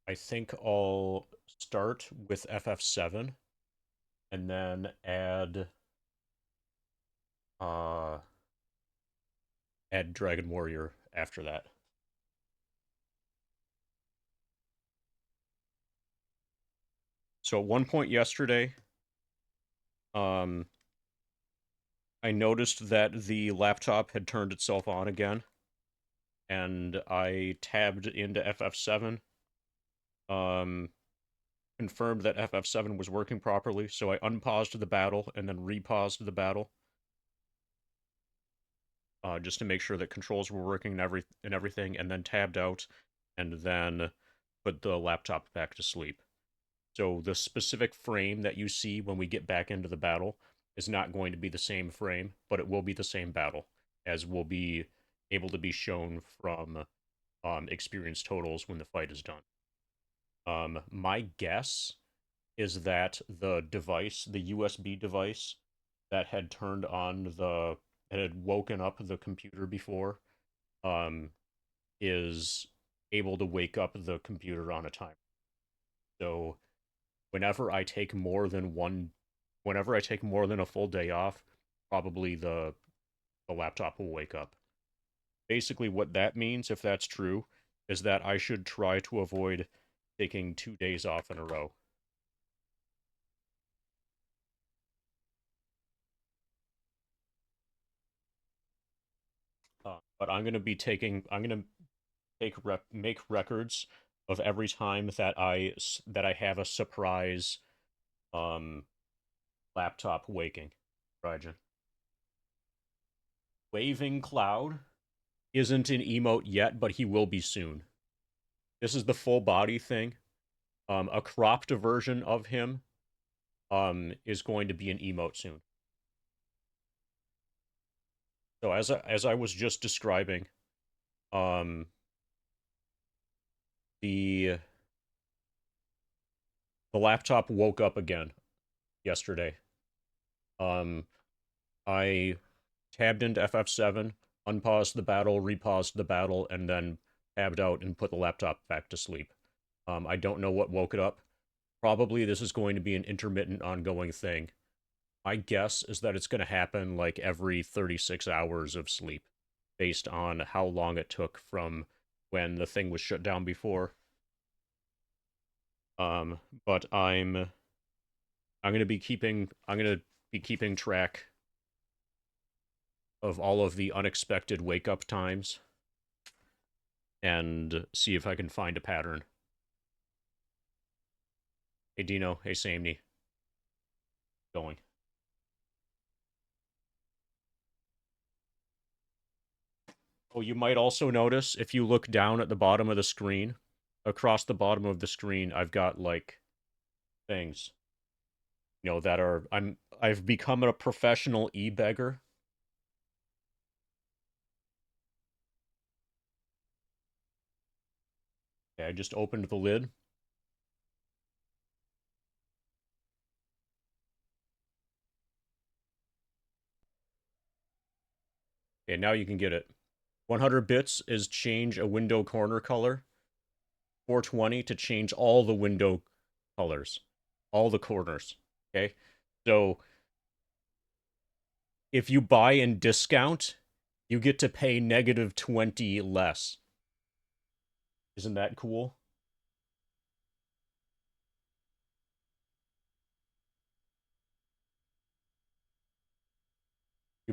I think I'll start with FF7 and then uh add Dragon Warrior after that. So at one point yesterday, um I noticed that the laptop had turned itself on again, and I tabbed into FF7, um confirmed that FF7 was working properly, so I unpaused the battle and then repaused the battle, just to make sure that controls were working and everything, and then tabbed out, and then put the laptop back to sleep. So the specific frame that you see when we get back into the battle is not going to be the same frame, but it will be the same battle, as will be able to be shown from experience totals when the fight is done. My guess is that the device, the USB device that had turned on that had woken up the computer before, um, is able to wake up the computer on a timer. So whenever I take more than one, whenever I take more than a full day off, probably the laptop will wake up. Basically, what that means, if that's true, is that I should try to avoid taking 2 days off in a row. But I'm gonna make records of every time that I have a surprise um laptop waking. Rajan. Waving Cloud isn't an emote yet, but he will be soon. This is the full body thing. A cropped version of him is going to be an emote soon. So as I was just describing, um the the laptop woke up again yesterday. Um I tabbed into FF7, unpaused the battle, repaused the battle, and then tabbed out and put the laptop back to sleep. I don't know what woke it up. Probably this is going to be an intermittent, ongoing thing. My guess is that it's going to happen like every 36 hours of sleep, based on how long it took from when the thing was shut down before. But I'm gonna be keeping track of all of the unexpected wake up times and see if I can find a pattern. Hey Dino, hey Samney, going. Oh, you might also notice if you look down at the bottom of the screen, across the bottom of the screen, I've got like things, that are I've become a professional e-beggar. Okay, I just opened the lid. Okay, now you can get it. 100 bits is change a window corner color. 420 to change all the window colors, all the corners. Okay, so if you buy in discount, you get to pay -20 less. Isn't that cool?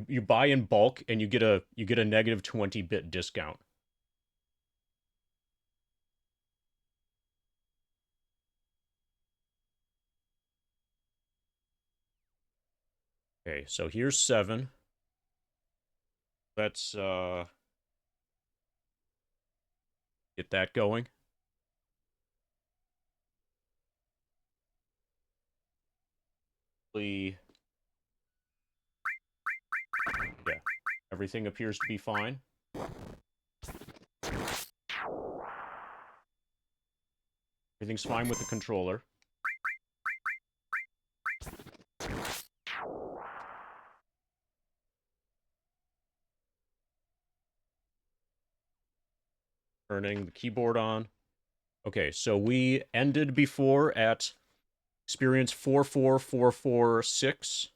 You buy in bulk and you get a -20 bit discount. Okay, so here's 7. Let's get that going. Yeah, everything appears to be fine. Everything's fine with the controller. Turning the keyboard on. Okay, so we ended before at experience 44446.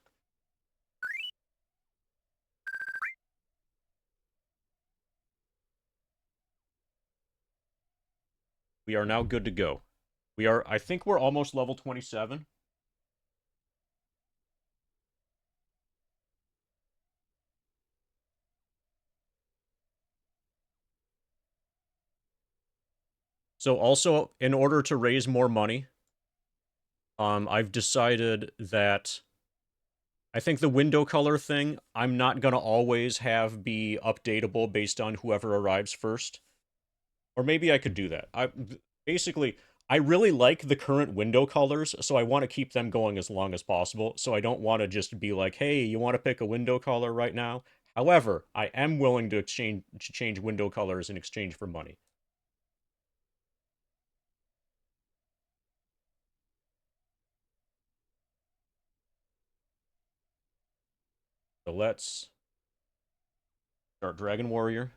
We are now good to go. I think we're almost level 27. So also, in order to raise more money, I've decided that I think the window color thing, I'm not going to always have be updatable based on whoever arrives first. Or maybe I could do that. Basically, I really like the current window colors, so I want to keep them going as long as possible. So I don't want to just be like, "Hey, you want to pick a window color right now?" However, I am willing to change window colors in exchange for money. So let's start Dragon Warrior.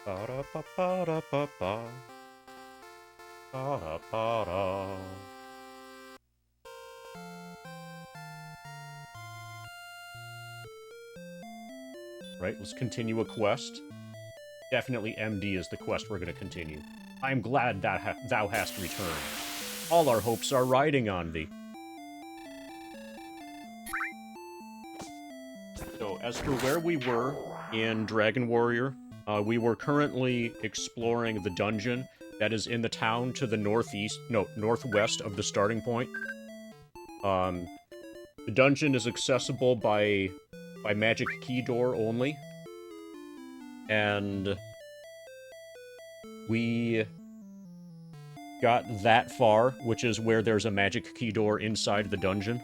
Ba-da-ba-ba-da-ba-ba. Ba-da-ba-da. Right, let's continue a quest. Definitely MD is the quest we're going to continue. I am glad that thou hast returned. All our hopes are riding on thee. So, as for where we were in Dragon Warrior, we were currently exploring the dungeon that is in the town to the northwest of the starting point. The dungeon is accessible by magic key door only. And we got that far, which is where there's a magic key door inside the dungeon.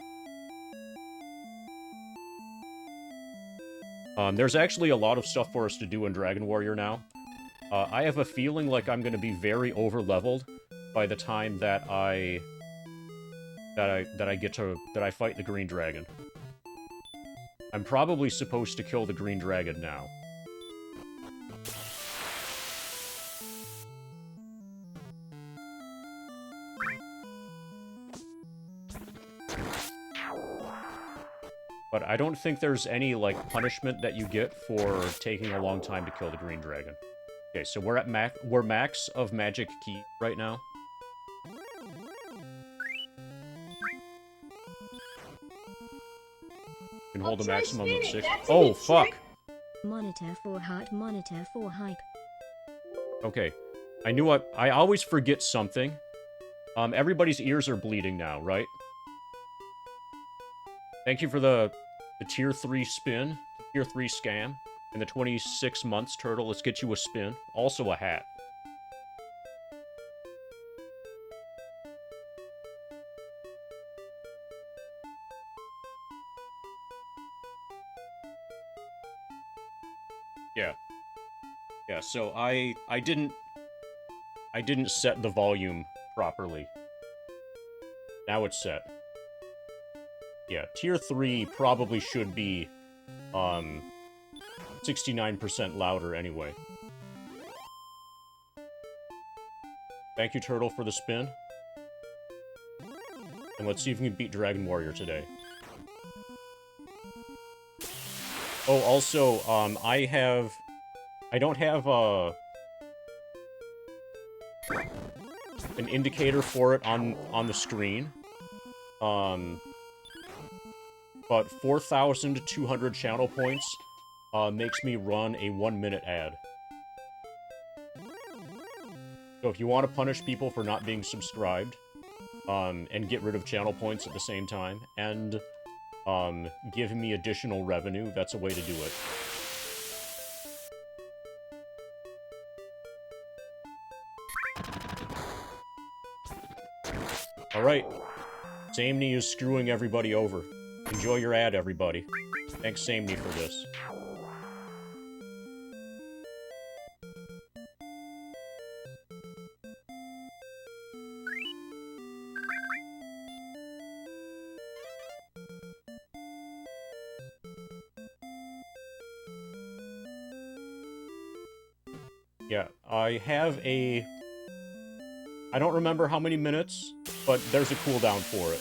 There's actually a lot of stuff for us to do in Dragon Warrior now. I have a feeling like I'm going to be very over-leveled by the time that I fight the Green Dragon. I'm probably supposed to kill the Green Dragon now. But I don't think there's any, like, punishment that you get for taking a long time to kill the Green Dragon. Okay, so we're at max of magic key right now. Can hold a maximum of 6. Oh, fuck! Monitor for heart, monitor for hype. Okay. I always forget something. Everybody's ears are bleeding now, right? Thank you for the tier 3 spin, tier 3 scam, and the 26 months, Turtle. Let's get you a spin. Also a hat. Yeah. Yeah, so I didn't set the volume properly. Now it's set. Yeah, tier 3 probably should be 69% louder anyway. Thank you, Turtle, for the spin. And let's see if we can beat Dragon Warrior today. Oh, also, I don't have an indicator for it on the screen. But 4,200 channel points makes me run a 1-minute ad. So if you want to punish people for not being subscribed, and get rid of channel points at the same time, and give me additional revenue, that's a way to do it. Alright. Samney is screwing everybody over. Enjoy your ad, everybody. Thanks, Samney, for this. Yeah, I have a... I don't remember how many minutes, but there's a cooldown for it.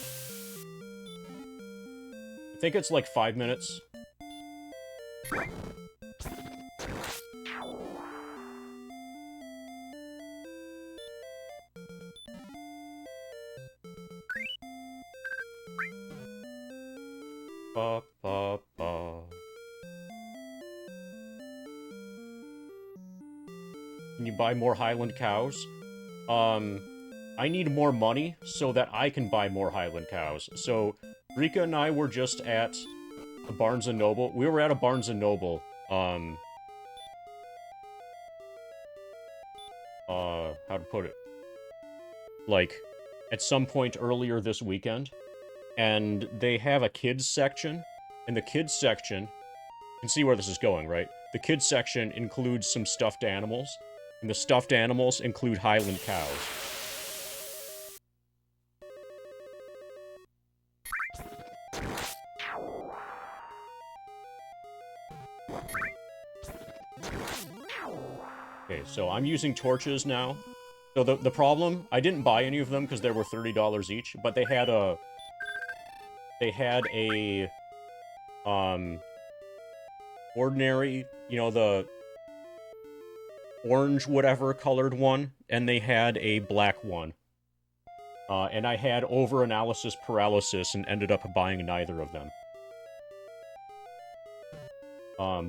I think it's like 5 minutes. Ba, ba, ba. Can you buy more Highland cows? I need more money so that I can buy more Highland cows. So, Rika and I were just at a Barnes & Noble. We were at a Barnes & Noble, how to put it? Like, at some point earlier this weekend. And they have a kids section. And the kids section, you can see where this is going, right? The kids section includes some stuffed animals. And the stuffed animals include Highland cows. Okay, so I'm using torches now. So the problem, I didn't buy any of them because they were $30 each, but they had a... ordinary, you know, the orange whatever colored one, and they had a black one. And I had over-analysis paralysis and ended up buying neither of them.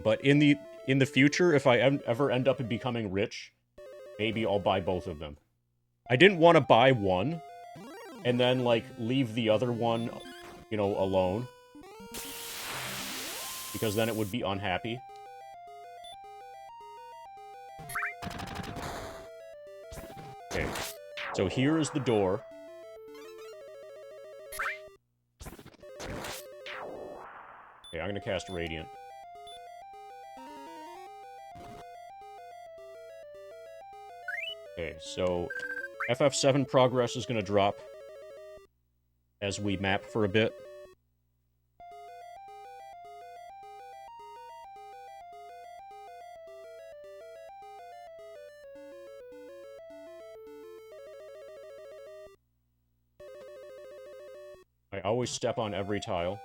But in the future, if I ever end up becoming rich, maybe I'll buy both of them. I didn't want to buy one, and then, like, leave the other one, you know, alone. Because then it would be unhappy. Okay, so here is the door. Okay, I'm gonna cast Radiant. Okay, so FF7 progress is gonna drop as we map for a bit. I always step on every tile.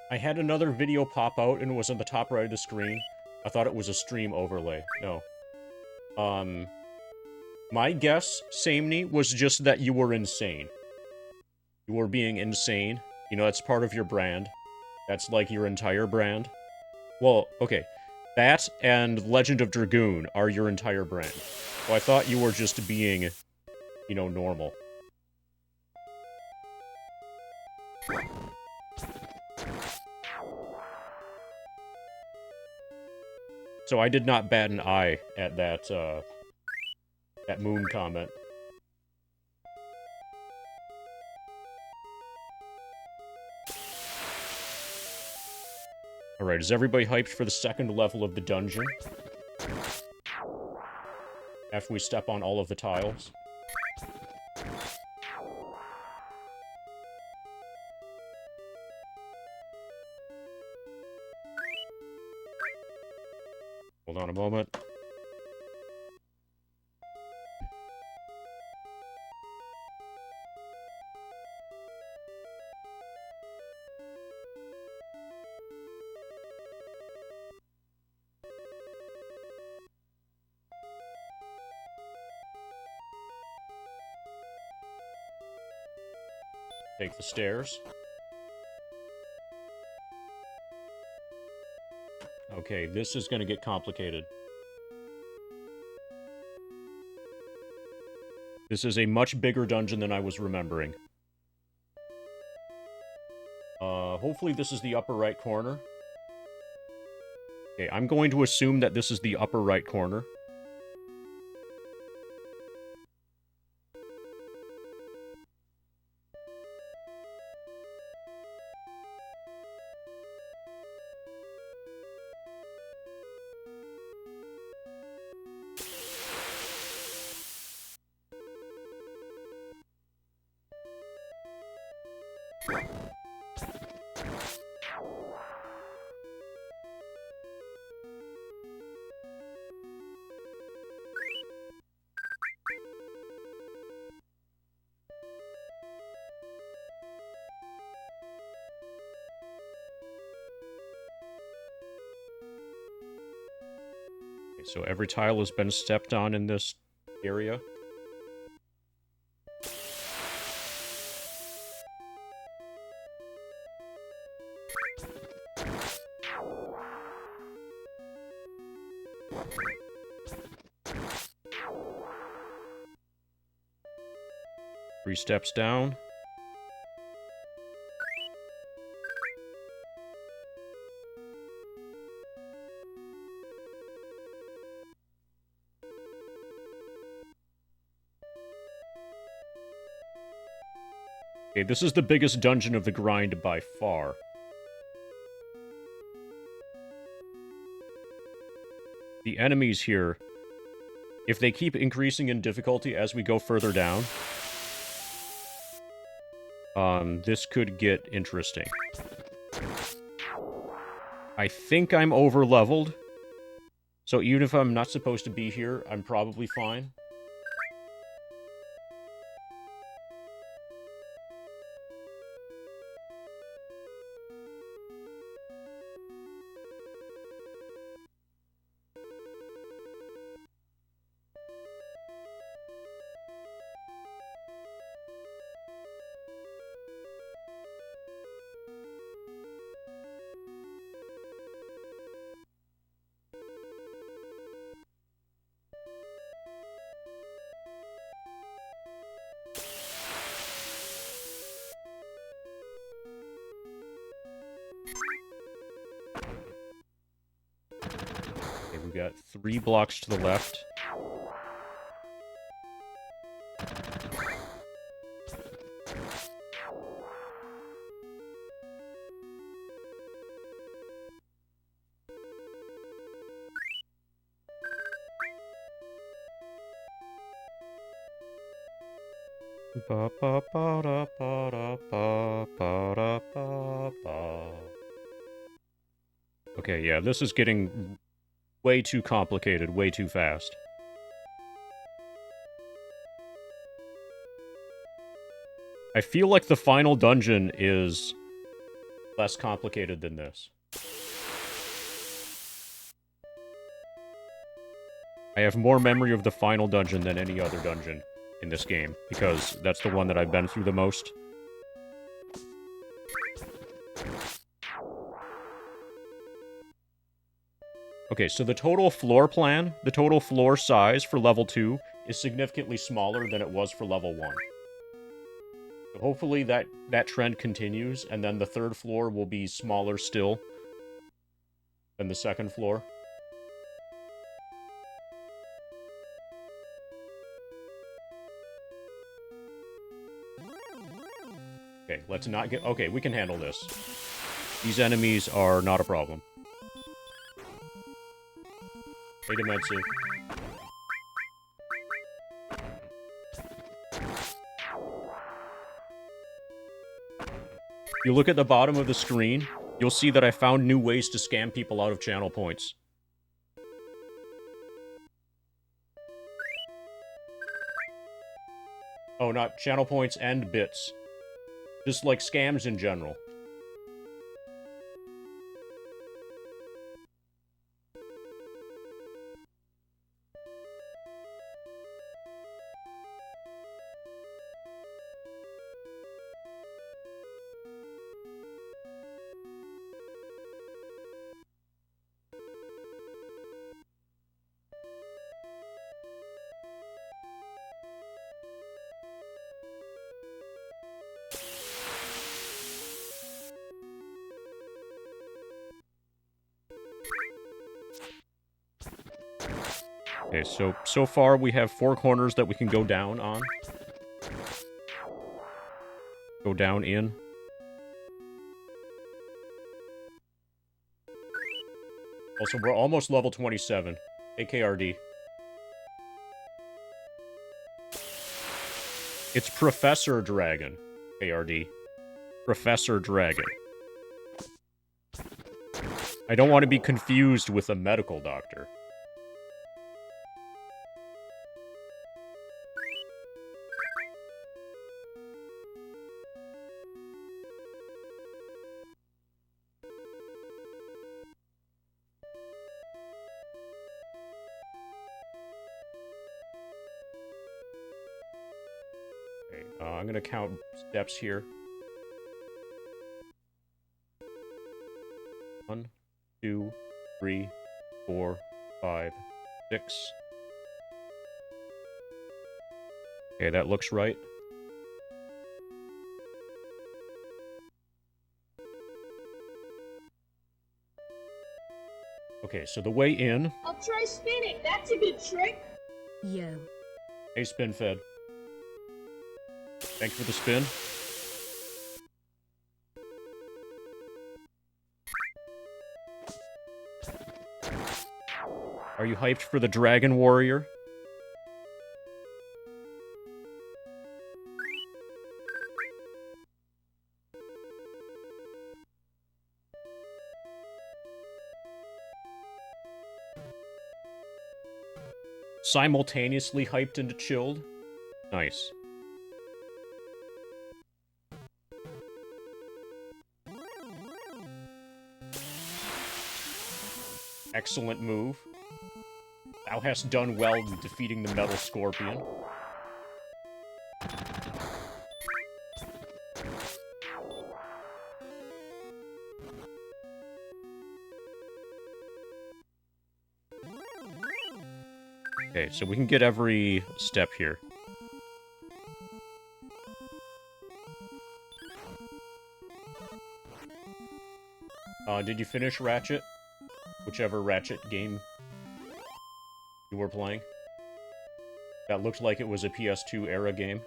I had another video pop out and it was on the top right of the screen. I thought it was a stream overlay. No. My guess, Samney, was just that you were insane. You were being insane. You know, that's part of your brand. That's like your entire brand. Well, okay. That and Legend of Dragoon are your entire brand. So I thought you were just being, you know, normal. So I did not bat an eye at that, that moon comment. Alright, is everybody hyped for the second level of the dungeon? After we step on all of the tiles. Hold on a moment. Take the stairs. Okay, this is going to get complicated. This is a much bigger dungeon than I was remembering. Hopefully this is the upper right corner. Okay, I'm going to assume that this is the upper right corner. So every tile has been stepped on in this area. Three steps down. Okay, this is the biggest dungeon of the grind by far. The enemies here, if they keep increasing in difficulty as we go further down, this could get interesting. I think I'm over-leveled, so even if I'm not supposed to be here, I'm probably fine. Okay, we've got 3 blocks to the left. Okay, yeah, this is getting way too complicated, way too fast. I feel like the final dungeon is less complicated than this. I have more memory of the final dungeon than any other dungeon in this game, because that's the one that I've been through the most. Okay, so the total floor plan, the total floor size for level 2 is significantly smaller than it was for level 1. So hopefully that trend continues, and then the third floor will be smaller still than the second floor. Okay, let's not get... Okay, we can handle this. These enemies are not a problem. Hey, Demency. If you look at the bottom of the screen, you'll see that I found new ways to scam people out of channel points. Oh, not channel points and bits. Just like scams in general. Okay, so far we have 4 corners that we can go down on. Go down in. Also, we're almost level 27. AKRD. It's Professor Dragon. ARD. Professor Dragon. I don't want to be confused with a medical doctor. Okay, I'm gonna count steps here. 1, 2, 3, 4, 5, 6. Okay, that looks right. Okay, so the way in... I'll try spinning. That's a good trick. Yo. Hey, Spin Fed. Thanks for the spin. Are you hyped for the Dragon Warrior? Simultaneously hyped and chilled? Nice. Excellent move. Thou hast done well in defeating the Metal Scorpion. Okay, so we can get every step here. Did you finish Ratchet? Whichever Ratchet game you were playing. That looked like it was a PS2 era game.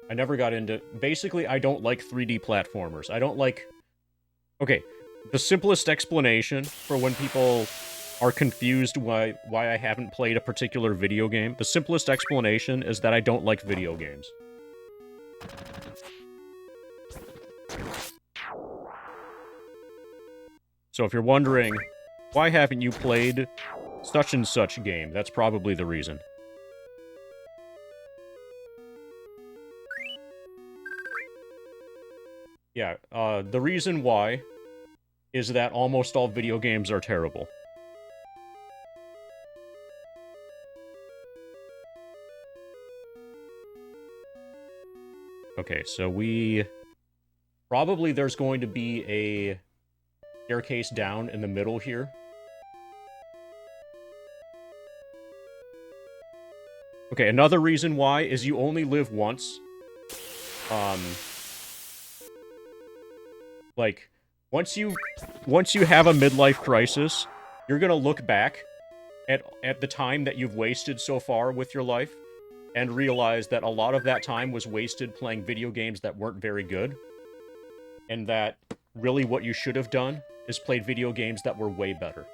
I never got into... Basically, I don't like 3D platformers. I don't like... Okay, the simplest explanation for when people are confused why I haven't played a particular video game, the simplest explanation is that I don't like video games. So if you're wondering, why haven't you played such and such game? That's probably the reason. Yeah, the reason why is that almost all video games are terrible. Okay, so we... Probably there's going to be a staircase down in the middle here. Okay, another reason why is you only live once. Like, once you have a midlife crisis, you're gonna look back at the time that you've wasted so far with your life and realize that a lot of that time was wasted playing video games that weren't very good. And that really what you should have done is played video games that were way better.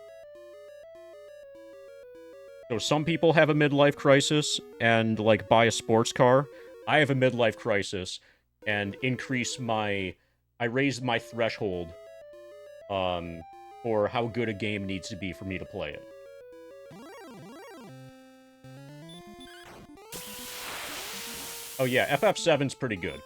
So some people have a midlife crisis and, like, buy a sports car. I have a midlife crisis and I raised my threshold for how good a game needs to be for me to play it. Oh yeah, FF7's pretty good.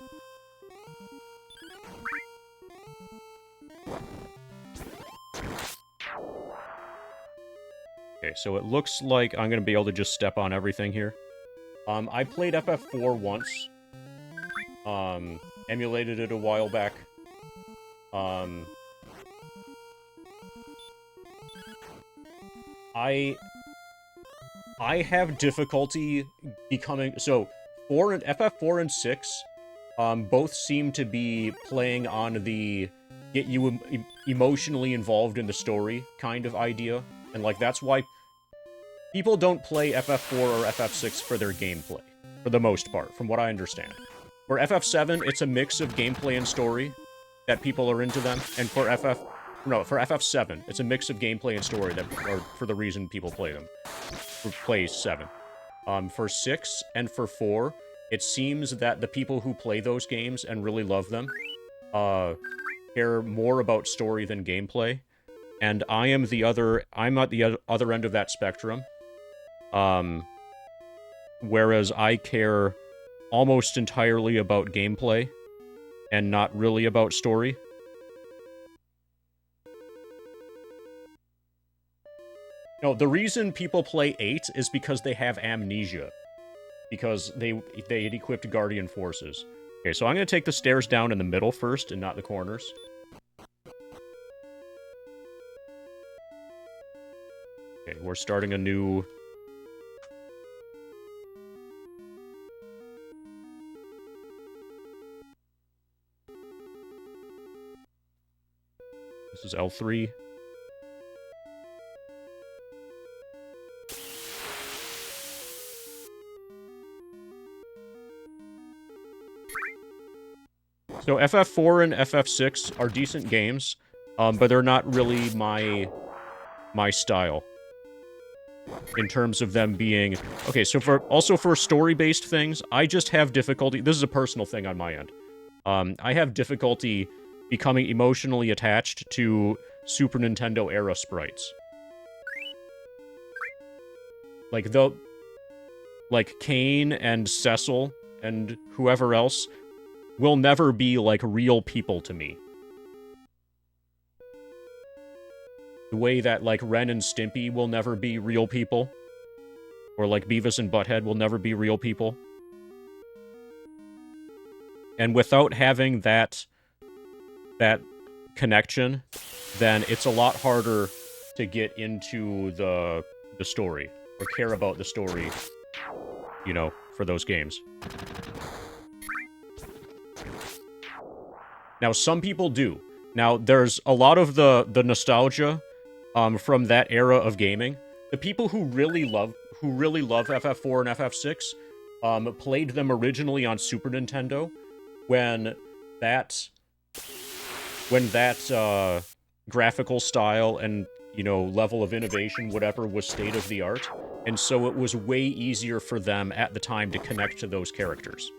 Okay, so it looks like I'm gonna be able to just step on everything here. I played FF4 once. Emulated it a while back. I have difficulty becoming... So, FF4 and 6, both seem to be playing on the get you emotionally involved in the story kind of idea. And, like, that's why people don't play FF4 or FF6 for their gameplay, for the most part, from what I understand. For FF7, it's a mix of gameplay and story that people are into them, and for FF7, it's a mix of gameplay and story that are for the reason people play them. Play 7. For 6 and for 4, it seems that the people who play those games and really love them, care more about story than gameplay. And I'm at the other end of that spectrum. Whereas I care almost entirely about gameplay and not really about story. No, the reason people play 8 is because they have amnesia. Because they had equipped Guardian Forces. Okay, so I'm going to take the stairs down in the middle first and not the corners. Okay, we're starting a new... This is L3. So FF4 and FF6 are decent games, but they're not really my style. In terms of them being... Okay, so for story-based things, I just have difficulty... This is a personal thing on my end. I have difficulty becoming emotionally attached to Super Nintendo era sprites. Like Kane and Cecil and whoever else will never be like real people to me. The way that like Ren and Stimpy will never be real people. Or like Beavis and Butthead will never be real people. And without having that connection, then it's a lot harder to get into the story, or care about the story, you know, for those games. Now, some people do. Now, there's a lot of the nostalgia from that era of gaming. The people who really love FF4 and FF6 played them originally on Super Nintendo when that graphical style and, you know, level of innovation, whatever, was state of the art. And so it was way easier for them at the time to connect to those characters.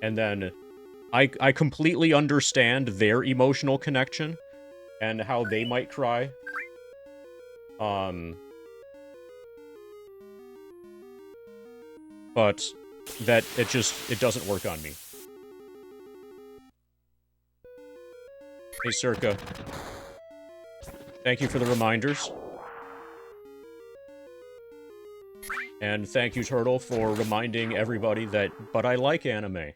And then I completely understand their emotional connection and how they might cry. But that it doesn't work on me. Hey, Circa. Thank you for the reminders. And thank you, Turtle, for reminding everybody that, but I like anime.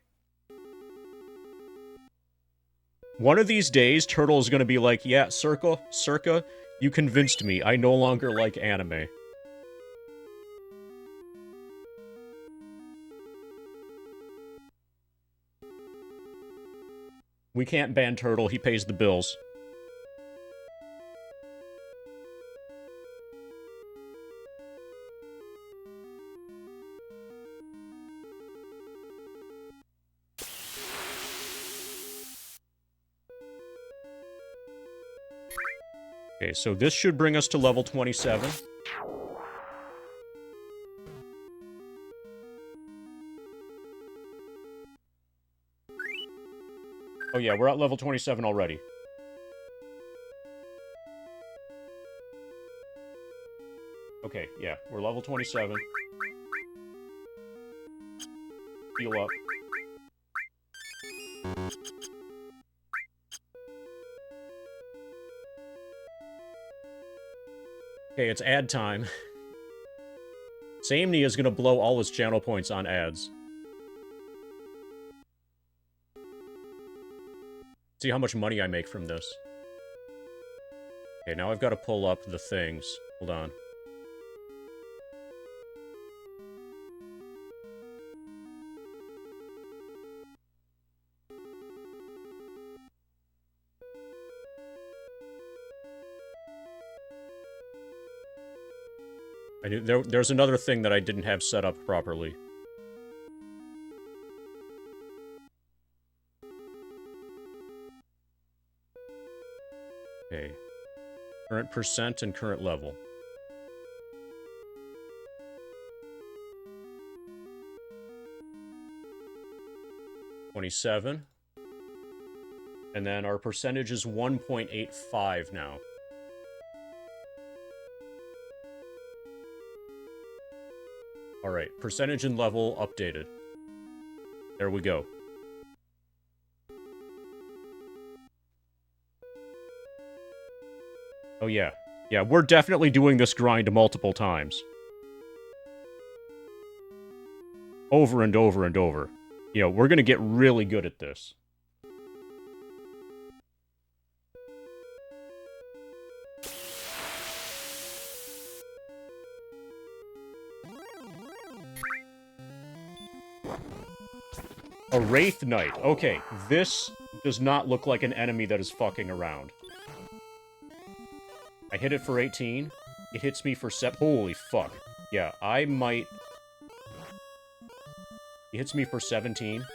One of these days, Turtle is gonna be like, yeah, Circa, you convinced me. I no longer like anime. We can't ban Turtle, he pays the bills. Okay, so this should bring us to level 27. Oh yeah, we're at level 27 already. Okay, yeah, we're level 27. Heal up. Okay, it's ad time. Samney is gonna blow all his channel points on ads. See how much money I make from this. Okay, now I've got to pull up the things. Hold on. There's another thing that I didn't have set up properly. Okay. Current percent and current level. $27. And then our percentage is 1.85 now. Alright, percentage and level updated. There we go. Oh yeah. Yeah, we're definitely doing this grind multiple times. Over and over and over. You know, we're gonna get really good at this. A Wraith Knight. Okay, this does not look like an enemy that is fucking around. I hit it for 18. It hits me for holy fuck. Yeah, I might... He hits me for 17.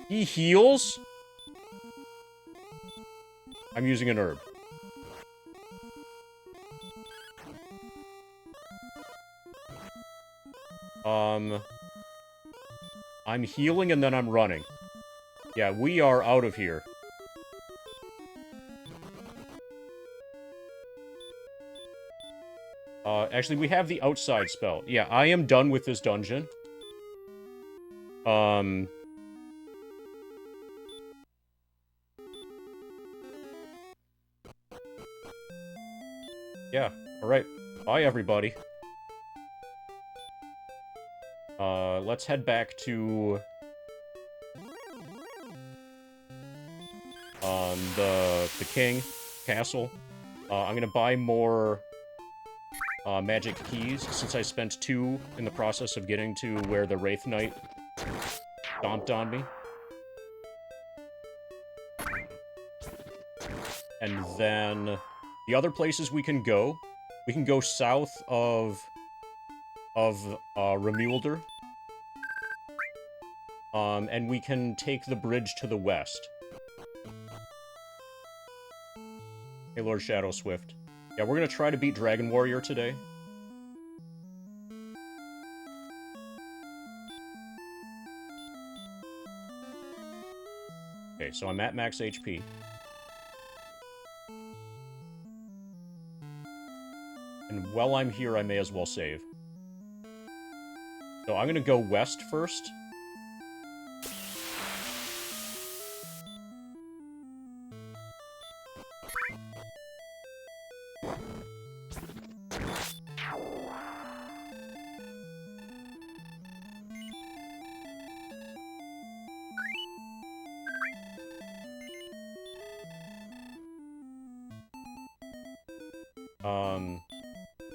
He heals? I'm using an herb. I'm healing and then I'm running. Yeah, we are out of here. Actually, we have the outside spell. Yeah, I am done with this dungeon. Yeah, alright. Bye, everybody. Let's head back to... the King Castle. I'm gonna buy more... magic keys, since I spent 2 in the process of getting to where the Wraith Knight stomped on me. And then the other places we can go south of Remulder. And we can take the bridge to the west. Hey, Lord Shadow Swift. Yeah, we're gonna try to beat Dragon Warrior today. Okay, so I'm at max HP. And while I'm here, I may as well save. So I'm gonna go west first.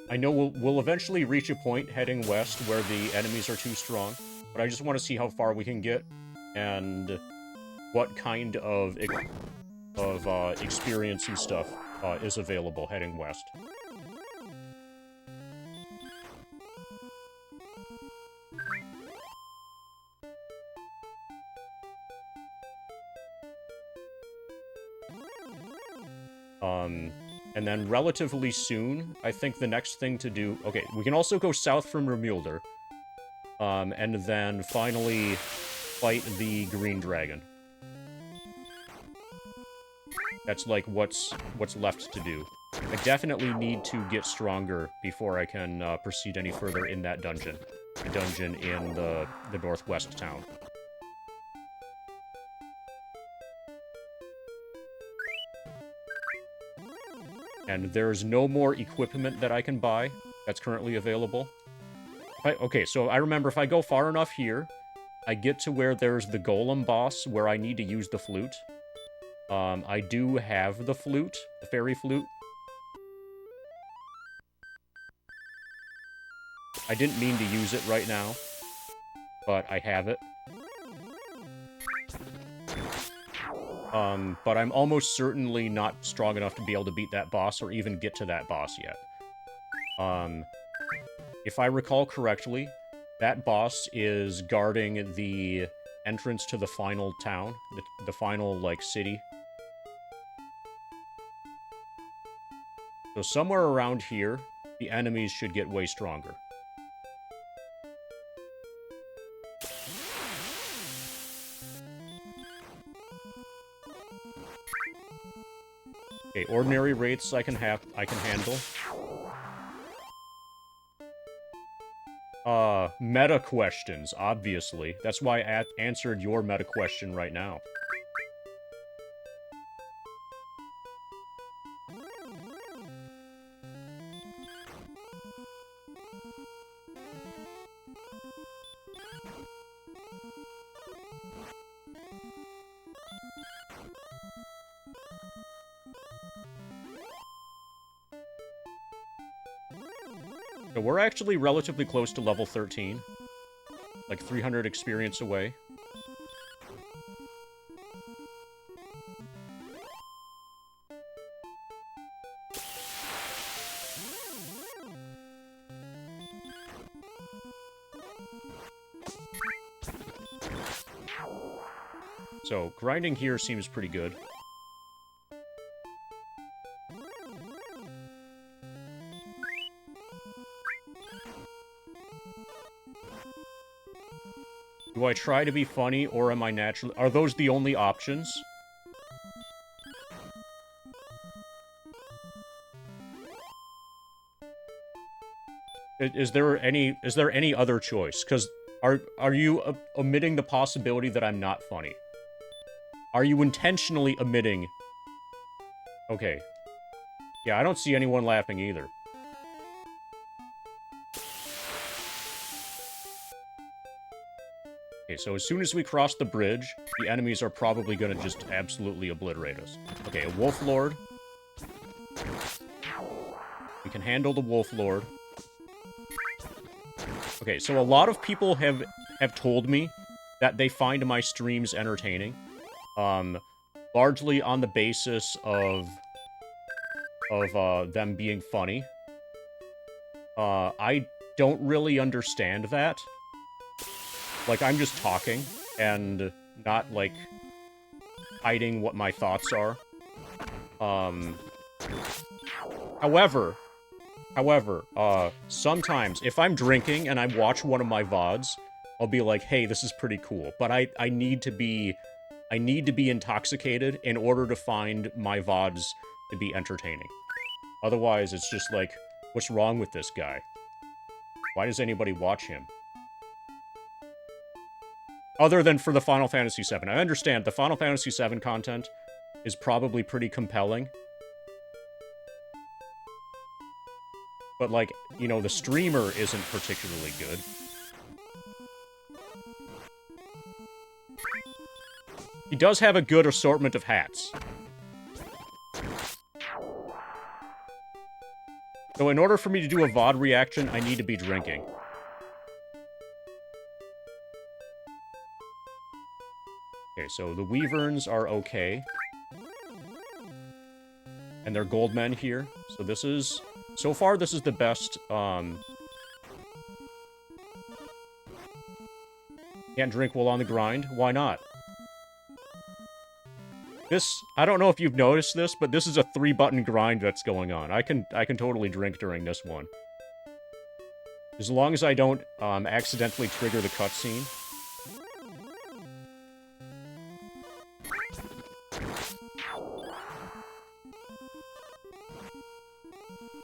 I know we'll eventually reach a point heading west where the enemies are too strong, but I just want to see how far we can get, and what kind of experience and stuff is available heading west. And then relatively soon, I think the next thing to do... Okay, we can also go south from Remulder. And then finally fight the Green Dragon. That's like what's left to do. I definitely need to get stronger before I can proceed any further in that dungeon. The dungeon in the northwest town. And there's no more equipment that I can buy that's currently available. Okay, so I remember if I go far enough here, I get to where there's the Golem boss where I need to use the flute. I do have the flute, the fairy flute. I didn't mean to use it right now, but I have it. But I'm almost certainly not strong enough to be able to beat that boss or even get to that boss yet. If I recall correctly, that boss is guarding the entrance to the final town, the final, like, city. So somewhere around here, the enemies should get way stronger. Okay, ordinary rates I can handle. Meta questions, obviously. That's why I answered your meta question right now. So we're actually relatively close to level 13. Like 300 experience away. So, grinding here seems pretty good. Do I try to be funny, or am I naturally... Are those the only options? Is there any other choice? Because are you omitting the possibility that I'm not funny? Are you intentionally omitting... Okay. Yeah, I don't see anyone laughing either. Okay, so as soon as we cross the bridge, the enemies are probably gonna just absolutely obliterate us. Okay, a Wolf Lord. We can handle the Wolf Lord. Okay, so a lot of people have told me that they find my streams entertaining. Largely on the basis of them being funny. I don't really understand that. Like, I'm just talking, and not, like, hiding what my thoughts are. However, sometimes, if I'm drinking and I watch one of my VODs, I'll be like, hey, this is pretty cool. But I need to be intoxicated in order to find my VODs to be entertaining. Otherwise, it's just like, what's wrong with this guy? Why does anybody watch him? Other than for the Final Fantasy VII. I understand the Final Fantasy VII content is probably pretty compelling. But, like, you know, the streamer isn't particularly good. He does have a good assortment of hats. So in order for me to do a VOD reaction, I need to be drinking. Okay, so the Wyverns are okay. And they're gold men here. So this is... So far, this is the best, Can't drink while on the grind. Why not? This... I don't know if you've noticed this, but this is a 3-button grind that's going on. I can totally drink during this one. As long as I don't, accidentally trigger the cutscene.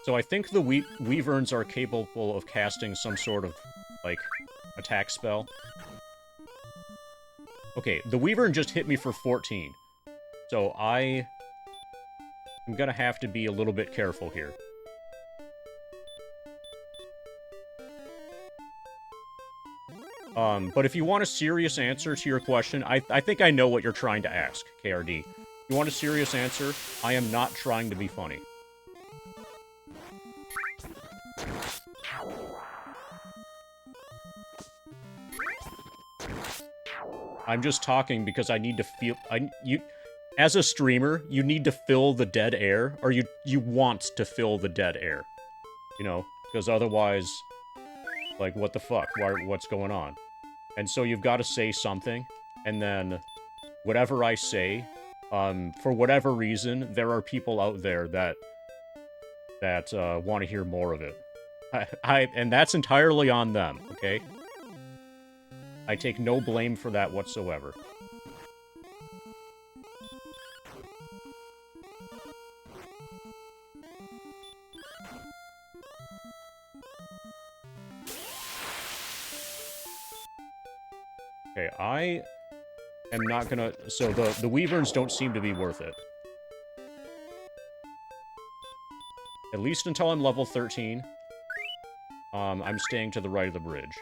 So I think the Wyverns are capable of casting some sort of, like, attack spell. Okay, the Wyvern just hit me for 14. So I'm gonna have to be a little bit careful here. But if you want a serious answer to your question, I think I know what you're trying to ask, KRD. If you want a serious answer, I am not trying to be funny. I'm just talking because I need to feel... as a streamer, you need to fill the dead air, or you want to fill the dead air. You know, because otherwise, like, what the fuck? What's going on? And so you've got to say something, and then whatever I say, for whatever reason, there are people out there that want to hear more of it. And that's entirely on them, okay? I take no blame for that whatsoever. Okay, I am not gonna... So the Wyverns don't seem to be worth it. At least until I'm level 13. I'm staying to the right of the bridge.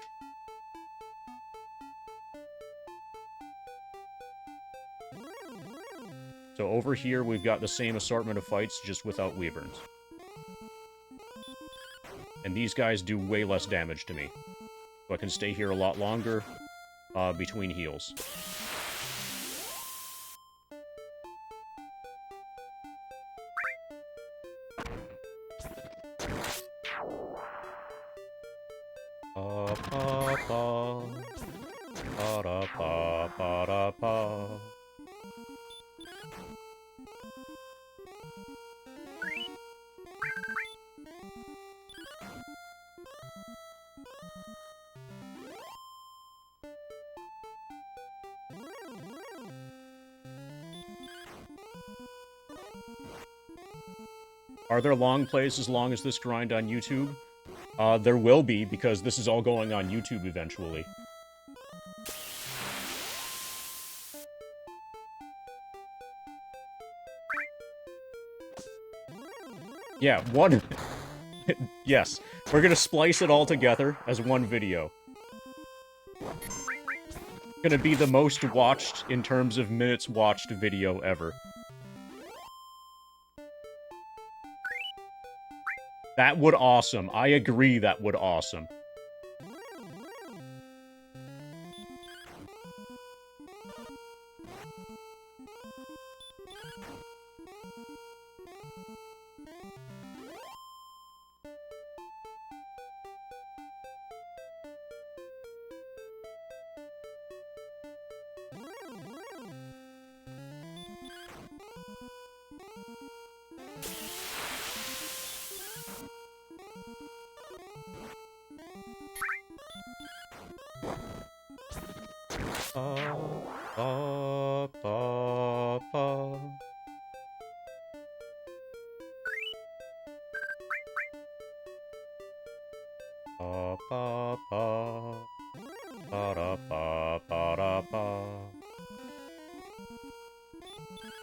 So over here, we've got the same assortment of fights, just without Wyverns. And these guys do way less damage to me. So I can stay here a lot longer, between heals. Are there long plays as long as this grind on YouTube? There will be, because this is all going on YouTube eventually. Yeah, one... Yes, we're gonna splice it all together as one video. Gonna be the most watched in terms of minutes watched video ever. That would awesome. I agree that would awesome.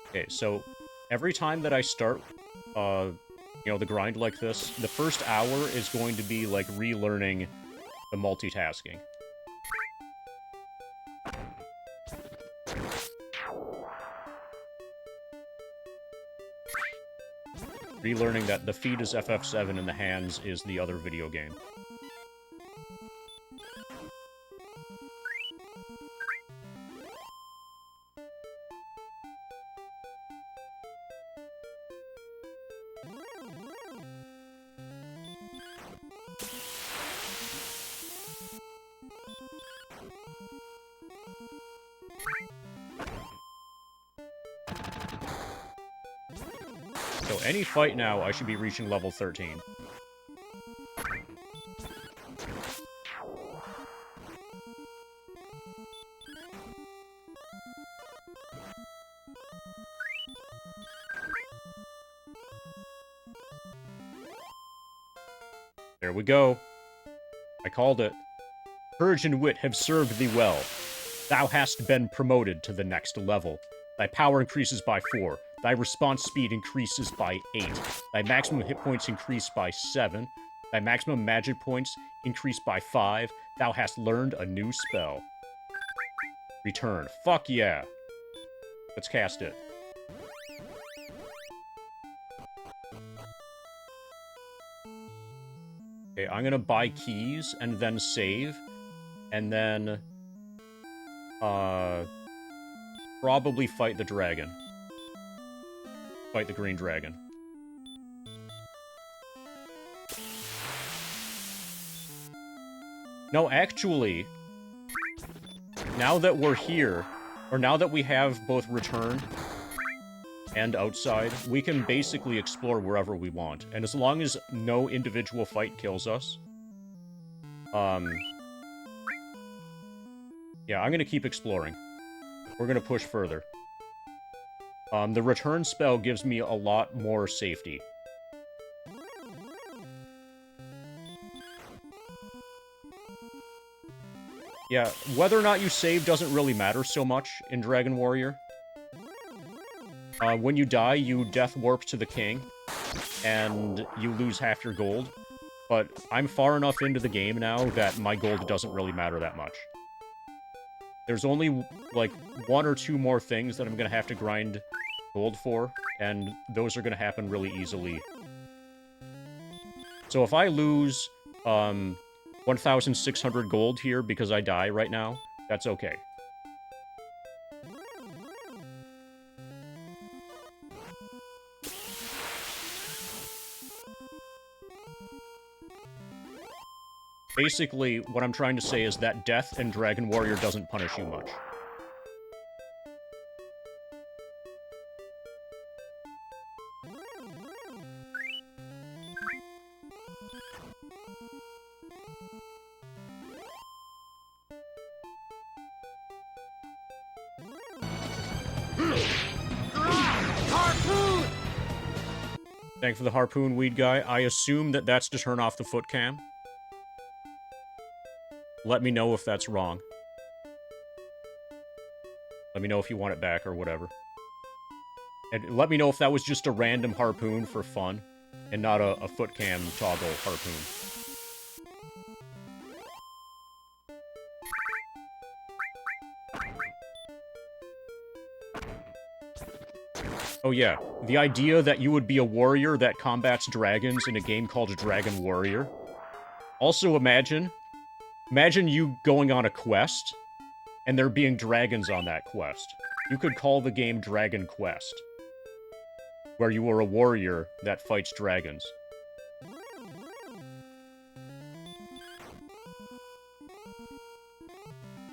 Okay, so every time that I start, you know, the grind like this, the first hour is going to be like relearning the multitasking. Relearning that the feet is FF7 and the hands is the other video game. So any fight now, I should be reaching level 13. There we go. I called it. Courage and wit have served thee well. Thou hast been promoted to the next level. Thy power increases by 4. Thy response speed increases by 8. Thy maximum hit points increase by 7. Thy maximum magic points increase by 5. Thou hast learned a new spell. Return. Fuck yeah. Let's cast it. Okay, I'm gonna buy keys and then save. And then... probably fight the dragon. fight the green dragon. No, actually, now that we're here, or now that we have both returned and outside, we can basically explore wherever we want. And as long as no individual fight kills us, yeah, I'm gonna keep exploring. We're gonna push further. The return spell gives me a lot more safety. Yeah, whether or not you save doesn't really matter so much in Dragon Warrior. When you die, you death warp to the king, and you lose half your gold. But I'm far enough into the game now that my gold doesn't really matter that much. There's only, like, 1 or 2 more things that I'm gonna have to grind gold for, and those are gonna happen really easily. So if I lose, 1,600 gold here because I die right now, that's okay. Basically, what I'm trying to say is that death in Dragon Warrior doesn't punish you much. Harpoon! Thank for the harpoon, weed guy. I assume that that's to turn off the foot cam. Let me know if that's wrong. Let me know if you want it back or whatever. And let me know if that was just a random harpoon for fun, and not a foot cam toggle harpoon. Oh yeah, the idea that you would be a warrior that combats dragons in a game called Dragon Warrior. Also imagine you going on a quest, and there being dragons on that quest. You could call the game Dragon Quest, where you are a warrior that fights dragons.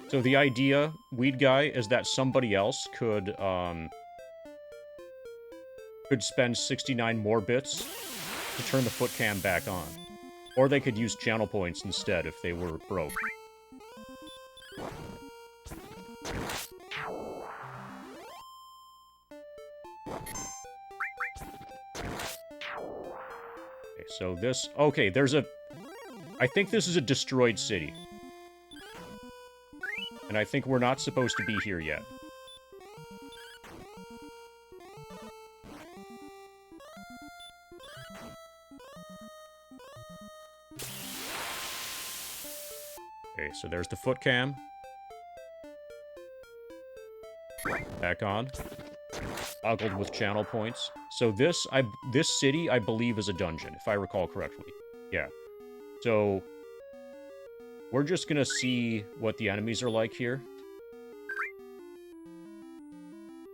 So the idea, weed guy, is that somebody else could spend 69 more bits to turn the foot cam back on. Or they could use channel points instead if they were broke. Okay, so this... Okay, there's a... I think this is a destroyed city. And I think we're not supposed to be here yet. Okay, so there's the foot cam. Back on. Toggled with channel points. So this city, I believe, is a dungeon, if I recall correctly. Yeah. So, we're just gonna see what the enemies are like here.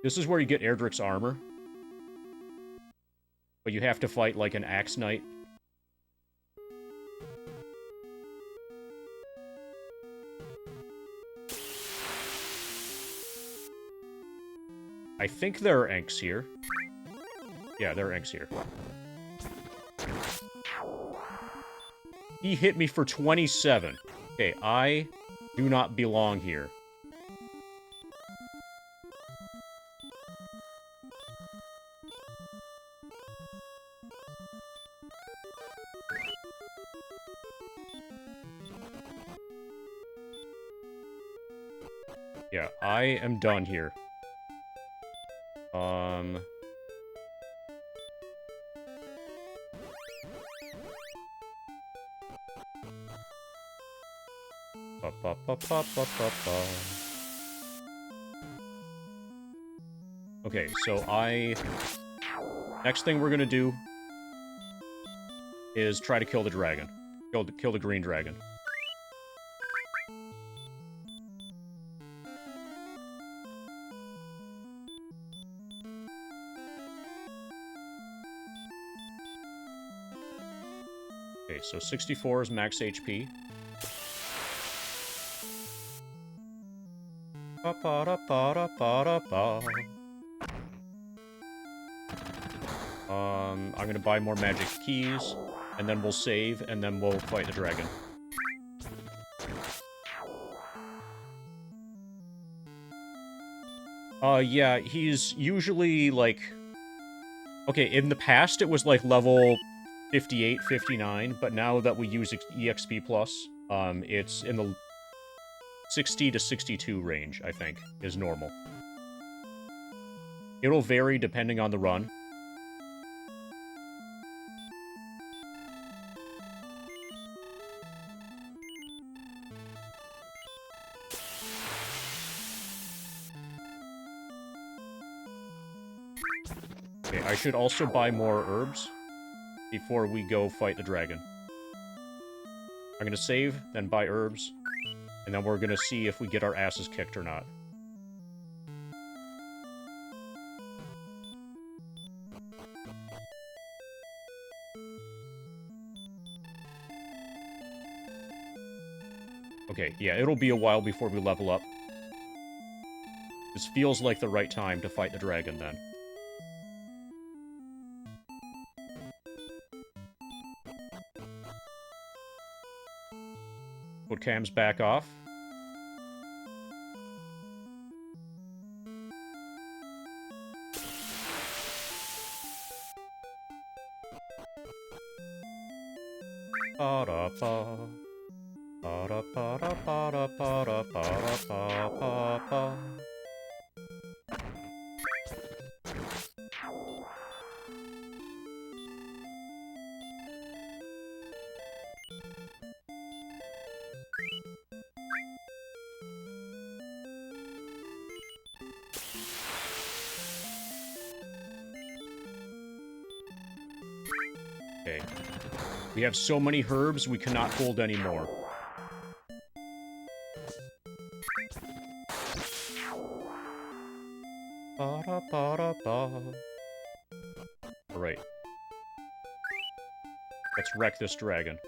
This is where you get Erdrick's armor. But you have to fight like an axe knight. I think there are Enks here. Yeah, there are Enks here. He hit me for 27. Okay, I do not belong here. Yeah, I am done here. Okay, so next thing we're gonna do is try to kill the dragon. Kill the green dragon. Okay, so 64 is max HP. Ba-ba-da-ba-da-ba-da-ba. I'm gonna buy more magic keys, and then we'll save, and then we'll fight the dragon. Yeah, he's usually, like... Okay, in the past, it was, like, level 58, 59, but now that we use EXP+, it's in the 60 to 62 range, I think, is normal. It'll vary depending on the run. Okay, I should also buy more herbs before we go fight the dragon. I'm gonna save, then buy herbs, and then we're gonna see if we get our asses kicked or not. Okay, yeah, it'll be a while before we level up. This feels like the right time to fight the dragon, then. Put cams back off. Ba-da-ba. Ba-da-ba-da-ba-da-ba-da-ba-da-ba-ba. Okay. We have so many herbs, we cannot hold any more. Ba-da-ba-da-ba. Alright. Let's wreck this dragon.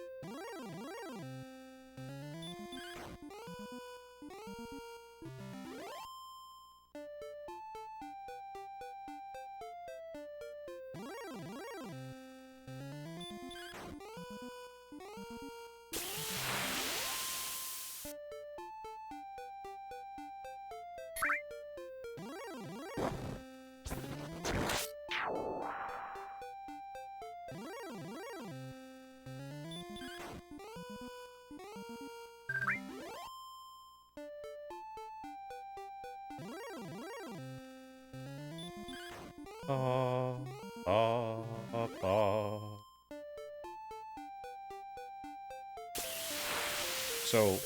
So,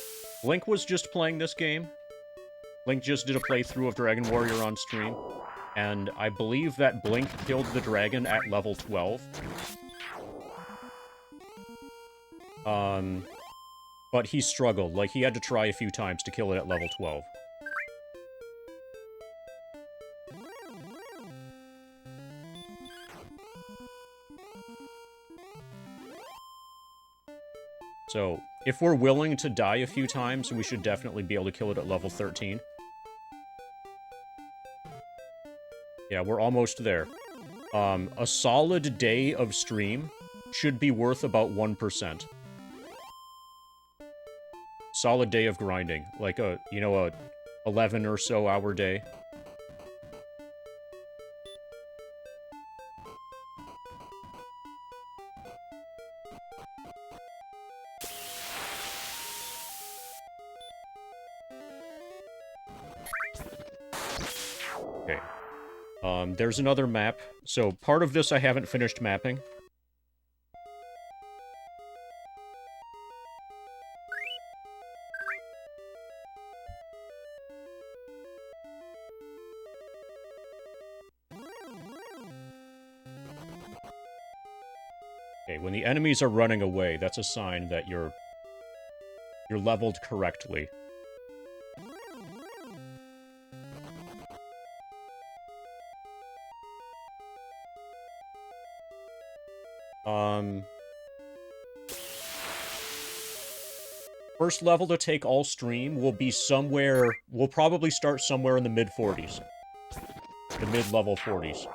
Link was just playing this game. Link just did a playthrough of Dragon Warrior on stream. And I believe that Blink killed the dragon at level 12. But he struggled. Like, he had to try a few times to kill it at level 12. So, if we're willing to die a few times, we should definitely be able to kill it at level 13. Yeah, we're almost there. A solid day of stream should be worth about 1%. Solid day of grinding. Like a 11 or so hour day. Okay. There's another map. So, part of this I haven't finished mapping. Okay, when the enemies are running away, that's a sign that you're leveled correctly. First level to take all stream will be somewhere... We'll probably start somewhere in the mid-40s. The mid-level 40s.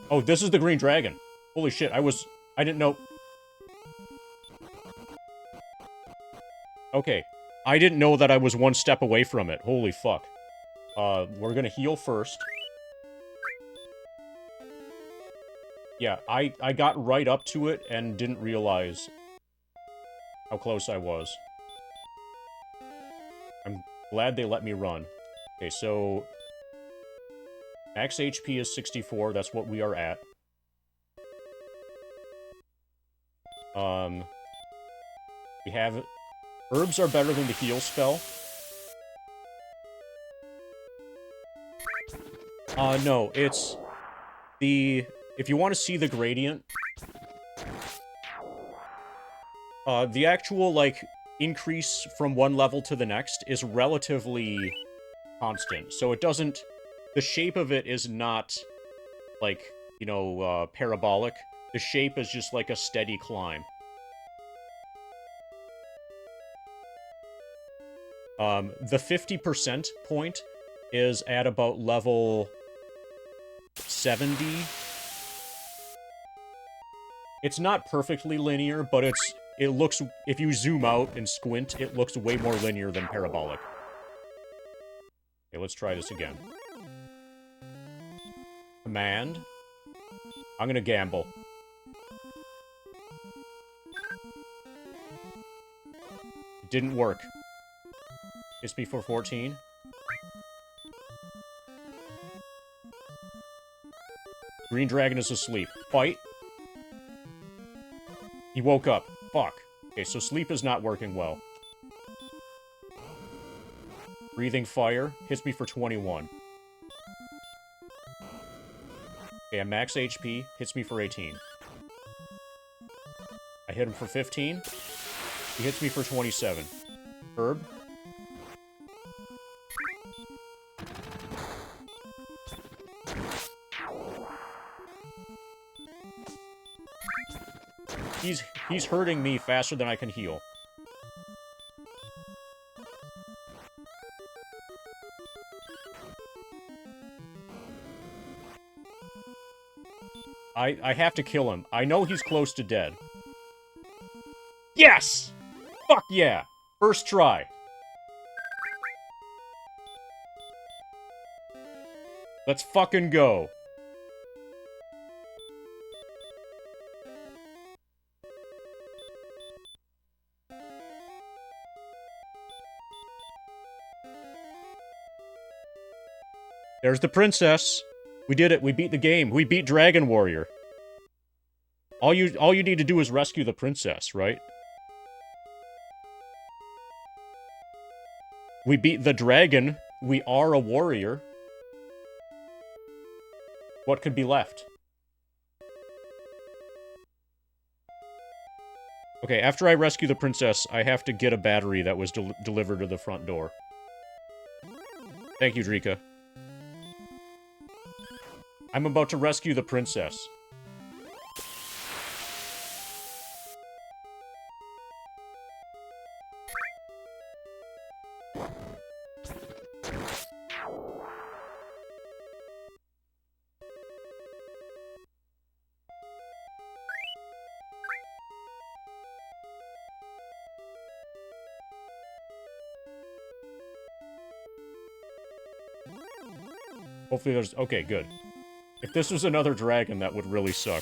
Oh, this is the green dragon. Holy shit, I didn't know... Okay. I didn't know that I was one step away from it. Holy fuck. We're gonna heal first. Yeah, I got right up to it and didn't realize how close I was. I'm glad they let me run. Okay, so... Max HP is 64, that's what we are at. We have... Herbs are better than the heal spell. No, it's... If you want to see the gradient... the actual, like, increase from one level to the next is relatively constant. So it doesn't... The shape of it is not, like, you know, parabolic. The shape is just like a steady climb. The 50% point is at about level 70. It's not perfectly linear, but it looks, if you zoom out and squint, it looks way more linear than parabolic. Okay, let's try this again. Command. I'm gonna gamble. It didn't work. Hits me for 14. Green dragon is asleep. Fight. He woke up. Fuck. Okay, so sleep is not working well. Breathing fire. Hits me for 21. Okay, I'm max HP. Hits me for 18. I hit him for 15. He hits me for 27. Herb. He's hurting me faster than I can heal. I have to kill him. I know he's close to dead. Yes! Fuck yeah! First try. Let's fucking go. There's the princess. We did it. We beat the game. We beat Dragon Warrior. All you need to do is rescue the princess, right? We beat the dragon. We are a warrior. What could be left? Okay, after I rescue the princess, I have to get a battery that was delivered to the front door. Thank you, Drika. I'm about to rescue the princess. Hopefully there's... Okay, good. If this was another dragon, that would really suck.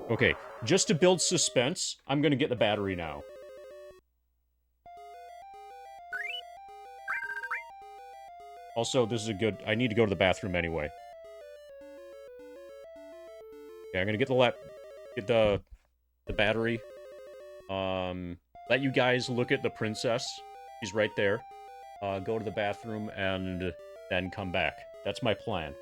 Okay, just to build suspense, I'm gonna get the battery now. Also, this is a good... I need to go to the bathroom anyway. Okay, I'm gonna get the battery. Let you guys look at the princess. She's right there. Go to the bathroom and then come back. That's my plan.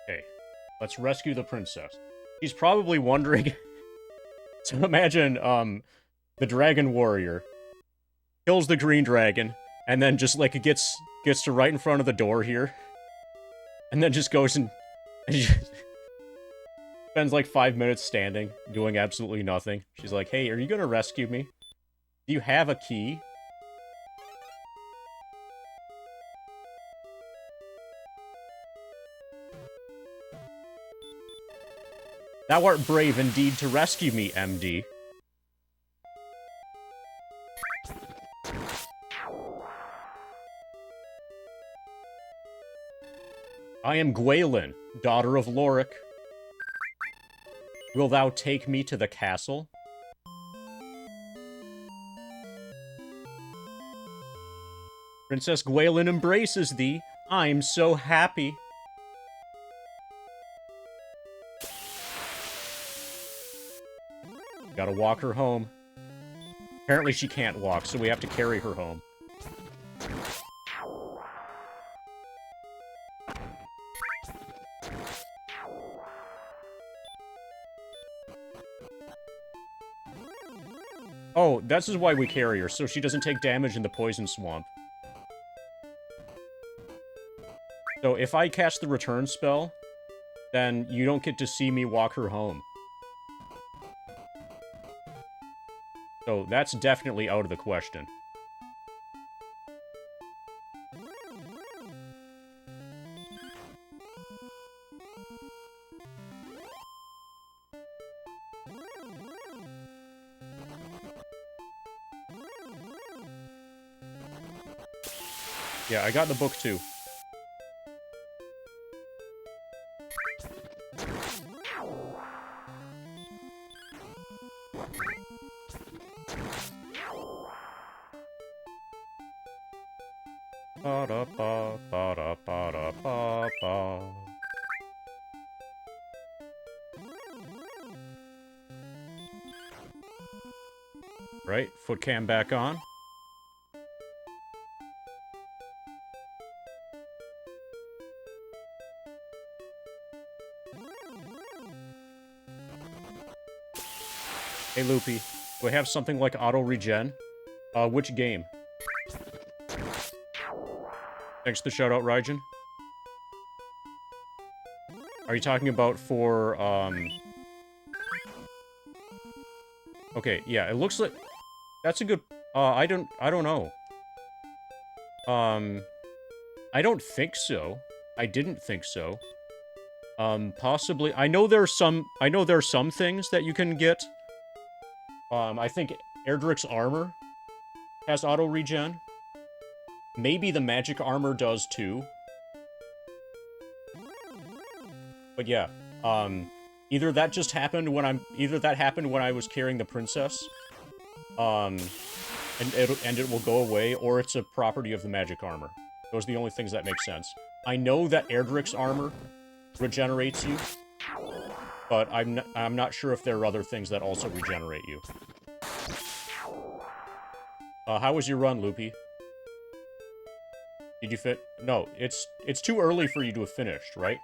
Okay, let's rescue the princess. She's probably wondering... So imagine, the dragon warrior kills the green dragon, and then just, like, it gets to right in front of the door here, and then just goes and just spends, like, 5 minutes standing, doing absolutely nothing. She's like, hey, are you gonna rescue me? Do you have a key? Thou art brave indeed to rescue me, MD. I am Gwaelin, daughter of Lorik. Will thou take me to the castle? Princess Gwaelin embraces thee. I'm so happy. Gotta walk her home. Apparently she can't walk, so we have to carry her home. Oh, this is why we carry her, so she doesn't take damage in the poison swamp. So if I cast the return spell, then you don't get to see me walk her home. So that's definitely out of the question. Yeah, I got the book too. Ba-da-ba, ba-da-ba-da-ba-ba. Right, foot cam back on. Hey, Loopy, do I have something like auto-regen? Which game? Thanks for the shout-out, Raijin. Are you talking about for, Okay, yeah, it looks like... That's a good... I don't know. I don't think so. I didn't think so. Possibly... I know there are some things that you can get. I think Erdrick's armor has auto-regen. Maybe the magic armor does too. But yeah, either that just happened when I was carrying the princess, and it will go away, or it's a property of the magic armor. Those are the only things that make sense. I know that Erdrick's armor regenerates you, but I'm not sure if there are other things that also regenerate you. How was your run, Loopy? Did you fit? No, it's too early for you to have finished, right?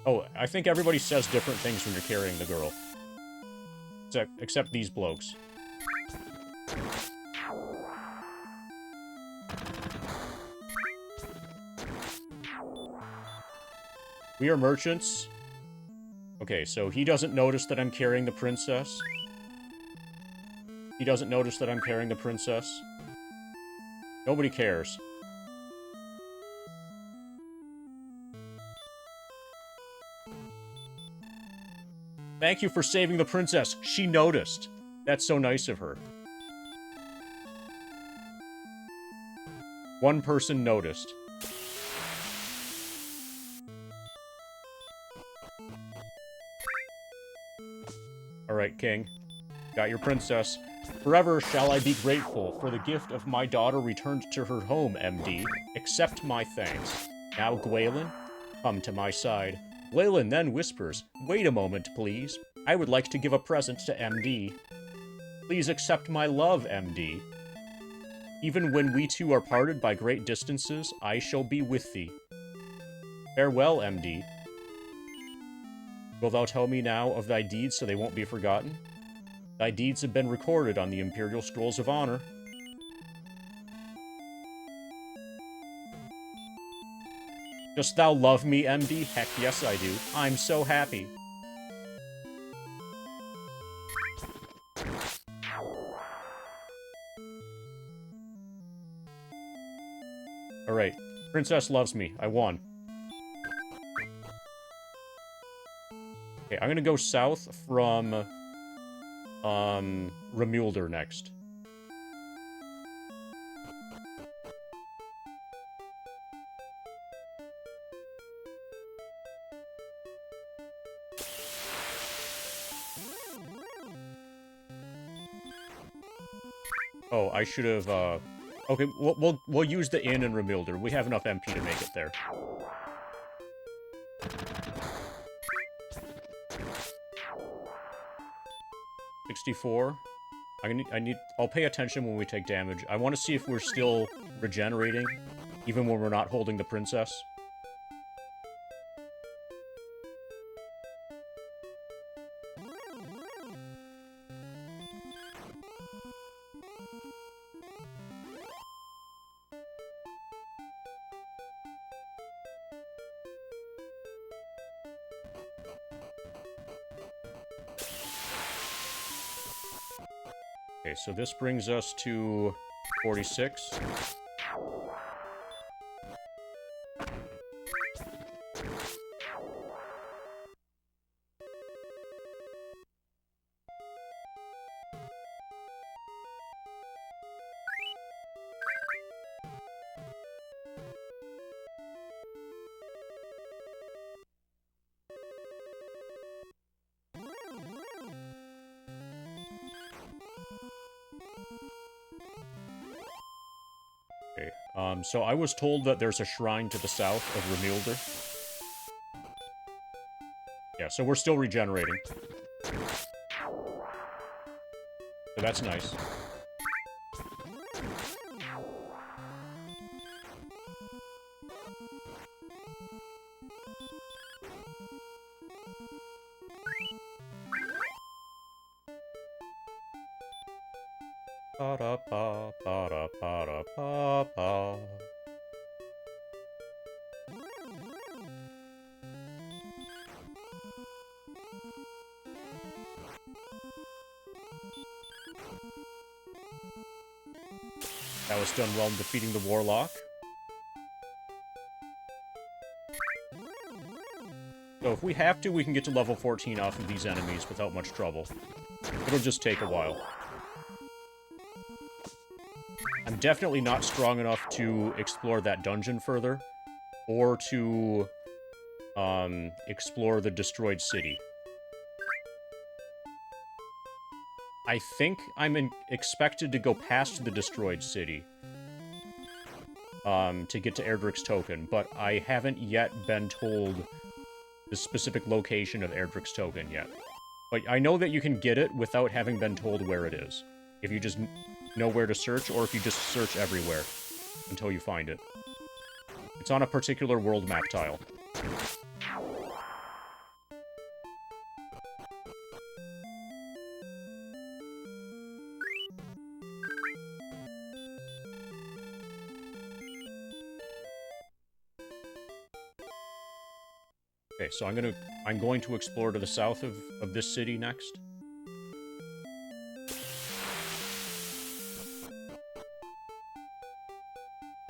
Oh, I think everybody says different things when you're carrying the girl. Except these blokes. We are merchants. Okay, so he doesn't notice that I'm carrying the princess. He doesn't notice that I'm carrying the princess. Nobody cares. Thank you for saving the princess. She noticed. That's so nice of her. One person noticed. Alright, King. Got your princess. Forever shall I be grateful for the gift of my daughter returned to her home, MD. Accept my thanks. Now, Gwaelin, come to my side. Gwaelin then whispers, wait a moment, please. I would like to give a present to MD. Please accept my love, MD. Even when we two are parted by great distances, I shall be with thee. Farewell, MD. Wilt thou tell me now of thy deeds so they won't be forgotten? Thy deeds have been recorded on the Imperial Scrolls of Honor. Dost thou love me, MD? Heck yes I do. I'm so happy. Alright. Princess loves me. I won. Okay, I'm gonna go south from, Remulder next. Oh, I should have, okay, we'll use the inn in Remulder. We have enough MP to make it there. $64. I'll pay attention when we take damage. I want to see if we're still regenerating, even when we're not holding the princess. Okay, so this brings us to 46. Okay, so I was told that there's a shrine to the south of Remulder. Yeah, so we're still regenerating. So that's nice. Pa-da-pa, pa-da-pa-da-pa-pa. That was done well in defeating the Warlock. So if we have to, we can get to level 14 off of these enemies without much trouble. It'll just take a while. I'm definitely not strong enough to explore that dungeon further, or to, explore the destroyed city. I think I'm expected to go past the destroyed city, to get to Erdrick's token, but I haven't yet been told the specific location of Erdrick's token yet. But I know that you can get it without having been told where it is. If you just know where to search, or if you just search everywhere until you find it. It's on a particular world map tile. Okay, so I'm going to explore to the south of this city next.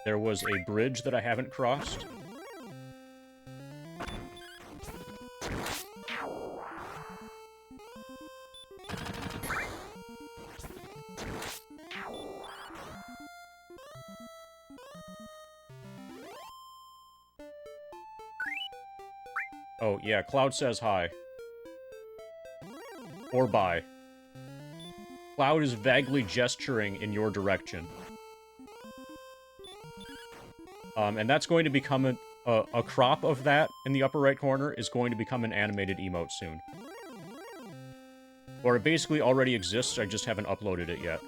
There was a bridge that I haven't crossed. Oh, yeah, Cloud says hi. Or bye. Cloud is vaguely gesturing in your direction. And that's going to become a crop of that in the upper right corner is going to become an animated emote soon. Or it basically already exists, I just haven't uploaded it yet.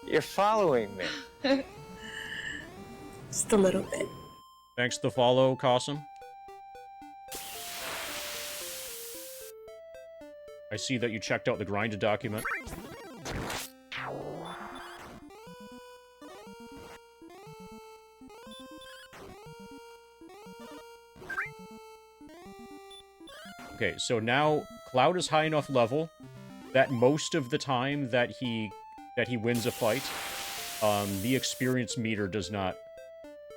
You're following me. Just a little bit. Thanks for the follow, Cossum. I see that you checked out the grinded document. Okay, so now Cloud is high enough level that most of the time that he wins a fight, the experience meter does not,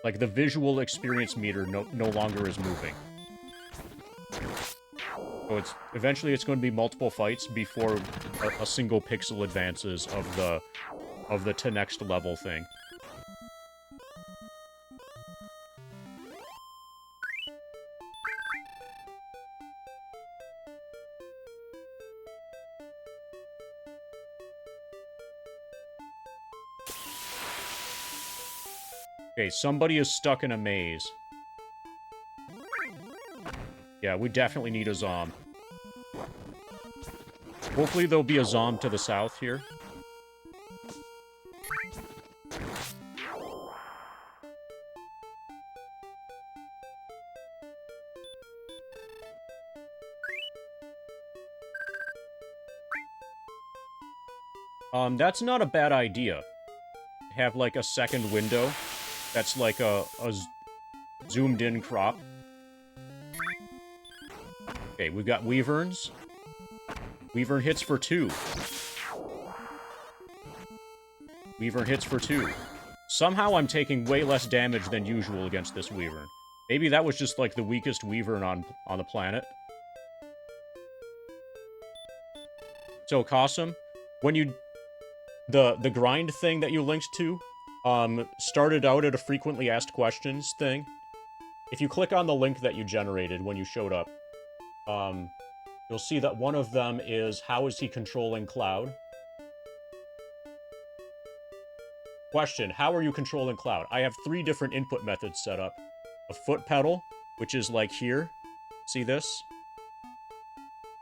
like the visual experience meter no longer is moving. So eventually it's going to be multiple fights before a single pixel advances of the to next level thing. Okay, somebody is stuck in a maze. Yeah, we definitely need a Zom. Hopefully there'll be a Zom to the south here. That's not a bad idea. Have, like, a second window that's like a zoomed-in crop. Okay, we've got Weaverns. Weavern hits for 2. Weavern hits for 2. Somehow I'm taking way less damage than usual against this Weavern. Maybe that was just, like, the weakest Weavern on the planet. So, Cossum, when you... The grind thing that you linked to, started out at a frequently asked questions thing. If you click on the link that you generated when you showed up, you'll see that one of them is, how is he controlling Cloud? Question, how are you controlling Cloud? I have 3 different input methods set up. A foot pedal, which is like here. See this?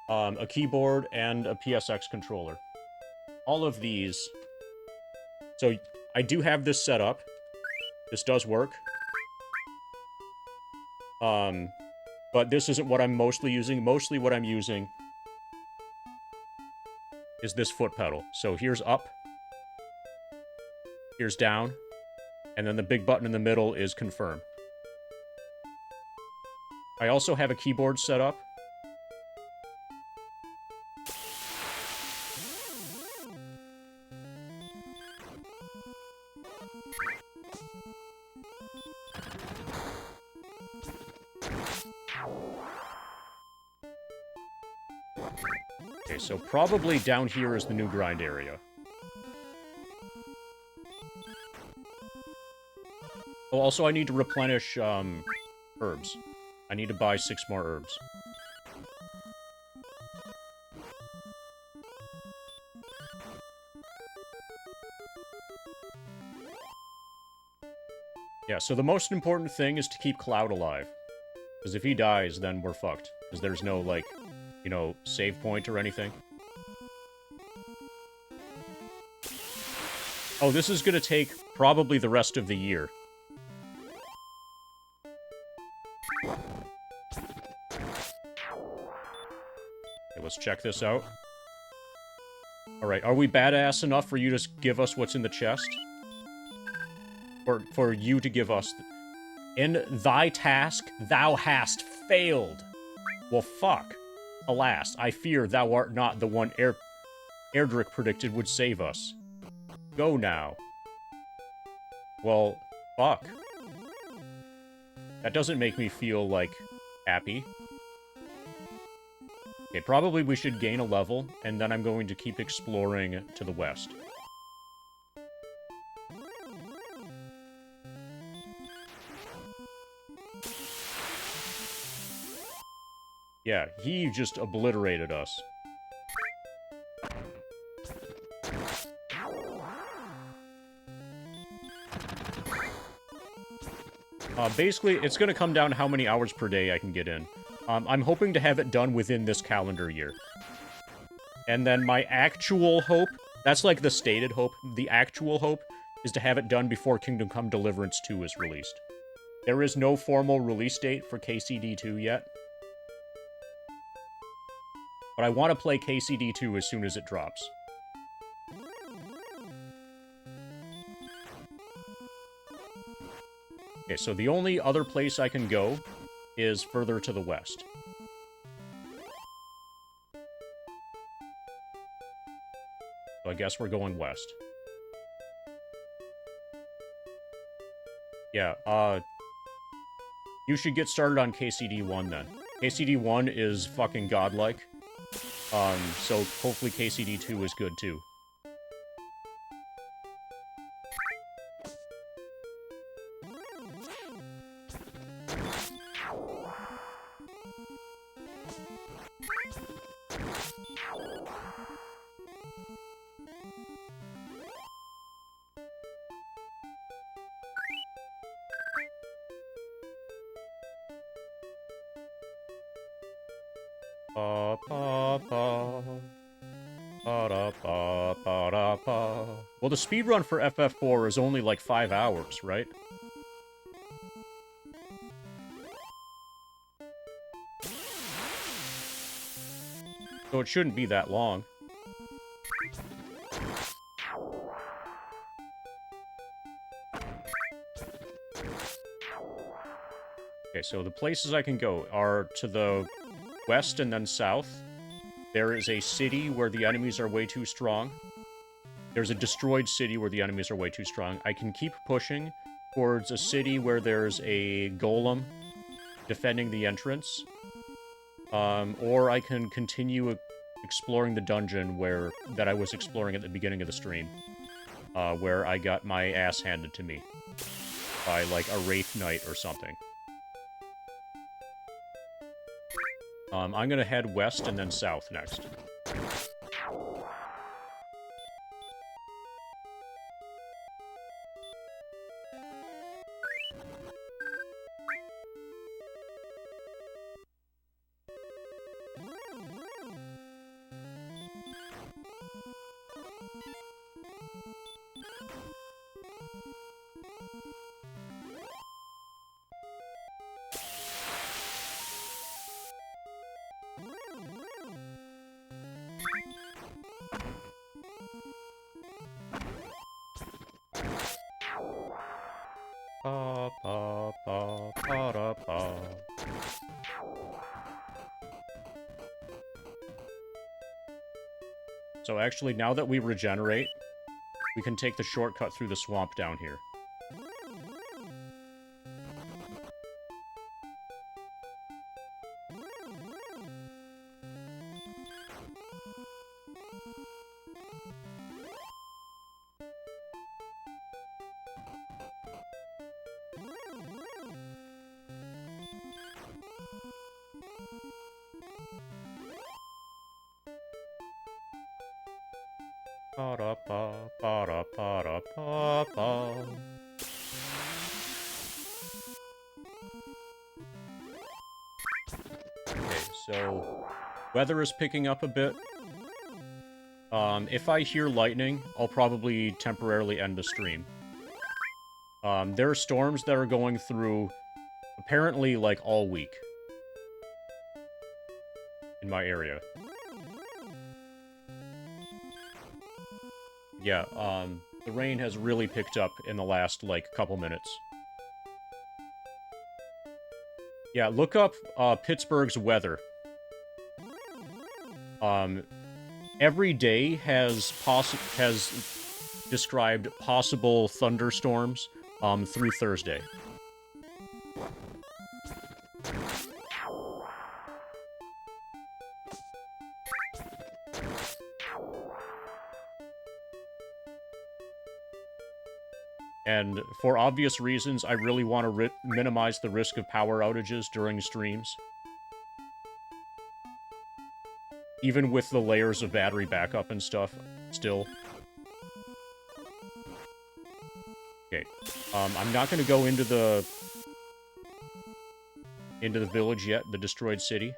A keyboard and a PSX controller. All of these. So, I do have this set up. This does work. But this isn't what I'm mostly using. Mostly what I'm using is this foot pedal. So here's up. Here's down. And then the big button in the middle is confirm. I also have a keyboard set up. Okay, so probably down here is the new grind area. Oh, also I need to replenish, herbs. I need to buy 6 more herbs. Yeah, so the most important thing is to keep Cloud alive. Because if he dies, then we're fucked. Because there's no, like, you know, save point or anything. Oh, this is gonna take probably the rest of the year. Okay, let's check this out. Alright, are we badass enough for you to give us what's in the chest? Or for you to give us... In thy task, thou hast failed. Well, fuck. Alas, I fear thou art not the one Erdrick predicted would save us. Go now. Well, fuck. That doesn't make me feel, like, happy. Okay, probably we should gain a level, and then I'm going to keep exploring to the west. Yeah, he just obliterated us. Basically, it's gonna come down to how many hours per day I can get in. I'm hoping to have it done within this calendar year. And then my actual hope, that's like the stated hope, the actual hope is to have it done before Kingdom Come Deliverance 2 is released. There is no formal release date for KCD 2 yet. But I want to play KCD 2 as soon as it drops. Okay, so the only other place I can go is further to the west. So I guess we're going west. Yeah, you should get started on KCD 1 then. KCD 1 is fucking godlike. So hopefully KCD 2 is good too. Well, the speedrun for FF4 is only like 5 hours, right? So it shouldn't be that long. Okay, so the places I can go are to the west and then south. There is a city where the enemies are way too strong. There's a destroyed city where the enemies are way too strong. I can keep pushing towards a city where there's a golem defending the entrance. Or I can continue exploring the dungeon that I was exploring at the beginning of the stream. Where I got my ass handed to me by, like, a Wraith Knight or something. I'm gonna head west and then south next. So actually, now that we regenerate, we can take the shortcut through the swamp down here. So, weather is picking up a bit. If I hear lightning, I'll probably temporarily end the stream. There are storms that are going through, apparently, like, all week. In my area. Yeah, the rain has really picked up in the last, like, couple minutes. Yeah, look up, Pittsburgh's weather. Every day has described possible thunderstorms, through Thursday. And for obvious reasons, I really want to minimize the risk of power outages during streams. Even with the layers of battery backup and stuff, still. Okay. I'm not going to go into the into the village yet, the destroyed city.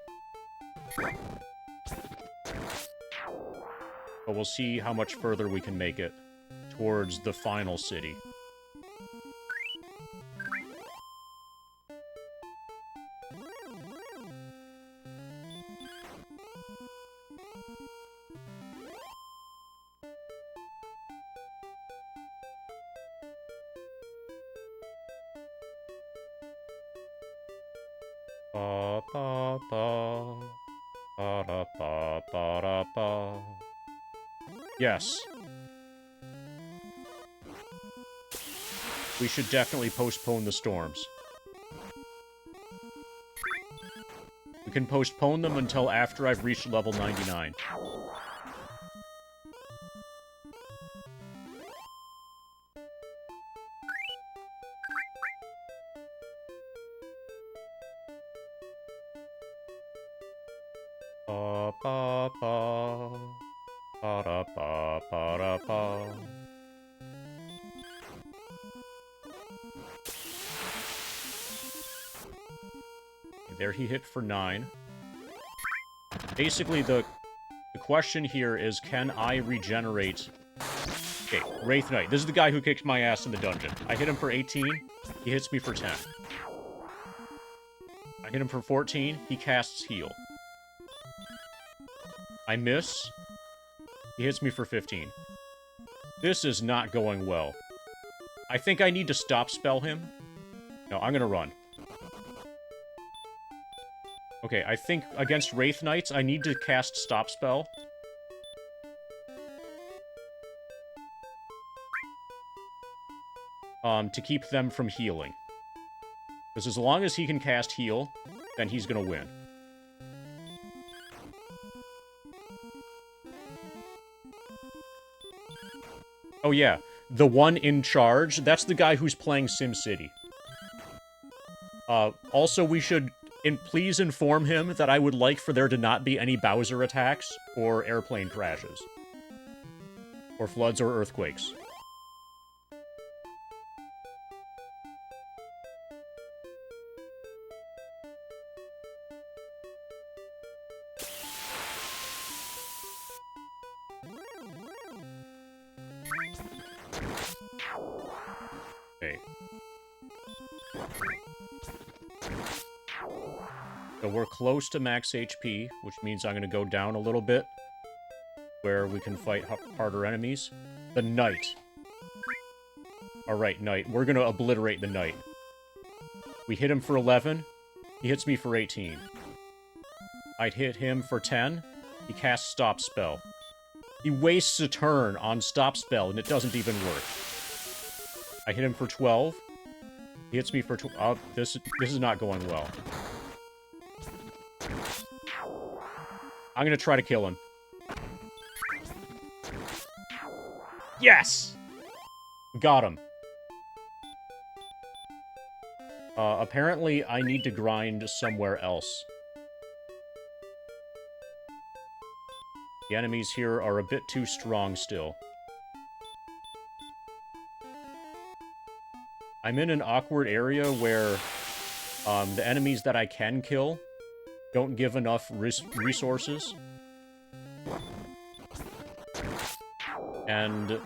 But we'll see how much further we can make it towards the final city. Ba ba ba ba da ba ba da ba. Yes. We should definitely postpone the storms. We can postpone them until after I've reached level 99. Ba ba ba ba da ba ba da ba. There he hit for 9. Basically, the question here is, can I regenerate... Okay, Wraith Knight. This is the guy who kicked my ass in the dungeon. I hit him for 18. He hits me for 10. I hit him for 14. He casts Heal. I miss. He hits me for 15. This is not going well. I think I need to stop spell him. No, I'm gonna run. Okay, I think against Wraith Knights, I need to cast Stop Spell. To keep them from healing. Because as long as he can cast Heal, then he's gonna win. Oh yeah, the one in charge, that's the guy who's playing SimCity. Also, we should... please inform him that I would like for there to not be any Bowser attacks or airplane crashes. Or floods or earthquakes. Okay. So we're close to max HP, which means I'm going to go down a little bit, where we can fight harder enemies. The Knight. Alright, Knight. We're going to obliterate the Knight. We hit him for 11. He hits me for 18. I'd hit him for 10. He casts Stop Spell. He wastes a turn on Stop Spell, and it doesn't even work. I hit him for 12. He hits me for... this is not going well. I'm gonna try to kill him. Yes! Got him. Apparently, I need to grind somewhere else. The enemies here are a bit too strong still. I'm in an awkward area where the enemies that I can kill don't give enough resources. And...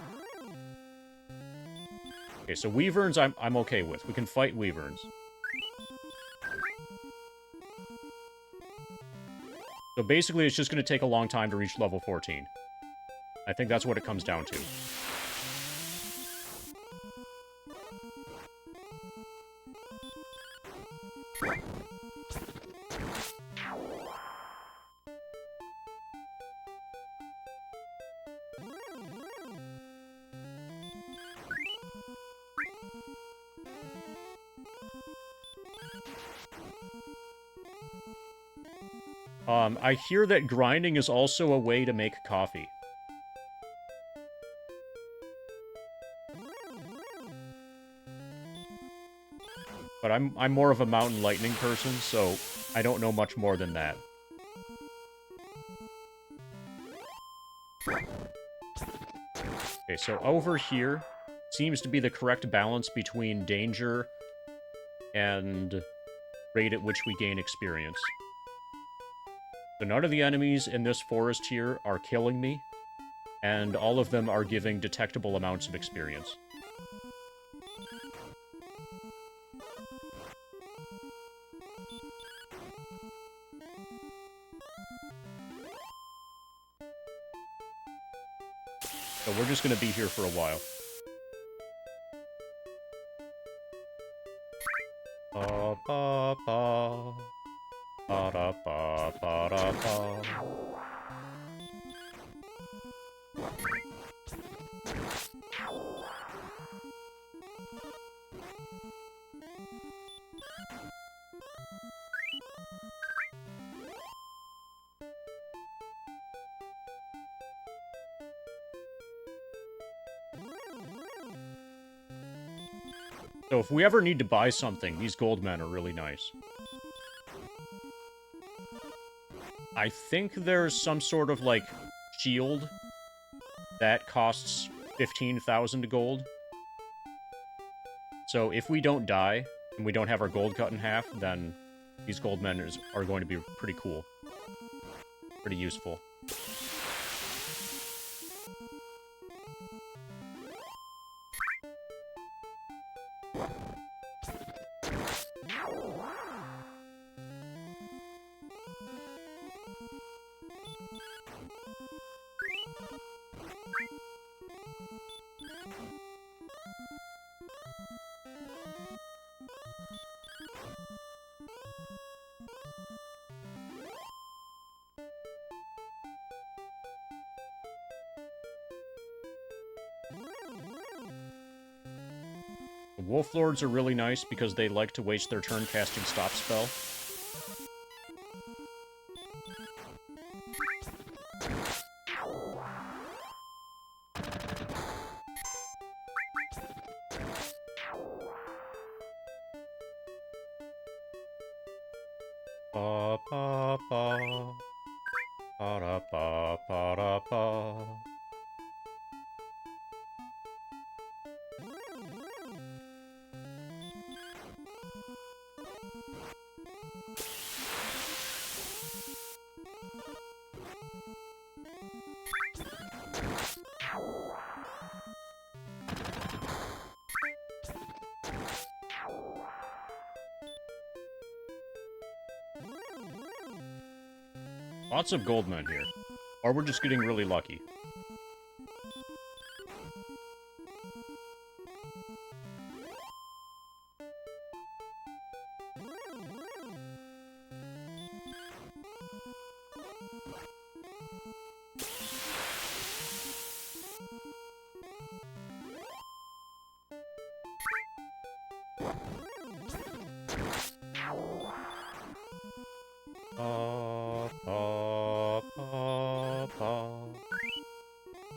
okay, so Wyverns I'm okay with. We can fight Wyverns. So basically, it's just going to take a long time to reach level 14. I think that's what it comes down to. I hear that grinding is also a way to make coffee. But I'm more of a Mountain Lightning person, so I don't know much more than that. Okay, so over here seems to be the correct balance between danger and rate at which we gain experience. So none of the enemies in this forest here are killing me, and all of them are giving detectable amounts of experience. So we're just going to be here for a while. Ba ba ba. Ba da ba ba da ba. So if we ever need to buy something, these gold men are really nice. I think there's some sort of, like, shield that costs 15,000 gold. So if we don't die, and we don't have our gold cut in half, then these gold men are going to be pretty cool. Pretty useful. The Wolf Lords are really nice because they like to waste their turn casting Stop Spell. Ba ba ba. Ba da ba ba da ba. Lots of gold men here. Or we're just getting really lucky.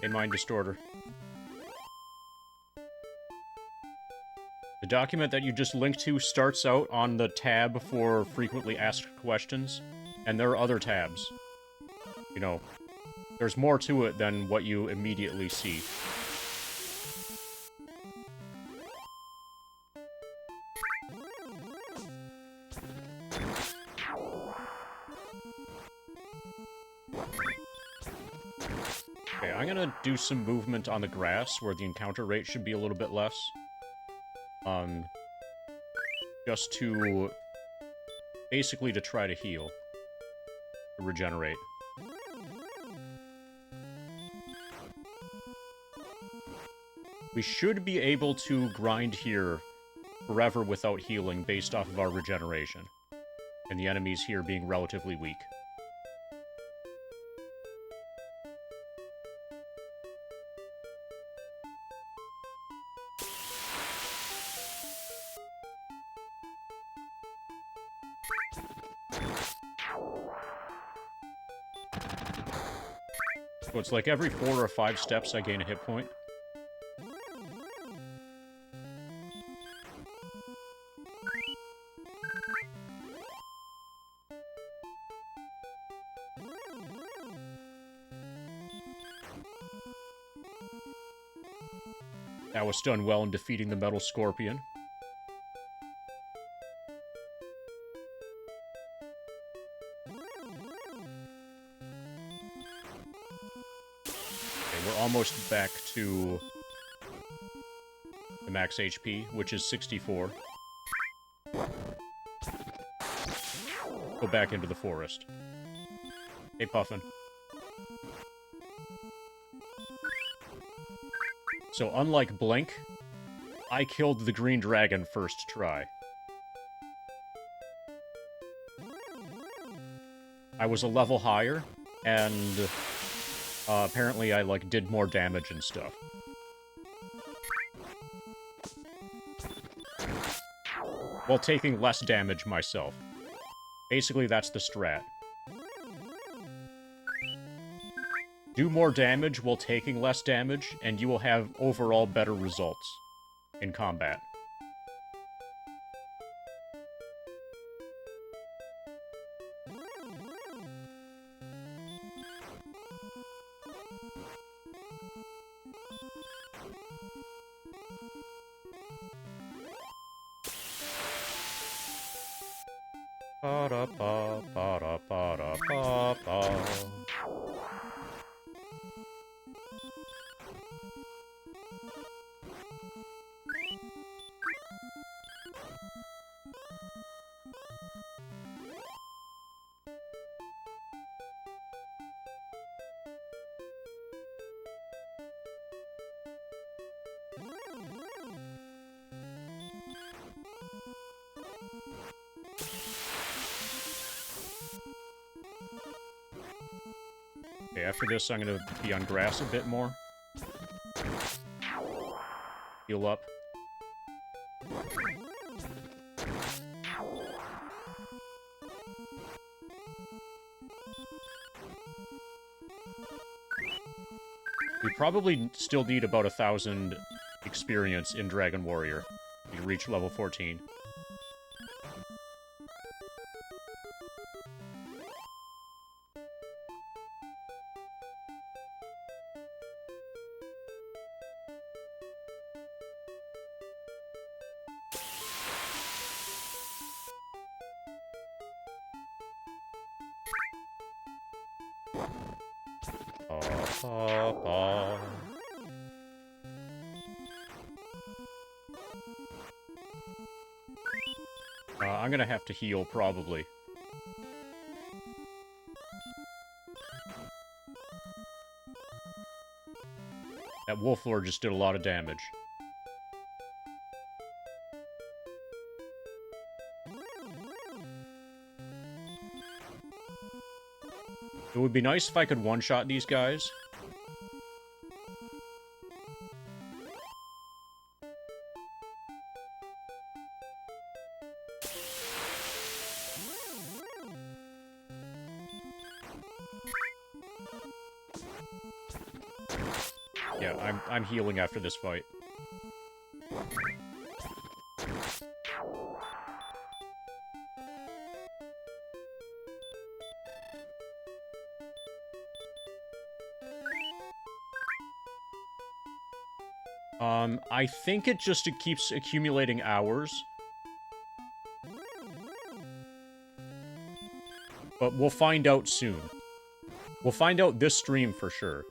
A Mind Distorter. The document that you just linked to starts out on the tab for frequently asked questions, and there are other tabs. You know, there's more to it than what you immediately see. Okay, I'm gonna do some movement on the grass where the encounter rate should be a little bit less. Just to... basically to try to heal. To regenerate. We should be able to grind here forever without healing based off of our regeneration. And the enemies here being relatively weak. So it's like every 4 or 5 steps I gain a hit point. That was done well in defeating the Metal Scorpion. forest back to the max HP, which is 64. Go back into the forest. Hey, Puffin. So, unlike Blink, I killed the green dragon first try. I was a level higher, and apparently I, like, did more damage and stuff. While taking less damage myself. Basically, that's the strat. Do more damage while taking less damage, and you will have overall better results in combat. Ba-da-ba, ba-da-ba-da-ba-ba. Okay, after this, I'm gonna be on grass a bit more. Heal up. We probably still need about 1,000 experience in Dragon Warrior to reach level 14. I'm gonna have to heal, probably. That Wolf Lord just did a lot of damage. It would be nice if I could one-shot these guys. Yeah, I'm healing after this fight. I think it keeps accumulating hours. But we'll find out soon. We'll find out this stream for sure.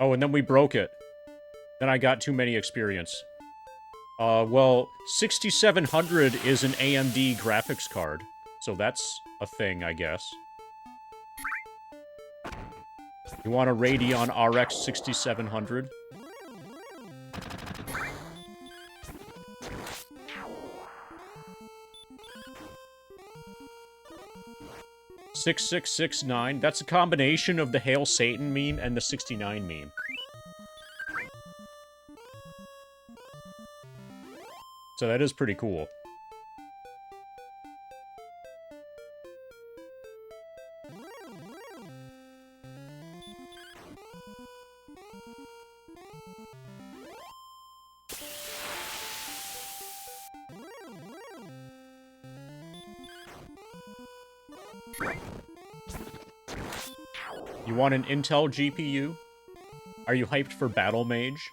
Oh, and then we broke it. Then I got too many experience. Well, 6700 is an AMD graphics card, so that's a thing, I guess. You want a Radeon RX 6700? $6669. That's a combination of the Hail Satan meme and the 69 meme. So that is pretty cool. You want an Intel GPU? Are you hyped for Battle Mage?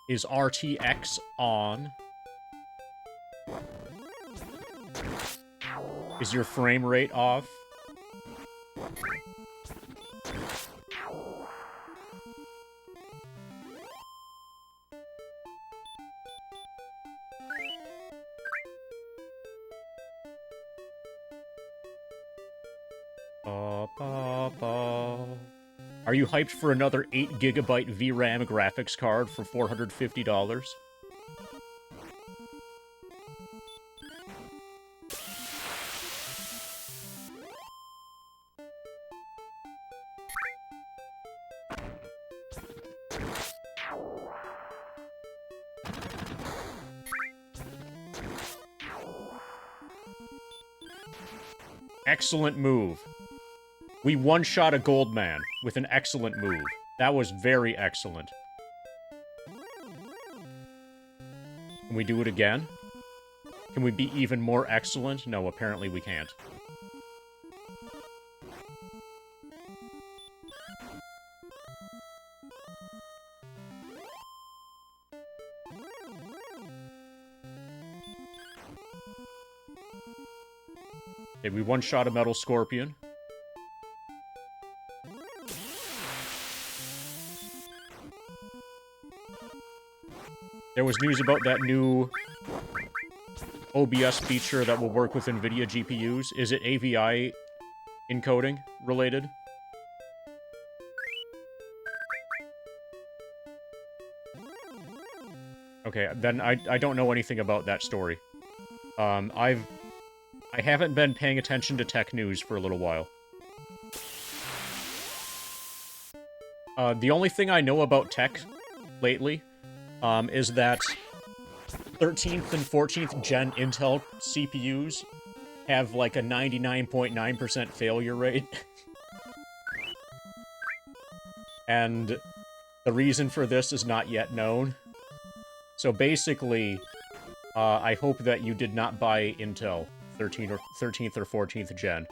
Is RTX on? Is your frame rate off? Are you hyped for another 8GB VRAM graphics card for $450? Excellent move. We one-shot a gold man with an excellent move. That was very excellent. Can we do it again? Can we be even more excellent? No, apparently we can't. Okay, we one-shot a metal scorpion. There was news about that new OBS feature that will work with NVIDIA GPUs. Is it AVI encoding related? Okay, then I don't know anything about that story. I haven't been paying attention to tech news for a little while. The only thing I know about tech lately is that 13th and 14th gen Intel CPUs have like a 99.9% failure rate. And the reason for this is not yet known. So basically, I hope that you did not buy Intel 13th or 14th gen.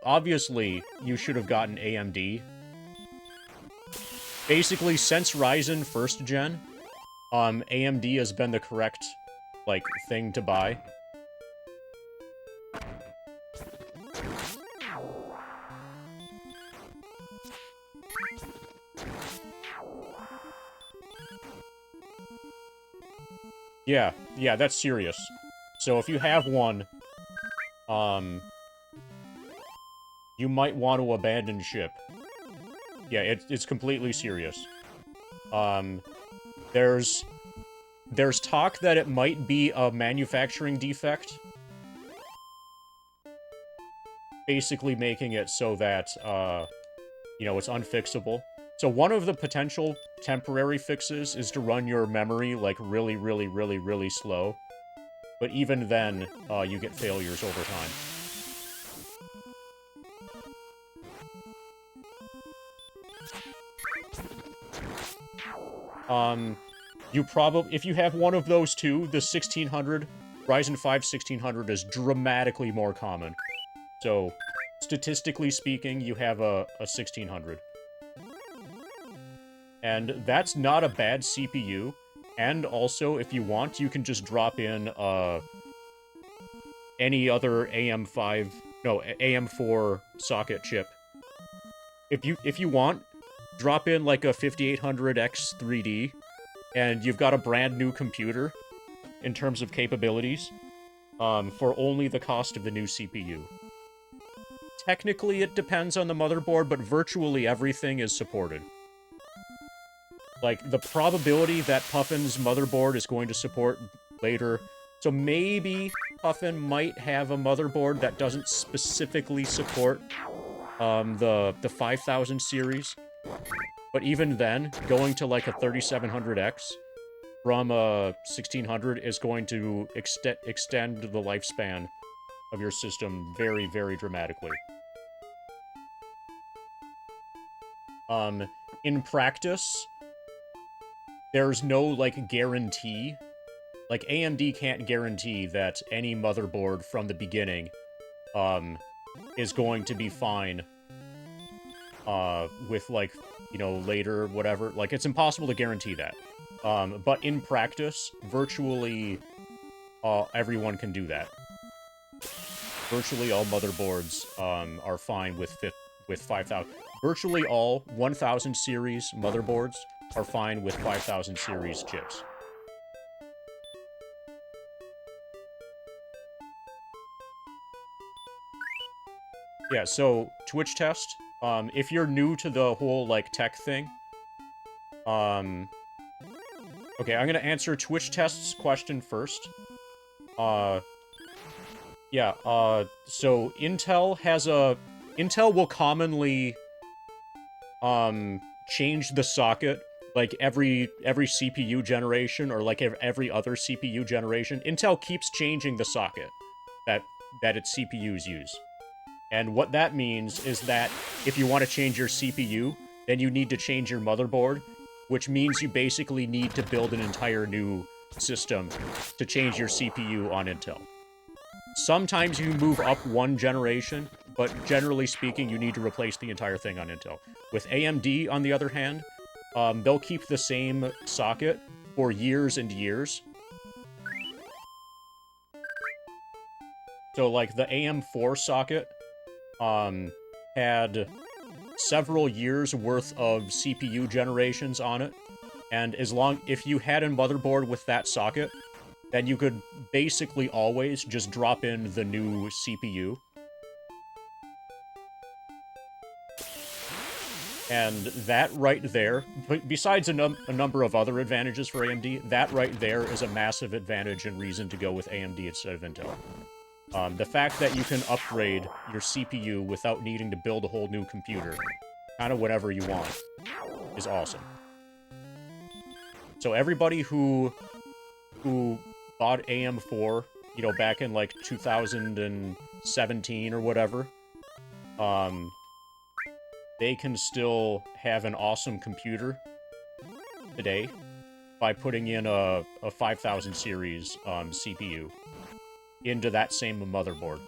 Obviously, you should have gotten AMD. Basically, since Ryzen 1st gen, AMD has been the correct, like, thing to buy. Yeah, that's serious. So if you have one, you might want to abandon ship. Yeah, it's completely serious. There's talk that it might be a manufacturing defect. Basically making it so that, you know, it's unfixable. So one of the potential temporary fixes is to run your memory, like, really, really, really, really slow. But even then, you get failures over time. If you have one of those two, the 1600, Ryzen 5 1600 is dramatically more common. So, statistically speaking, you have a 1600. And that's not a bad CPU. And also, if you want, you can just drop in, any other AM4 socket chip. If you want, drop in, like, a 5800X 3D, and you've got a brand new computer, in terms of capabilities, for only the cost of the new CPU. Technically, it depends on the motherboard, but virtually everything is supported. Like, the probability that Puffin's motherboard is going to support later... So maybe Puffin might have a motherboard that doesn't specifically support the 5000 series. But even then, going to like a 3700X from a 1600 is going to extend the lifespan of your system very, very dramatically. In practice, there's no, like, guarantee. Like, AMD can't guarantee that any motherboard from the beginning, is going to be fine, with, like, you know, later, whatever. Like, it's impossible to guarantee that. But in practice, virtually, everyone can do that. Virtually all motherboards, are fine with 5000. Virtually all 1000 series motherboards are fine with 5000 series chips. Yeah, so, Twitch test. If you're new to the whole, like, tech thing, okay, I'm gonna answer Twitch test's question first. Yeah, so Intel will commonly, change the socket, like, every CPU generation, or, like, every other CPU generation. Intel keeps changing the socket that its CPUs use. And what that means is that if you want to change your CPU, then you need to change your motherboard, which means you basically need to build an entire new system to change your CPU on Intel. Sometimes you move up one generation, but generally speaking, you need to replace the entire thing on Intel. With AMD, on the other hand, they'll keep the same socket for years and years. So, like, the AM4 socket had several years worth of CPU generations on it, and if you had a motherboard with that socket, then you could basically always just drop in the new CPU. And that right there, besides a number of other advantages for AMD, that right there is a massive advantage and reason to go with AMD instead of Intel. The fact that you can upgrade your CPU without needing to build a whole new computer, kind of whatever you want, is awesome. So everybody who bought AM4, you know, back in, like, 2017 or whatever, they can still have an awesome computer today by putting in a 5000 series CPU into that same motherboard.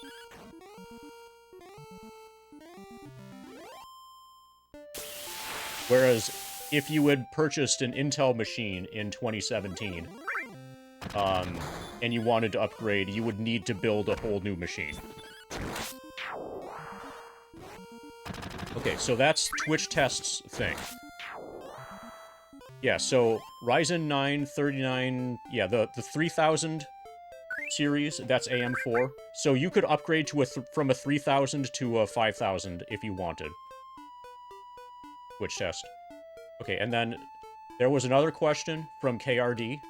Whereas, if you had purchased an Intel machine in 2017, and you wanted to upgrade, you would need to build a whole new machine. Okay, so that's Twitch test's thing. Yeah, so Ryzen 9 39, yeah, the 3000 series, that's AM4. So you could upgrade to from a 3000 to a 5000 if you wanted. Twitch test. Okay, and then there was another question from KRD.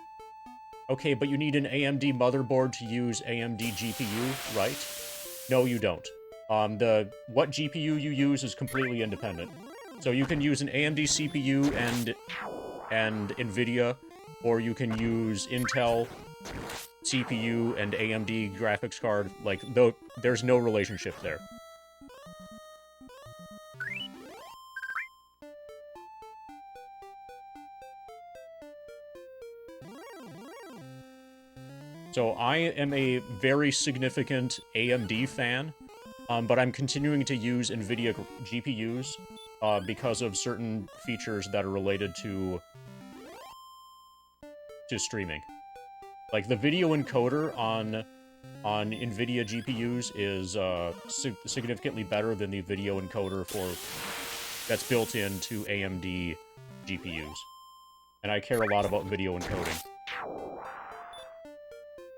Okay, but you need an AMD motherboard to use AMD GPU, right? No, you don't. What GPU you use is completely independent. So you can use an AMD CPU and NVIDIA, or you can use Intel CPU and AMD graphics card. Like, there's no relationship there. So I am a very significant AMD fan, but I'm continuing to use NVIDIA GPUs because of certain features that are related to streaming. Like, the video encoder on NVIDIA GPUs is significantly better than the video encoder that's built into AMD GPUs. And I care a lot about video encoding.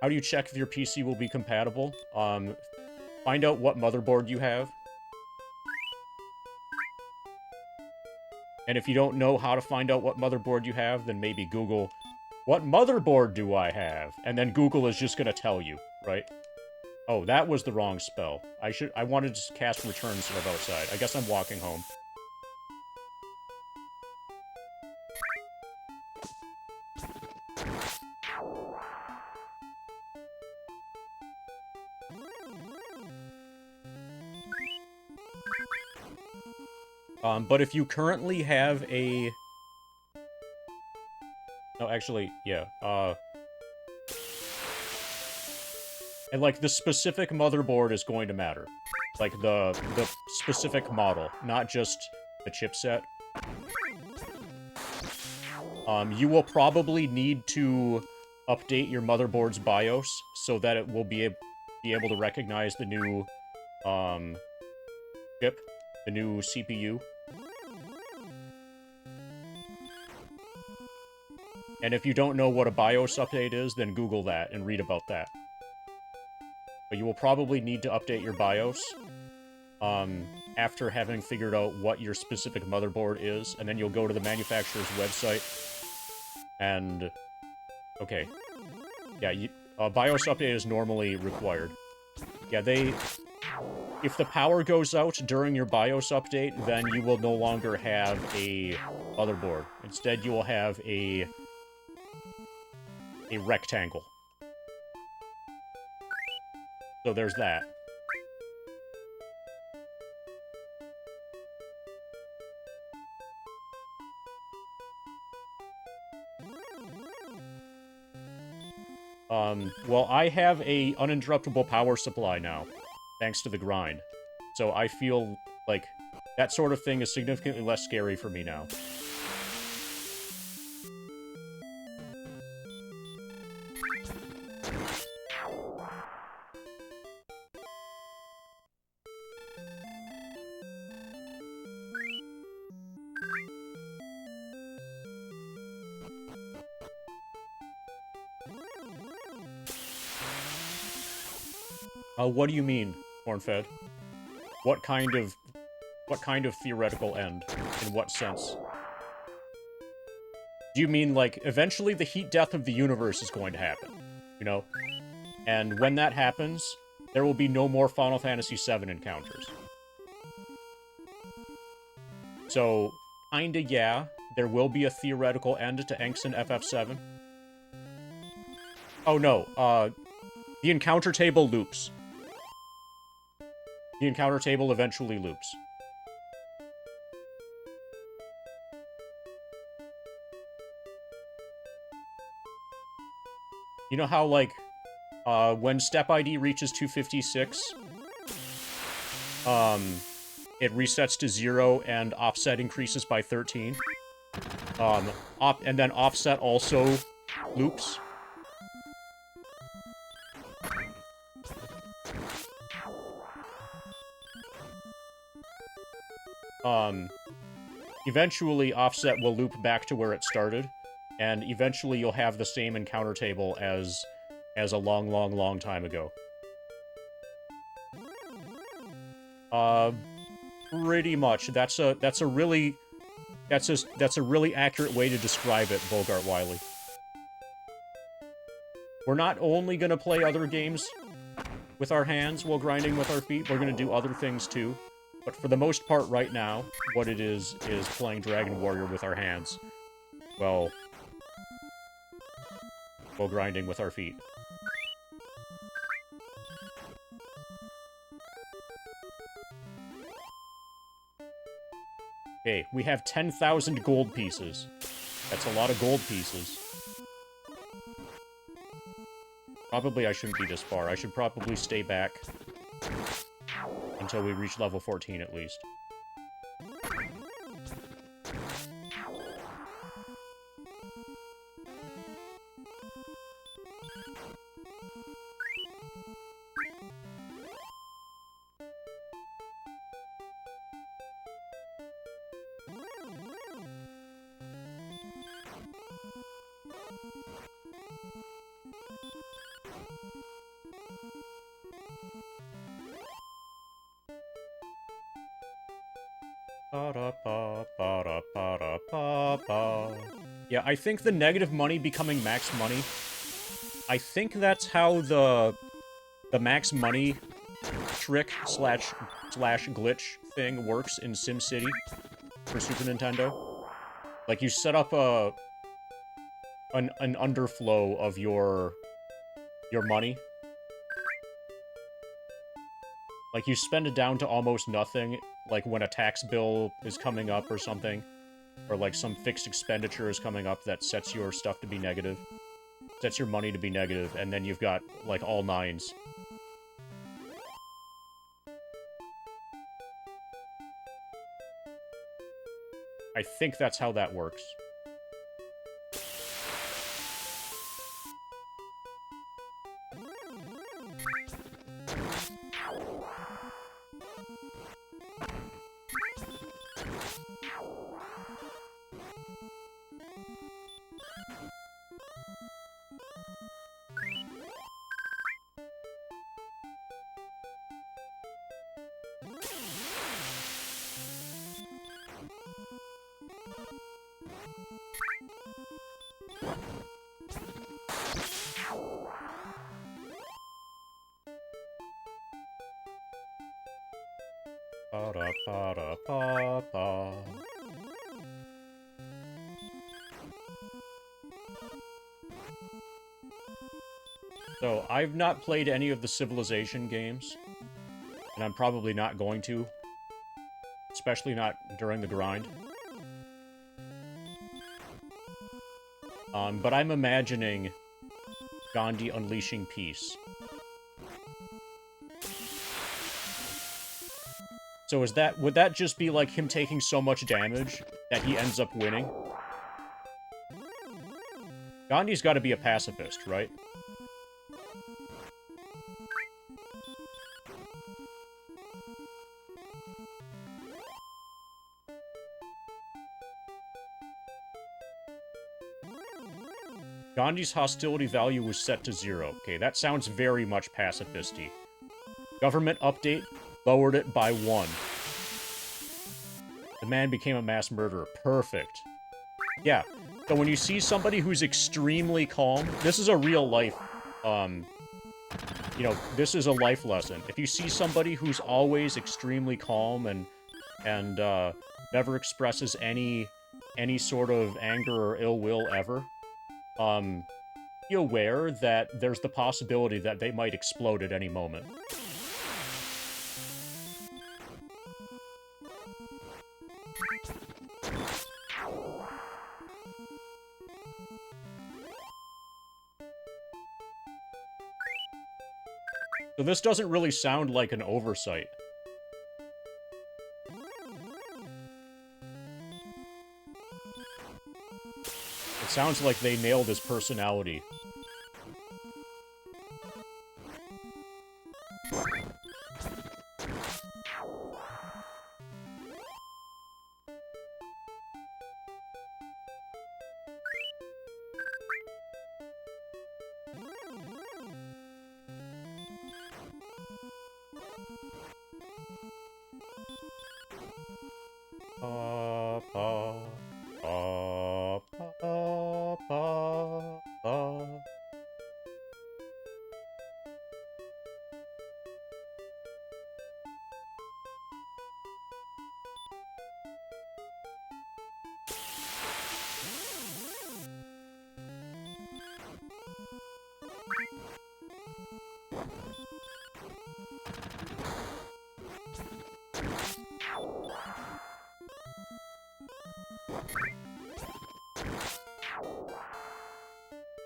How do you check if your PC will be compatible? Find out what motherboard you have. And if you don't know how to find out what motherboard you have, then maybe Google, what motherboard do I have? And then Google is just gonna tell you, right? Oh, that was the wrong spell. I wanted to cast return instead of outside. I guess I'm walking home. But if you currently have a... No, actually, yeah, and, like, the specific motherboard is going to matter. Like, the specific model, not just the chipset. You will probably need to update your motherboard's BIOS so that it will be able to recognize the new, chip, the new CPU. And if you don't know what a BIOS update is, then Google that and read about that. But you will probably need to update your BIOS after having figured out what your specific motherboard is, and then you'll go to the manufacturer's website, and... Okay. Yeah, BIOS update is normally required. Yeah, if the power goes out during your BIOS update, then you will no longer have a motherboard. Instead, you will have a rectangle. So there's that. Well, I have a uninterruptible power supply now, thanks to the grind. So I feel like that sort of thing is significantly less scary for me now. What do you mean, Cornfed? What kind of theoretical end? In what sense? Do you mean, like, eventually the heat death of the universe is going to happen? You know? And when that happens, there will be no more Final Fantasy VII encounters. So, kinda yeah, there will be a theoretical end to Angst and FF7. Oh no, the encounter table loops. The encounter table eventually loops. You know how, like, when step ID reaches 256, it resets to 0 and offset increases by 13? And then offset also loops? Eventually offset will loop back to where it started, and eventually you'll have the same encounter table as a long, long, long time ago. Pretty much. That's a really accurate way to describe it, Bogart Wiley. We're not only gonna play other games with our hands while grinding with our feet, we're gonna do other things too. But for the most part right now, what it is playing Dragon Warrior with our hands. Well, while grinding with our feet. Okay, we have 10,000 gold pieces. That's a lot of gold pieces. Probably I shouldn't be this far. I should probably stay back until we reach level 14 at least. Yeah, I think the negative money becoming max money, I think that's how the max money trick slash glitch thing works in SimCity for Super Nintendo. Like, you set up an underflow of your money. Like, you spend it down to almost nothing, like when a tax bill is coming up or something, or like some fixed expenditure is coming up that sets your stuff to be negative, sets your money to be negative, and then you've got, like, all nines. I think that's how that works. Ba-da-ba-da-ba-ba. So, I've not played any of the Civilization games, and I'm probably not going to, especially not during the grind. But I'm imagining Gandhi unleashing peace. So would that just be like him taking so much damage that he ends up winning? Gandhi's gotta be a pacifist, right? Gandhi's hostility value was set to 0. Okay, that sounds very much pacifisty. Government update lowered it by 1. The man became a mass murderer. Perfect. Yeah, so when you see somebody who's extremely calm, this is a real life, you know, this is a life lesson. If you see somebody who's always extremely calm and never expresses any sort of anger or ill will ever, be aware that there's the possibility that they might explode at any moment. So this doesn't really sound like an oversight. It sounds like they nailed his personality.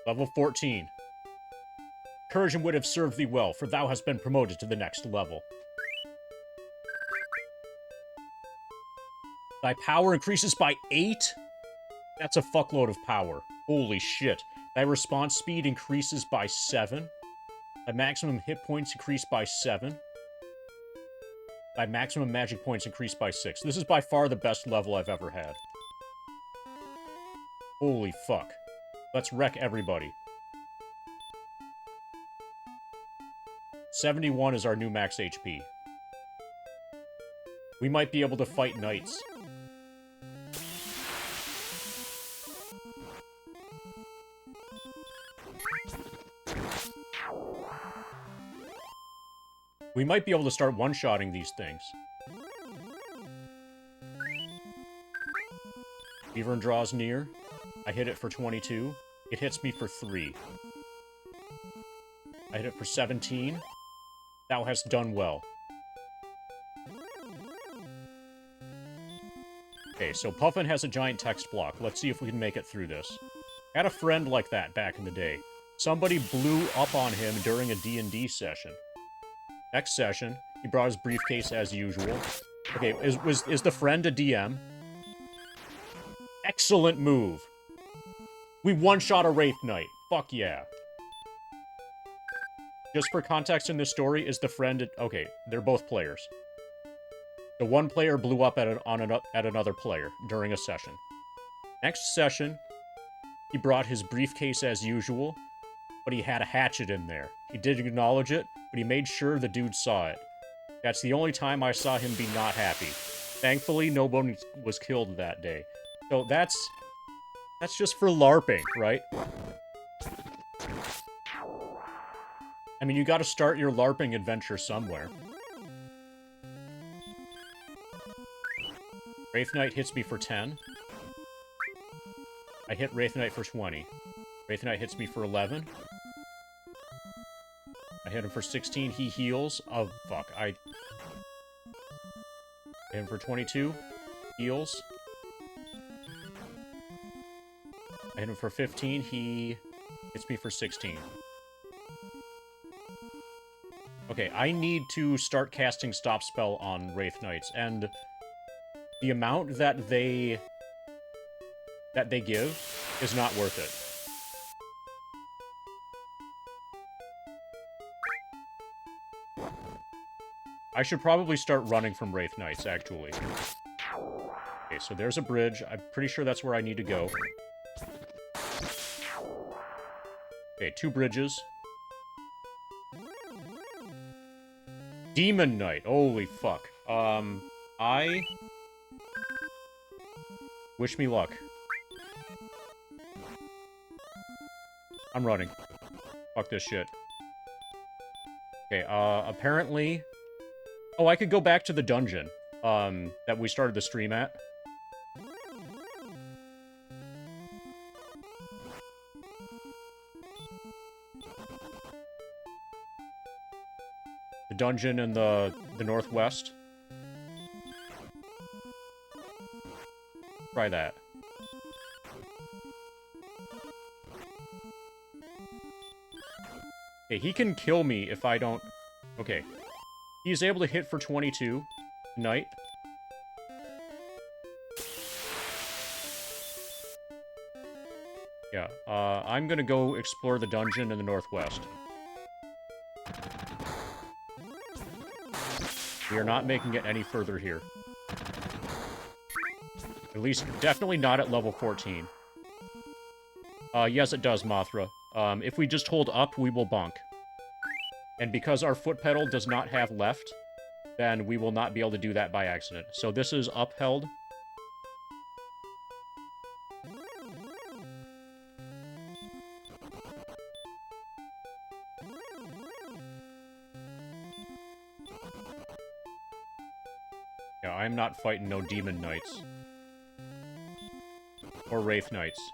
Level 14. Courage and wit have served thee well, for thou hast been promoted to the next level. Thy power increases by 8? That's a fuckload of power. Holy shit. Thy response speed increases by 7. Thy maximum hit points increase by 7. Thy maximum magic points increase by 6. This is by far the best level I've ever had. Holy fuck. Let's wreck everybody. 71 is our new max HP. We might be able to fight knights. We might be able to start one-shotting these things. Beavern draws near. I hit it for 22. It hits me for 3. I hit it for 17. Thou hast done well. Okay, so Puffin has a giant text block. Let's see if we can make it through this. Had a friend like that back in the day. Somebody blew up on him during a D&D session. Next session, he brought his briefcase as usual. Okay, is the friend a DM? Excellent move. We one-shot a Wraith Knight. Fuck yeah. Just for context in this story, is the friend... Okay, they're both players. The one player blew up at another player during a session. Next session, he brought his briefcase as usual, but he had a hatchet in there. He did acknowledge it, but he made sure the dude saw it. That's the only time I saw him be not happy. Thankfully, no one was killed that day. So that's just for LARPing, right? I mean, you gotta start your LARPing adventure somewhere. Wraith Knight hits me for 10. I hit Wraith Knight for 20. Wraith Knight hits me for 11. I hit him for 16. He heals. Oh, fuck. I hit him for 22. Heals. I hit him for 15. He hits me for 16. Okay, I need to start casting Stop Spell on Wraith Knights, and the amount that they give is not worth it. I should probably start running from Wraith Knights, actually. Okay, so there's a bridge. I'm pretty sure that's where I need to go. Okay, 2 bridges. Demon Knight. Holy fuck. I... Wish me luck. I'm running. Fuck this shit. Okay, apparently... Oh, I could go back to the dungeon, that we started the stream at. The dungeon in the northwest. Try that. Okay, he can kill me if I don't... Okay. He's able to hit for 22. Knight. Yeah, I'm gonna go explore the dungeon in the northwest. We are not making it any further here. At least, definitely not at level 14. Yes, it does, Mothra. If we just hold up, we will bonk. And because our foot pedal does not have left, then we will not be able to do that by accident. So this is upheld. Yeah, I'm not fighting no Demon Knights. Or Wraith Knights.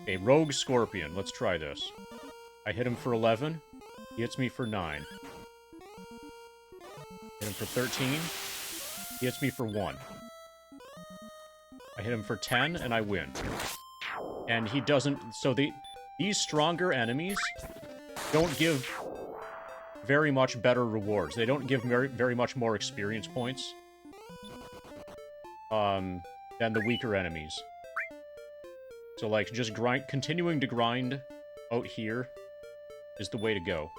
A Rogue Scorpion. Let's try this. I hit him for 11. He hits me for 9. Hit him for 13. He hits me for 1. I hit him for 10, and I win. And he doesn't... So these stronger enemies don't give very much better rewards. They don't give very much more experience points than the weaker enemies. So, like, just continuing to grind out here is the way to go.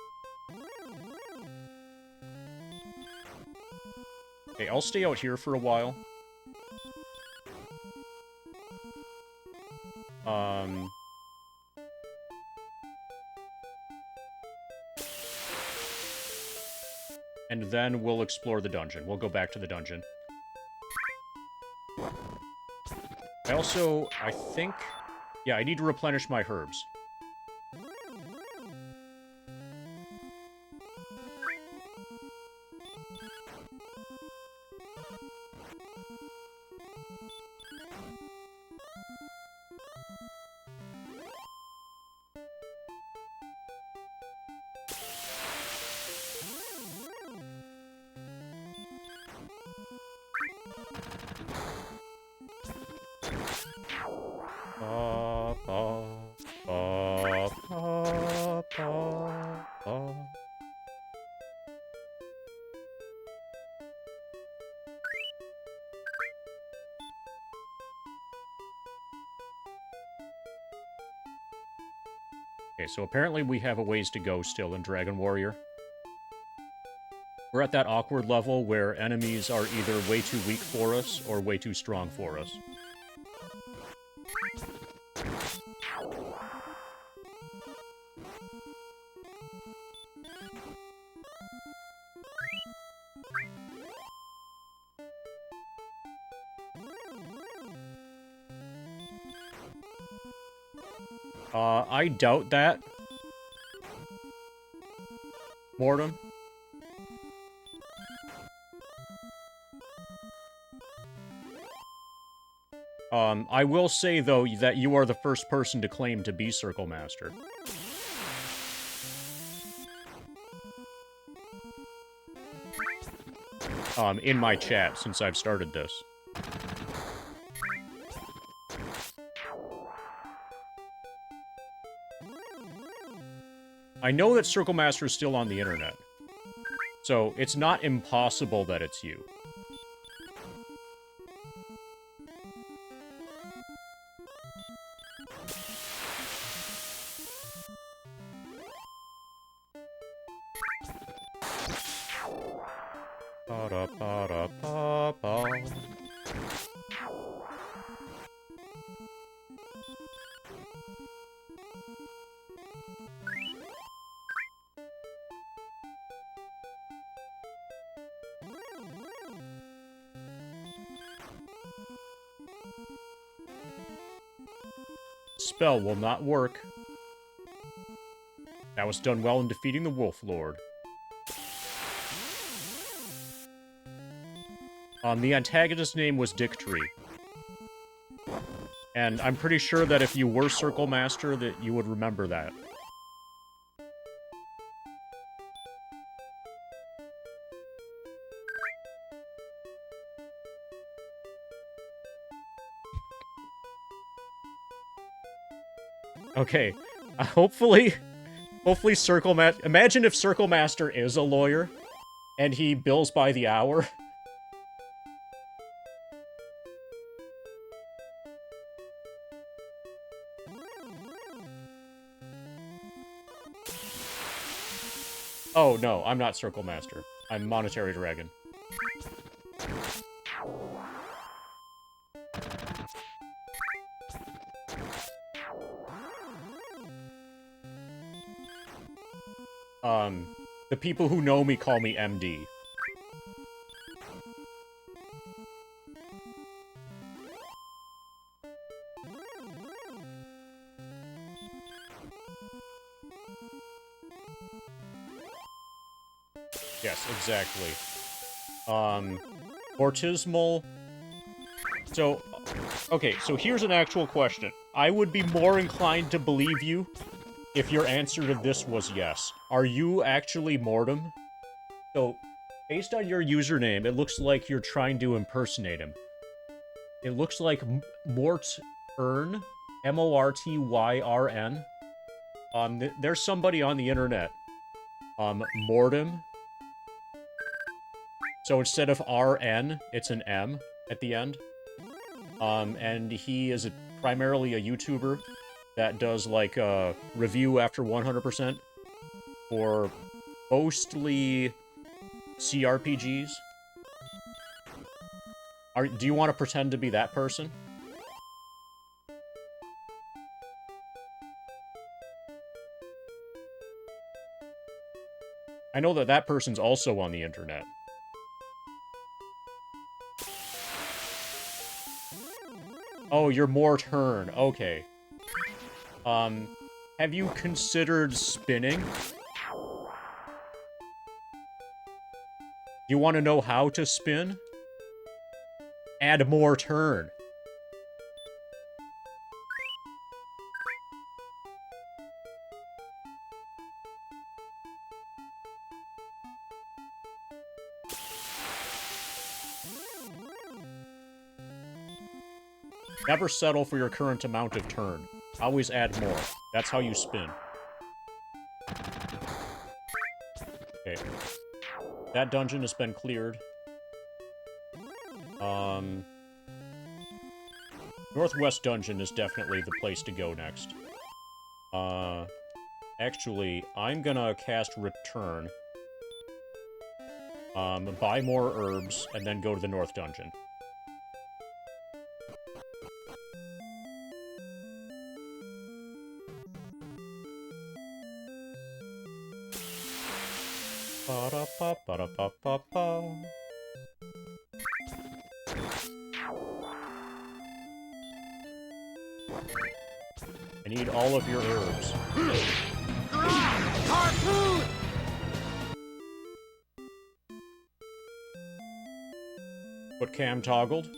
Okay, I'll stay out here for a while. And then we'll explore the dungeon. We'll go back to the dungeon. I I think... Yeah, I need to replenish my herbs. Okay, so apparently we have a ways to go still in Dragon Warrior. We're at that awkward level where enemies are either way too weak for us or way too strong for us. I doubt that. Mortem? I will say, though, that you are the first person to claim to be Circle Master. In my chat, since I've started this. I know that Circle Master is still on the internet, so it's not impossible that it's you. Spell will not work. That was done well in defeating the Wolf Lord. The antagonist's name was Dick-Tree. And I'm pretty sure that if you were Circle Master, that you would remember that. Okay, hopefully Circle Master... Imagine if Circle Master is a lawyer, and he bills by the hour. Oh, no, I'm not Circle Master. I'm Monetary Dragon. The people who know me call me MD. Yes, exactly. Mortismal... So, okay, so here's an actual question. I would be more inclined to believe you if your answer to this was yes. Are you actually Mortem? So, based on your username, it looks like you're trying to impersonate him. It looks like Mortyrn, M-O-R-T-Y-R-N. There's somebody on the internet. Mortem. So instead of R-N, it's an M at the end. And he is primarily a YouTuber that does, like, a review after 100% for mostly CRPGs. Do you want to pretend to be that person? I know that that person's also on the internet. Oh, you're more turn. Okay. Have you considered spinning? You want to know how to spin? Add more turn. Never settle for your current amount of turn. Always add more. That's how you spin. Okay. That dungeon has been cleared. Northwest dungeon is definitely the place to go next. Actually, I'm gonna cast Return. Buy more herbs, and then go to the North dungeon. Ba-da-ba-ba-da-ba-ba-ba. I need all of your herbs. Harpoon! Foot cam toggled.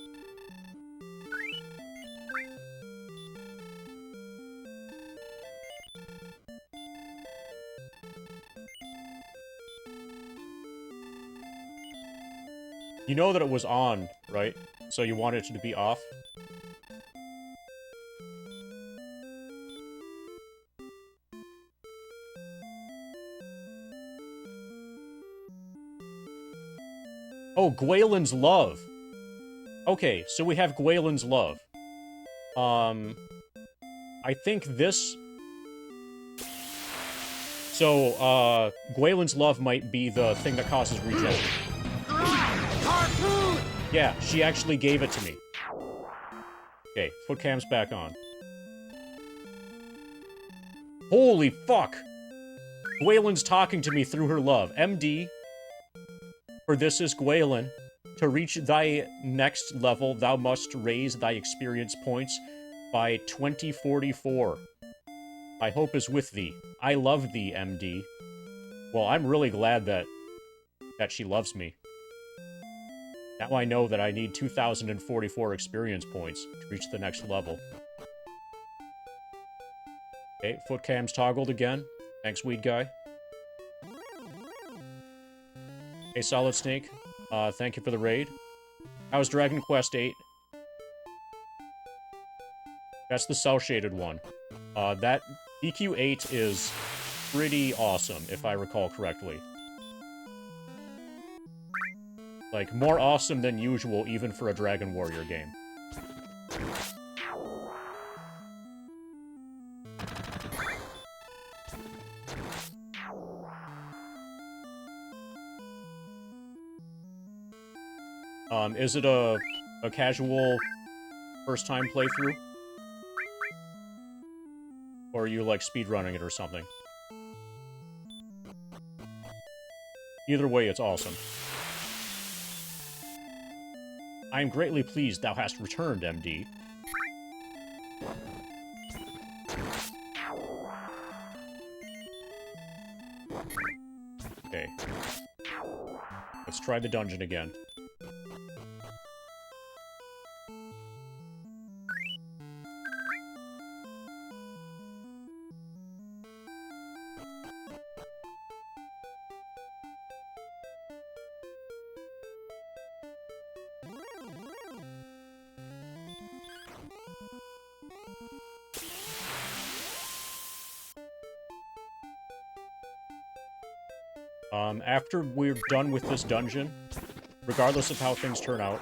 You know that it was on, right? So you want it to be off? Oh, Gwaelin's Love. Okay, so we have Gwaelin's Love. I think this... So, Gwaelin's Love might be the thing that causes regen. Harpoon! Yeah, she actually gave it to me. Okay, foot cam's back on. Holy fuck! Gwaelin's talking to me through her love. MD, for this is Gwaelin. To reach thy next level, thou must raise thy experience points by 2044. My hope is with thee. I love thee, MD. Well, I'm really glad that she loves me. Now I know that I need 2,044 experience points to reach the next level. Okay, foot cam's toggled again. Thanks, weed guy. Hey, Solid Snake. Thank you for the raid. How's Dragon Quest 8? That's the cel-shaded one. That EQ8 is pretty awesome, if I recall correctly. Like, more awesome than usual, even for a Dragon Warrior game. Is it a casual first-time playthrough? Or are you, like, speedrunning it or something? Either way, it's awesome. I am greatly pleased thou hast returned, MD. Okay. Let's try the dungeon again. After we're done with this dungeon, regardless of how things turn out,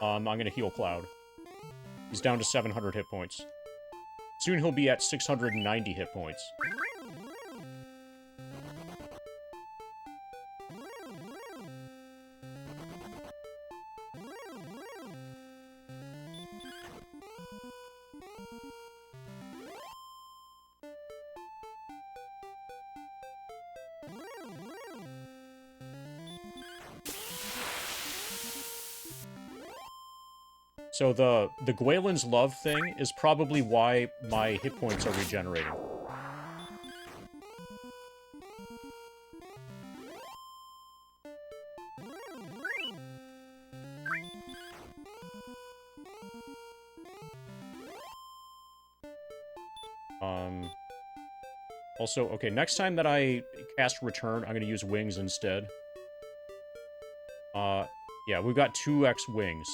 I'm gonna heal Cloud. He's down to 700 hit points. Soon he'll be at 690 hit points. So the Gwaelin's love thing is probably why my hit points are regenerating. Also, okay, next time that I cast Return, I'm gonna use Wings instead. Yeah, we've got 2x Wings.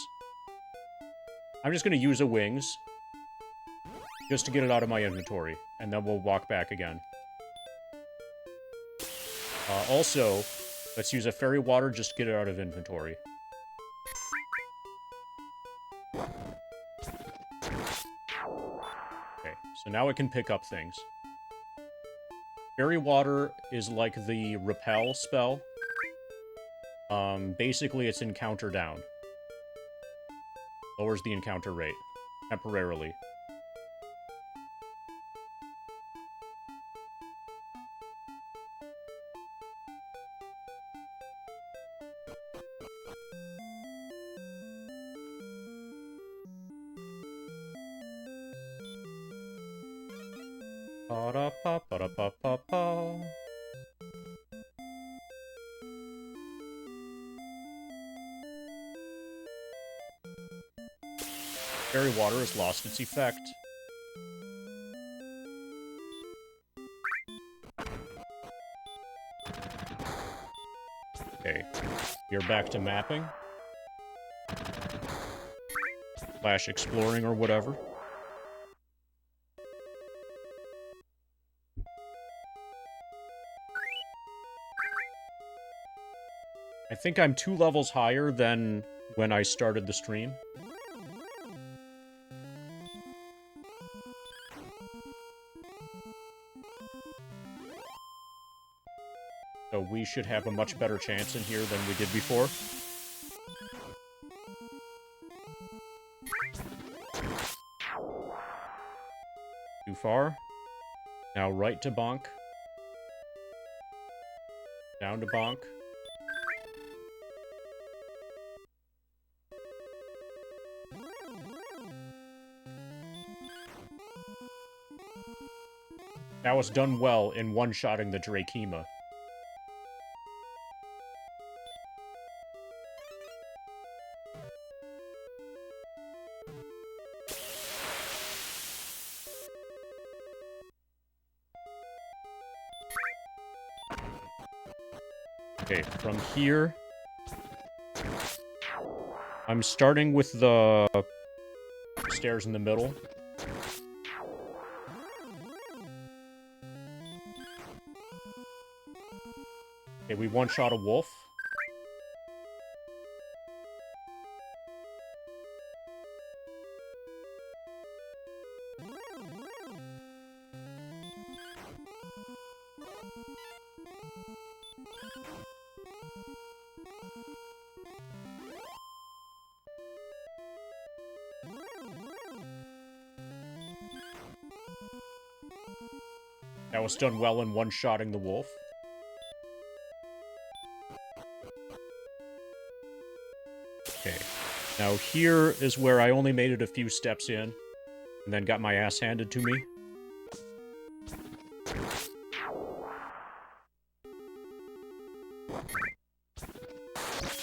I'm just gonna use a Wings, just to get it out of my inventory, and then we'll walk back again. Also, let's use a Fairy Water just to get it out of inventory. Okay, so now it can pick up things. Fairy Water is like the Repel spell. Basically, it's encounter down. Lowers the encounter rate, temporarily. Pa-da-pa-pa-da-pa-pa-pa. Fairy Water has lost its effect. Okay, you're back to mapping. Slash exploring or whatever. I think I'm 2 levels higher than when I started the stream. So we should have a much better chance in here than we did before. Too far. Now right to bonk. Down to bonk. Now it's done well in one-shotting the Drakema. Okay, from here... I'm starting with the stairs in the middle. Okay, we one-shot a wolf. That was done well in one-shotting the wolf. Okay. Now here is where I only made it a few steps in, and then got my ass handed to me.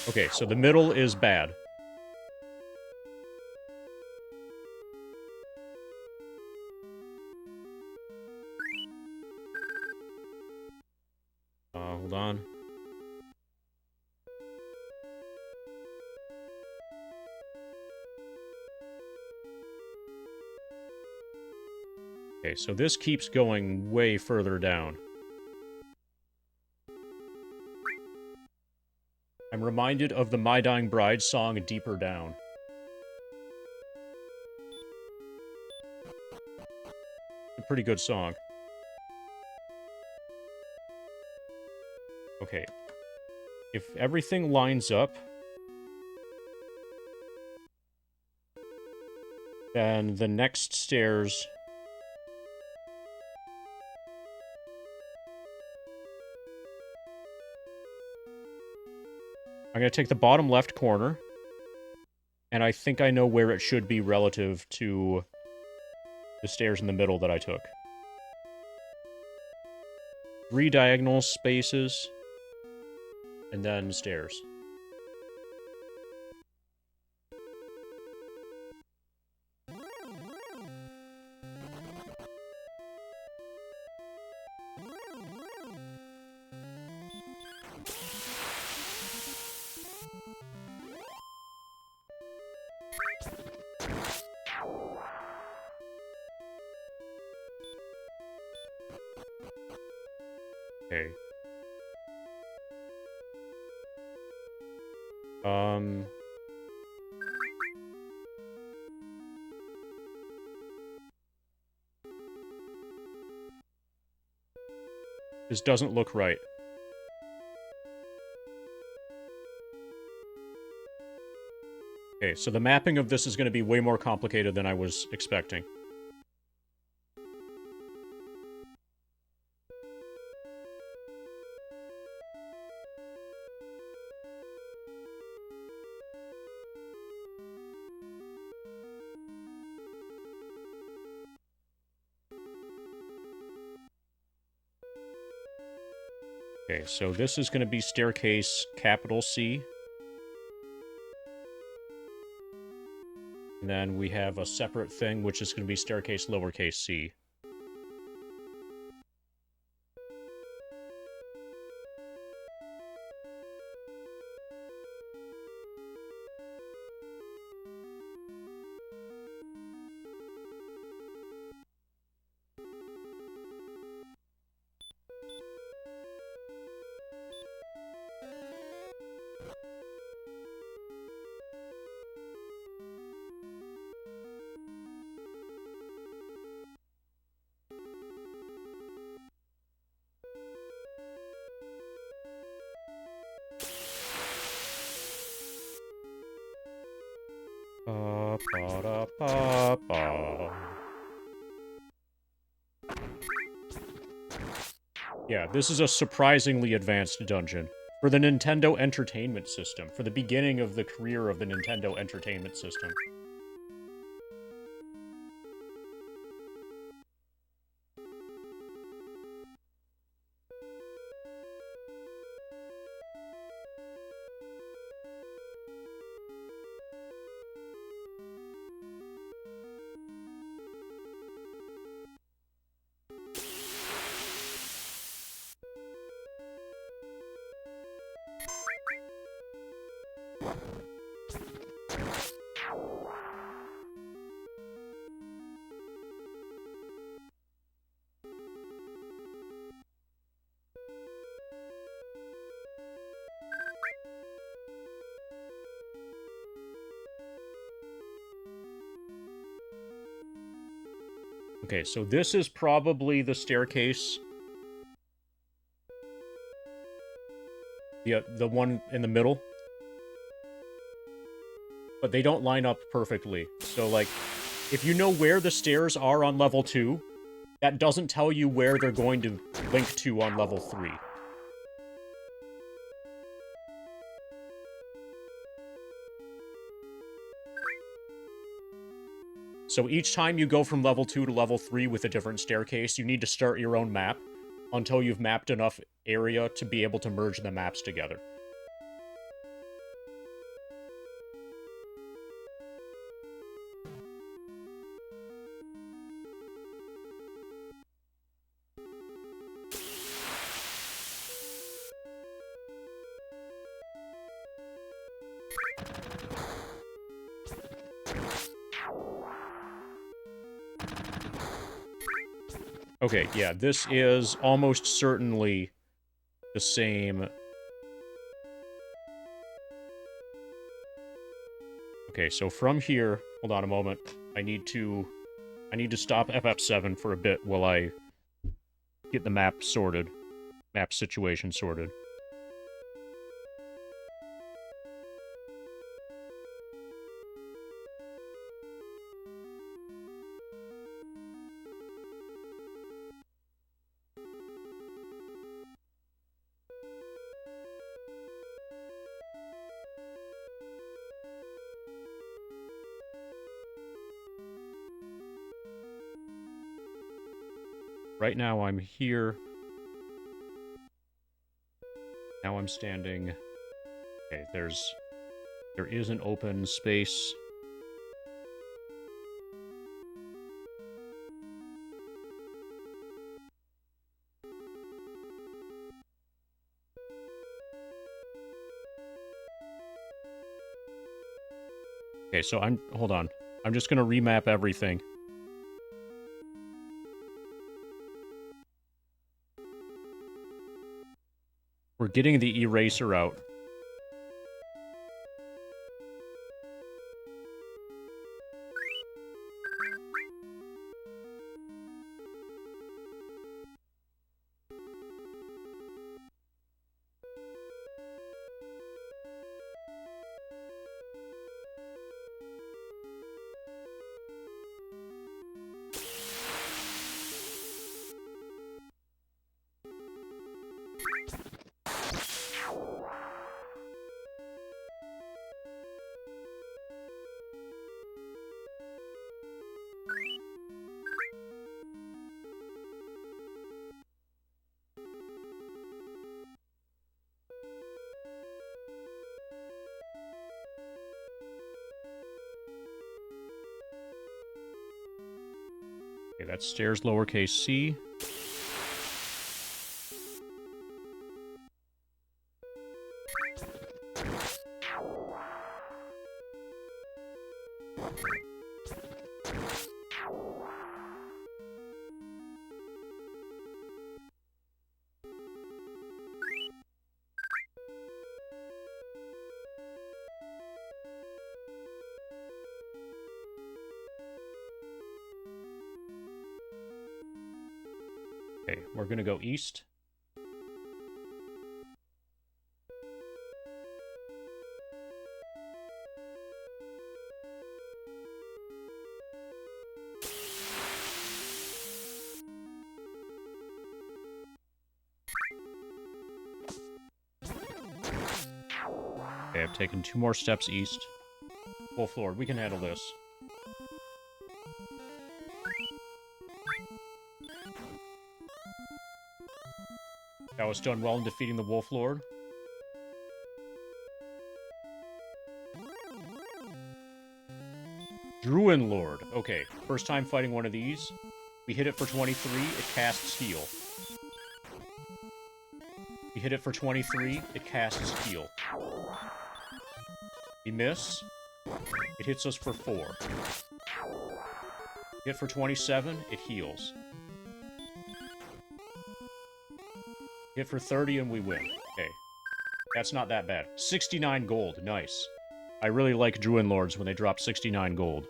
Okay, so the middle is bad. Hold on. Okay, so this keeps going way further down. I'm reminded of the My Dying Bride song, Deeper Down. A pretty good song. Okay. If everything lines up, then the next stairs... I'm going to take the bottom left corner, And I think I know where it should be relative to the stairs in the middle that I took. 3 diagonal spaces, and then stairs. Okay. This doesn't look right. Okay, so the mapping of this is going to be way more complicated than I was expecting. Okay, so this is going to be staircase capital C. And then we have a separate thing, which is going to be staircase lowercase c. Yeah, this is a surprisingly advanced dungeon. For the Nintendo Entertainment System. For the beginning of the career of the Nintendo Entertainment System. Okay, so this is probably the staircase. The one in the middle. But they don't line up perfectly. So, like, if you know where the stairs are on level 2, that doesn't tell you where they're going to link to on level 3. So each time you go from level 2 to level 3 with a different staircase, you need to start your own map until you've mapped enough area to be able to merge the maps together. Okay, yeah, this is almost certainly the same. Okay, so from here, hold on a moment. I need to stop FF7 for a bit while I get the map sorted. Map situation sorted. right now I'm here. Now I'm standing. Okay, there is an open space. Okay, so hold on. I'm just gonna remap everything. We're getting the eraser out. Okay, that's stairs lowercase c. Okay, we're gonna go east. Okay, I've taken 2 more steps east. Full floor, we can handle this. That was done well in defeating the Wolf Lord. Druin Lord. Okay, first time fighting one of these. We hit it for 23, it casts heal. We hit it for 23, it casts heal. We miss. It hits us for 4. Hit for 27, it heals. Hit for 30 and we win. Okay. That's not that bad. 69 gold. Nice. I really like Druin Lords when they drop 69 gold.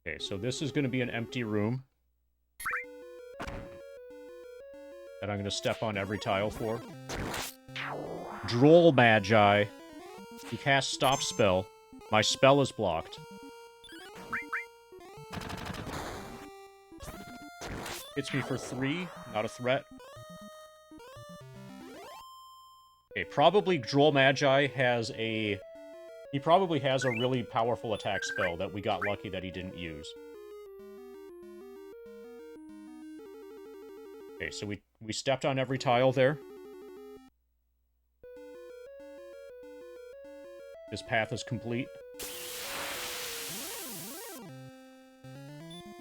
Okay, so this is going to be an empty room that I'm going to step on every tile for. Droll Magi. He casts Stop Spell. My spell is blocked. Hits me for 3. Not a threat. Okay, probably Droll Magi has a... He probably has a really powerful attack spell that we got lucky that he didn't use. Okay, so we stepped on every tile there. This path is complete.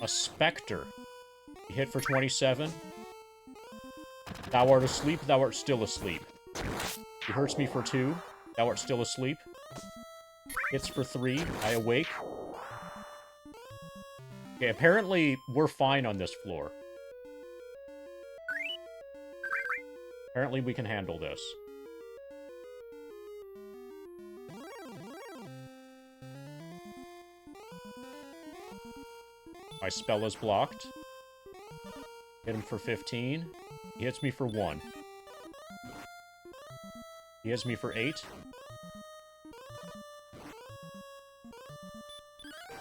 A Spectre. He hit for 27. Thou art asleep, thou art still asleep. He hurts me for 2. Thou art still asleep. Hits for 3. I awake. Okay, apparently we're fine on this floor. Apparently we can handle this. My spell is blocked. Hit him for 15. He hits me for 1. He hits me for 8.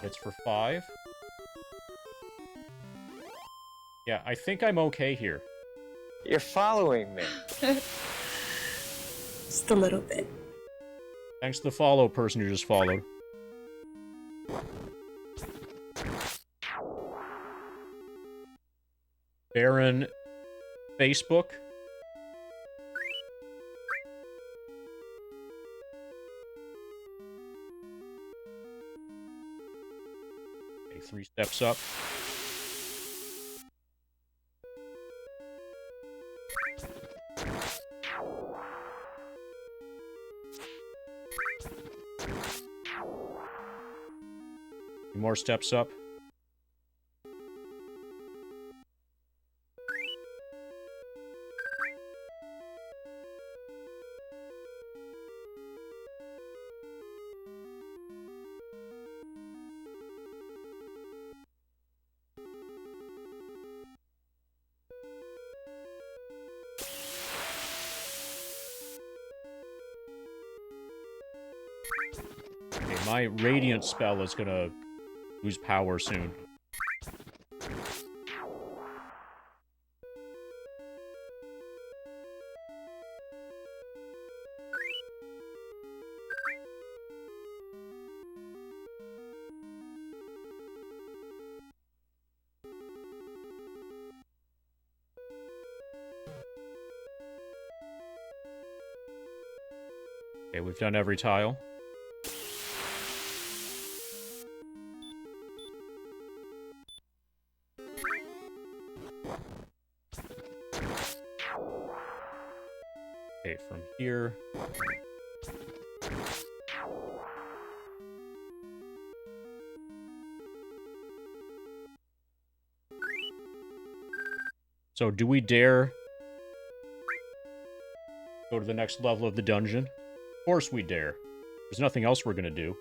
Hits for 5. Yeah, I think I'm okay here. You're following me. Just a little bit. Thanks to the follow person who just followed. Baron Facebook. Okay, 3 steps up. More steps up. Okay, my radiant spell is gonna lose power soon. Okay, we've done every tile. Okay, from here. So, do we dare go to the next level of the dungeon? Of course we dare. There's nothing else we're gonna do.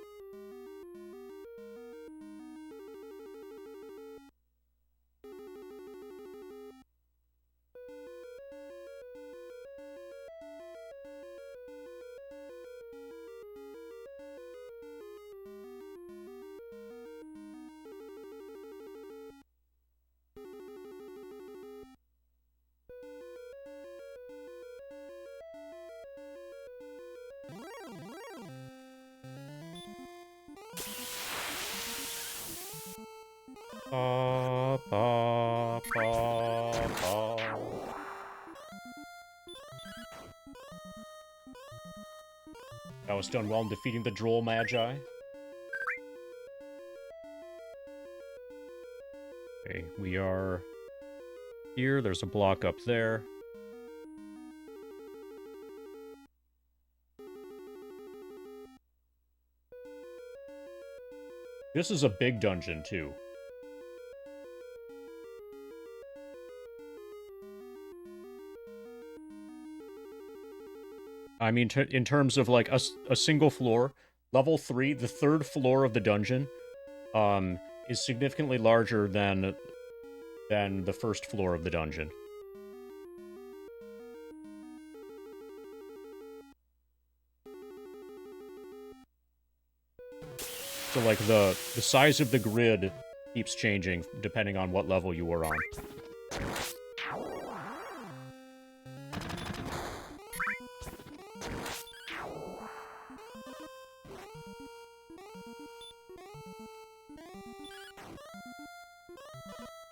Ba, ba, ba, ba. That was done well in defeating the Droll Magi. Okay, we are here. There's a block up there. This is a big dungeon, too. I mean, in terms of, like, a single floor, level 3, the 3rd floor of the dungeon, is significantly larger than the 1st floor of the dungeon. So, like, the size of the grid keeps changing depending on what level you are on.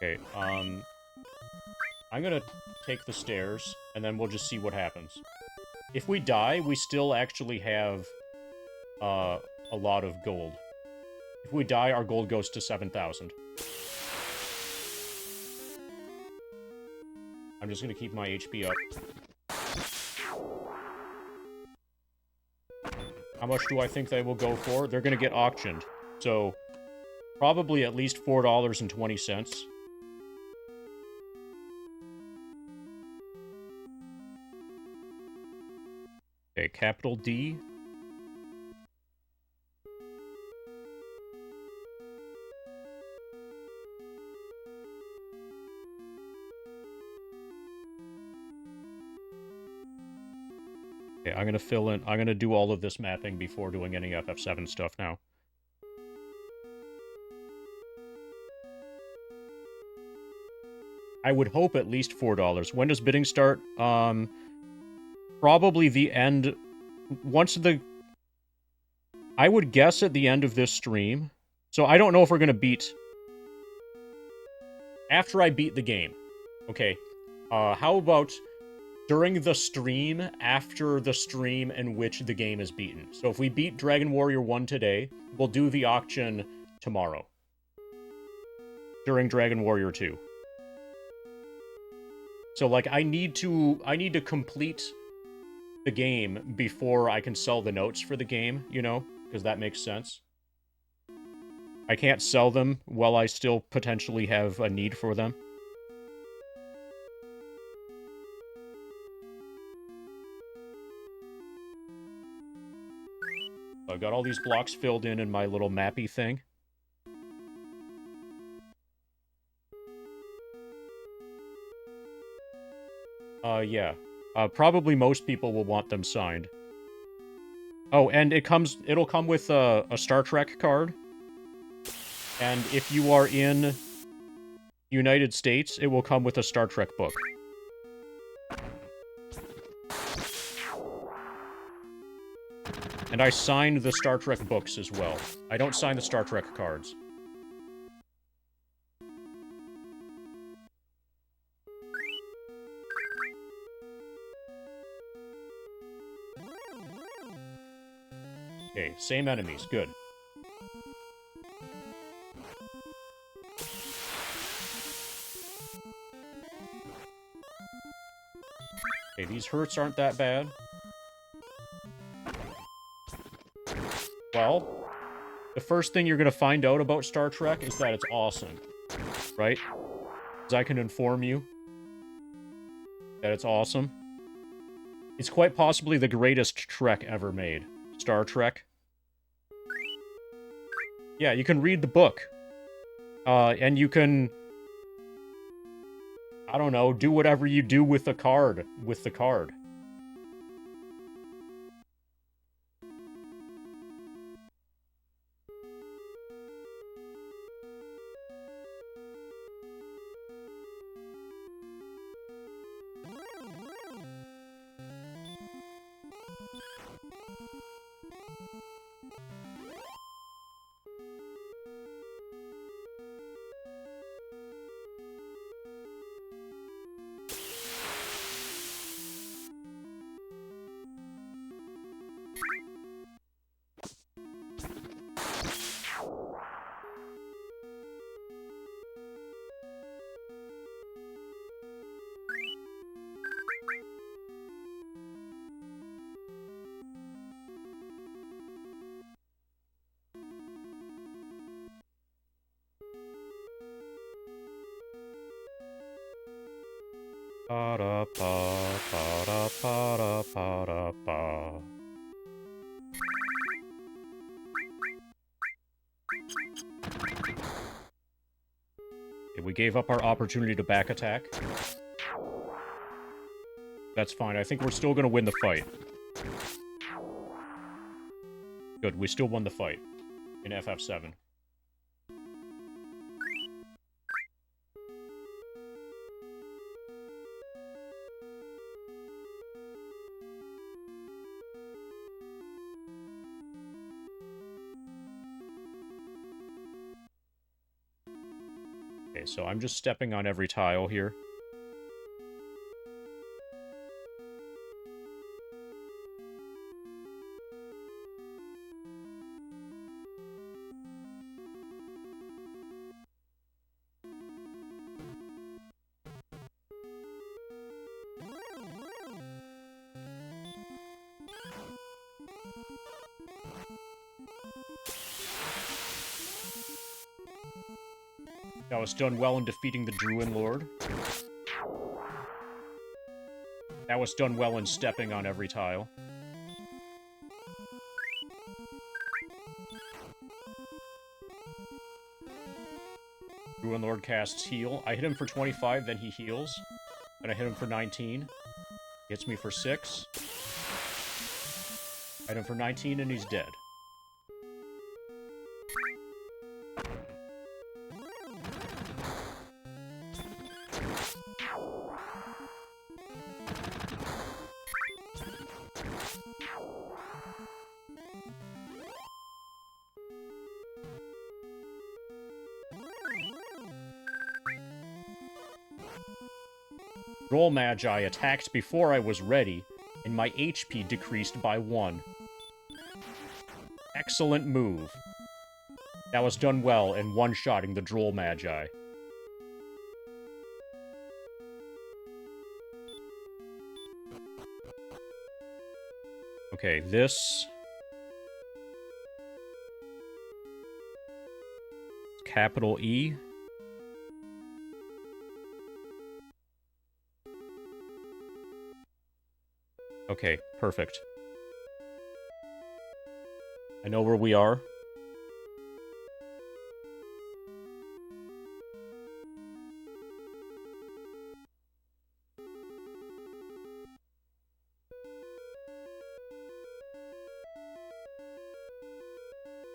Okay, I'm gonna take the stairs, and then we'll just see what happens. If we die, we still actually have, a lot of gold. If we die, our gold goes to 7,000. I'm just gonna keep my HP up. How much do I think they will go for? They're gonna get auctioned. So, probably at least $4.20. Okay, capital D. Okay, I'm gonna fill in... I'm gonna do all of this mapping before doing any FF7 stuff now. I would hope at least $4. When does bidding start? Probably the end... Once the... I would guess at the end of this stream. So I don't know if we're gonna beat... After I beat the game. Okay. How about during the stream, after the stream in which the game is beaten? So if we beat Dragon Warrior 1 today, we'll do the auction tomorrow. During Dragon Warrior 2. So, like, I need to complete the game before I can sell the notes for the game, you know? Because that makes sense. I can't sell them while I still potentially have a need for them. I've got all these blocks filled in my little mappy thing. Yeah. Probably most people will want them signed. Oh, and it'll come with a Star Trek card. And if you are in United States, it will come with a Star Trek book. And I signed the Star Trek books as well. I don't sign the Star Trek cards. Okay, same enemies. Good. Okay, these hurts aren't that bad. Well, the first thing you're gonna find out about Star Trek is that it's awesome. Right? Because I can inform you that it's awesome. It's quite possibly the greatest Trek ever made. Star Trek. Yeah, you can read the book. And you can... I don't know, do whatever you do with the card. Ba-da-ba-ba-da-ba-da-ba. Okay, we gave up our opportunity to back attack. That's fine. I think we're still gonna win the fight. Good, we still won the fight in FF7. Okay, so I'm just stepping on every tile here. That was done well in defeating the Druid Lord. That was done well in stepping on every tile. Druid Lord casts heal. I hit him for 25, then he heals. Then I hit him for 19. Hits me for 6. Item for 19, and he's dead. Roll Magi attacked before I was ready, and my HP decreased by 1. Excellent move. That was done well in one-shotting the Droll Magi. Okay, this... Capital E. Okay, perfect. I know where we are.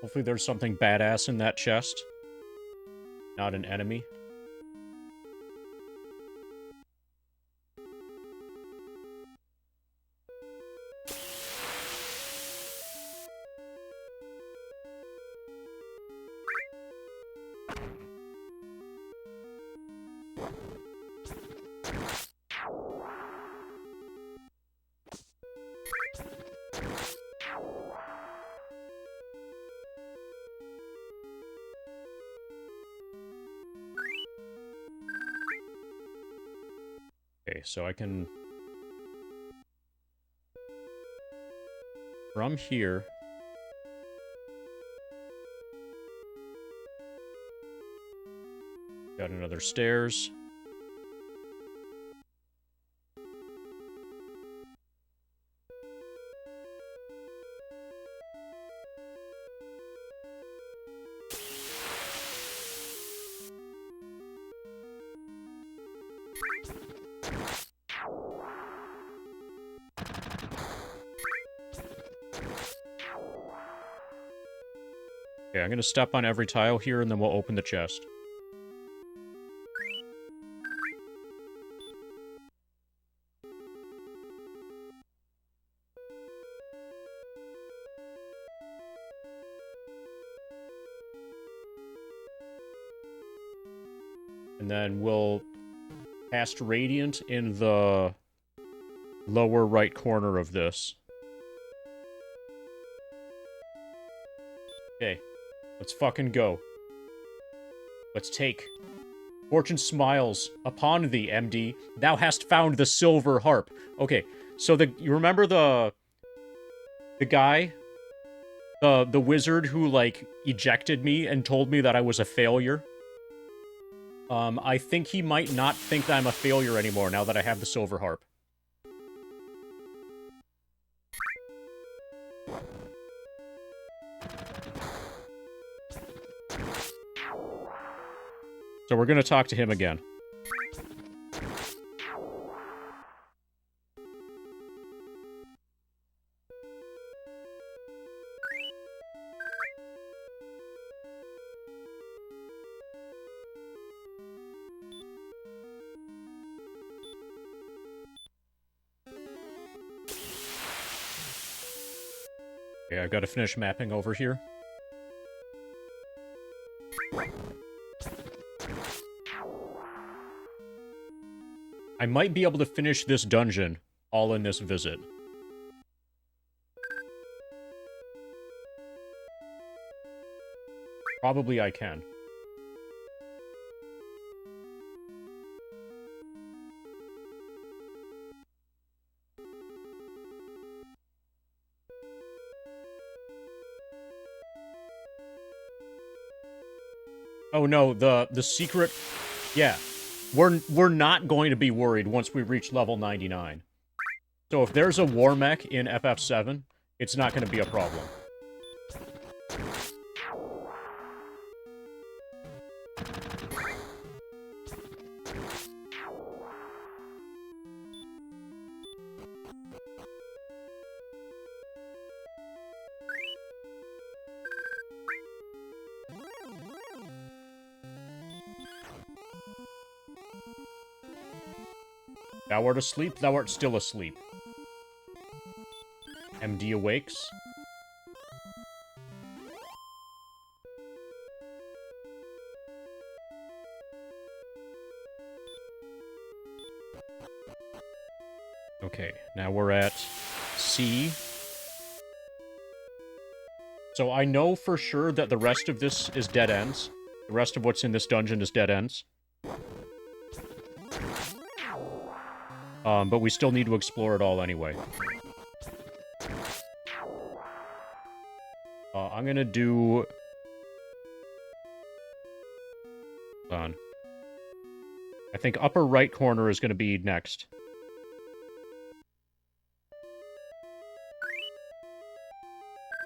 Hopefully there's something badass in that chest. Not an enemy. Okay, so I can... From here... Got another stairs. Okay, I'm gonna step on every tile here, and then we'll open the chest. And then we'll cast Radiant in the lower right corner of this. Okay, let's fucking go. Let's take. Fortune smiles upon thee, MD. Thou hast found the silver harp. Okay, so you remember the guy? The wizard who, like, ejected me and told me that I was a failure? I think he might not think that I'm a failure anymore now that I have the silver harp. So we're gonna talk to him again. Okay, I've got to finish mapping over here. I might be able to finish this dungeon all in this visit. Probably I can. Oh no, the secret... Yeah. We're not going to be worried once we reach level 99. So if there's a war mech in FF7, it's not going to be a problem. Thou art asleep, thou art still asleep. MD awakes. Okay, now we're at C. So I know for sure that the rest of this is dead ends. The rest of what's in this dungeon is dead ends. But we still need to explore it all anyway. I'm gonna do... Hold on. I think upper right corner is gonna be next.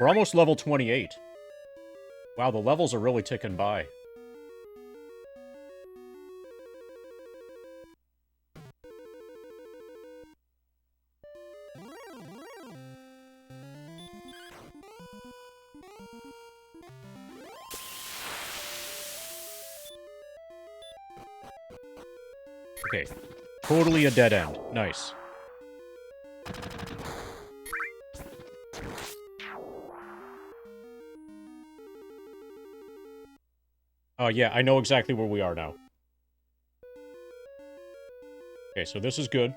We're almost level 28. Wow, the levels are really ticking by. Okay. Totally a dead end. Nice. Oh, yeah, I know exactly where we are now. Okay, so this is good.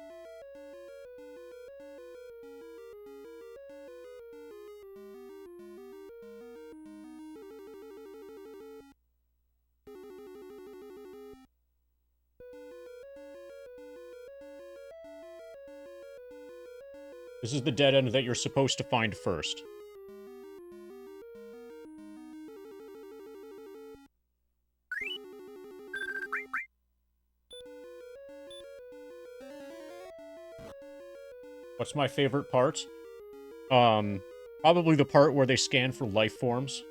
This is the dead end that you're supposed to find first. What's my favorite part? Probably the part where they scan for life forms.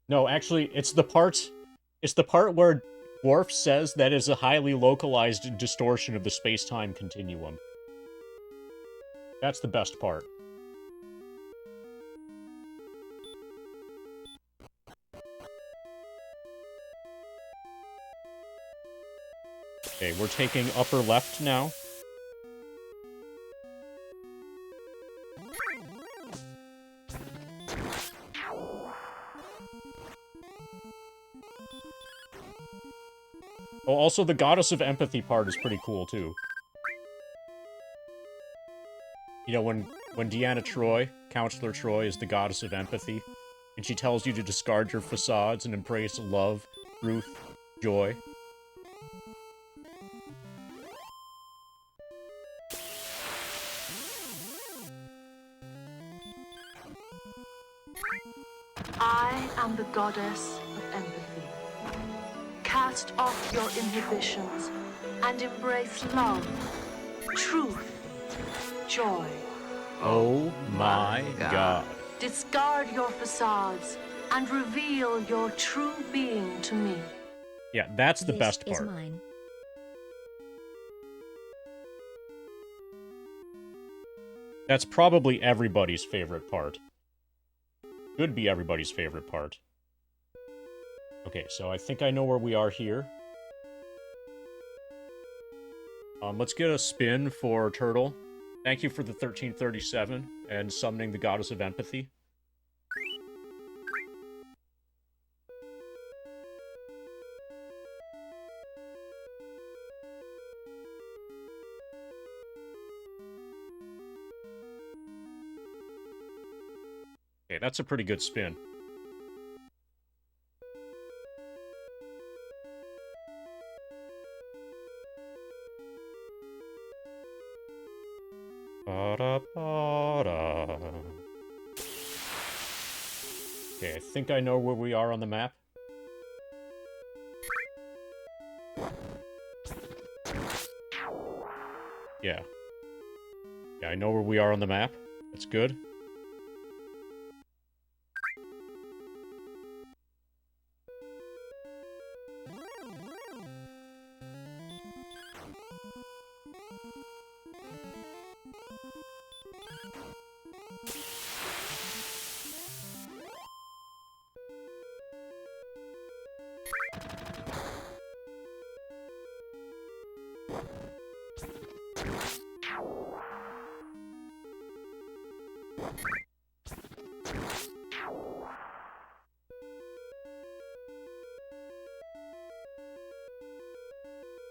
No, actually, it's the part where Worf says that is a highly localized distortion of the space-time continuum. That's the best part. Okay, we're taking upper left now. Oh, also the Goddess of Empathy part is pretty cool, too. You know, when Deanna Troi, Counselor Troi, is the Goddess of Empathy, and she tells you to discard your facades and embrace love, truth, joy. I am the goddess of empathy. Cast off your inhibitions and embrace love, truth, joy. Oh my god. Discard your facades and reveal your true being to me. Yeah, that's the best This part. is mine. That's probably everybody's favorite part. Should be everybody's favorite part. Okay, so I think I know where we are here. Let's get a spin for Turtle. Thank you for the 1337 and summoning the Goddess of Empathy. Okay, that's a pretty good spin. Ba-da-ba-da. Okay, I think I know where we are on the map. Yeah. Yeah, I know where we are on the map. That's good.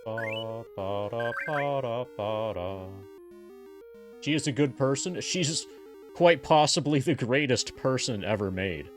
Ba-da-ba-da-ba-da-ba-da. She is a good person. She's quite possibly the greatest person ever made.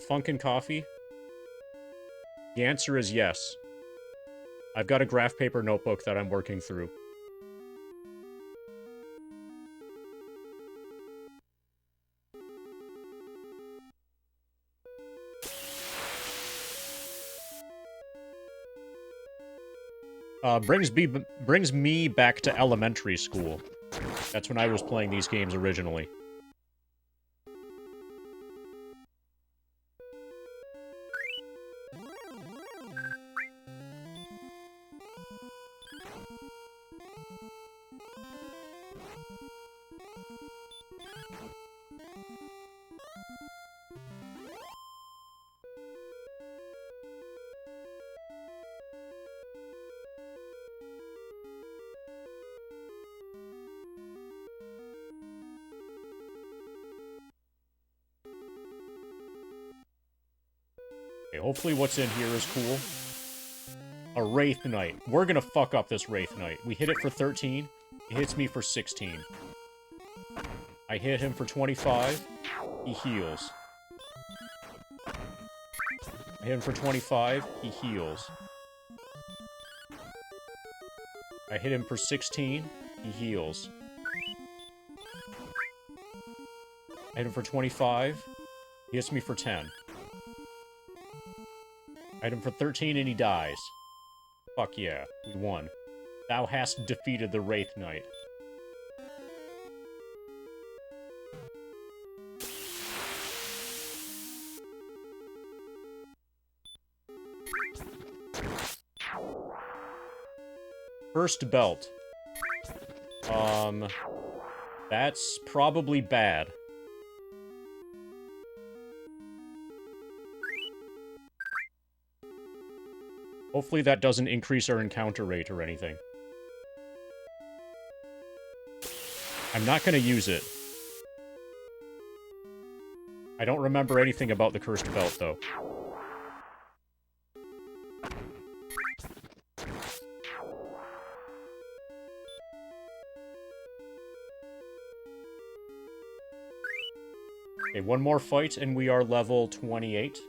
Funkin' Coffee? The answer is yes. I've got a graph paper notebook that I'm working through. Brings me back to elementary school. That's when I was playing these games originally. Okay, hopefully what's in here is cool. A Wraith Knight. We're gonna fuck up this Wraith Knight. We hit it for 13. It hits me for 16. I hit him for 25. He heals. I hit him for 25. He heals. I hit him for 16. He heals. I hit him for 25. He hits me for 10. I hit him for 13 and he dies. Fuck yeah, we won. Thou hast defeated the Wraith Knight. First belt. That's probably bad. Hopefully that doesn't increase our encounter rate or anything. I'm not gonna use it. I don't remember anything about the Cursed Belt, though. Okay, one more fight and we are level 28.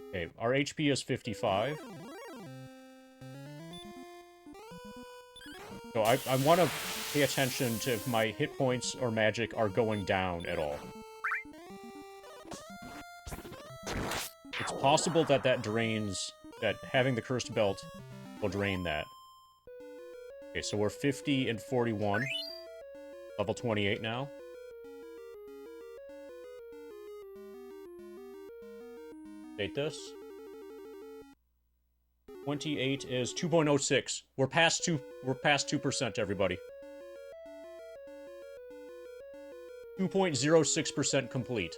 Okay, our HP is 55. So I want to pay attention to if my hit points or magic are going down at all. It's possible that that having the Cursed Belt will drain that. Okay, so we're 50 and 41. Level 28 now. Date this. 28 is 2.06. We're past 2%, everybody. 2.06% complete.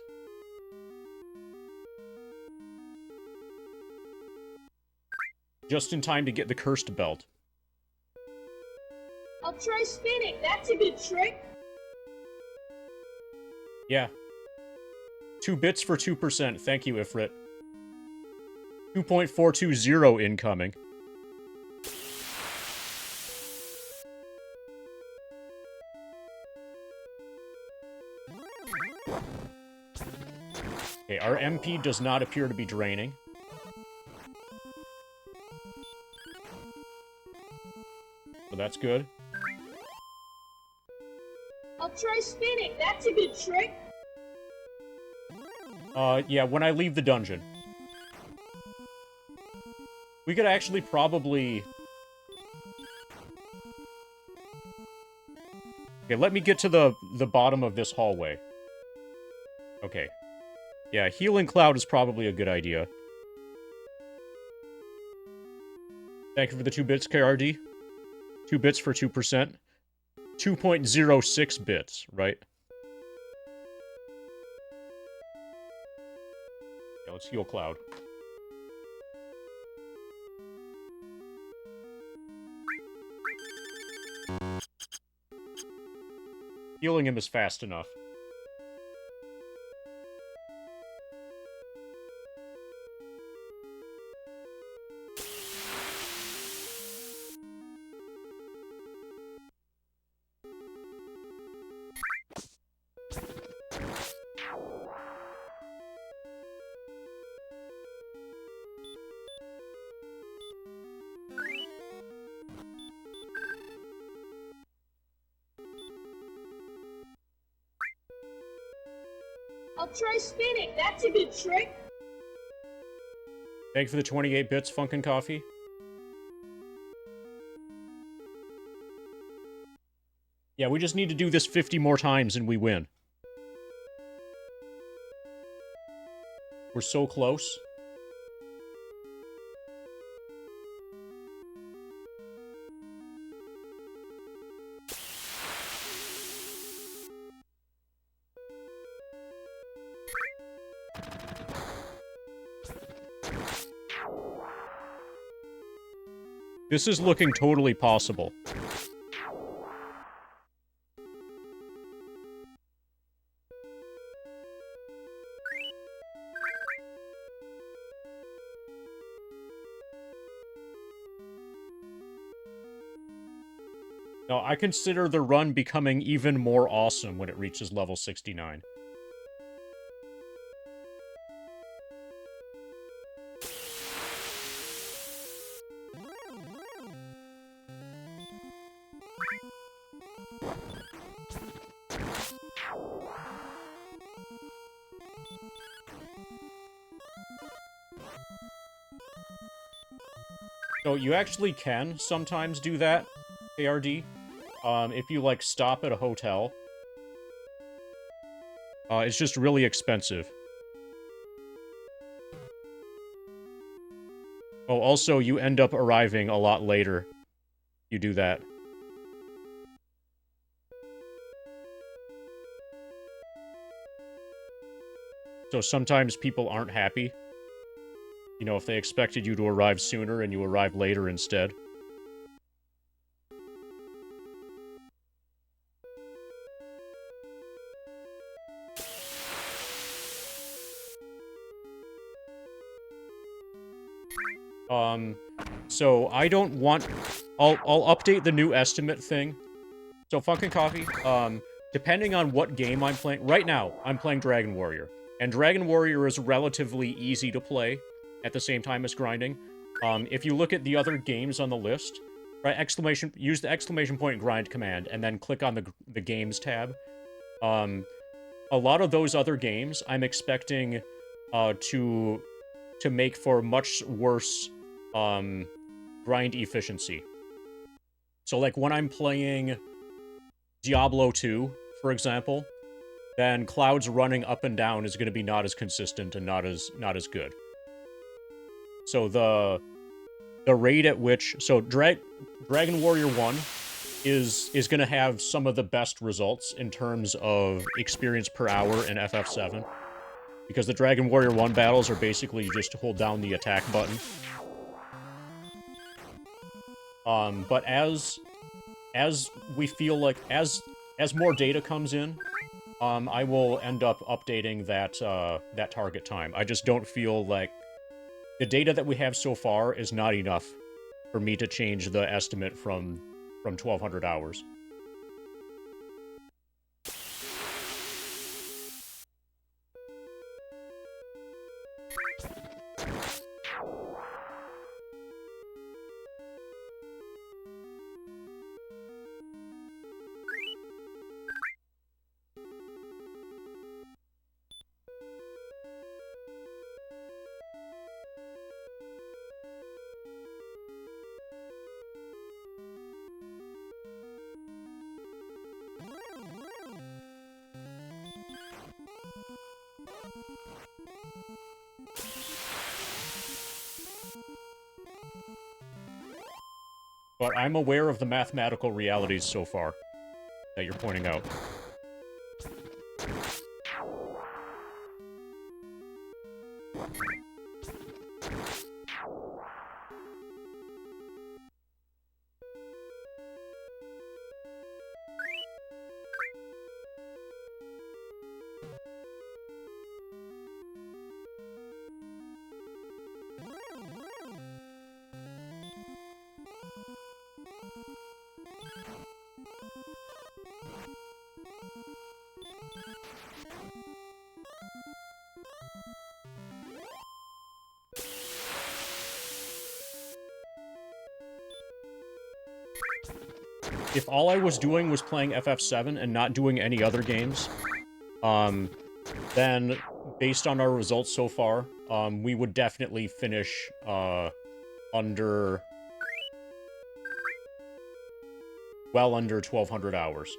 Just in time to get the Cursed Belt. I'll try spinning. That's a good trick. Yeah. 2 bits for 2%. Thank you, Ifrit. 2.420 incoming. Okay, our MP does not appear to be draining. So that's good. I'll try spinning. That's a good trick. Yeah, when I leave the dungeon. We could actually probably... Okay, let me get to the bottom of this hallway. Okay. Yeah, healing cloud is probably a good idea. Thank you for the 2 bits, KRD. 2 bits for 2%. 2.06 bits, right? Yeah, let's heal cloud. Healing him is fast enough. I'll try spinning. That's a good trick. Thank you for the 28 bits, Funkin' Coffee. Yeah, we just need to do this 50 more times and we win. We're so close. This is looking totally possible. Now, I consider the run becoming even more awesome when it reaches level 69. So you actually can sometimes do that, ARD. If you, like, stop at a hotel. It's just really expensive. Oh, also, you end up arriving a lot later. You do that. So sometimes people aren't happy. You know, if they expected you to arrive sooner and you arrive later instead. So I don't want... I'll update the new estimate thing. So, Funkin' Coffee, depending on what game I'm playing... Right now, I'm playing Dragon Warrior. And Dragon Warrior is relatively easy to play at the same time as grinding. If you look at the other games on the list, right, use the exclamation point grind command, and then click on the games tab. A lot of those other games, I'm expecting to make for much worse grind efficiency. So, like, when I'm playing Diablo 2, for example, then Cloud's running up and down is going to be not as consistent and not as good. So the rate at which... So Dragon Warrior 1 is going to have some of the best results in terms of experience per hour in FF7. Because the Dragon Warrior 1 battles are basically just to hold down the attack button. But as we feel like... As more data comes in, I will end up updating that target time. I just don't feel like... The data that we have so far is not enough for me to change the estimate from 1,200 hours. But I'm aware of the mathematical realities so far that you're pointing out. If all I was doing was playing FF7 and not doing any other games, then based on our results so far, we would definitely finish under well under 1,200 hours.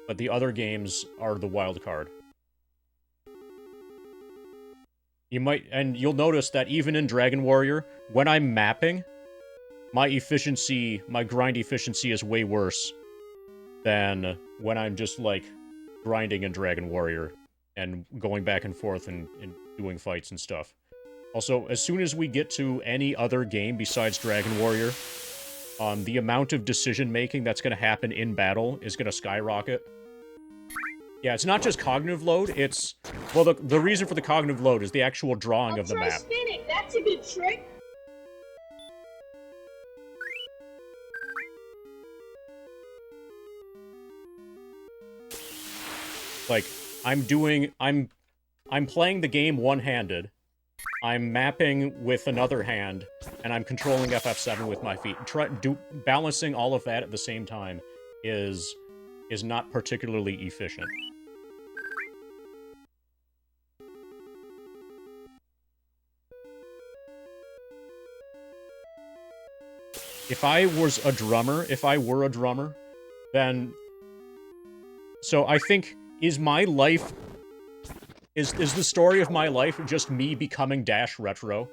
But the other games are the wild card. You'll notice that even in Dragon Warrior, when I'm mapping, my grind efficiency is way worse than when I'm just, like, grinding in Dragon Warrior and going back and forth and doing fights and stuff. Also, as soon as we get to any other game besides Dragon Warrior, the amount of decision-making that's going to happen in battle is going to skyrocket. Yeah, it's not just cognitive load, it's... Well, the reason for the cognitive load is the actual drawing of the map. Try spinning. That's a good trick. Like, I'm playing the game one-handed, I'm mapping with another hand, and I'm controlling FF7 with my feet. Balancing all of that at the same time is not particularly efficient. If I were a drummer, then... So I think... Is my life... Is the story of my life just me becoming Dash Retro?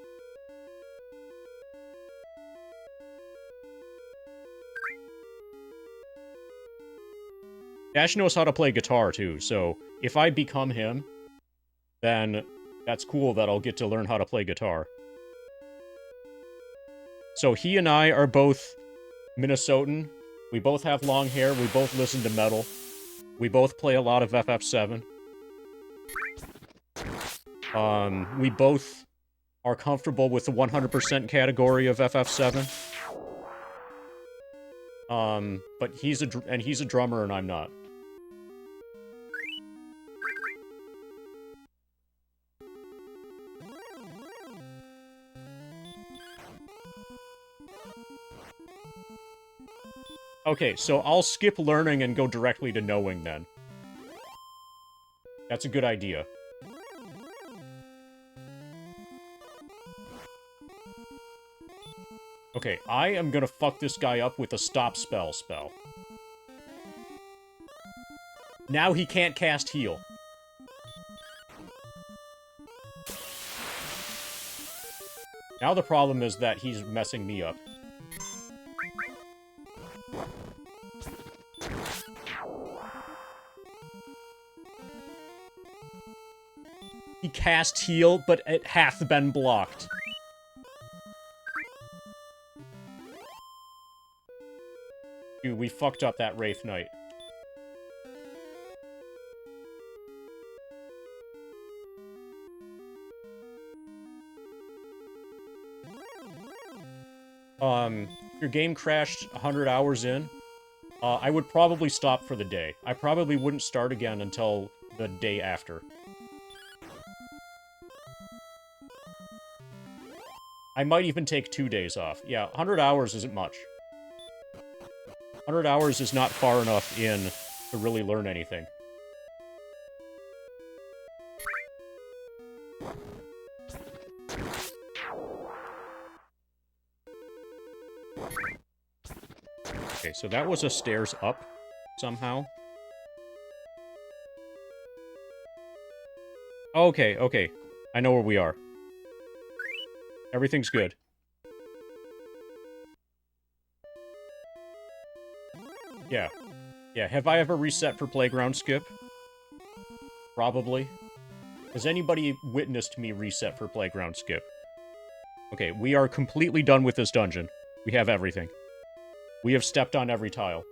Dash knows how to play guitar, too, so if I become him, then that's cool that I'll get to learn how to play guitar. So he and I are both Minnesotan. We both have long hair. We both listen to metal. We both play a lot of FF7. We both are comfortable with the 100% category of FF7. But he's a drummer and I'm not. Okay, so I'll skip learning and go directly to knowing then. That's a good idea. Okay, I am gonna fuck this guy up with a stop spell. Now he can't cast heal. Now the problem is that he's messing me up. He cast heal, but it hath been blocked. Dude, we fucked up that Wraith Knight. If your game crashed 100 hours in, I would probably stop for the day. I probably wouldn't start again until the day after. I might even take 2 days off. Yeah, 100 hours isn't much. 100 hours is not far enough in to really learn anything. Okay, so that was a stairs up, somehow. Okay, okay. I know where we are. Everything's good. Yeah. Yeah, have I ever reset for playground skip? Probably. Has anybody witnessed me reset for playground skip? Okay, we are completely done with this dungeon. We have everything. We have stepped on every tile.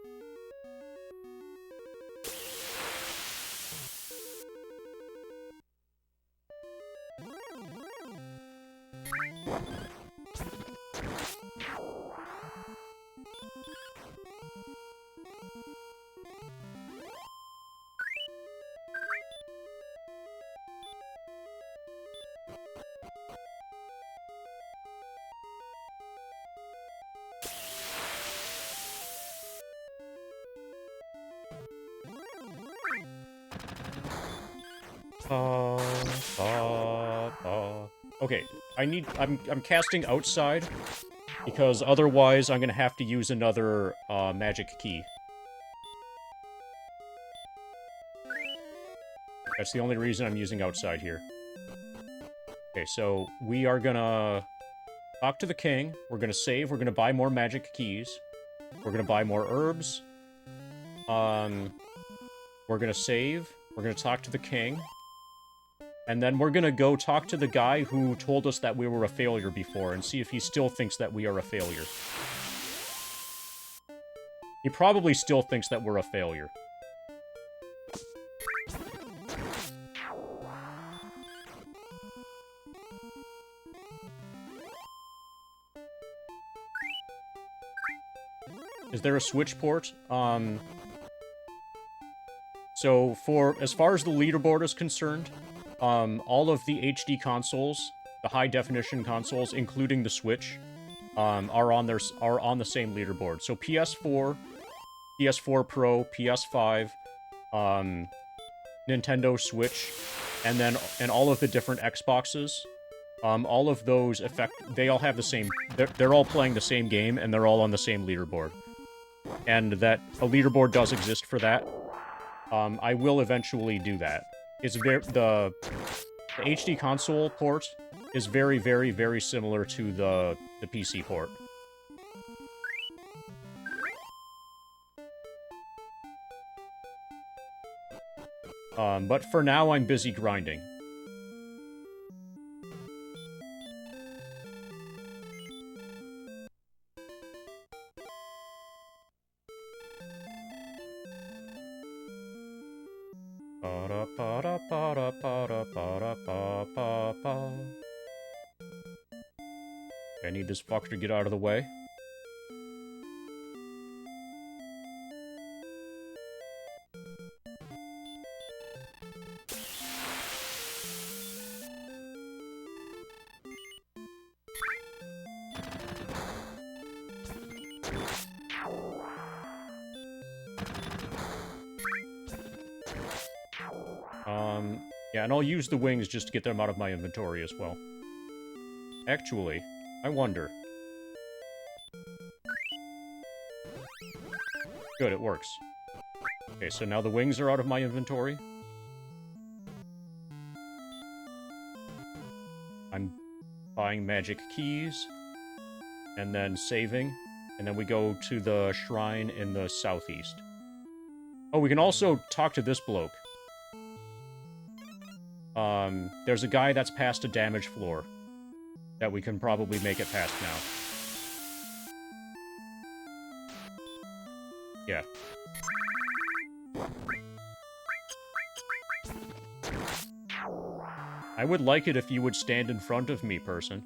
Okay, I'm casting outside, because otherwise I'm gonna have to use another, magic key. That's the only reason I'm using outside here. Okay, so we are gonna talk to the king, we're gonna save, we're gonna buy more magic keys, we're gonna buy more herbs, we're gonna save, we're gonna talk to the king, and then we're gonna go talk to the guy who told us that we were a failure before and see if he still thinks that we are a failure. He probably still thinks that we're a failure. Is there a switch port? So as far as the leaderboard is concerned, all of the HD consoles, the high-definition consoles, including the Switch, are on the same leaderboard. So PS4, PS4 Pro, PS5, Nintendo Switch, and all of the different Xboxes, all of those they all have the same, they're all playing the same game, and they're all on the same leaderboard. And that a leaderboard does exist for that. I will eventually do that. It's the HD console port is very, very, very similar to the PC port. But for now, I'm busy grinding. I need this fucker to get out of the way. Yeah, and I'll use the wings just to get them out of my inventory as well. Actually, I wonder. Good, it works. Okay, so now the wings are out of my inventory. I'm buying magic keys, and then saving, and then we go to the shrine in the southeast. Oh, we can also talk to this bloke. There's a guy that's past a damaged floor that we can probably make it past now. Yeah. I would like it if you would stand in front of me, person.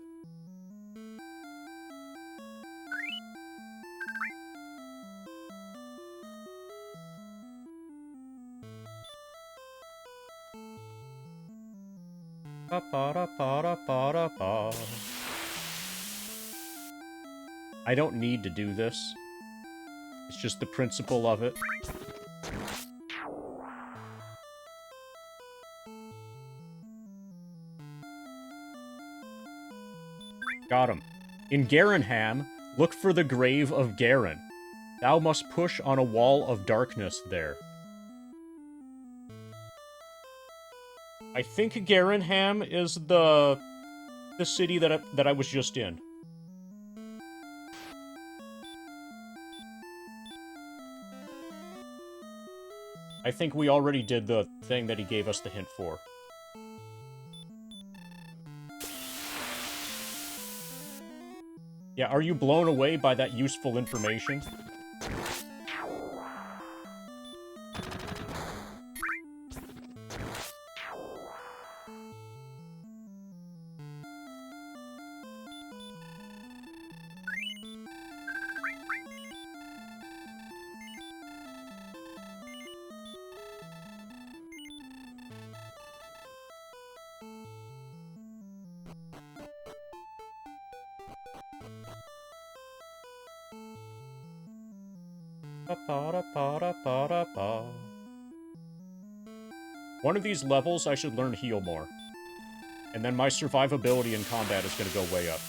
I don't need to do this. It's just the principle of it. Got him. In Garenham, look for the grave of Garen. Thou must push on a wall of darkness there. I think Garenham is the city that I was just in. I think we already did the thing that he gave us the hint for. Yeah, are you blown away by that useful information? One of these levels, I should learn heal more. And then my survivability in combat is going to go way up.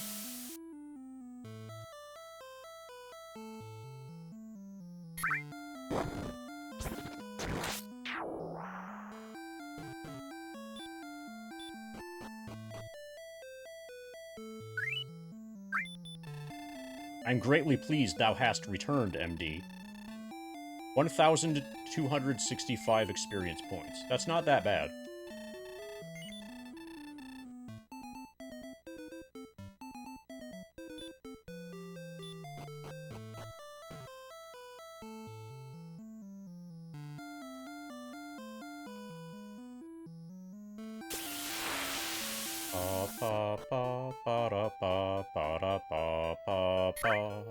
I'm greatly pleased thou hast returned, MD. 1,265 experience points. That's not that bad. Pa pa pa da pa pa da pa pa pa.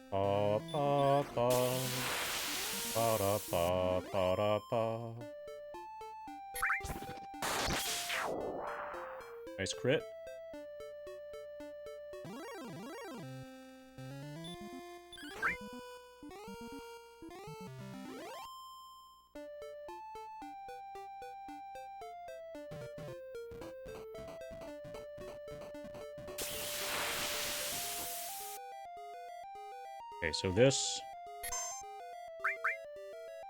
Pa pa pa pa da pa pa da pa. Nice crit. Okay, so this...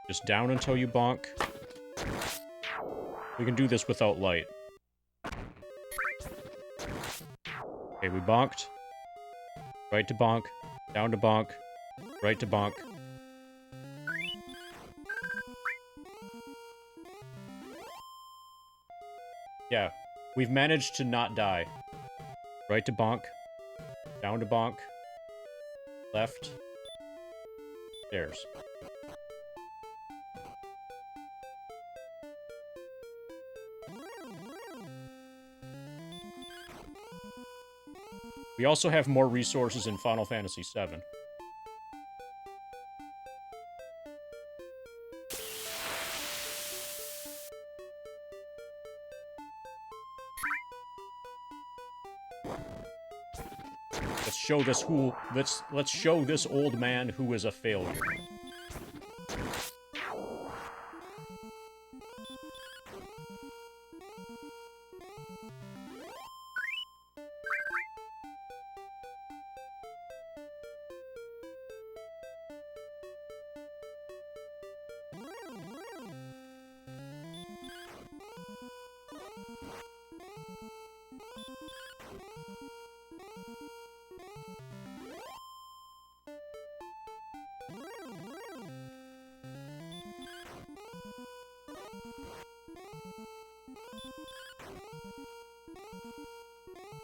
just down until you bonk. We can do this without light. Okay, we bonked. Right to bonk. Down to bonk. Right to bonk. Yeah, we've managed to not die. Right to bonk. Down to bonk. Left. Stairs. We also have more resources in Final Fantasy VII. Let's show this old man who is a failure.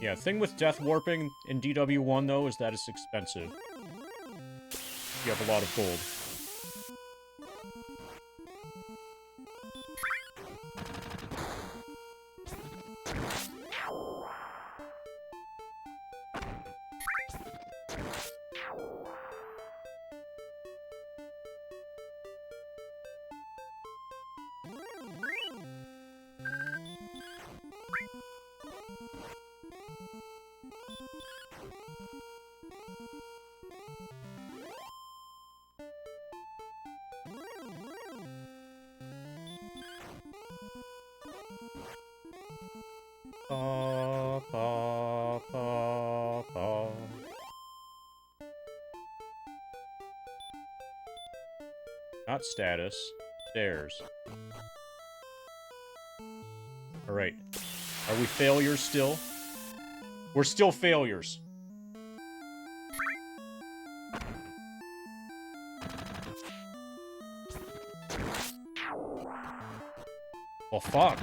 Yeah, thing with death warping in DW1, though, is that it's expensive. You have a lot of gold. Ba, ba, ba, ba. Not status. Stairs. Alright. Are we failures still? We're still failures. Well, fuck.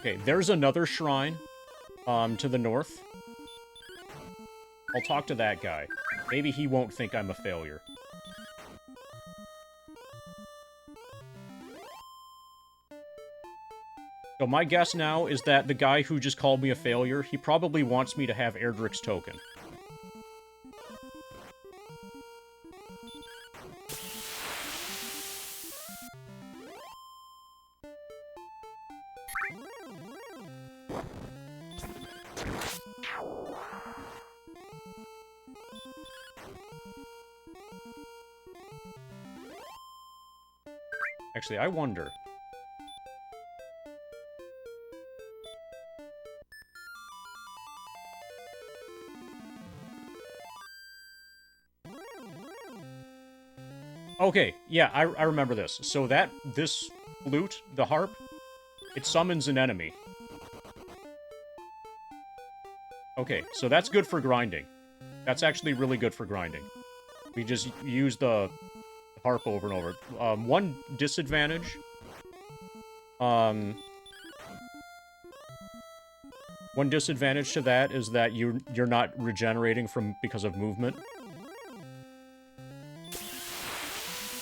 Okay, there's another shrine, to the north. I'll talk to that guy. Maybe he won't think I'm a failure. So my guess now is that the guy who just called me a failure, he probably wants me to have Erdrick's token. Actually, I wonder. Okay, yeah, I remember this. So this flute, the harp, it summons an enemy. Okay, so that's good for grinding. That's actually really good for grinding. We just use the harp over and over. One disadvantage. One disadvantage to that is that you're not regenerating because of movement.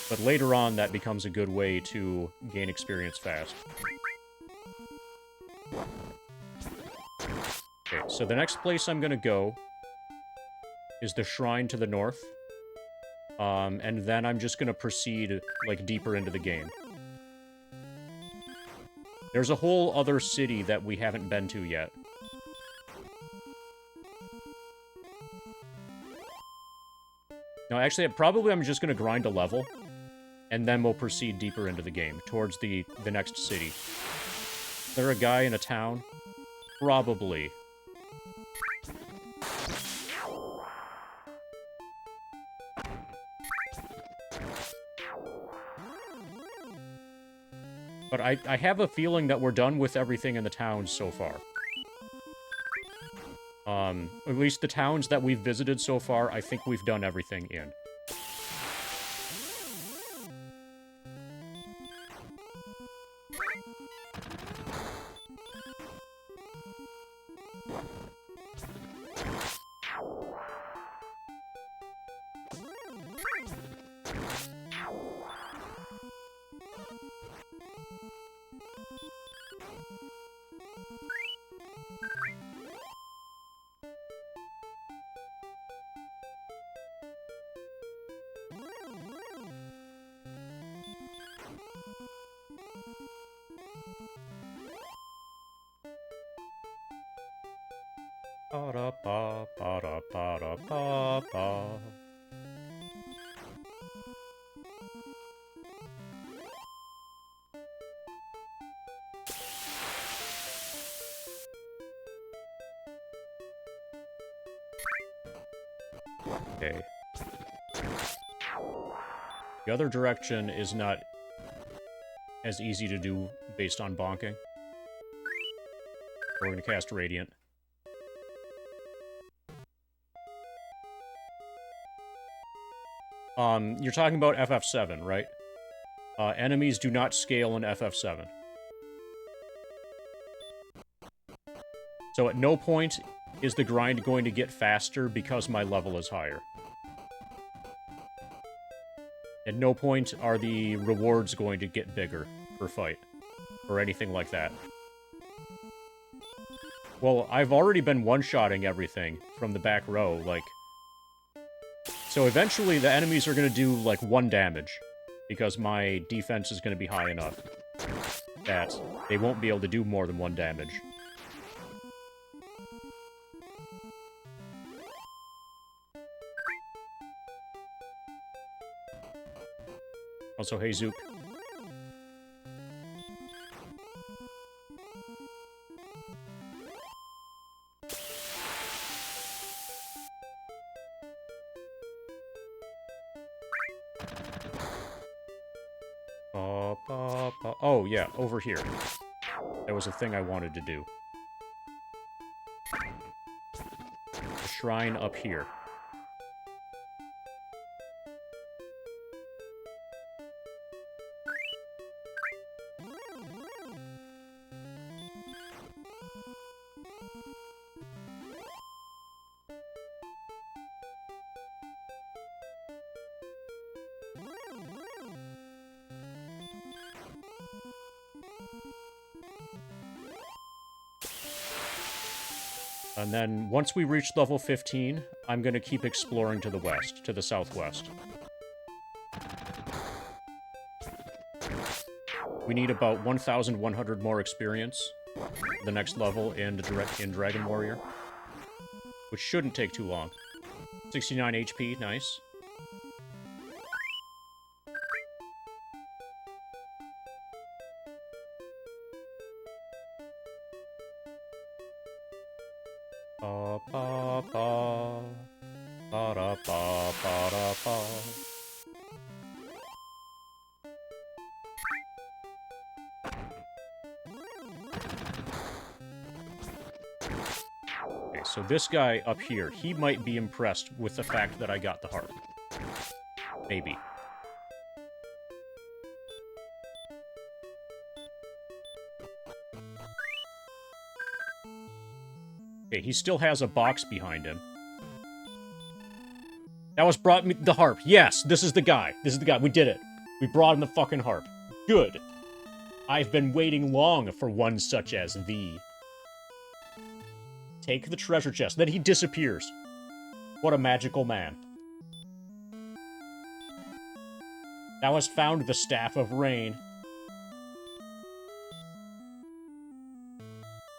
But later on, that becomes a good way to gain experience fast. Okay, so the next place I'm gonna go is the shrine to the north. And then I'm just gonna proceed, like, deeper into the game. There's a whole other city that we haven't been to yet. No, actually, probably I'm just gonna grind a level. And then we'll proceed deeper into the game, towards the next city. Is there a guy in a town? Probably. But I have a feeling that we're done with everything in the towns so far. At least the towns that we've visited so far, I think we've done everything in. Ba-da-ba, ba-da-ba-da-ba-ba. Okay. The other direction is not as easy to do based on bonking. We're gonna cast Radiant. You're talking about FF7, right? Enemies do not scale in FF7. So at no point is the grind going to get faster because my level is higher. At no point are the rewards going to get bigger per fight, or anything like that. Well, I've already been one-shotting everything from the back row, like... So eventually the enemies are gonna do, like, 1 damage, because my defense is gonna be high enough that they won't be able to do more than 1 damage. Also, hey, Zook. Oh, yeah, over here. That was a thing I wanted to do. A shrine up here. And then, once we reach level 15, I'm gonna keep exploring to the west, to the southwest. We need about 1,100 more experience for the next level in Dragon Warrior. Which shouldn't take too long. 69 HP, nice. Okay, so this guy up here, he might be impressed with the fact that I got the harp. Maybe. Okay, he still has a box behind him. That was brought me the harp. Yes, this is the guy. This is the guy. We did it. We brought him the fucking harp. Good. I've been waiting long for one such as thee. Take the treasure chest. Then he disappears. What a magical man. Thou hast found the Staff of Rain.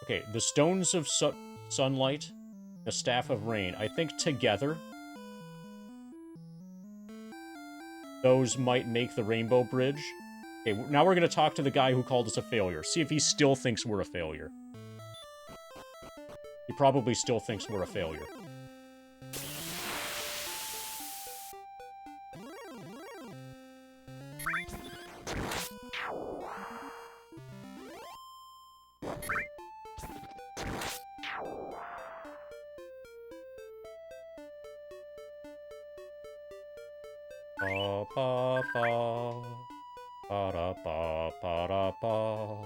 Okay, the Stones of Sunlight, the Staff of Rain. I think together, those might make the Rainbow Bridge. Okay, now we're going to talk to the guy who called us a failure. See if he still thinks we're a failure. He probably still thinks we're a failure. Ba ba ba ba da ba ba da ba.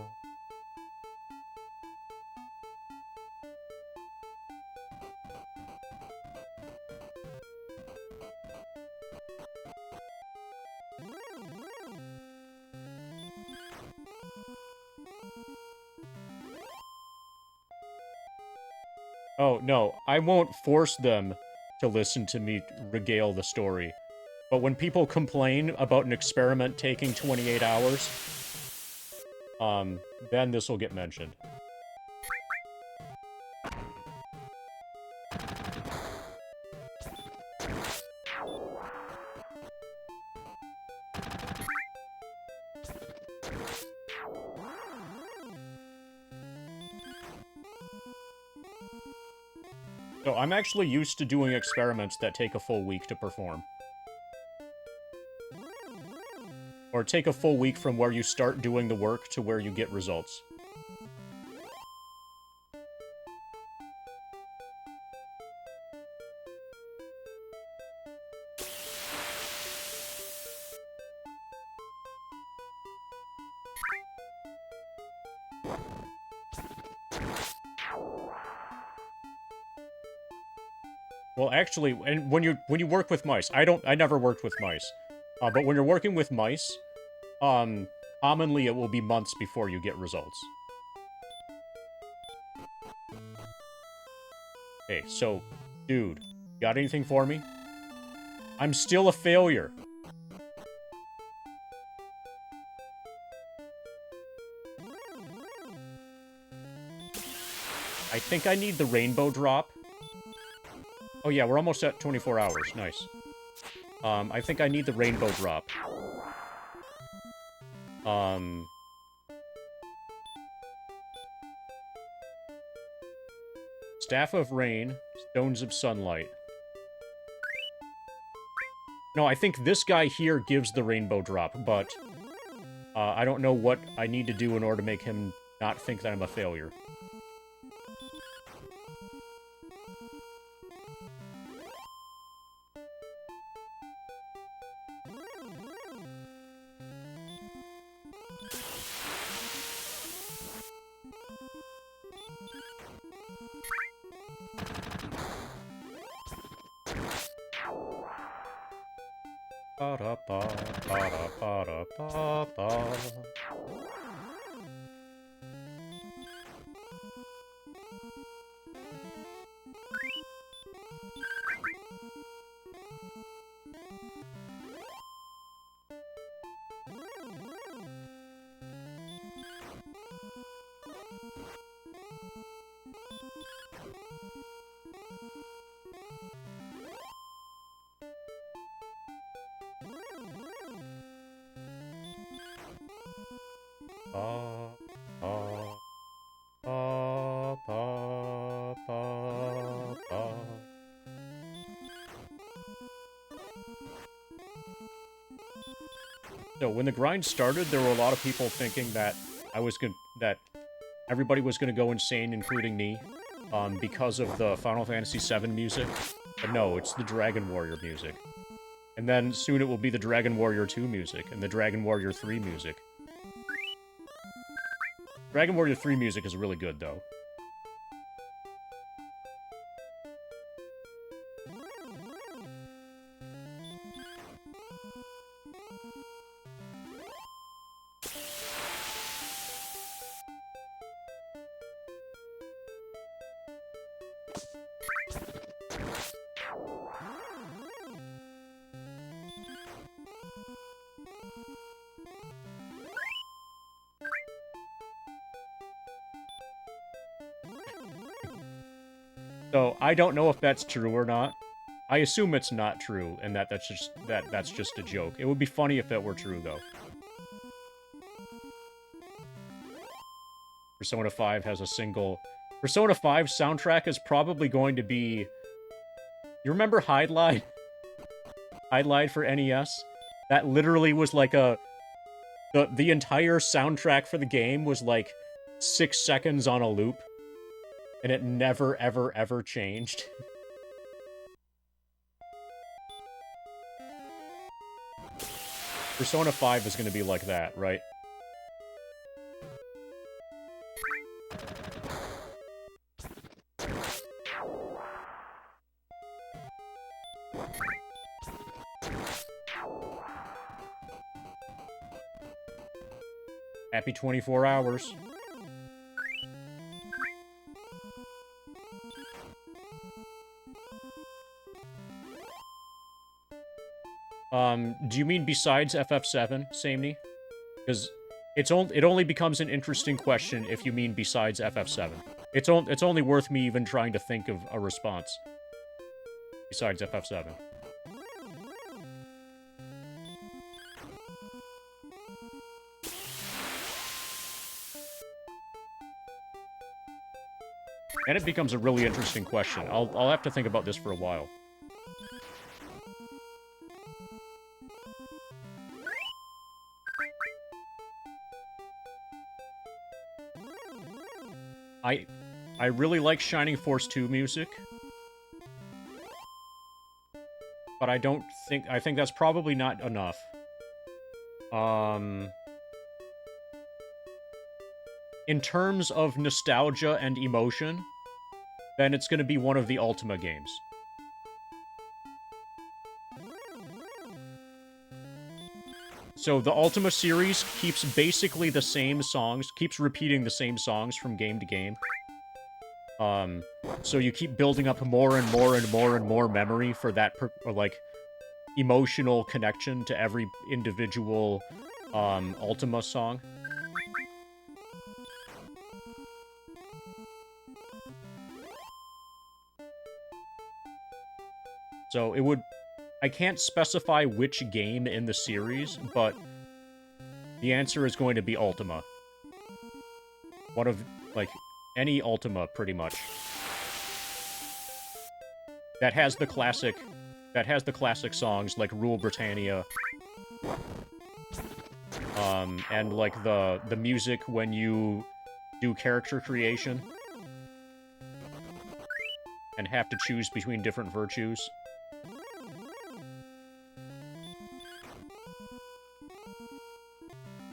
Oh, no, I won't force them to listen to me regale the story. But when people complain about an experiment taking 28 hours, then this will get mentioned. So I'm actually used to doing experiments that take a full week to perform. Or take a full week from where you start doing the work to where you get results. Well, actually, and when you work with mice, I never worked with mice. But when you're working with mice, commonly it will be months before you get results. Okay, so, dude, got anything for me? I'm still a failure. I think I need the rainbow drop. Oh yeah, we're almost at 24 hours. Nice. I think I need the rainbow drop. Staff of Rain, Stones of Sunlight. No, I think this guy here gives the rainbow drop, but I don't know what I need to do in order to make him not think that I'm a failure. Ba-da-ba, ba-da-ba-da-ba-ba. Ba, ba, ba, ba, ba, ba. So when the grind started, there were a lot of people thinking that that everybody was gonna go insane, including me, because of the Final Fantasy VII music. But no, it's the Dragon Warrior music. And then soon it will be the Dragon Warrior 2 music and the Dragon Warrior 3 music. Dragon Warrior 3 music is really good, though. So, I don't know if that's true or not. I assume it's not true, and that's just a joke. It would be funny if it were true, though. Persona 5 has a single... Persona 5 soundtrack is probably going to be... You remember Hide-Lied? Hide-Lied for NES? That literally was like a... The entire soundtrack for the game was like 6 seconds on a loop. And it never, ever, ever changed. Persona 5 is going to be like that, right? Happy 24 hours. Do you mean besides FF7, Samney? Because it only becomes an interesting question if you mean besides FF7. It's only worth me even trying to think of a response. Besides FF7. And it becomes a really interesting question. I'll have to think about this for a while. I really like Shining Force 2 music. But I think that's probably not enough. In terms of nostalgia and emotion, then it's going to be one of the Ultima games. So the Ultima series keeps basically the same songs, keeps repeating the same songs from game to game. So you keep building up more and more and more and more memory for that, like, emotional connection to every individual, Ultima song. So it would... I can't specify which game in the series, but the answer is going to be Ultima. One of, like, any Ultima, pretty much. That has the classic that has the classic songs like Rule Britannia. And like the music when you do character creation and have to choose between different virtues.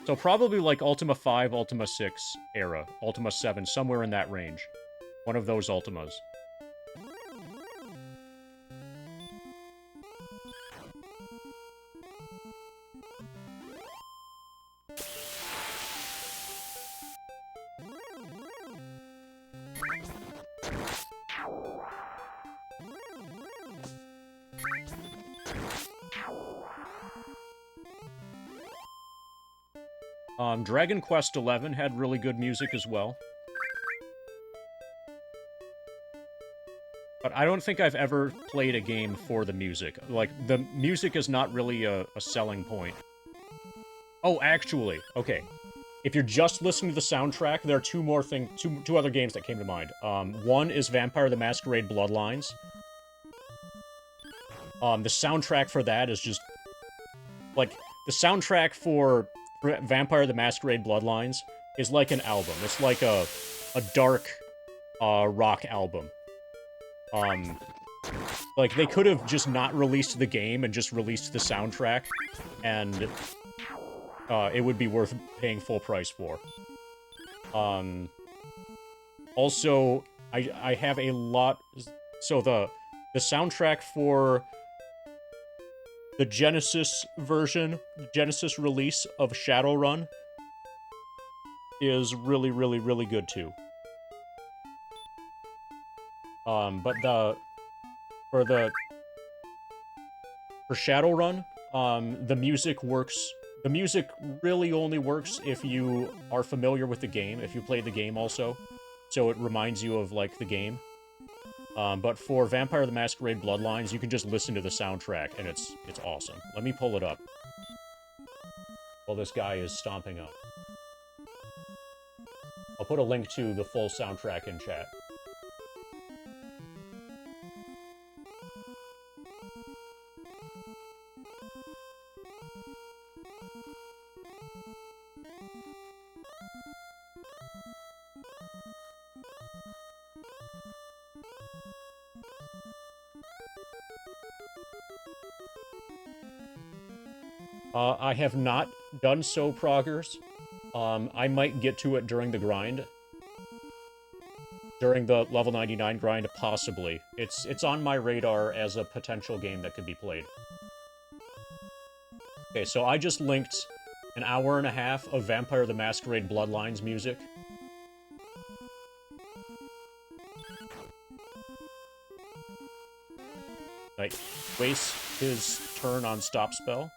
So probably like Ultima 5, Ultima 6 era, Ultima 7, somewhere in that range. One of those Ultimas. Dragon Quest XI had really good music as well. But I don't think I've ever played a game for the music. Like, the music is not really a selling point. Oh, actually, okay. If you're just listening to the soundtrack, there are two other games that came to mind. One is Vampire the Masquerade Bloodlines. The soundtrack for that is just... Like, the soundtrack for Vampire the Masquerade Bloodlines is like an album. It's like a dark rock album. Like, they could have just not released the game and just released the soundtrack, and it would be worth paying full price for. Also, I have a lot... So the soundtrack for the Genesis version, Genesis release of Shadowrun is really, really, really good too. But for Shadowrun, the music works. The music really only works if you are familiar with the game, if you played the game also, so it reminds you of, like, the game. But for Vampire the Masquerade Bloodlines, you can just listen to the soundtrack, and it's awesome. Let me pull it up while this guy is stomping up. I'll put a link to the full soundtrack in chat. I have not done so, Proggers. I might get to it during the grind. During the level 99 grind, possibly. It's on my radar as a potential game that could be played. Okay, so I just linked an hour and a half of Vampire the Masquerade Bloodlines music. Like, waste his turn on stop spell.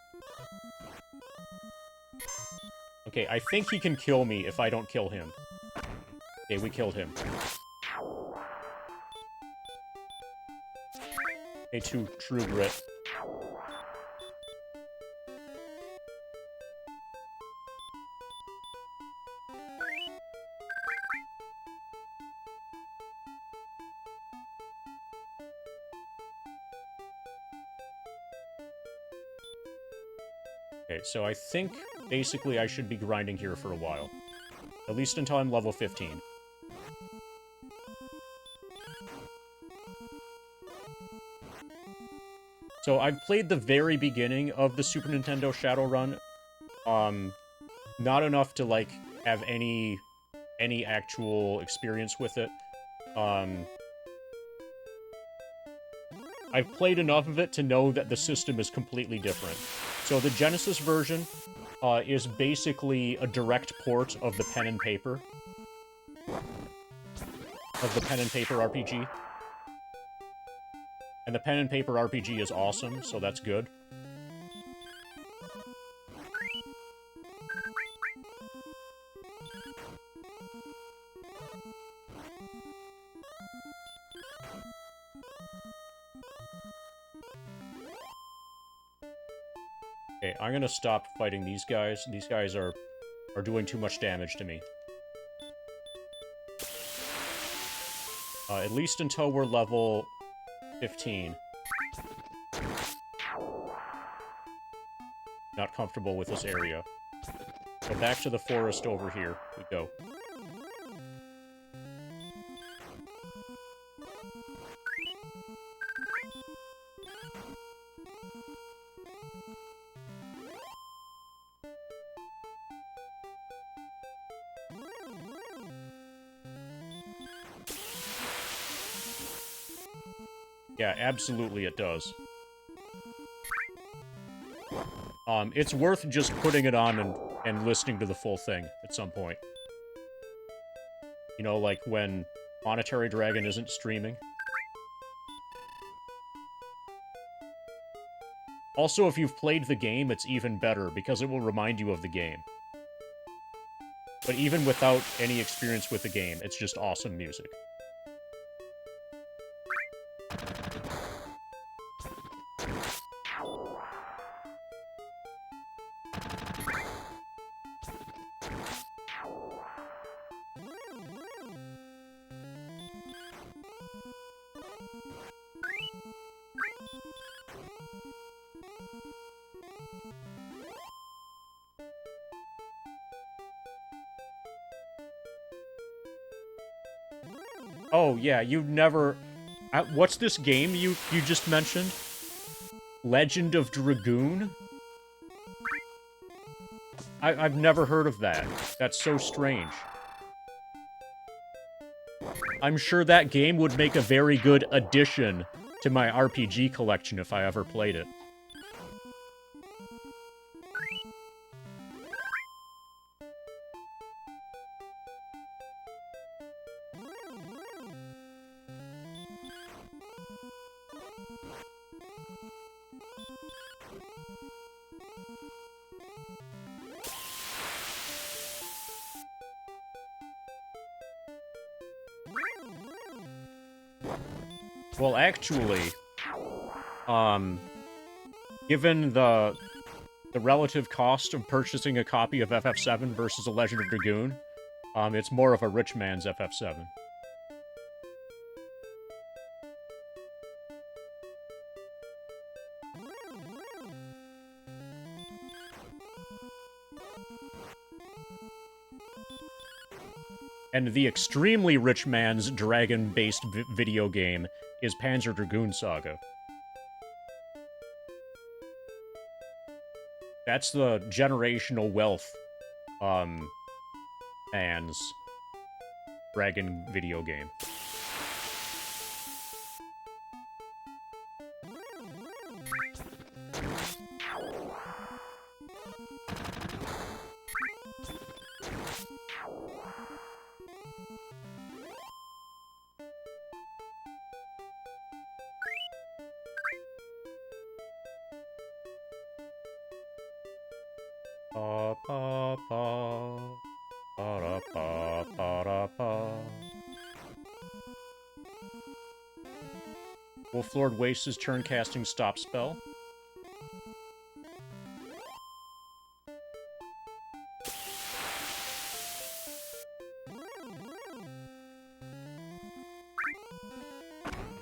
Okay, I think he can kill me if I don't kill him. Okay, we killed him. Okay, True Grit. Okay, so I think, basically, I should be grinding here for a while. At least until I'm level 15. So I've played the very beginning of the Super Nintendo Shadowrun. Not enough to, like, have any actual experience with it. I've played enough of it to know that the system is completely different. So the Genesis version is basically a direct port of the pen and paper. Of the pen and paper RPG. And the pen and paper RPG is awesome, so that's good. Okay, I'm gonna stop fighting these guys. These guys are doing too much damage to me. At least until we're level 15. not comfortable with this area. So back to the forest over here we go. Yeah, absolutely it does. It's worth just putting it on and listening to the full thing at some point. You know, like when Monetary Dragon isn't streaming. Also, if you've played the game, it's even better, because it will remind you of the game. But even without any experience with the game, it's just awesome music. Oh, yeah, you never... what's this game you just mentioned? Legend of Dragoon? I've never heard of that. That's so strange. I'm sure that game would make a very good addition to my RPG collection if I ever played it. Well, actually, given the relative cost of purchasing a copy of FF7 versus a Legend of Dragoon, it's more of a rich man's FF7. And the extremely rich man's dragon-based video game is Panzer Dragoon Saga. That's the generational wealth, man's dragon video game. Wolflord wastes his turn casting stop spell.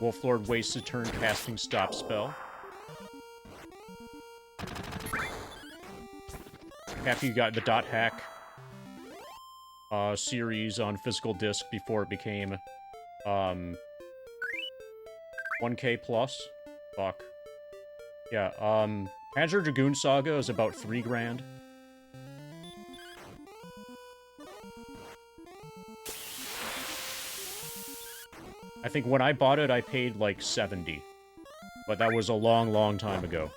Wolflord wastes his turn casting stop spell. After you got the dot hack series on physical disc before it became 1K plus. Fuck. Yeah, Panzer Dragoon Saga is about $3,000. I think when I bought it, I paid like 70. But that was a long, long time ago.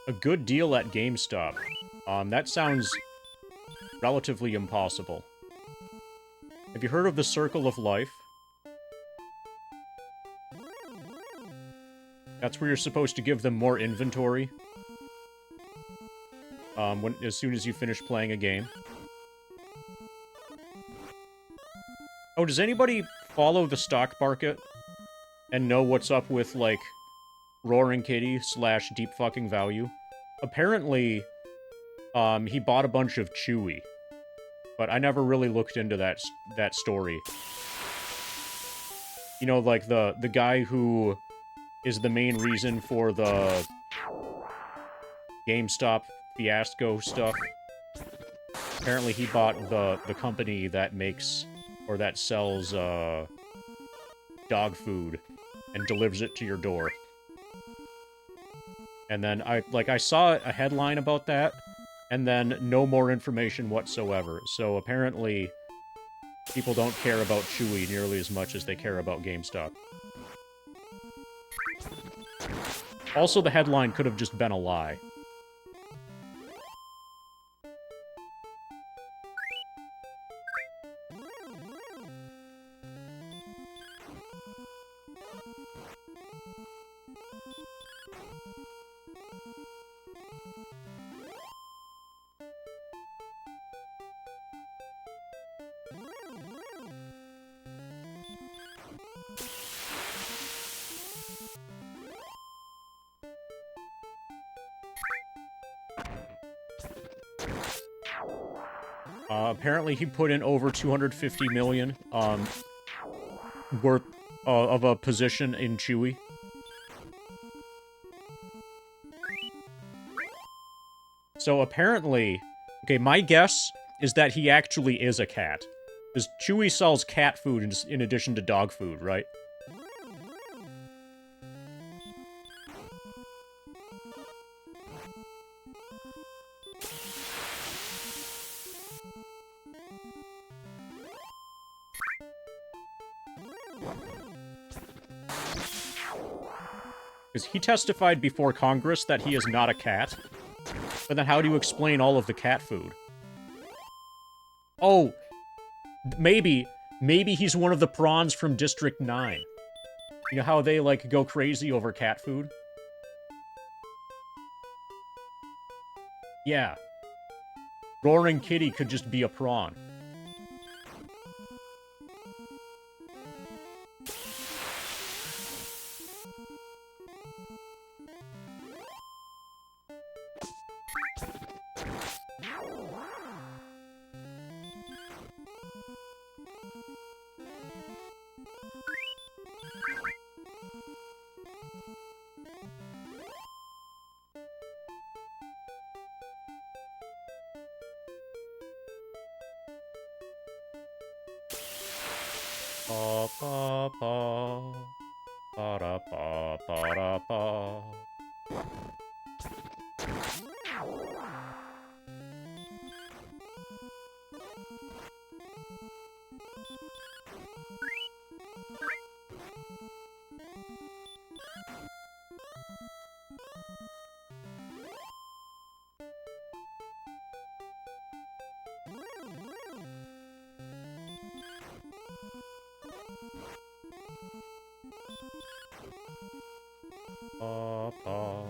A good deal at GameStop. That sounds relatively impossible. Have you heard of the Circle of Life? That's where you're supposed to give them more inventory. As soon as you finish playing a game. Oh, does anybody follow the stock market and know what's up with, like, Roaring Kitty / Deep Fucking Value? Apparently, he bought a bunch of Chewy. But I never really looked into that story. You know, like, the guy who is the main reason for the GameStop fiasco stuff. Apparently he bought the company that makes, or that sells, dog food and delivers it to your door. And then I saw a headline about that, and then no more information whatsoever. So apparently people don't care about Chewy nearly as much as they care about GameStop. Also, the headline could have just been a lie. Apparently he put in over 250 million, worth of a position in Chewy. So apparently, okay, my guess is that he actually is a cat. Because Chewy sells cat food in addition to dog food, right? Because he testified before Congress that he is not a cat. But then how do you explain all of the cat food? Oh, maybe he's one of the prawns from District 9. You know how they, like, go crazy over cat food? Yeah. Roaring Kitty could just be a prawn. Ba ba ba ba da ba ba da ba. Ba ba.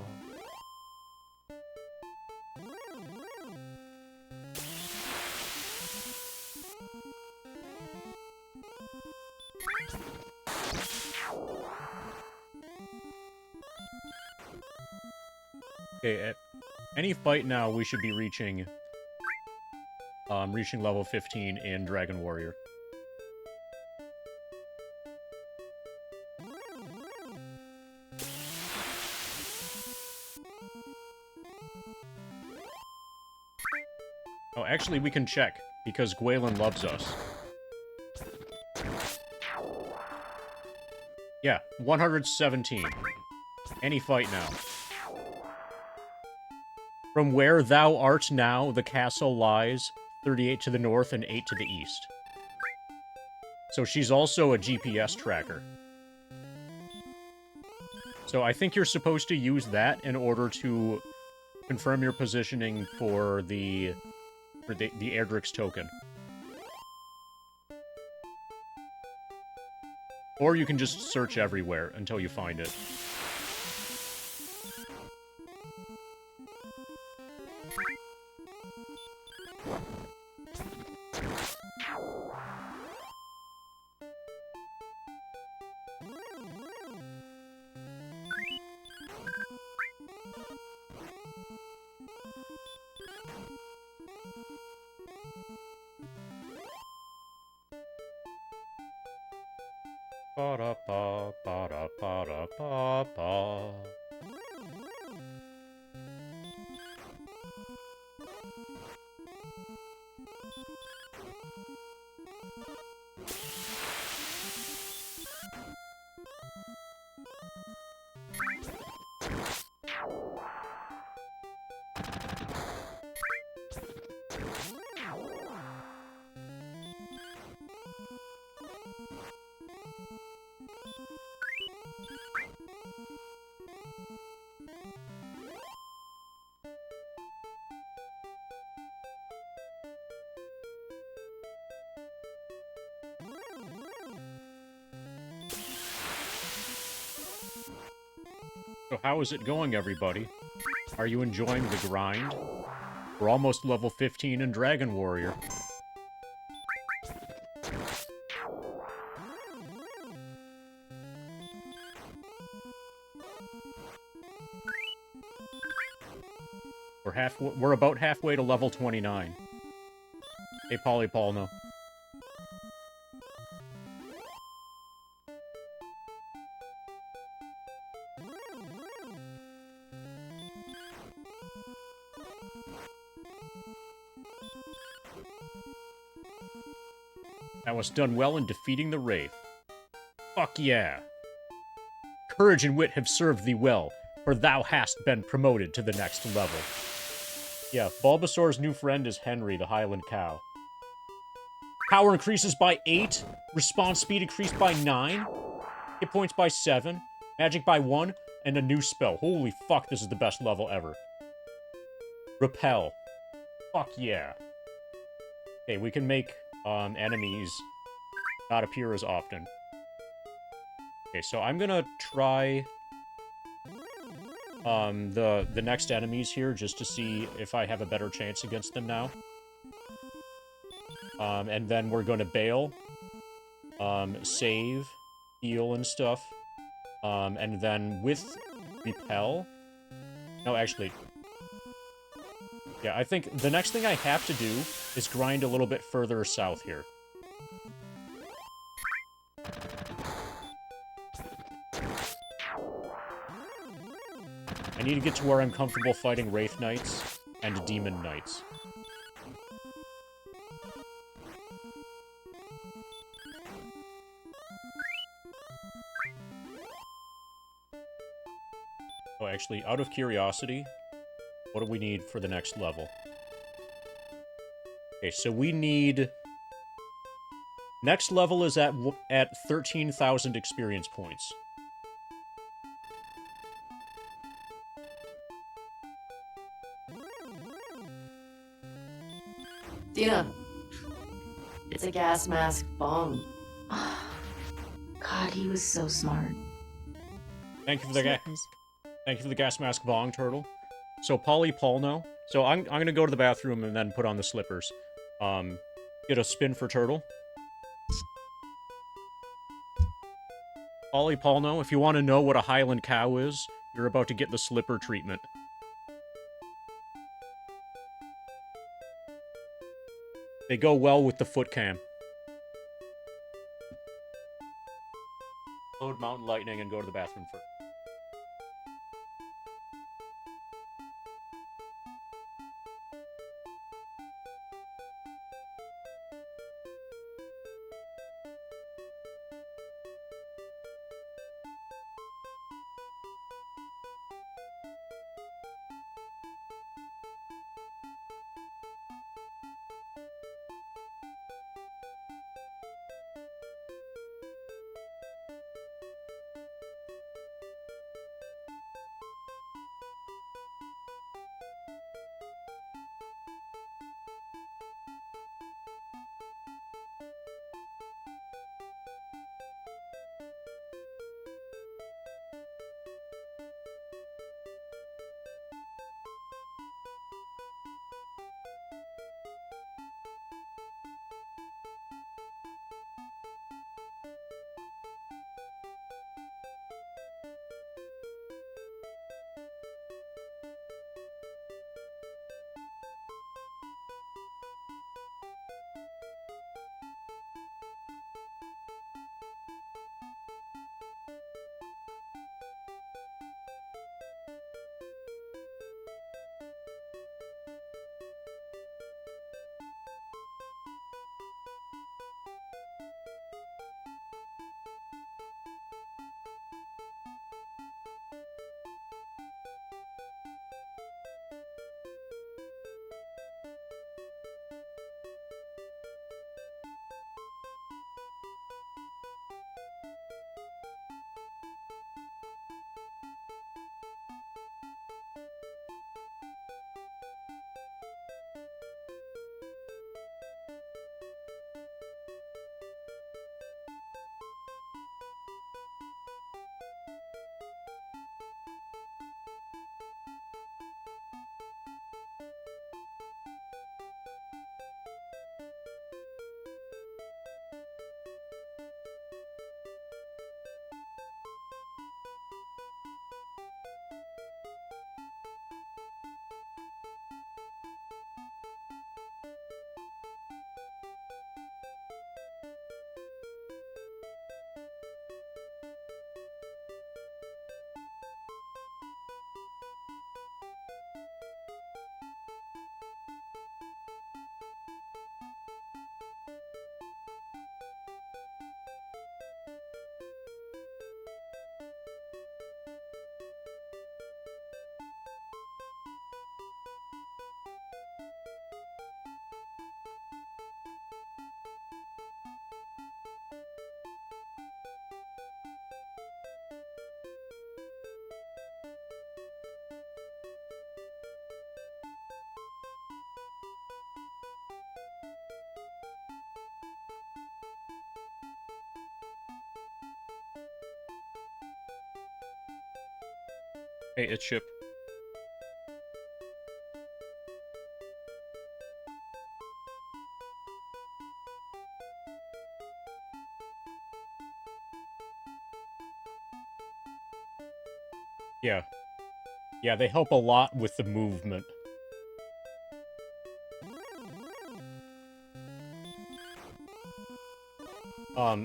Okay, at any fight now, we should be reaching level 15 in Dragon Warrior. Oh, actually, we can check, because Gwaylin loves us. Yeah, 117. Any fight now. From where thou art now, the castle lies, 38 to the north and 8 to the east. So she's also a GPS tracker. So I think you're supposed to use that in order to confirm your positioning for the For the Erdrick's token. Or you can just search everywhere until you find it. Ba-da-ba, ba-da-ba-da-ba-ba. So how is it going, everybody? Are you enjoying the grind? We're almost level 15 in Dragon Warrior. We're about halfway to level 29. Hey, Paul, no. Thou hast done well in defeating the Wraith. Fuck yeah. Courage and wit have served thee well, for thou hast been promoted to the next level. Yeah, Bulbasaur's new friend is Henry, the Highland Cow. Power increases by 8, response speed increased by 9, hit points by 7, magic by 1, and a new spell. Holy fuck, this is the best level ever. Repel. Fuck yeah. Okay, we can make enemies not appear as often. Okay, so I'm gonna try the next enemies here just to see if I have a better chance against them now. And then we're gonna bail, save, heal and stuff. And then with repel... No, actually... Yeah, I think the next thing I have to do is grind a little bit further south here. I need to get to where I'm comfortable fighting Wraith Knights and Demon Knights. Oh, actually, out of curiosity, what do we need for the next level? Okay, so we need... Next level is at 13,000 experience points. Dina, it's a gas mask bomb. God, he was so smart. Thank you for the Thank you for the gas mask bong, Turtle. So, Paul, no. So, I'm gonna go to the bathroom and then put on the slippers. Get a spin for Turtle. Paul, no. If you want to know what a Highland Cow is, you're about to get the slipper treatment. They go well with the foot cam. Load Mountain Lightning and go to the bathroom first. Hey, it's Ship. Yeah. Yeah, they help a lot with the movement.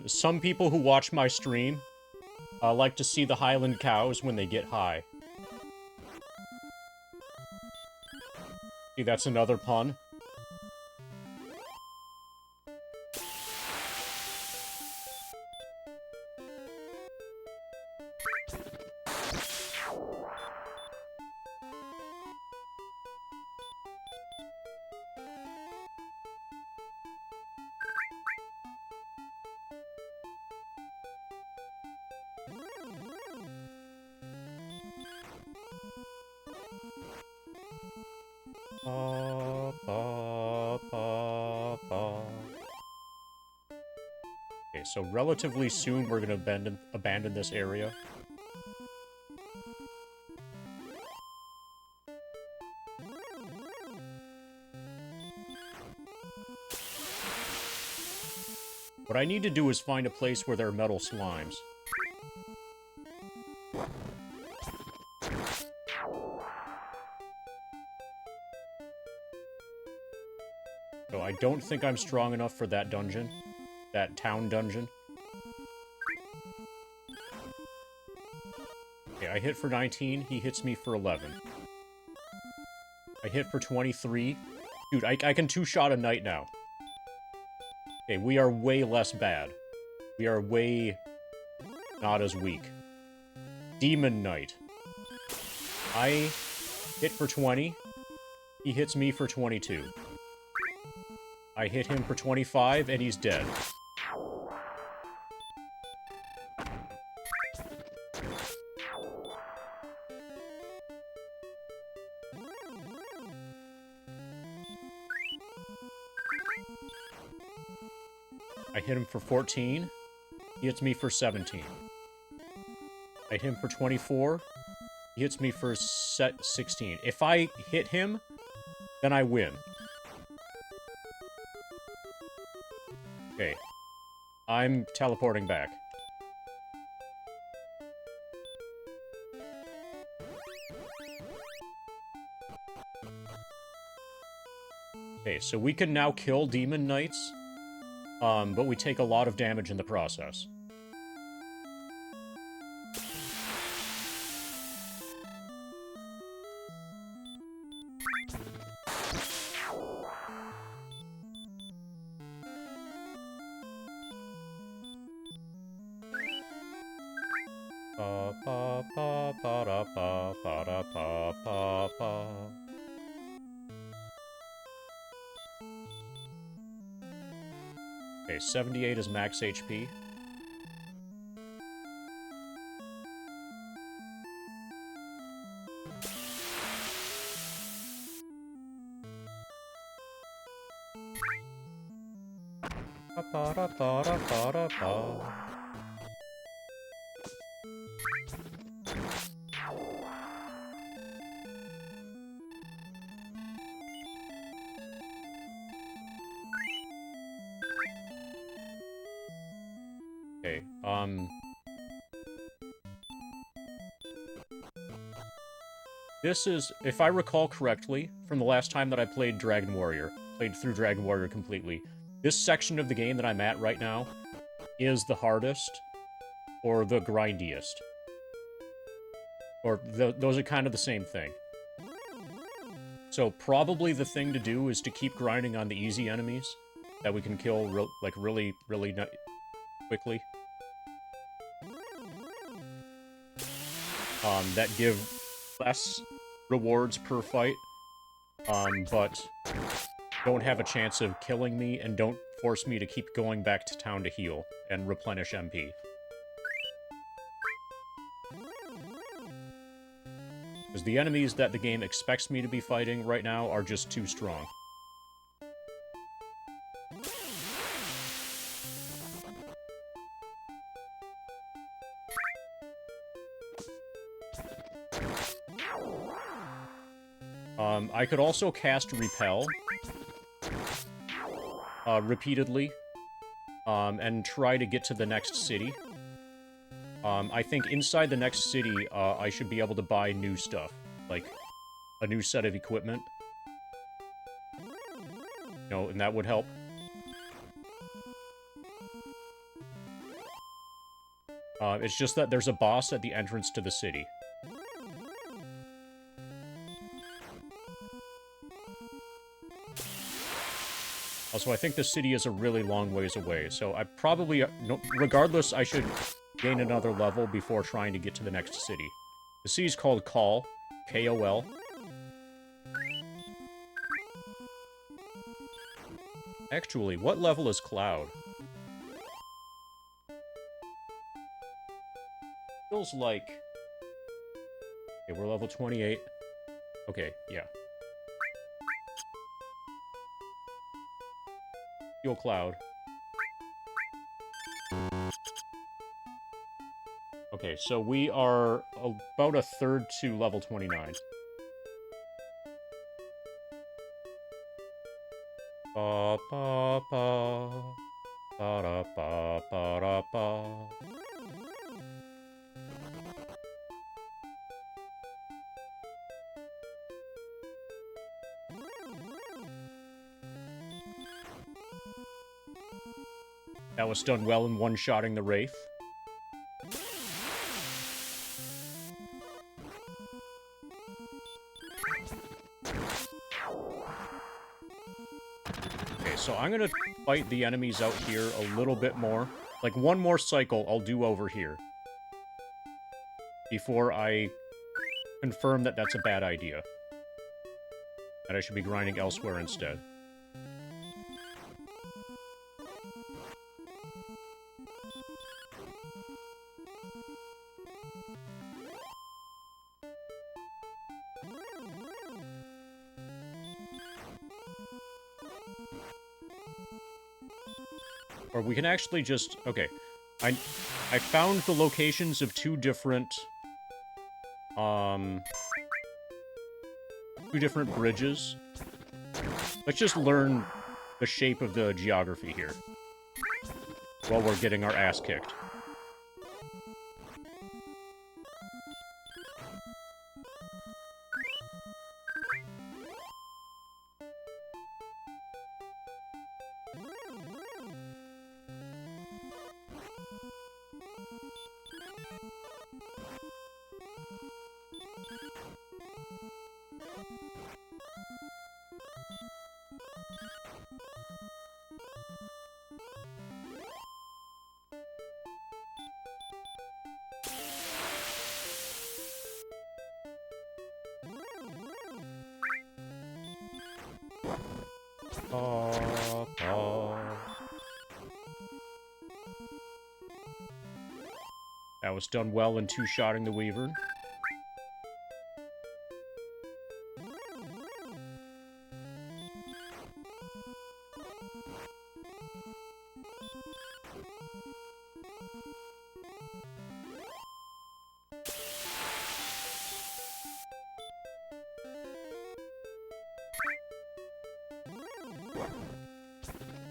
Some people who watch my stream like to see the Highland cows when they get high. See, that's another pun. Okay, so relatively soon we're gonna abandon this area. What I need to do is find a place where there are metal slimes. So I don't think I'm strong enough for that dungeon. That town dungeon. Okay, I hit for 19, he hits me for 11. I hit for 23. Dude, I can two-shot a knight now. Okay, we are way less bad. We are way not as weak. Demon Knight. I hit for 20. He hits me for 22. I hit him for 25, and he's dead. I hit him for 14. He hits me for 17. I hit him for 24. He hits me for 16. If I hit him, then I win. Okay. I'm teleporting back. Okay, so we can now kill Demon Knights, but we take a lot of damage in the process. Okay, 78 is max HP. Okay, this is, if I recall correctly, from the last time that I played Dragon Warrior, played through Dragon Warrior completely, this section of the game that I'm at right now is the hardest, or the grindiest. Or, those are kind of the same thing. So, probably the thing to do is to keep grinding on the easy enemies that we can kill, really quickly. That give less rewards per fight, but don't have a chance of killing me and don't force me to keep going back to town to heal and replenish MP. Because the enemies that the game expects me to be fighting right now are just too strong. I could also cast Repel repeatedly and try to get to the next city. I think inside the next city, I should be able to buy new stuff, like a new set of equipment. You know, and that would help. It's just that there's a boss at the entrance to the city. Also, I think the city is a really long ways away, so I probably, regardless, I should gain another level before trying to get to the next city. The city's called Kol, K-O-L. Actually, what level is Cloud? Feels like... Okay, we're level 28. Okay, yeah. Heal Cloud. Okay, so we are about a third to level 29. Ba ba ba ba da ba ba da ba. That was done well in one-shotting the Wraith. Okay, so I'm gonna fight the enemies out here a little bit more. Like, one more cycle I'll do over here. Before I confirm that that's a bad idea. And I should be grinding elsewhere instead. Or we can actually just... Okay. I found the locations of two different bridges. Let's just learn the shape of the geography here. While we're getting our ass kicked. That was done well in two-shotting the Weaver.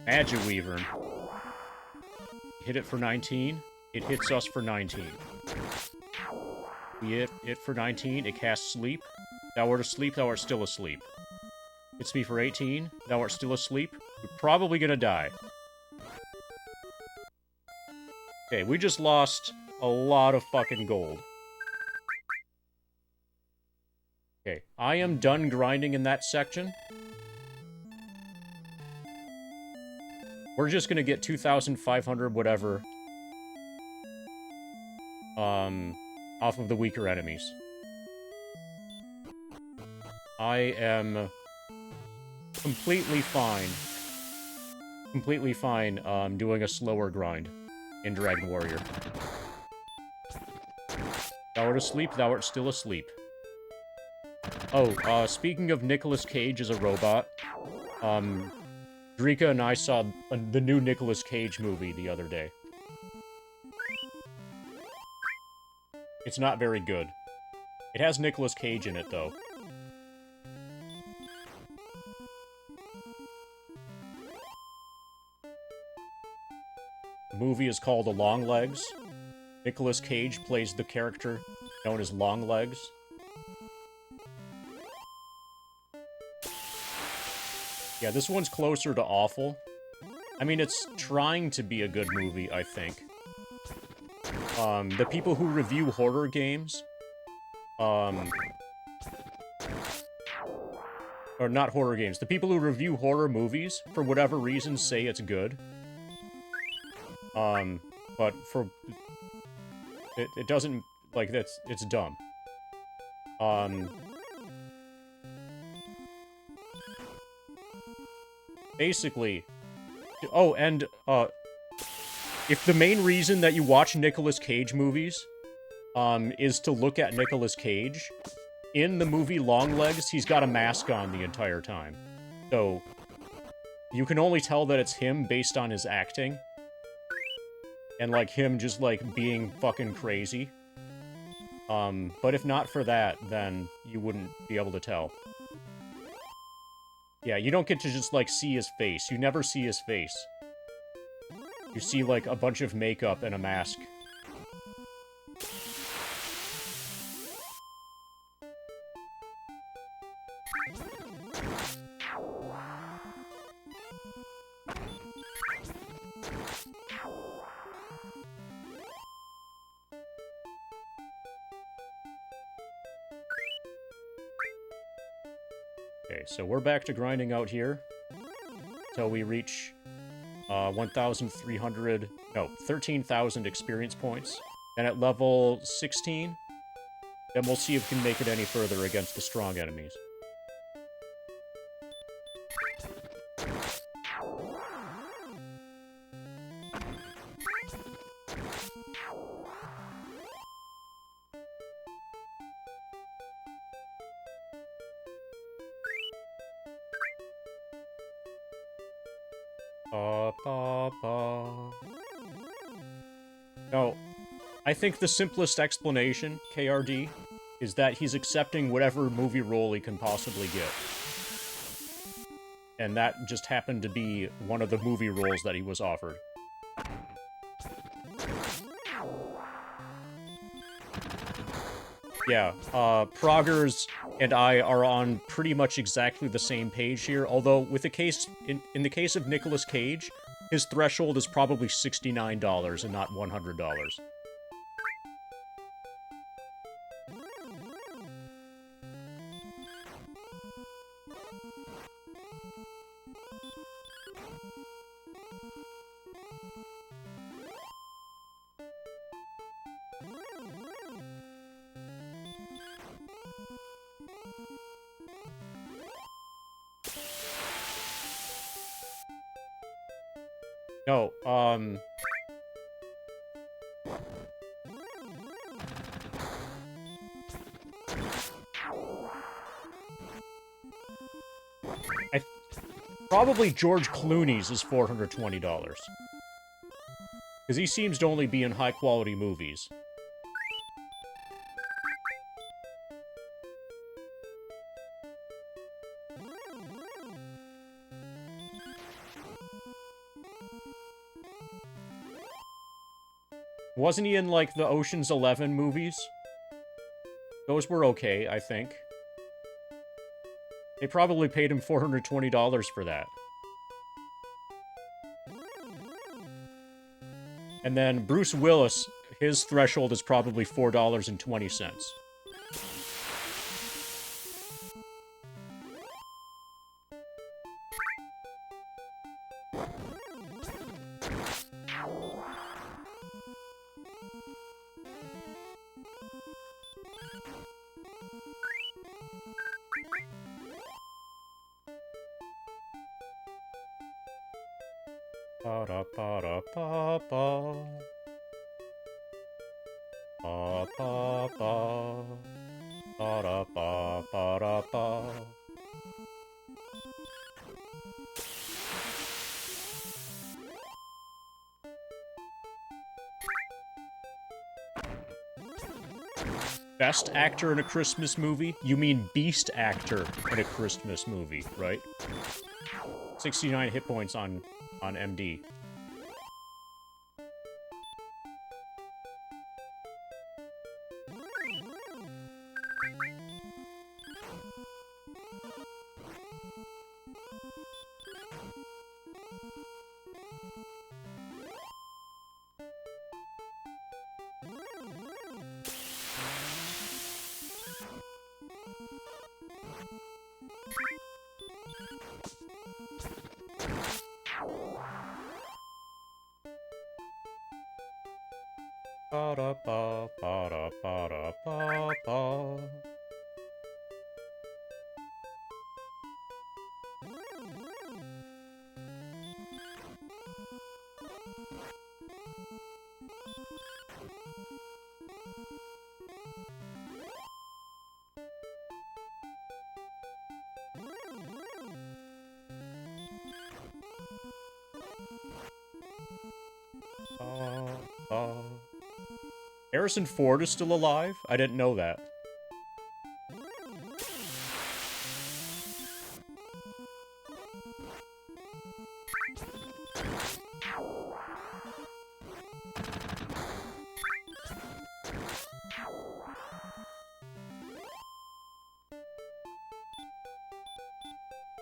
Magic Weaver. Hit it for 19. It hits us for 19. We hit it for 19. It casts Sleep. Thou art asleep, thou art still asleep. Hits me for 18. Thou art still asleep. We're probably gonna die. Okay, we just lost a lot of fucking gold. Okay, I am done grinding in that section. We're just gonna get 2,500 whatever off of the weaker enemies. I am completely fine doing a slower grind in Dragon Warrior. Thou art asleep, thou art still asleep. Oh, speaking of Nicolas Cage as a robot, Drika and I saw the new Nicolas Cage movie the other day. It's not very good. It has Nicolas Cage in it, though. The movie is called The Long Legs. Nicolas Cage plays the character known as Long Legs. Yeah, this one's closer to awful. I mean, it's trying to be a good movie, I think. The people who review horror games, or not horror games, the people who review horror movies, for whatever reason, say it's good. But for... It doesn't... Like, it's dumb. Basically... Oh, and, if the main reason that you watch Nicolas Cage movies, is to look at Nicolas Cage, in the movie Longlegs, he's got a mask on the entire time. So, you can only tell that it's him based on his acting. And, like, him just, like, being fucking crazy. But if not for that, then you wouldn't be able to tell. Yeah, you don't get to just, like, see his face. You never see his face. You see, like, a bunch of makeup and a mask. Okay, so we're back to grinding out here. Till we reach 13,000 experience points. And at level 16, then we'll see if we can make it any further against the strong enemies. No, I think the simplest explanation, KRD, is that he's accepting whatever movie role he can possibly get. And that just happened to be one of the movie roles that he was offered. Yeah, Proggers and I are on pretty much exactly the same page here, although with the case, in the case of Nicolas Cage, his threshold is probably $69 and not $100. No, probably George Clooney's is $420. Because he seems to only be in high-quality movies. Wasn't he in, like, the Ocean's 11 movies? Those were okay, I think. They probably paid him $420 for that. And then Bruce Willis, his threshold is probably $4.20. Ba-da-ba-da-ba-ba. Ba-ba-ba. Ba-da-ba-ba-da-ba. Best actor in a Christmas movie? You mean beast actor in a Christmas movie, right? 69 hit points on MD. Ba-da-ba-ba-da-ba-da-ba-ba. Harrison Ford is still alive? I didn't know that.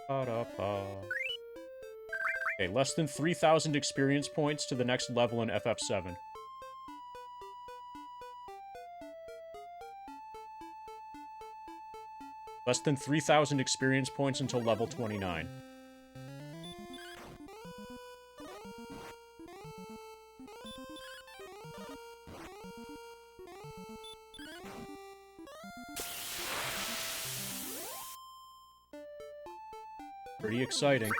Ba-da-ba. Okay, less than 3,000 experience points to the next level in FF7. Less than 3,000 experience points until level 29. Pretty exciting.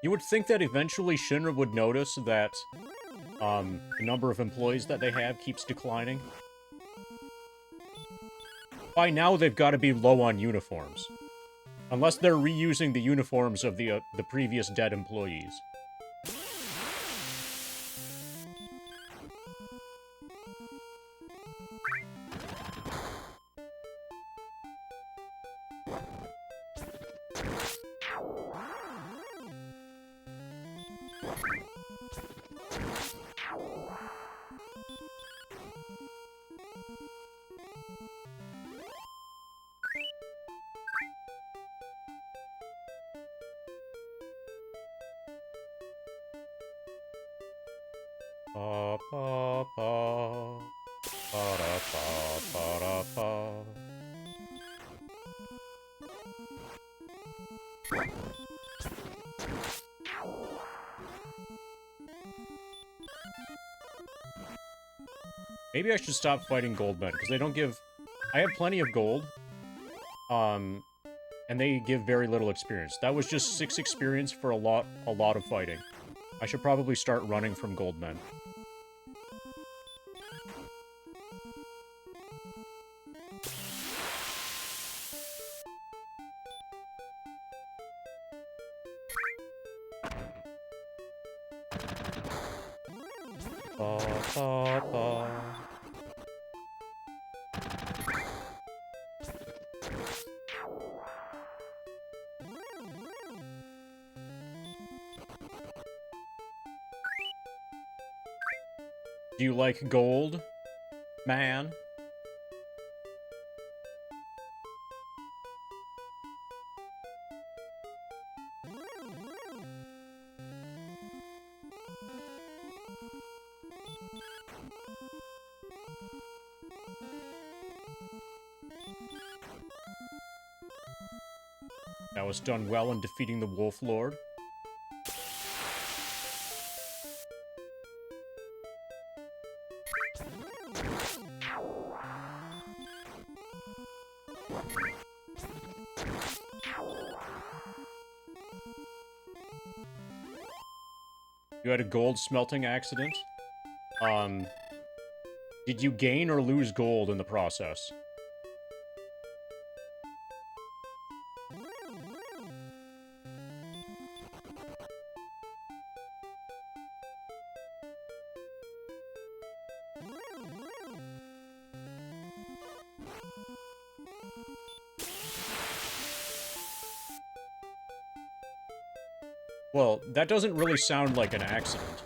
You would think that eventually Shinra would notice that the number of employees that they have keeps declining. By now, they've got to be low on uniforms. Unless they're reusing the uniforms of the previous dead employees. Ba ba ba ba da ba ba da ba. Maybe I should stop fighting Goldmen, because they don't give... I have plenty of gold, and they give very little experience. That was just 6 experience for a lot of fighting. I should probably start running from Goldmen. Ba, ba, ba. Do you like gold, man? That was done well in defeating the Wolf Lord. You had a gold smelting accident. Did you gain or lose gold in the process? Well, that doesn't really sound like an accident.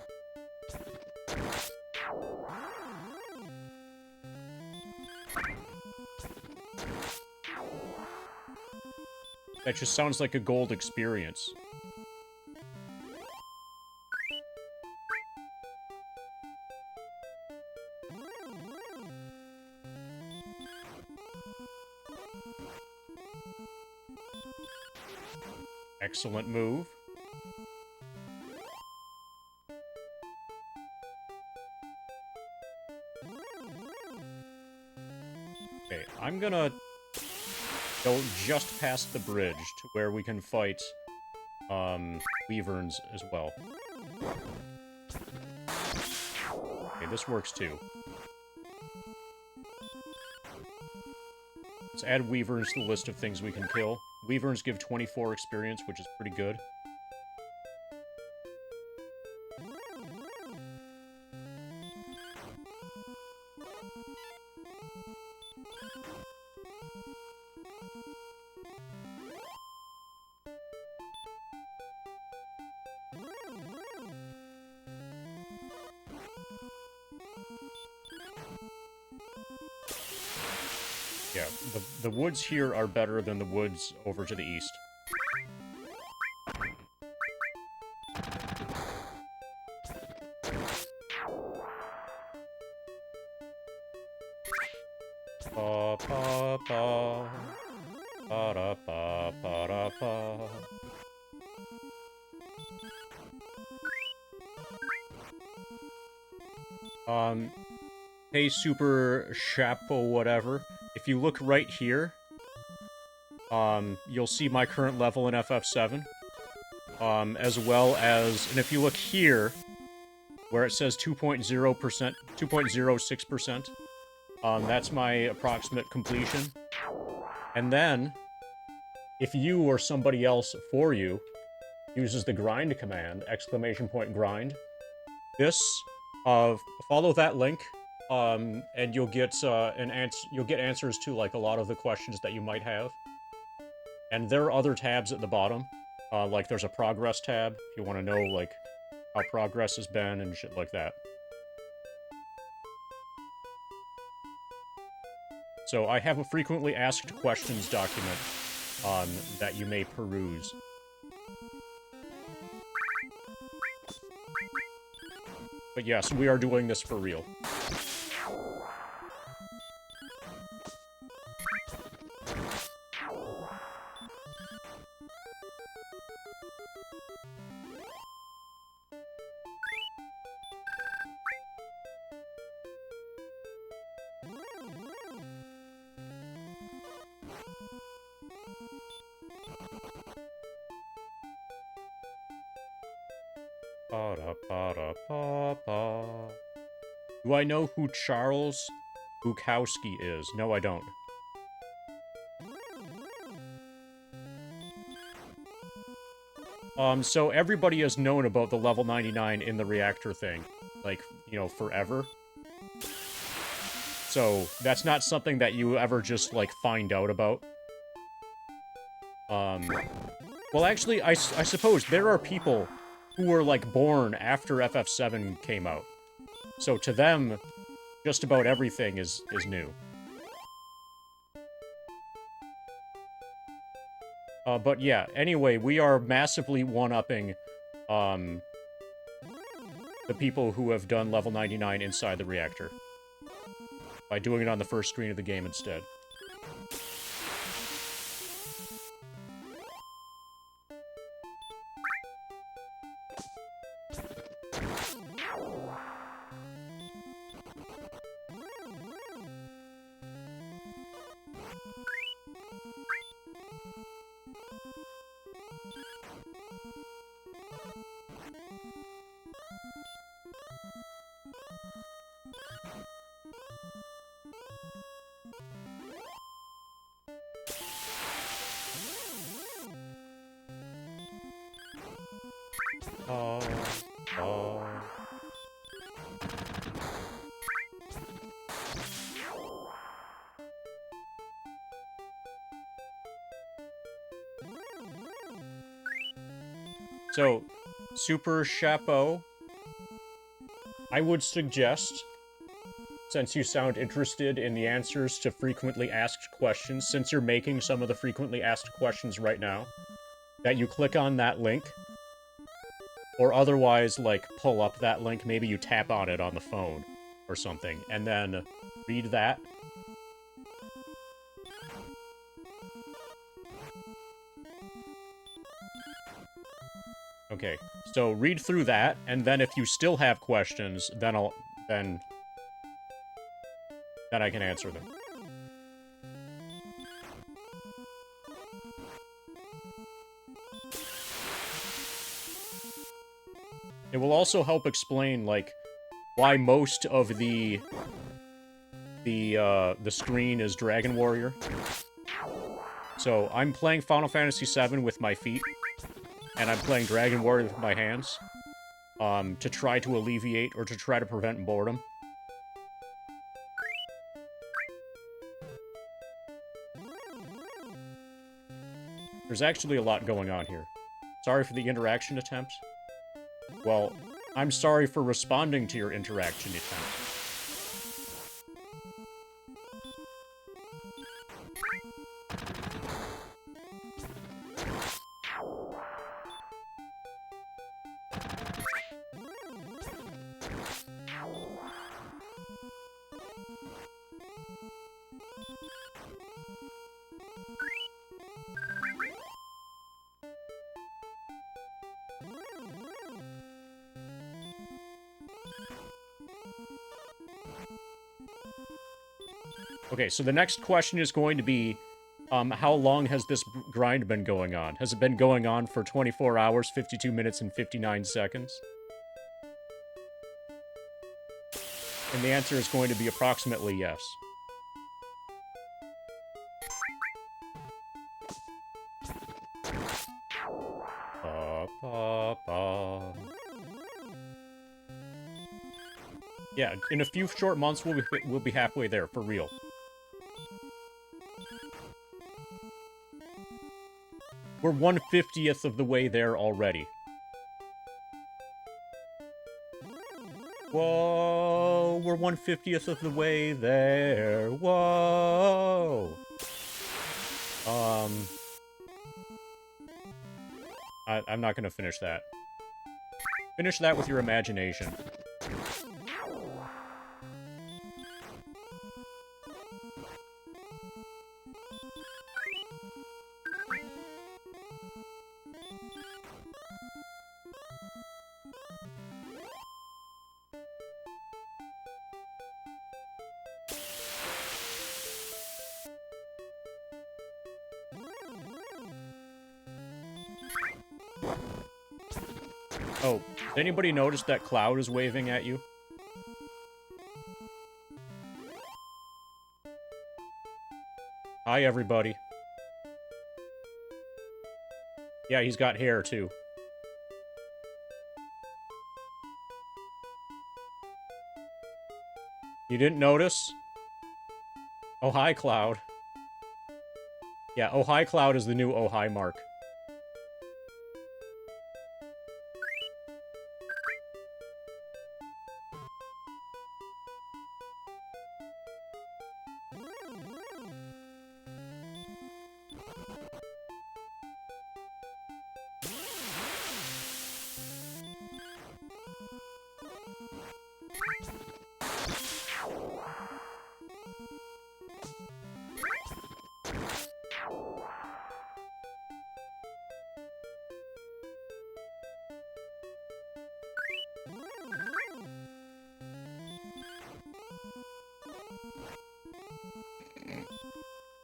That just sounds like a gold experience. Excellent move. Okay, I'm gonna go just past the bridge to where we can fight, Wyverns as well. Okay, this works too. Let's add Wyverns to the list of things we can kill. Wyverns give 24 experience, which is pretty good. Yeah, the woods here are better than the woods over to the east. Pa pa pa, pa da pa pa da pa. Hey, Super Chapo whatever. If you look right here, you'll see my current level in FF7. As well as, and if you look here, where it says 2.0%, 2.06%, that's my approximate completion. And then, if you or somebody else for you uses the grind command, !grind, this, follow that link, and you'll get answers to like a lot of the questions that you might have. And there are other tabs at the bottom. Like there's a progress tab if you want to know like how progress has been and shit like that. So I have a frequently asked questions document that you may peruse. But yes, we are doing this for real. Ba-da-ba-da-ba-ba. Do I know who Charles Bukowski is? No, I don't. So everybody has known about the level 99 in the reactor thing, like, you know, forever. So that's not something that you ever just, like, find out about. Well, actually, I suppose there are people who were, like, born after FF7 came out. So to them, just about everything is new. But yeah, anyway, we are massively one-upping, the people who have done level 99 inside the reactor. By doing it on the first screen of the game instead. So, Super Chapeau, I would suggest, since you sound interested in the answers to frequently asked questions, since you're making some of the frequently asked questions right now, that you click on that link, or otherwise, like, pull up that link, maybe you tap on it on the phone or something, and then read that. Okay, so read through that, and then if you still have questions, then then I can answer them. It will also help explain, like, why most of the screen is Dragon Warrior. So, I'm playing Final Fantasy VII with my feet, and I'm playing Dragon Warrior with my hands, to try to alleviate or to try to prevent boredom. There's actually a lot going on here. Sorry for the interaction attempt. Well, I'm sorry for responding to your interaction attempt. Okay, so the next question is going to be, how long has this grind been going on? Has it been going on for 24 hours, 52 minutes, and 59 seconds? And the answer is going to be approximately yes. Yeah, in a few short months, we'll be halfway there, for real. We're 1/50th of the way there already. Whoa, we're 1/50th of the way there. Whoa. I'm not gonna finish that. Finish that with your imagination. Oh, did anybody notice that Cloud is waving at you? Hi, everybody. Yeah, he's got hair, too. You didn't notice? Oh, hi, Cloud. Yeah, oh, hi, Cloud is the new oh, hi, Mark.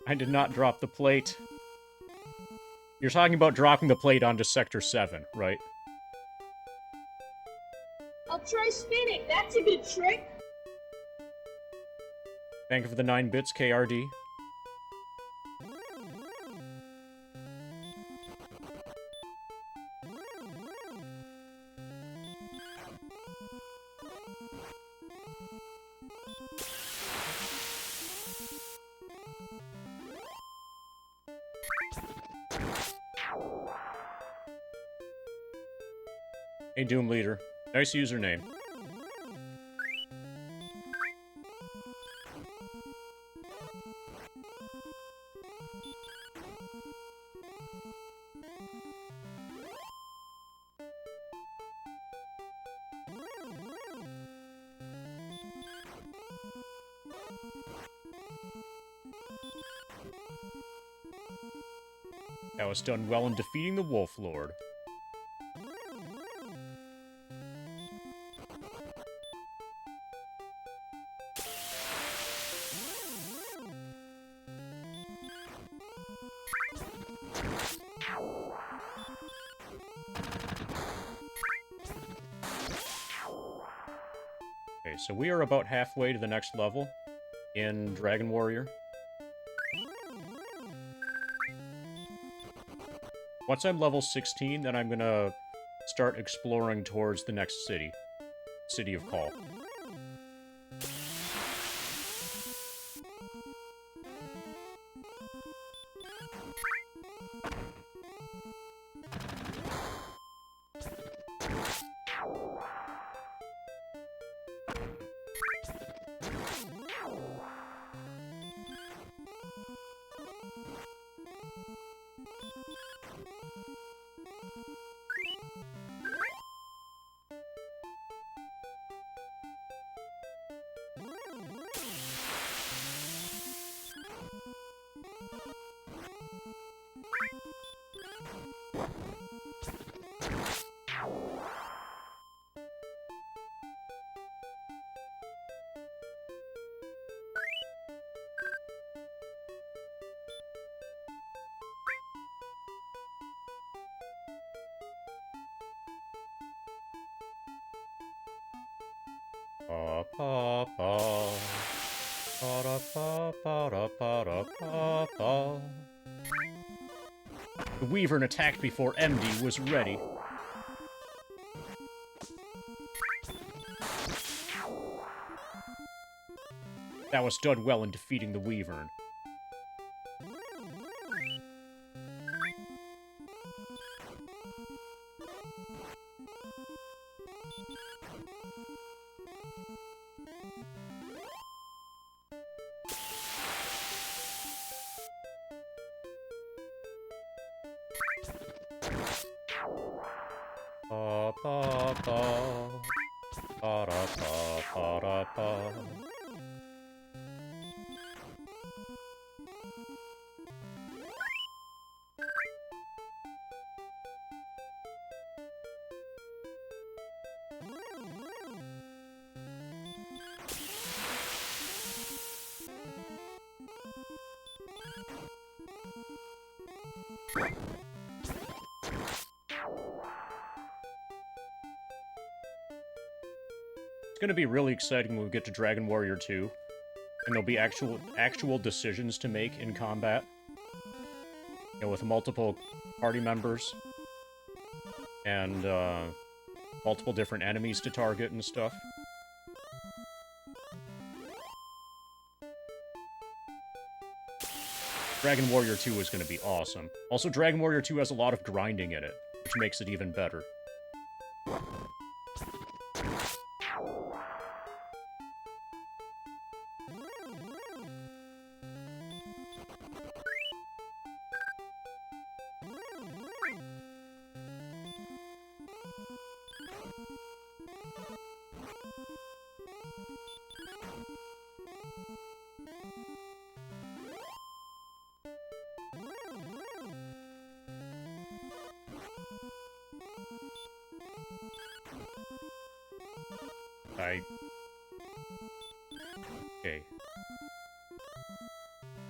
I did not drop the plate. You're talking about dropping the plate onto Sector 7, right? I'll try spinning. That's a good trick. Thank you for the 9 bits, KRD. Hey, Doom Leader. Nice username. That was done well in defeating the Wolf Lord. Okay, so we are about halfway to the next level in Dragon Warrior. Once I'm level 16, then I'm gonna start exploring towards the next city. City of Call. Pa pa pa. Pa da pa pa da pa da pa pa. The Wyvern attacked before MD was ready. That was done well in defeating the Wyvern. Pa pa pa. Pa da pa pa da pa. It's gonna be really exciting when we get to Dragon Warrior 2, and there'll be actual decisions to make in combat, you know, with multiple party members, and multiple different enemies to target and stuff. Dragon Warrior 2 is gonna be awesome. Also, Dragon Warrior 2 has a lot of grinding in it, which makes it even better. Okay.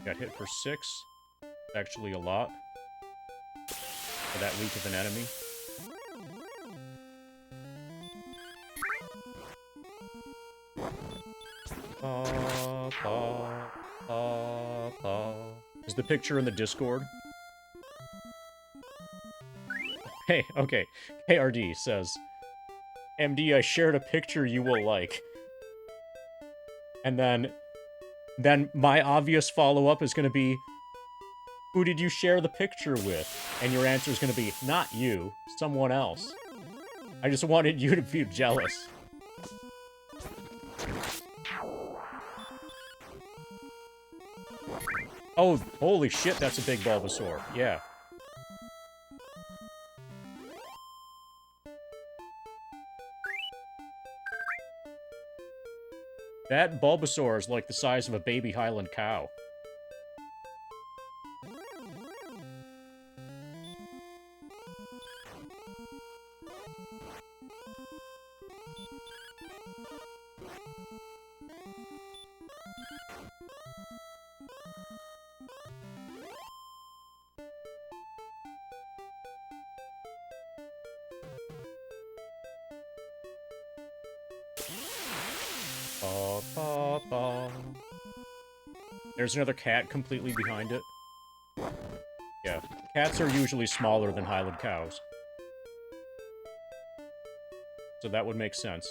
Got hit for 6. Actually a lot. For that weak of an enemy. Is the picture in the Discord? Hey, okay. KRD says, MD, I shared a picture you will like. And then my obvious follow-up is going to be, who did you share the picture with? And your answer is going to be, not you, someone else. I just wanted you to be jealous. Oh, holy shit, that's a big Bulbasaur. Yeah. That Bulbasaur is like the size of a baby Highland cow. Ba, ba, ba. There's another cat completely behind it. Yeah, cats are usually smaller than Highland cows. So that would make sense.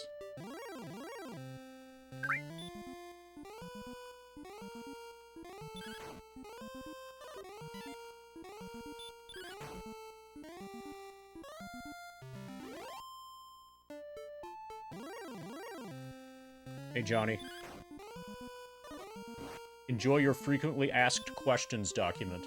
Hey, Johnny. Enjoy your frequently asked questions document.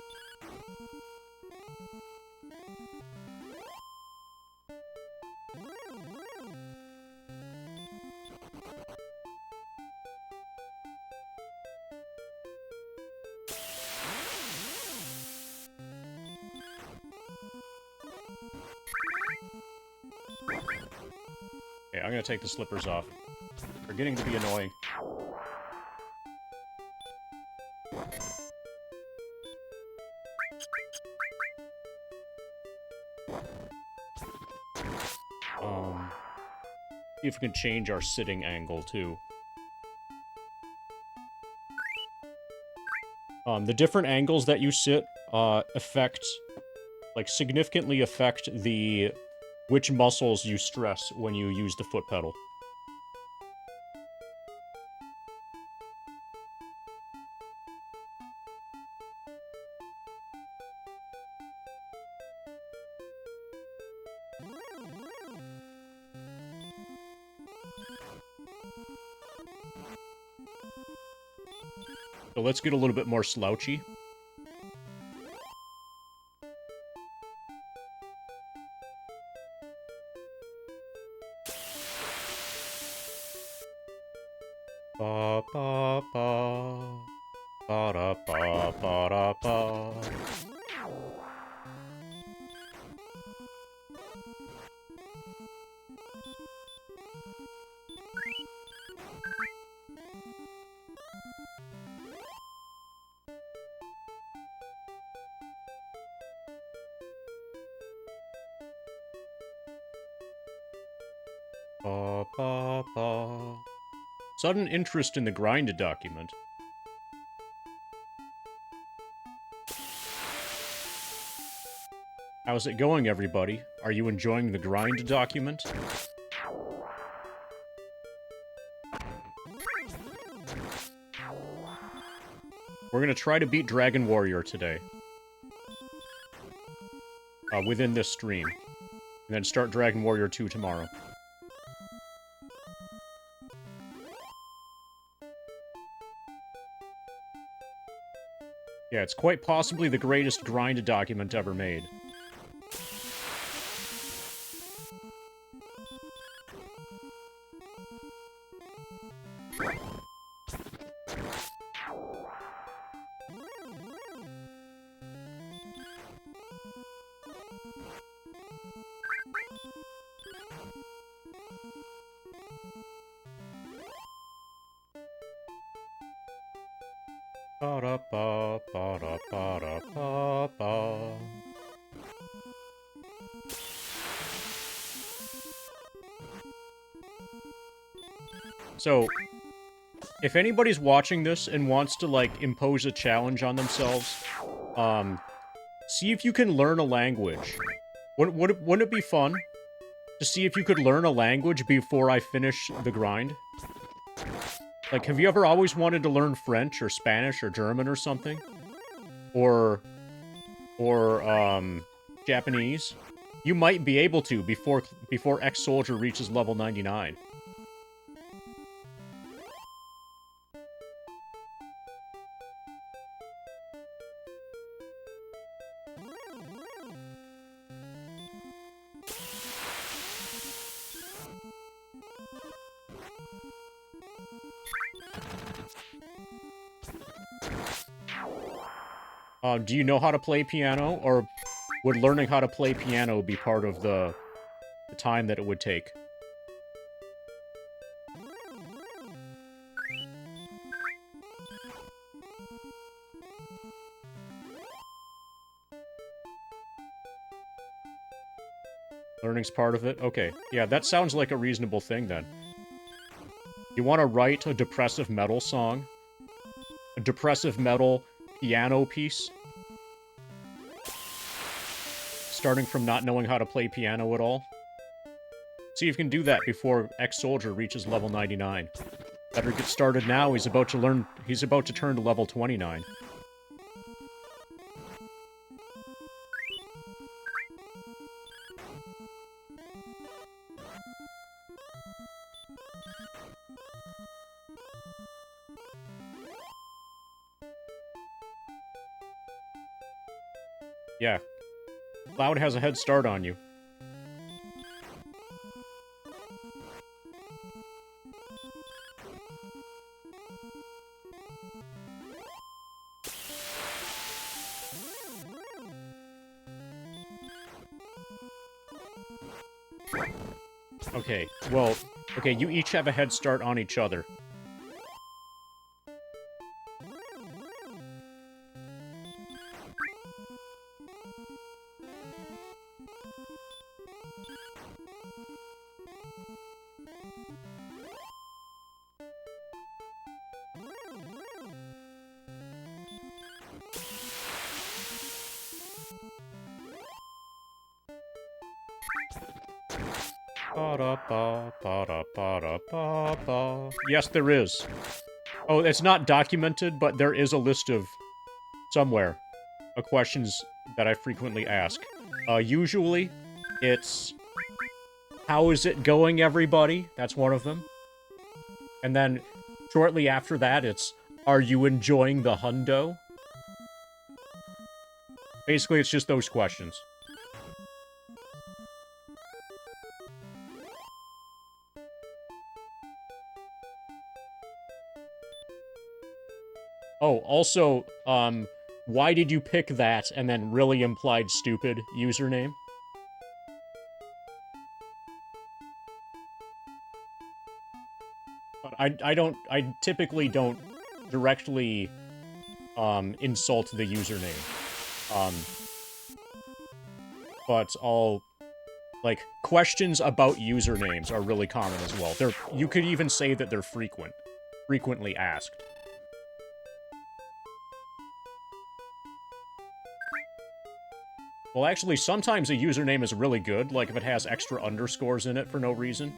Okay, I'm gonna take the slippers off. They're getting to be annoying. See if we can change our sitting angle, too. The different angles that you sit, significantly affect which muscles you stress when you use the foot pedal. So let's get a little bit more slouchy. Ba ba ba ba da ba ba da ba. Ba ba ba. Sudden interest in the grind document. How's it going, everybody? Are you enjoying the grind document? We're gonna try to beat Dragon Warrior today. Within this stream. And then start Dragon Warrior 2 tomorrow. Yeah, it's quite possibly the greatest grind document ever made. Ba-da-ba, ba-da-ba-da-ba-ba. So, if anybody's watching this and wants to, like, impose a challenge on themselves, see if you can learn a language. Wouldn't it be fun to see if you could learn a language before I finish the grind? Like, have you ever always wanted to learn French or Spanish or German or something? Or Japanese? You might be able to before Ex-Soldier reaches level 99. Do you know how to play piano, or would learning how to play piano be part of the time that it would take? Learning's part of it? Okay. Yeah, that sounds like a reasonable thing, then. You want to write a depressive metal song? A depressive metal piano piece? Starting from not knowing how to play piano at all? See if you can do that before Ex-Soldier reaches level 99. Better get started now, he's about to turn to level 29. Yeah. Cloud has a head start on you. Okay, well, okay, you each have a head start on each other. Yes, there is. Oh, it's not documented, but there is a list of, somewhere, questions that I frequently ask. Usually, it's, how is it going, everybody? That's one of them. And then, shortly after that, it's, are you enjoying the hundo? Basically, it's just those questions. Oh, also, why did you pick that and then really implied stupid username? But I typically don't directly, insult the username. But like, questions about usernames are really common as well. You could even say that they're frequently asked. Well, actually, sometimes a username is really good, like if it has extra underscores in it for no reason.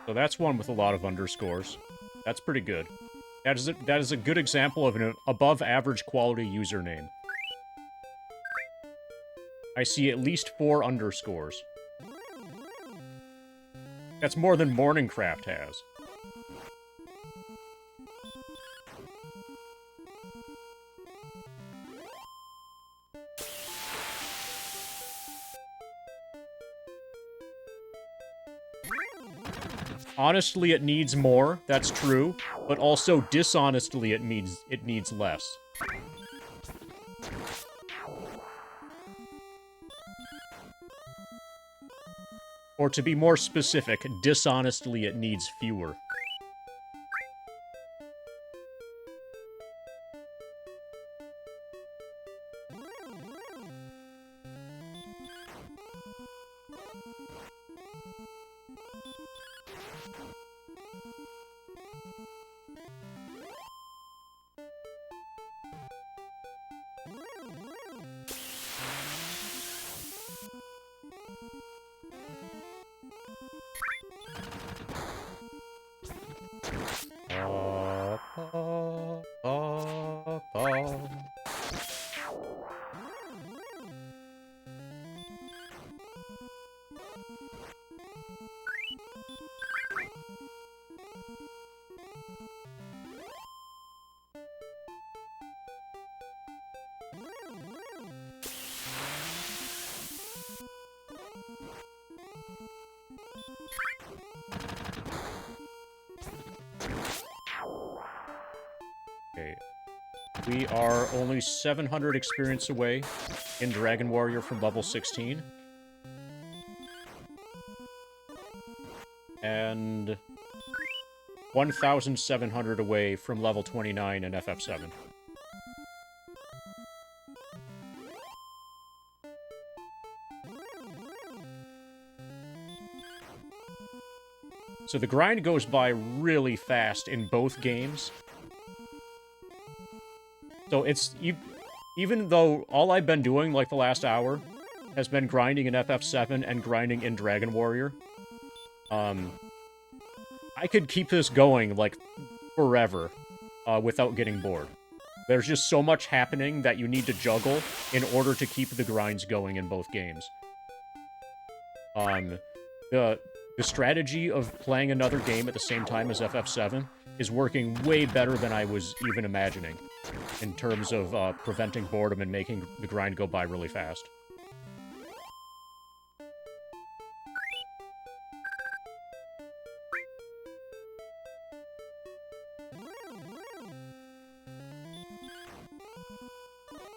So that's one with a lot of underscores. That's pretty good. That is a good example of an above-average quality username. I see at least 4 underscores. That's more than Morningcraft has. honestly, it needs more, that's true, but also dishonestly, it needs less. Or to be more specific, dishonestly, it needs fewer. Okay. We are only 700 experience away in Dragon Warrior from level 16. And 1,700 away from level 29 in FF7. So the grind goes by really fast in both games. So it's... Even though all I've been doing, like, the last hour has been grinding in FF7 and grinding in Dragon Warrior, I could keep this going, like, forever, without getting bored. There's just so much happening that you need to juggle in order to keep the grinds going in both games. The strategy of playing another game at the same time as FF7 is working way better than I was even imagining, in terms of preventing boredom and making the grind go by really fast.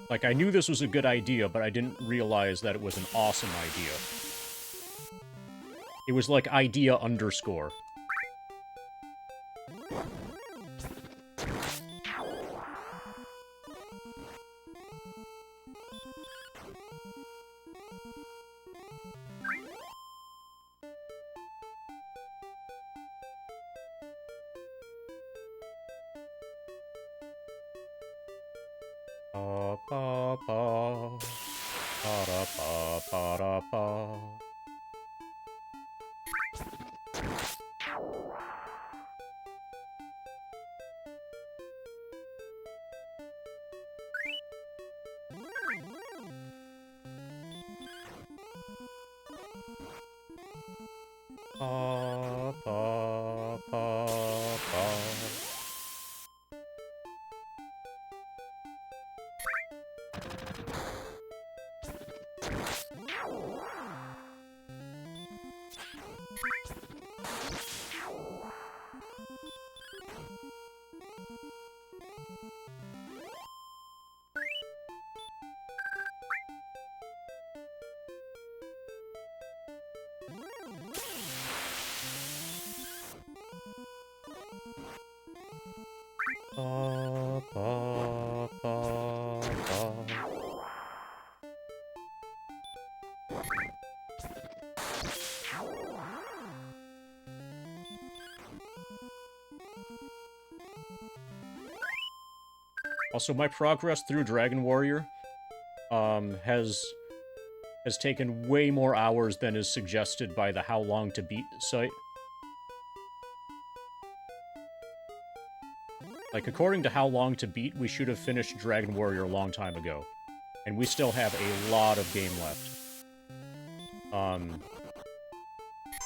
Like, I knew this was a good idea, but I didn't realize that it was an awesome idea. It was like idea underscore. Pa pa pa pa pa pa. Pa pa pa pa. Pa pa pa pa. Also, my progress through Dragon Warrior has taken way more hours than is suggested by the How Long to Beat site. Like, according to How Long to Beat, we should have finished Dragon Warrior a long time ago. And we still have a lot of game left.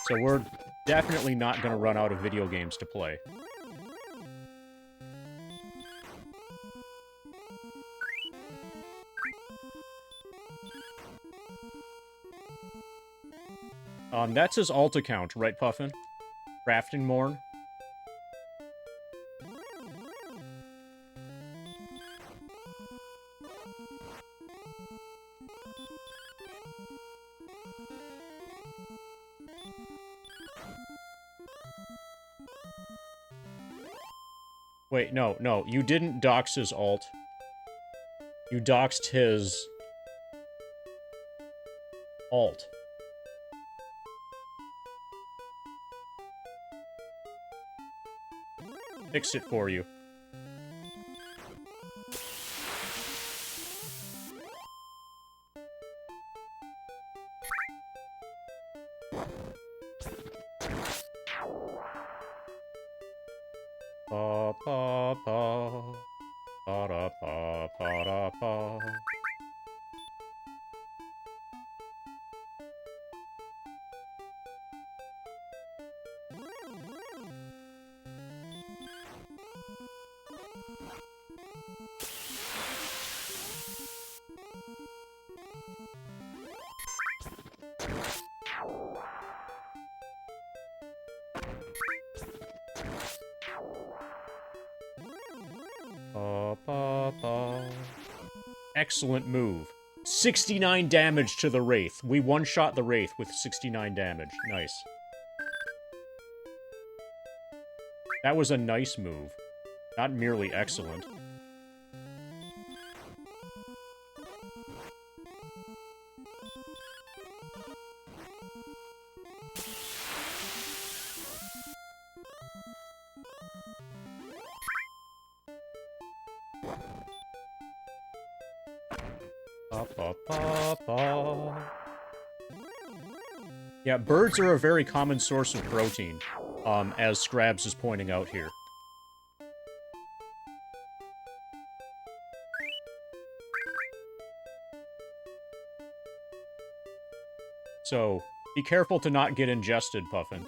So we're definitely not going to run out of video games to play. That's his alt account, right, Puffin? Crafting Morn. Wait, no, no. You didn't dox his alt. You doxed his... alt. Fix it for you. Pa pa pa pa da pa pa da pa. Pa pa pa. Excellent move. 69 damage to the Wraith. We one-shot the Wraith with 69 damage. Nice. That was a nice move. Not merely excellent. Pa, pa, pa, pa. Yeah, birds are a very common source of protein, as Scrabs is pointing out here. So, be careful to not get ingested, Puffin.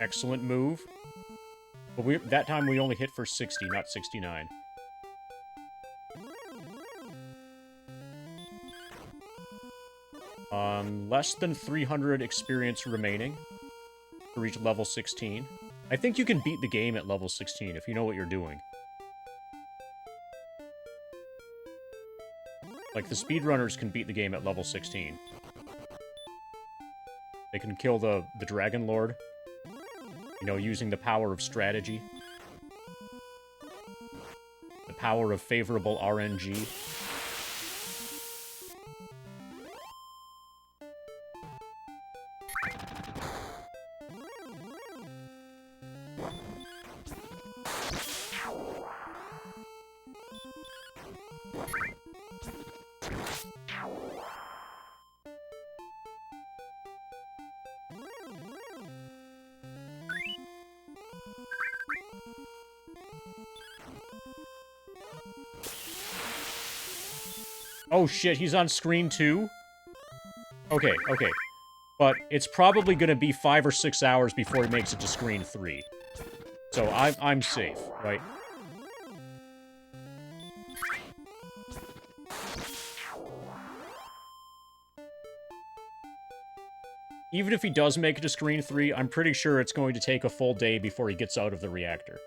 Excellent move. But that time we only hit for 60, not 69. Less than 300 experience remaining to reach level 16. I think you can beat the game at level 16 if you know what you're doing. Like, the speedrunners can beat the game at level 16. They can kill the Dragon Lord. You know, using the power of strategy. The power of favorable RNG. Oh shit, he's on screen too? Okay, okay. But it's probably gonna be 5 or 6 hours before he makes it to screen 3. So I'm safe, right? Even if he does make it to screen 3, I'm pretty sure it's going to take a full day before he gets out of the reactor.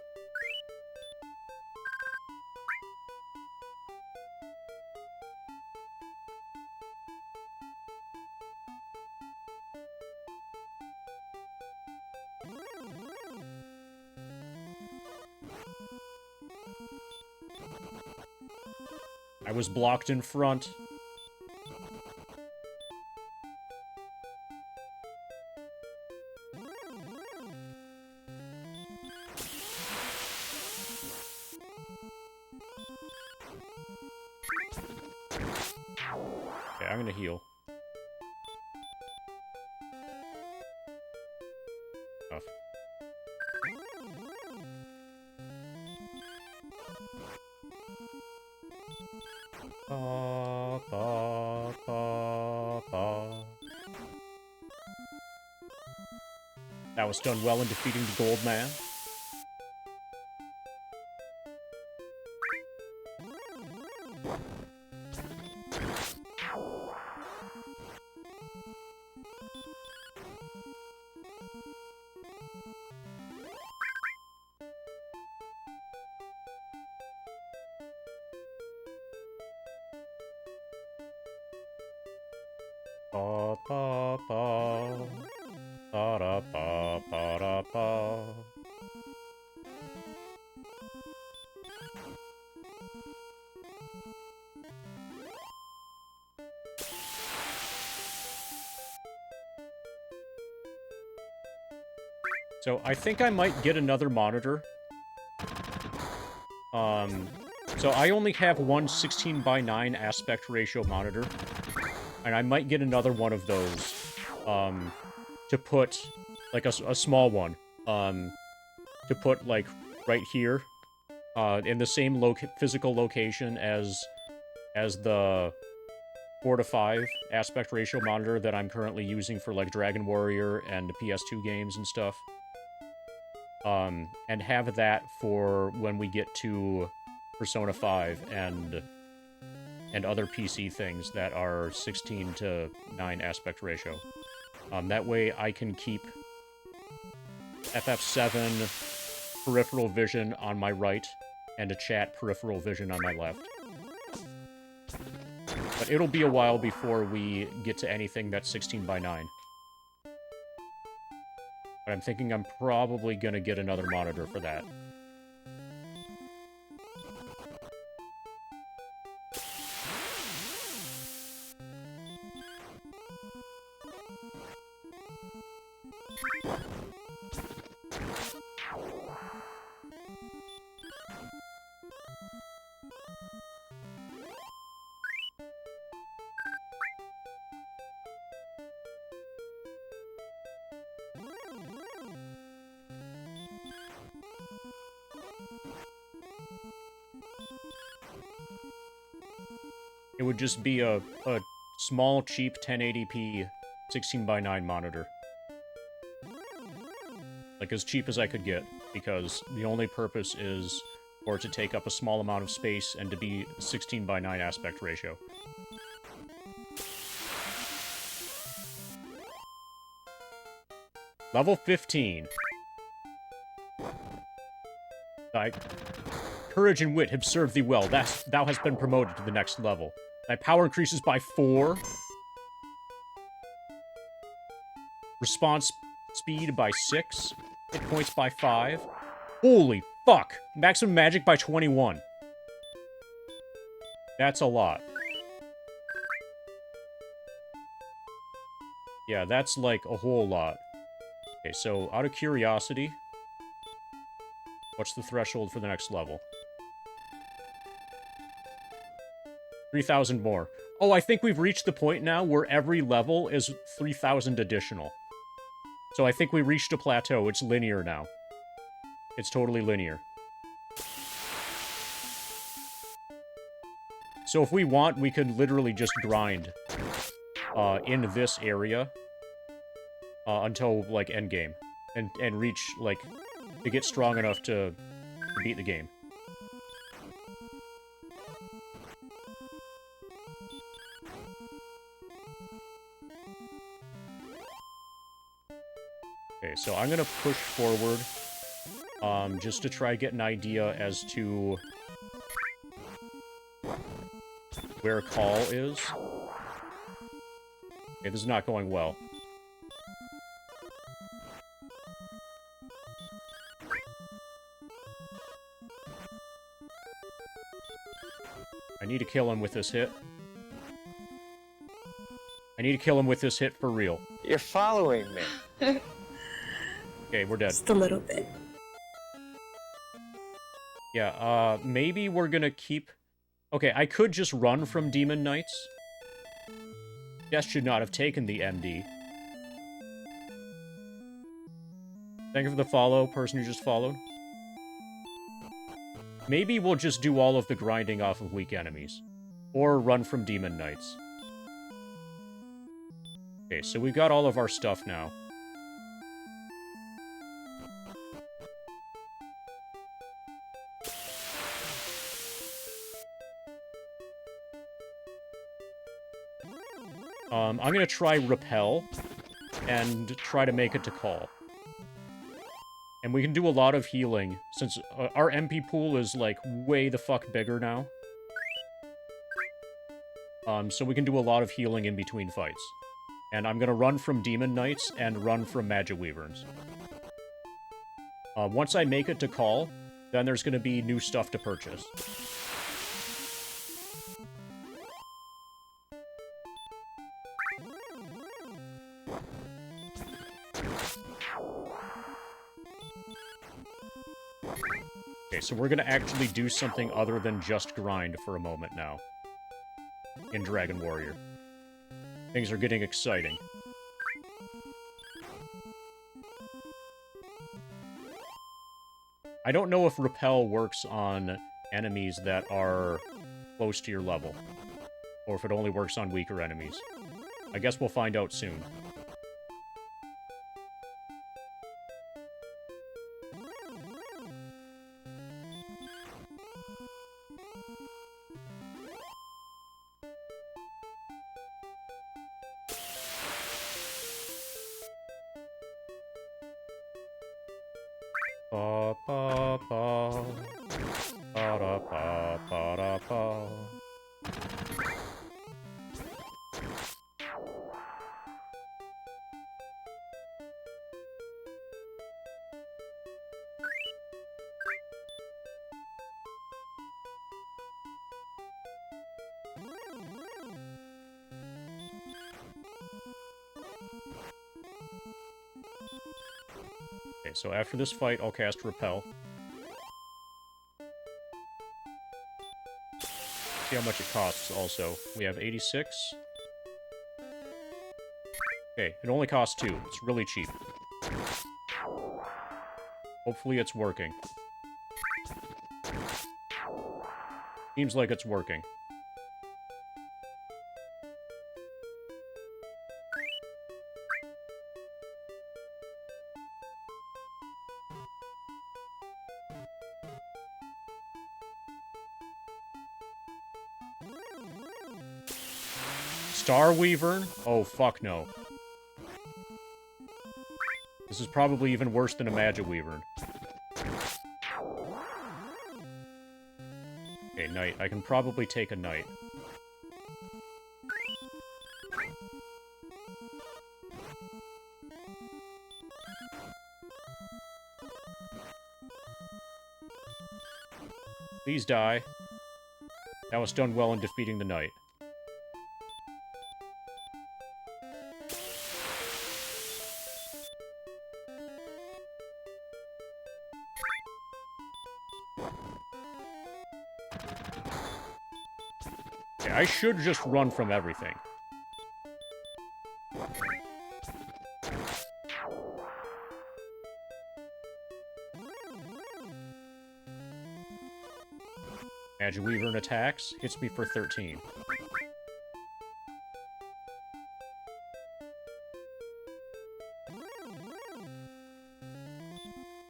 I was blocked in front. Okay, I'm gonna heal. Ba, ba, ba, ba. That was done well in defeating the Gold Man. Ba, ba, ba. Ba, da, ba, ba, da, ba. So I think I might get another monitor. So I only have one 16:9 aspect ratio monitor, and I might get another one of those, to put, like, a small one, to put, like, right here, in the same physical location as the 4:5 aspect ratio monitor that I'm currently using for, like, Dragon Warrior and PS2 games and stuff. And have that for when we get to Persona 5 and other PC things that are 16:9 aspect ratio. That way I can keep FF7 peripheral vision on my right and a chat peripheral vision on my left. But it'll be a while before we get to anything that's 16:9. But I'm thinking I'm probably gonna get another monitor for that. It would just be a small, cheap 1080p 16:9 monitor. Like, as cheap as I could get, because the only purpose is for it to take up a small amount of space and to be 16:9 aspect ratio. Level 15. Thy courage and wit have served thee well. Thou hast been promoted to the next level. Thy power increases by 4. Response speed by 6. Hit points by 5. Holy fuck! Maximum magic by 21. That's a lot. Yeah, that's like a whole lot. Okay, so out of curiosity, what's the threshold for the next level? 3,000 more. Oh, I think we've reached the point now where every level is 3,000 additional. So I think we reached a plateau. It's linear now. It's totally linear. So if we want, we could literally just grind in this area until, like, endgame. And reach, like, to get strong enough to beat the game. Okay, so I'm gonna push forward, just to try to get an idea as to where Call is. Okay, this is not going well. I need to kill him with this hit. I need to kill him with this hit for real. You're following me. Okay, we're dead. Just a little bit. Yeah, maybe we're gonna keep... Okay, I could just run from Demon Knights. Guess should not have taken the MD. Thank you for the follow, person who just followed. Maybe we'll just do all of the grinding off of weak enemies. or run from Demon Knights. Okay, so we've got all of our stuff now. I'm gonna try Repel and try to make it to Call. And we can do a lot of healing, since our MP pool is, like, way the fuck bigger now. So we can do a lot of healing in between fights. And I'm gonna run from Demon Knights and run from Magic Weaverns. Once I make it to Call, then there's gonna be new stuff to purchase. Okay, so we're gonna actually do something other than just grind for a moment now. In Dragon Warrior. Things are getting exciting. I don't know if Repel works on enemies that are close to your level. Or if it only works on weaker enemies. I guess we'll find out soon. Ba ba ba. Ba da ba ba da ba. Okay, so after this fight, I'll cast Repel. See how much it costs, also. We have 86. Okay, it only costs 2. It's really cheap. Hopefully it's working. Seems like it's working. Star Weaver? Oh, fuck no. This is probably even worse than a Magic Weaver. Okay, Knight. I can probably take a Knight. Please die. That was done well in defeating the Knight. Okay, I should just run from everything. Magic Weaver and attacks. Hits me for 13.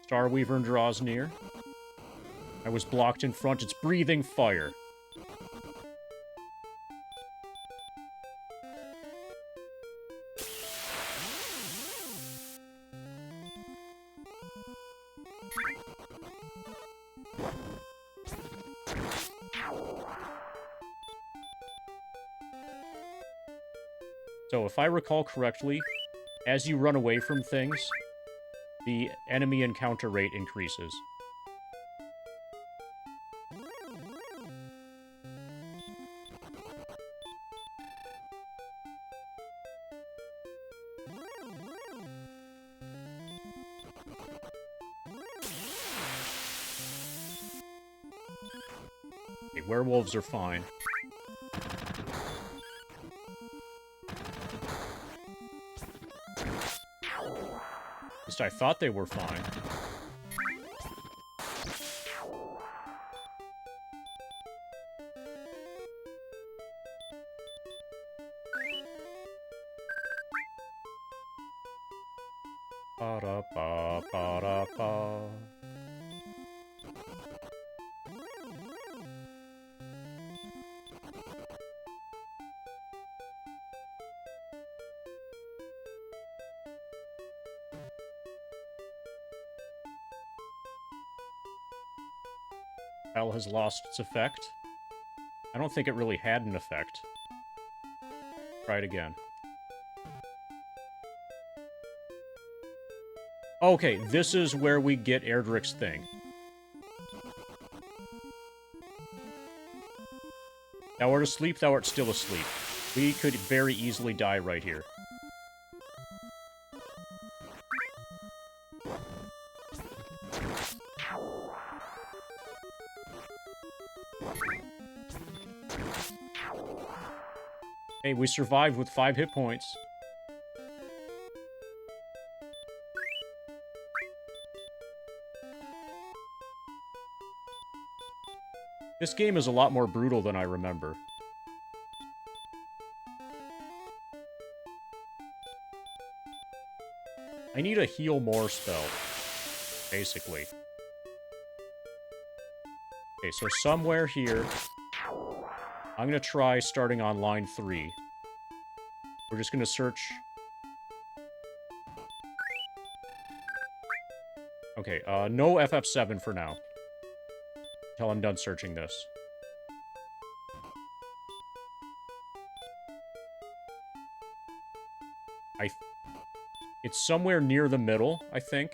Star Weaver draws near. I was blocked in front. It's breathing fire. So, if I recall correctly, as you run away from things, the enemy encounter rate increases. Okay, werewolves are fine. At least I thought they were fine. Ba-da-ba, ba-da-ba. L has lost its effect. I don't think it really had an effect. Try it again. Okay, this is where we get Erdrick's thing. Thou art asleep, thou art still asleep. We could very easily die right here. Hey, we survived with 5 hit points. This game is a lot more brutal than I remember. I need a heal more spell, basically. Okay, so somewhere here, I'm gonna try starting on line 3. We're just gonna search... Okay, no FF7 for now. Until I'm done searching this. It's somewhere near the middle, I think.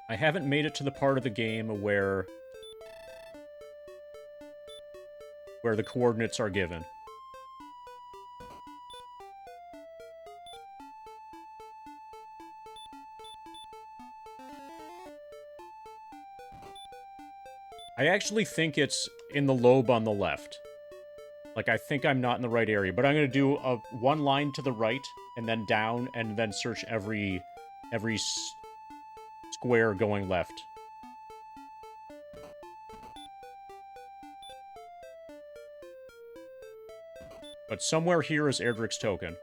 I haven't made it to the part of the game where the coordinates are given. I actually think it's in the lobe on the left. Like, I think I'm not in the right area, but I'm gonna do one line to the right, and then down, and then search every square going left. But somewhere here is Erdrick's token.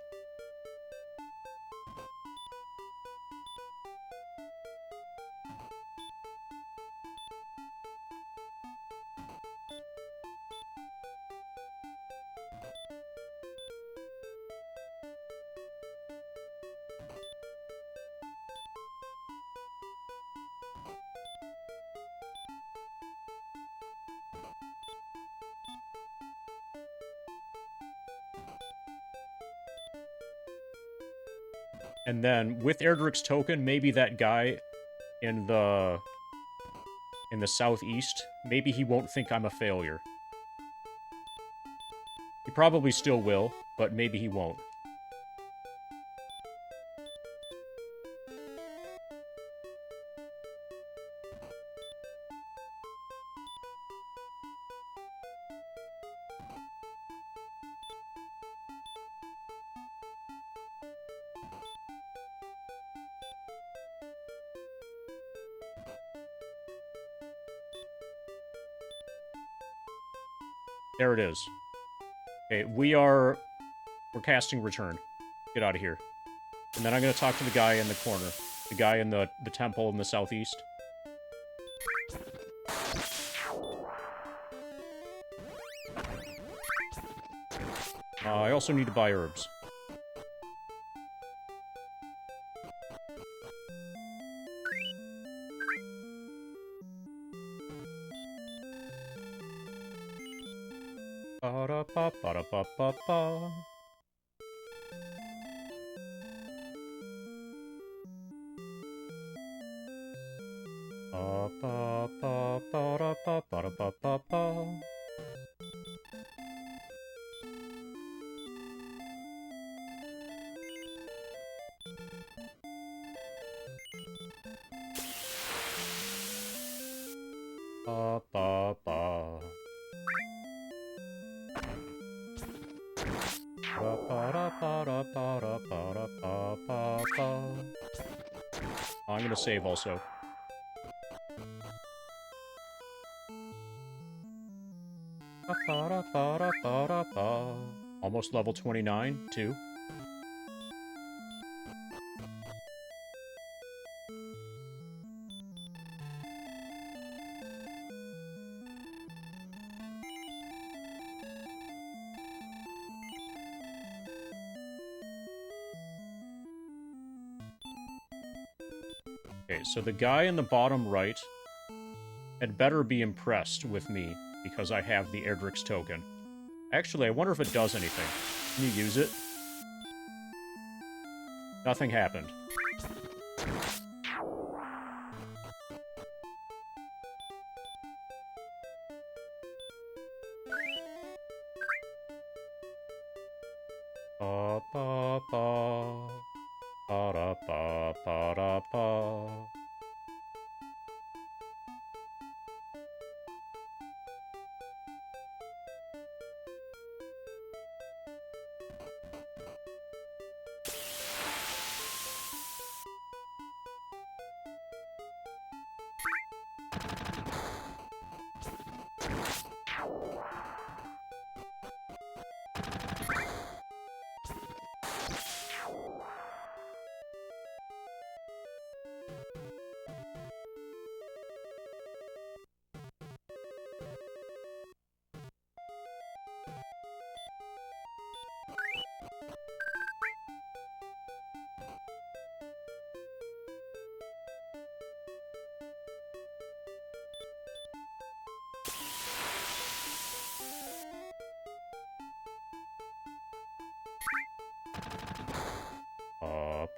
And then, with Erdrick's token, maybe that guy in the southeast, maybe he won't think I'm a failure. He probably still will, but maybe he won't. There it is. Okay, we're casting return. Get out of here. And then I'm gonna talk to the guy in the corner. The guy in the temple in the southeast. I also need to buy herbs. Ba-da-ba-ba-da-ba-ba-ba. Ba-ba-ba-ba-da-ba-ba-ba-ba. Ba-ba-ba. Ba-ba-da-ba-da-ba-da-ba-da-ba. Oh, I'm gonna save also. Almost level 29, too. Okay, so the guy in the bottom right had better be impressed with me because I have the Erdrick's token. Actually, I wonder if it does anything. Can you use it? Nothing happened. Ba ba ba ba da ba ba da ba.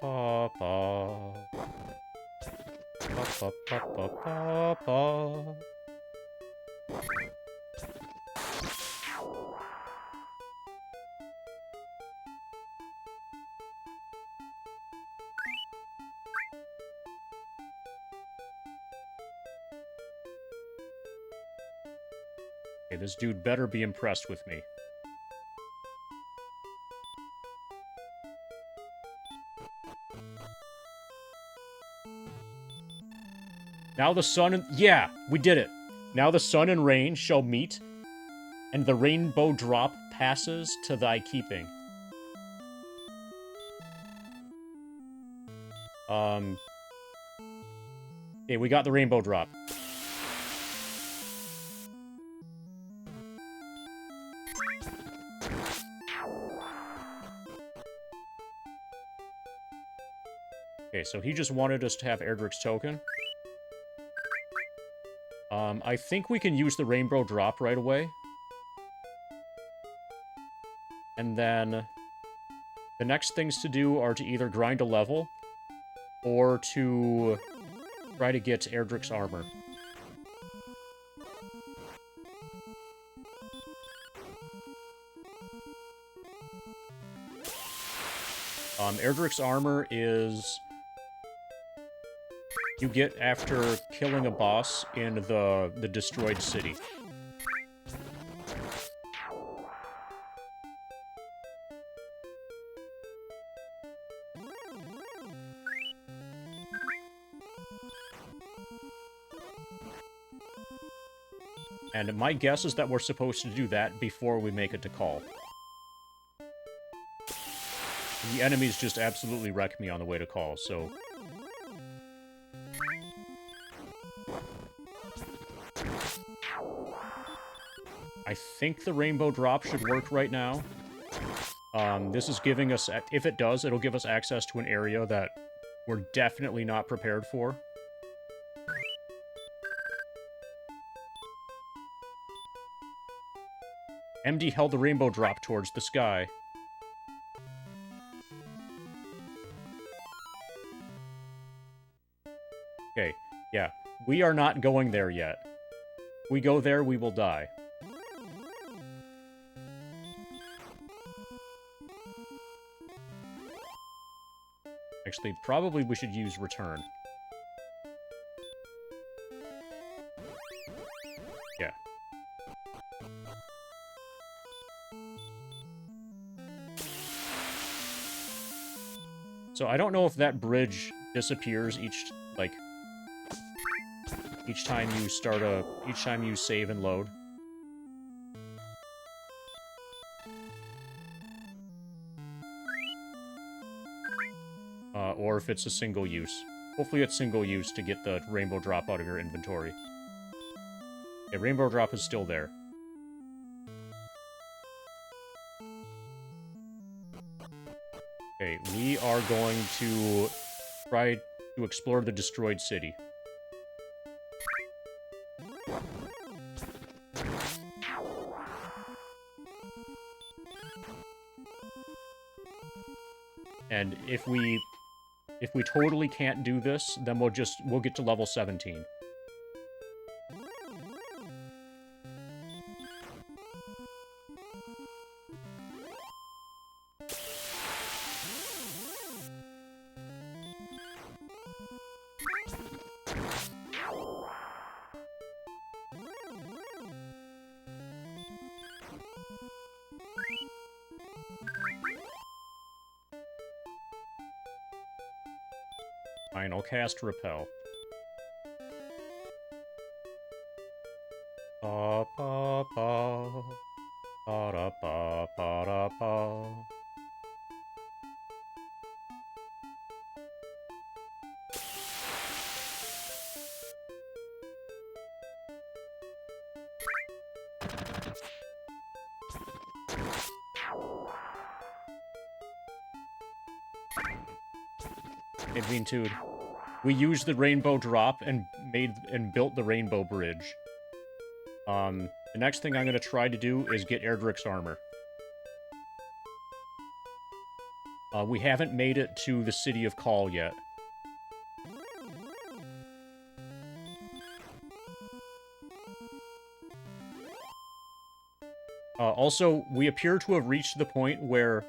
Ba ba ba. Ba ba ba ba ba ba. Okay, this dude better be impressed with me. Now the sun and... Yeah, we did it. Now the sun and rain shall meet, and the rainbow drop passes to thy keeping. Okay, we got the rainbow drop. Okay, so he just wanted us to have Erdrick's token. I think we can use the rainbow drop right away. And then the next things to do are to either grind a level or to try to get Erdrick's armor. Erdrick's armor is... you get after killing a boss in the destroyed city. And my guess is that we're supposed to do that before we make it to Call. The enemies just absolutely wreck me on the way to Call, so... I think the rainbow drop should work right now. This is giving us... if it does, it'll give us access to an area that we're definitely not prepared for. MD held the rainbow drop towards the sky. Okay, yeah. We are not going there yet. If we go there, we will die. Actually, probably we should use return. Yeah. So I don't know if that bridge disappears each time you save and load. Or if it's a single use. Hopefully it's single use to get the rainbow drop out of your inventory. Okay, rainbow drop is still there. Okay, we are going to try to explore the destroyed city. And if we totally can't do this, then we'll get to level 17. Fine, I'll cast Repel. Ba ba ba ba da ba ba da ba. Adventude. We used the rainbow drop and built the rainbow bridge. The next thing I'm gonna try to do is get Erdrick's armor. We haven't made it to the city of Call yet. Also, we appear to have reached the point where...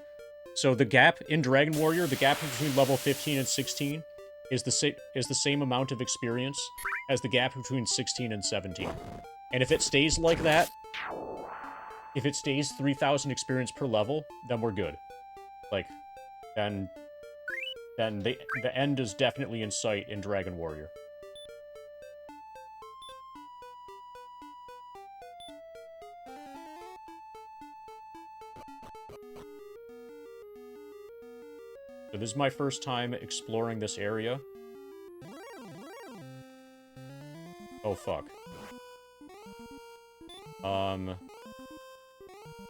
So the gap in Dragon Warrior, the gap between level 15 and 16, is the same amount of experience as the gap between 16 and 17. And if it stays like that, if it stays 3,000 experience per level, then we're good. Like, then the end is definitely in sight in Dragon Warrior. So this is my first time exploring this area. Oh, fuck.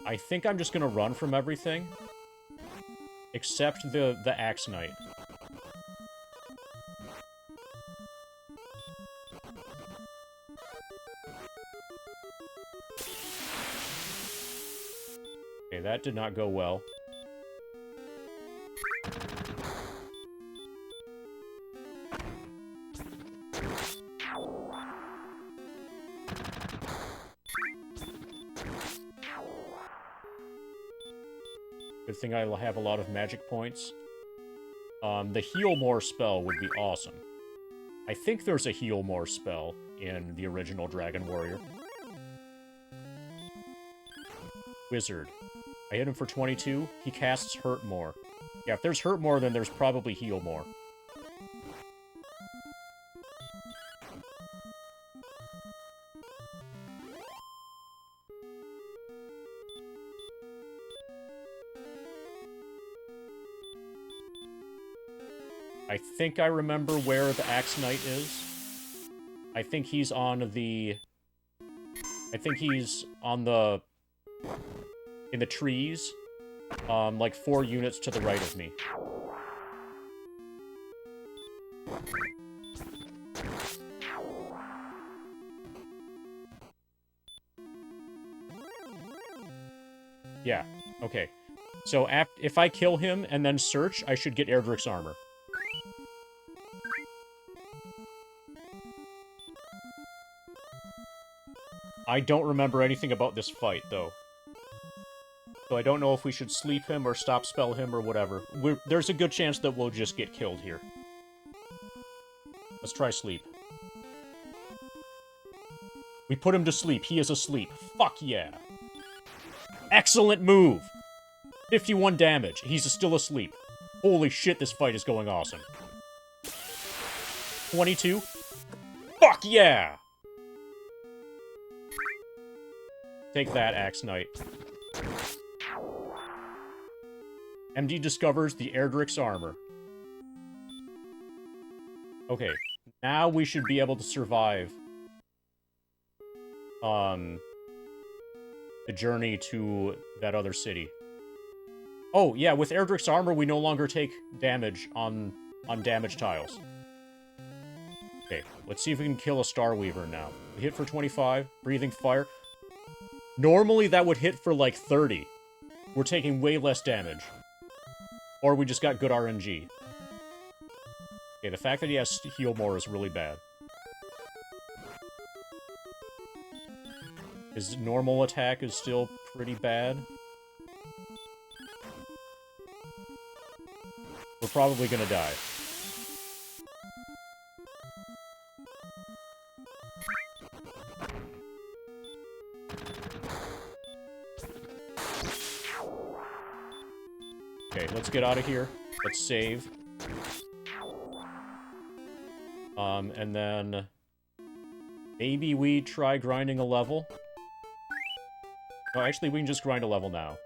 I think I'm just gonna run from everything. Except the Axe Knight. Okay, that did not go well. Good thing I'll have a lot of magic points. The Heal More spell would be awesome. I think there's a Heal More spell in the original Dragon Warrior. Wizard. I hit him for 22. He casts Hurt More. Yeah, if there's Hurt More, then there's probably Heal More. I think I remember where the Axe Knight is. I think he's on the... in the trees. Like 4 units to the right of me. Yeah, okay. So if I kill him and then search, I should get Erdrick's armor. I don't remember anything about this fight, though. So I don't know if we should sleep him or stop spell him or whatever. There's a good chance that we'll just get killed here. Let's try sleep. We put him to sleep. He is asleep. Fuck yeah. Excellent move! 51 damage. He's still asleep. Holy shit, this fight is going awesome. 22. Fuck yeah! Take that, Axe Knight. MD discovers the Erdrick's armor. Okay, now we should be able to survive the journey to that other city. Oh, yeah, with Erdrick's armor, we no longer take damage on damage tiles. Okay, let's see if we can kill a Star Weaver now. We hit for 25, breathing fire. Normally, that would hit for, like, 30. We're taking way less damage. Or we just got good RNG. Okay, the fact that he has heal more is really bad. His normal attack is still pretty bad. We're probably gonna die. Okay, let's get out of here. Let's save. And then... maybe we try grinding a level? No, actually, we can just grind a level now.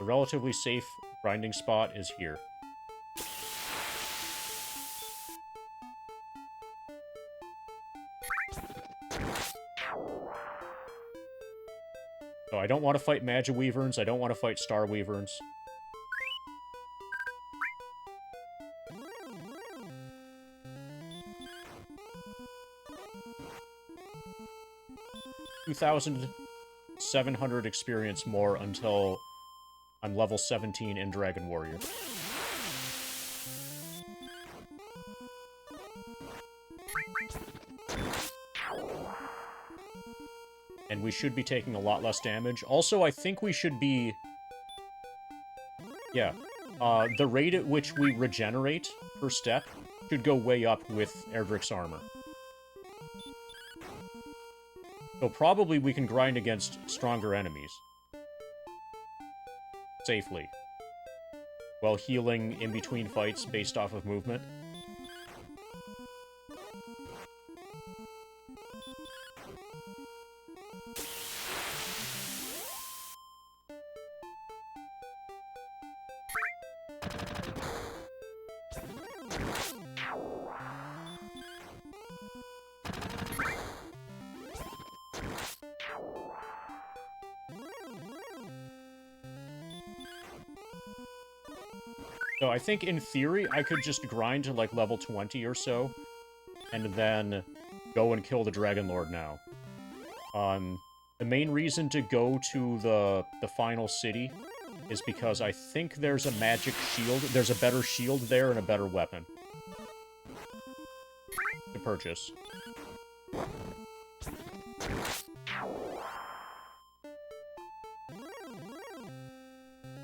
A relatively safe grinding spot is here. So I don't want to fight Magiwyverns, I don't want to fight Star Weaverns. $2,700 experience more until I'm level 17 in Dragon Warrior. And we should be taking a lot less damage. Also, I think we should be... yeah. The rate at which we regenerate per step should go way up with Erdrick's armor. So probably we can grind against stronger enemies. Safely. While healing in between fights based off of movement. So I think, in theory, I could just grind to, like, level 20 or so, and then go and kill the Dragon Lord now. The main reason to go to the final city is because I think there's a magic shield. There's a better shield there and a better weapon to purchase.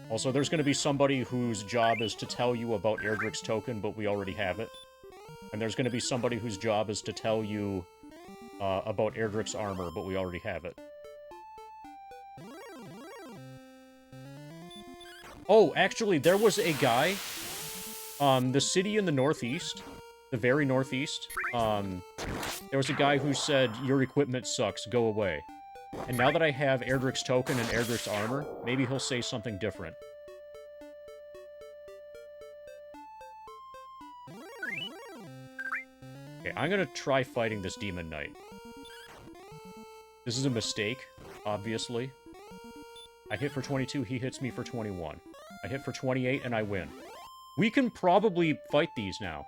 Also, there's going to be somebody whose job is to tell you about Erdrick's token, but we already have it. And there's going to be somebody whose job is to tell you about Erdrick's armor, but we already have it. Oh, actually, there was a guy, the city in the northeast, the very northeast, there was a guy who said, "Your equipment sucks, go away." And now that I have Erdrick's token and Erdrick's armor, maybe he'll say something different. Okay, I'm gonna try fighting this Demon Knight. This is a mistake, obviously. I hit for 22, he hits me for 21. I hit for 28, and I win. We can probably fight these now.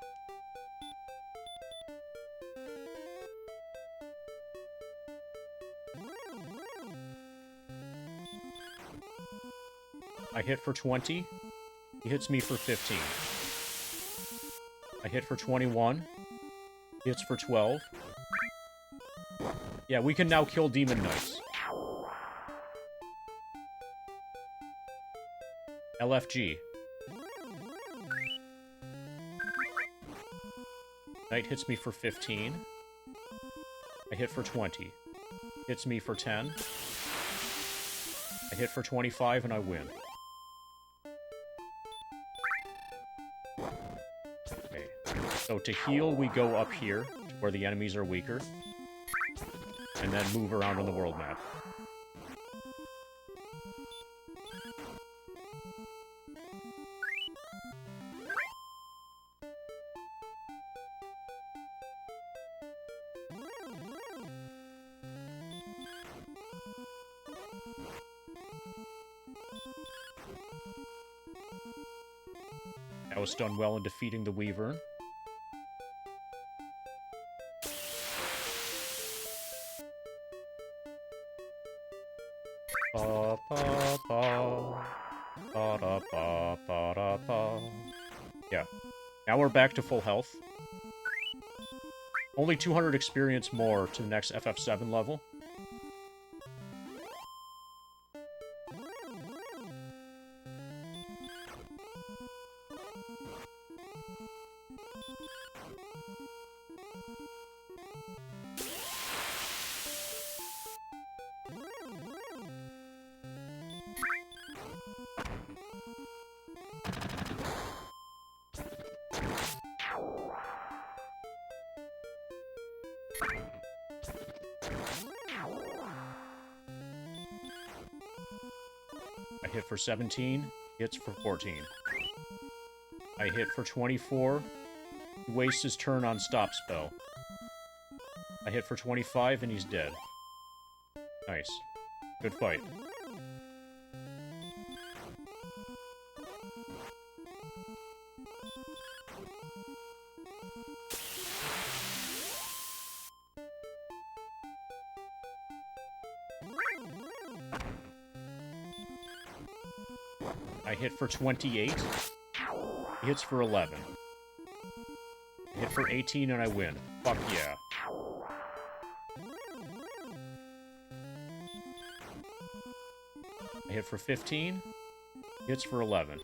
I hit for 20. He hits me for 15. I hit for 21. He hits for 12. Yeah, we can now kill Demon Knights. LFG. Knight hits me for 15. I hit for 20. Hits me for 10. I hit for 25 and I win. Okay. So to heal, we go up here, where the enemies are weaker. And then move around on the world map. That was done well in defeating the Weaver. Ba, ba, ba. Ba, da, ba, ba, da, ba. Yeah. Now we're back to full health. Only 200 experience more to the next FF7 level. I hit for 17, hits for 14. I hit for 24, he wastes his turn on stop spell. I hit for 25 and he's dead. Nice. Good fight. I hit for 28. He hits for 11. I hit for 18 and I win. Fuck yeah. I hit for 15. He hits for 11.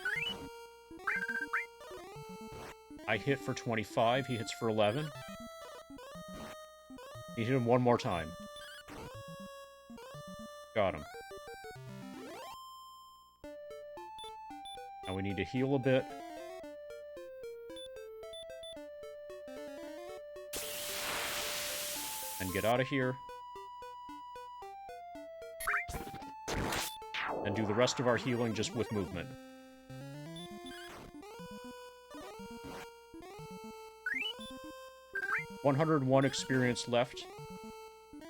I hit for 25. He hits for 11. He hit him one more time. Got him. Now we need to heal a bit. And get out of here. And do the rest of our healing just with movement. $101 experience left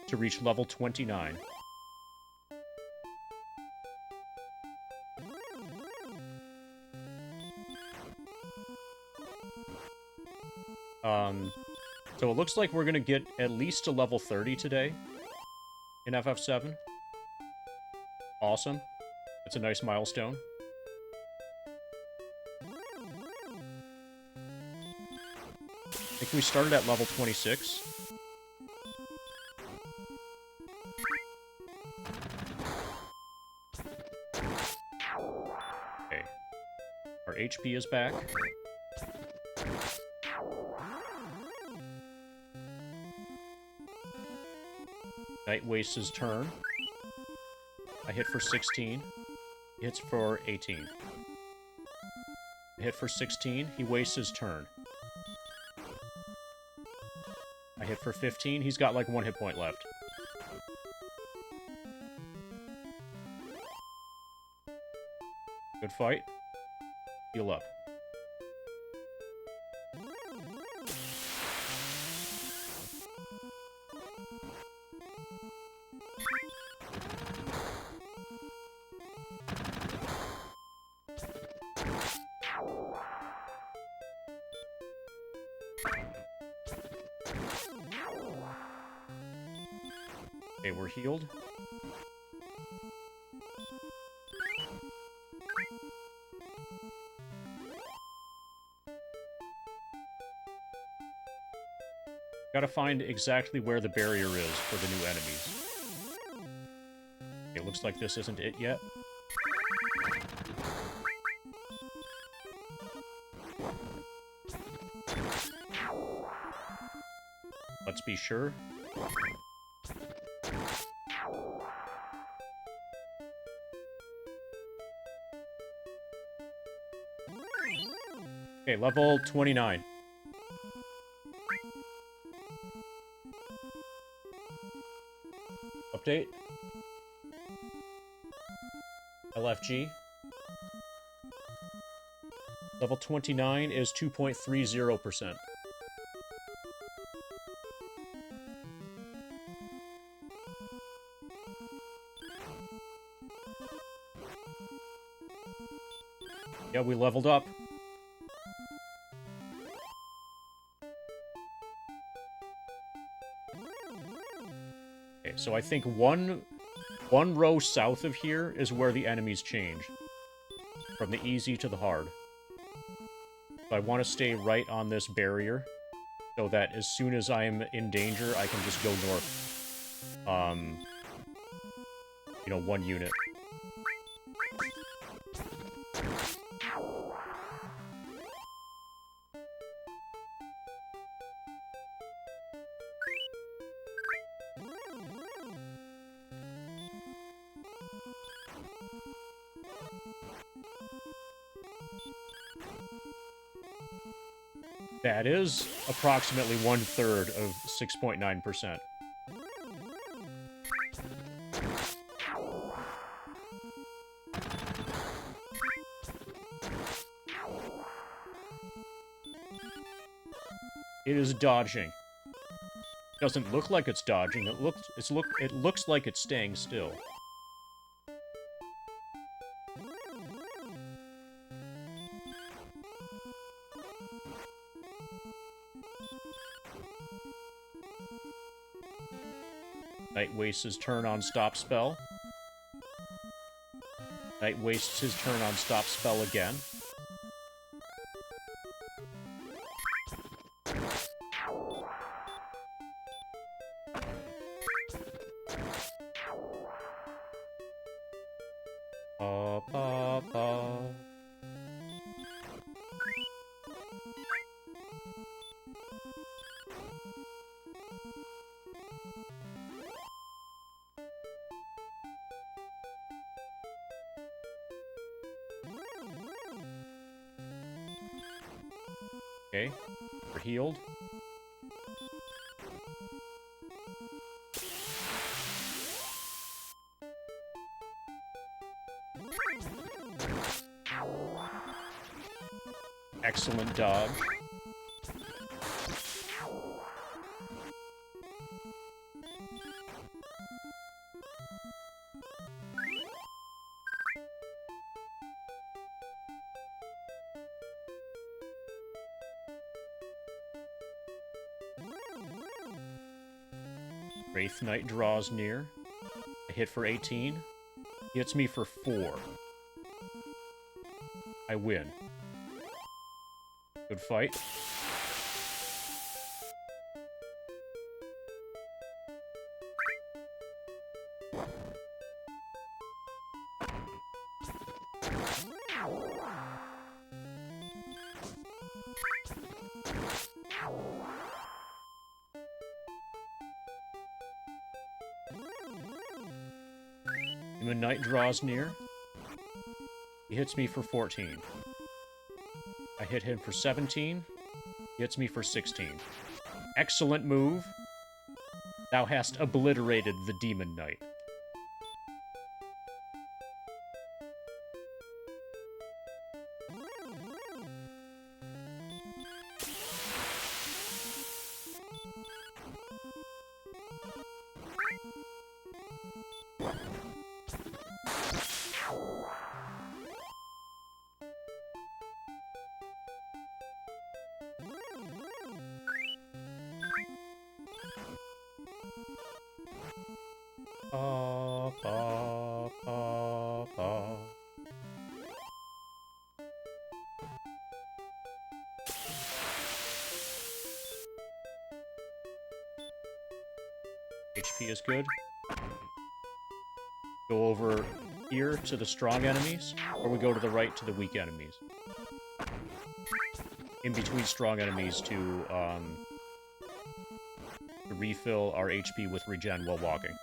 to reach level 29. So it looks like we're gonna get at least to level 30 today in FF7. Awesome. That's a nice milestone. I think we started at level 26. Okay. Our HP is back. Knight wastes his turn. I hit for 16. He hits for 18. I hit for 16. He wastes his turn. I hit for 15. He's got like 1 hit point left. Good fight. Heal up. Okay, we're healed. Gotta find exactly where the barrier is for the new enemies. Okay, looks like this isn't it yet. Let's be sure. Okay, level 29. Update. LFG. Level 29 is 2.30%. Yeah, we leveled up. Okay, so I think one row south of here is where the enemies change. From the easy to the hard. So I want to stay right on this barrier, so that as soon as I'm in danger, I can just go north. You know, 1 unit. That is approximately 1/3 of 6.9%. It is dodging. Doesn't look like it's dodging. It looks like it's staying still. Knight wastes his turn on stop spell. Knight wastes his turn on stop spell again. Okay, we're healed. Excellent dodge. Wraith Knight draws near. A hit for 18. Hits me for 4. I win. Good fight. Demon Knight draws near. He hits me for 14. I hit him for 17. He hits me for 16. Excellent move. Thou hast obliterated the Demon Knight. HP is good. Go over here to the strong enemies, or we go to the right to the weak enemies. In between strong enemies to refill our HP with regen while walking.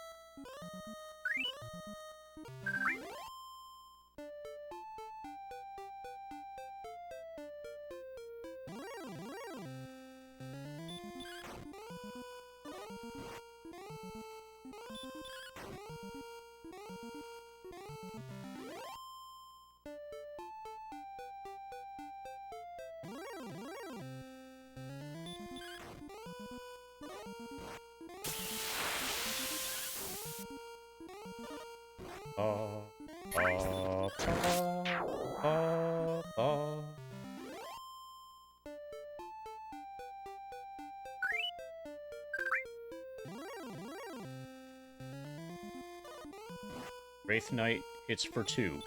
Wraith Knight hits for 2.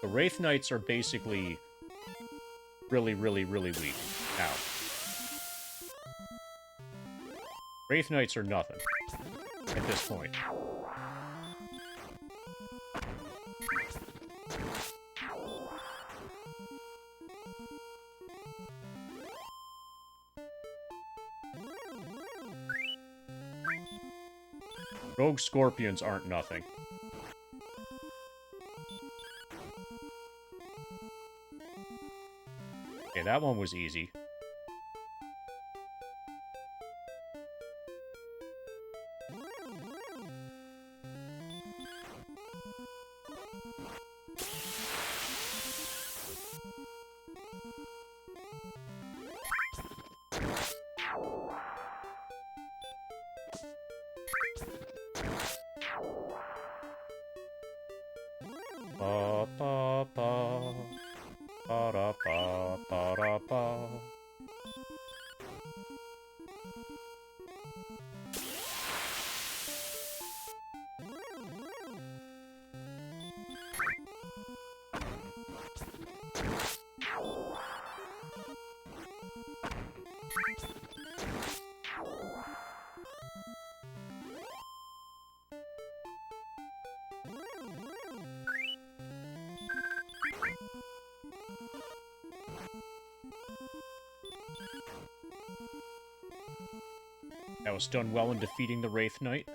The Wraith Knights are basically really, really, really weak. Ow. Wraith Knights are nothing at this point. Rogue Scorpions aren't nothing. Okay, that one was easy. Ba ba ba ba da ba ba da ba. That was done well in defeating the Wraith Knight.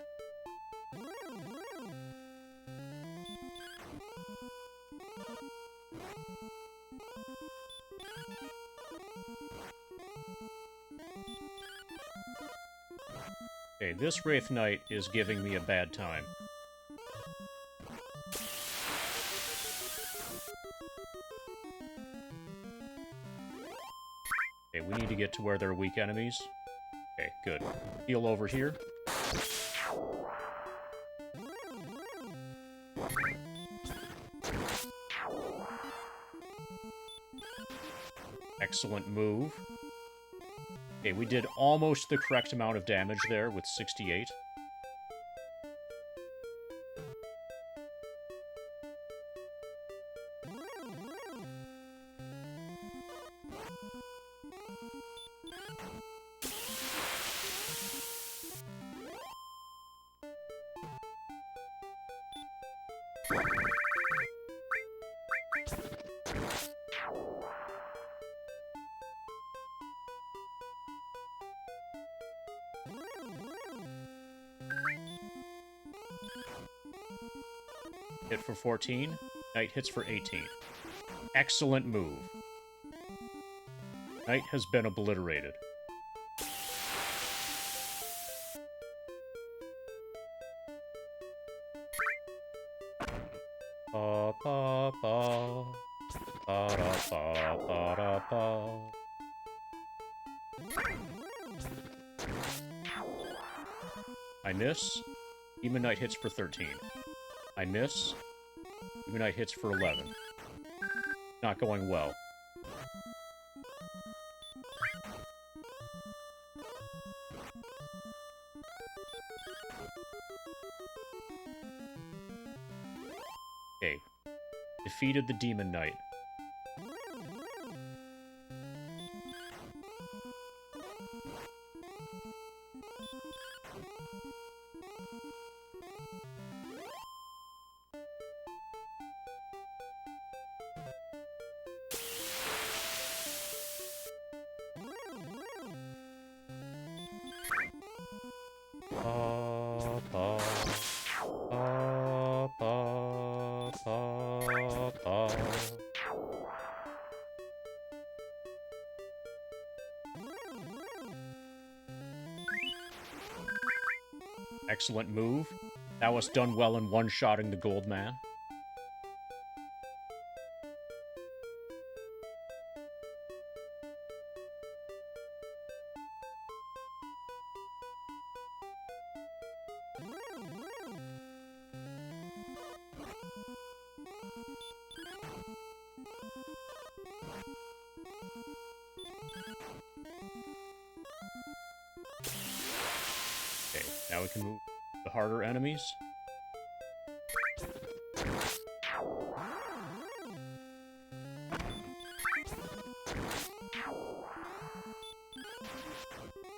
Okay, this Wraith Knight is giving me a bad time. Okay, we need to get to where there are weak enemies. Okay, good. Heal over here. Excellent move. Okay, we did almost the correct amount of damage there with 68. Hit for 14. Knight hits for 18. Excellent move. Knight has been obliterated. Ba ba ba ba da ba ba da ba. I miss. Demon Knight hits for 13. I miss. Demon Knight hits for 11. Not going well. Okay. Defeated the Demon Knight. Ba, ba, ba, ba, ba, ba. Excellent move. That was done well in one-shotting the Gold Man. Now we can move the harder enemies.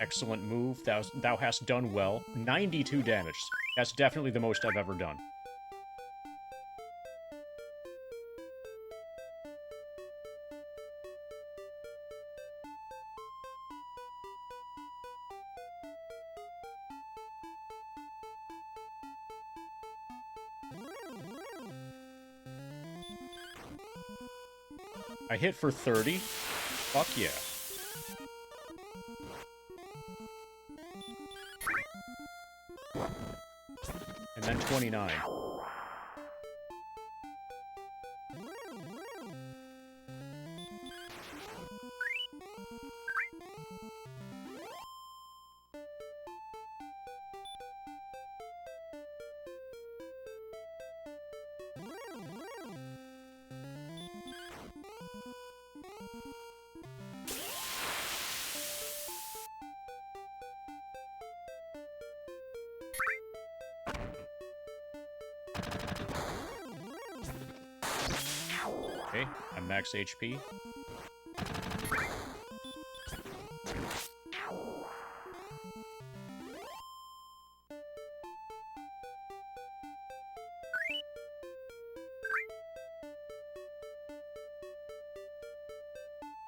Excellent move. Thou hast done well. 92 damage. That's definitely the most I've ever done. I hit for 30. Fuck yeah. And then 29. Okay, I'm max HP.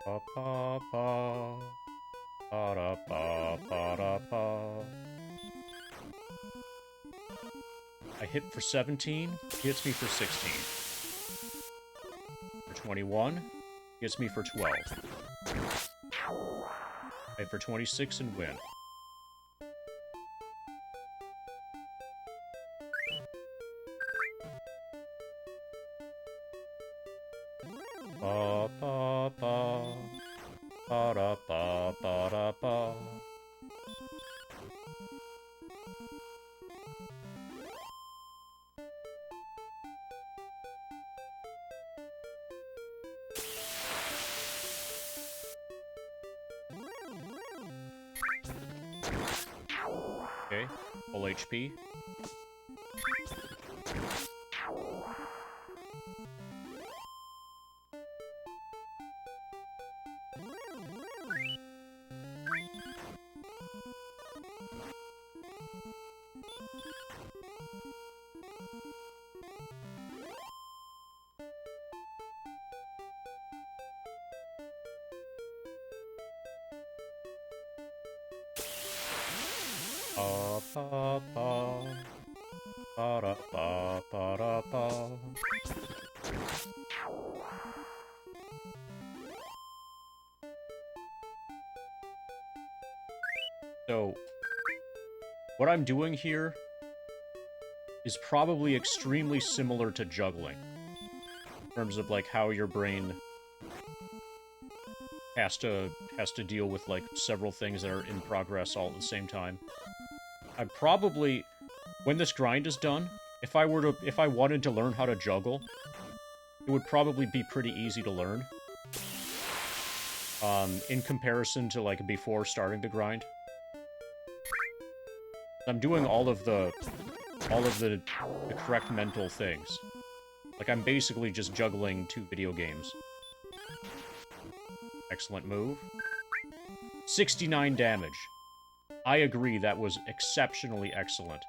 Pa pa pa, pa da pa pa da pa. I hit for 17, he hits me for 16. 21, gets me for 12. I for 26 and win. Ba ba ba, ba da ba ba da ba. Okay, full HP. Pa pa pa, pa da pa pa da pa. So, what I'm doing here is probably extremely similar to juggling, in terms of like how your brain has to deal with like several things that are in progress all at the same time. I probably, when this grind is done, if I wanted to learn how to juggle, it would probably be pretty easy to learn. In comparison to like before starting the grind. I'm doing all of the correct mental things. Like I'm basically just juggling 2 video games. Excellent move. 69 damage. I agree, that was exceptionally excellent.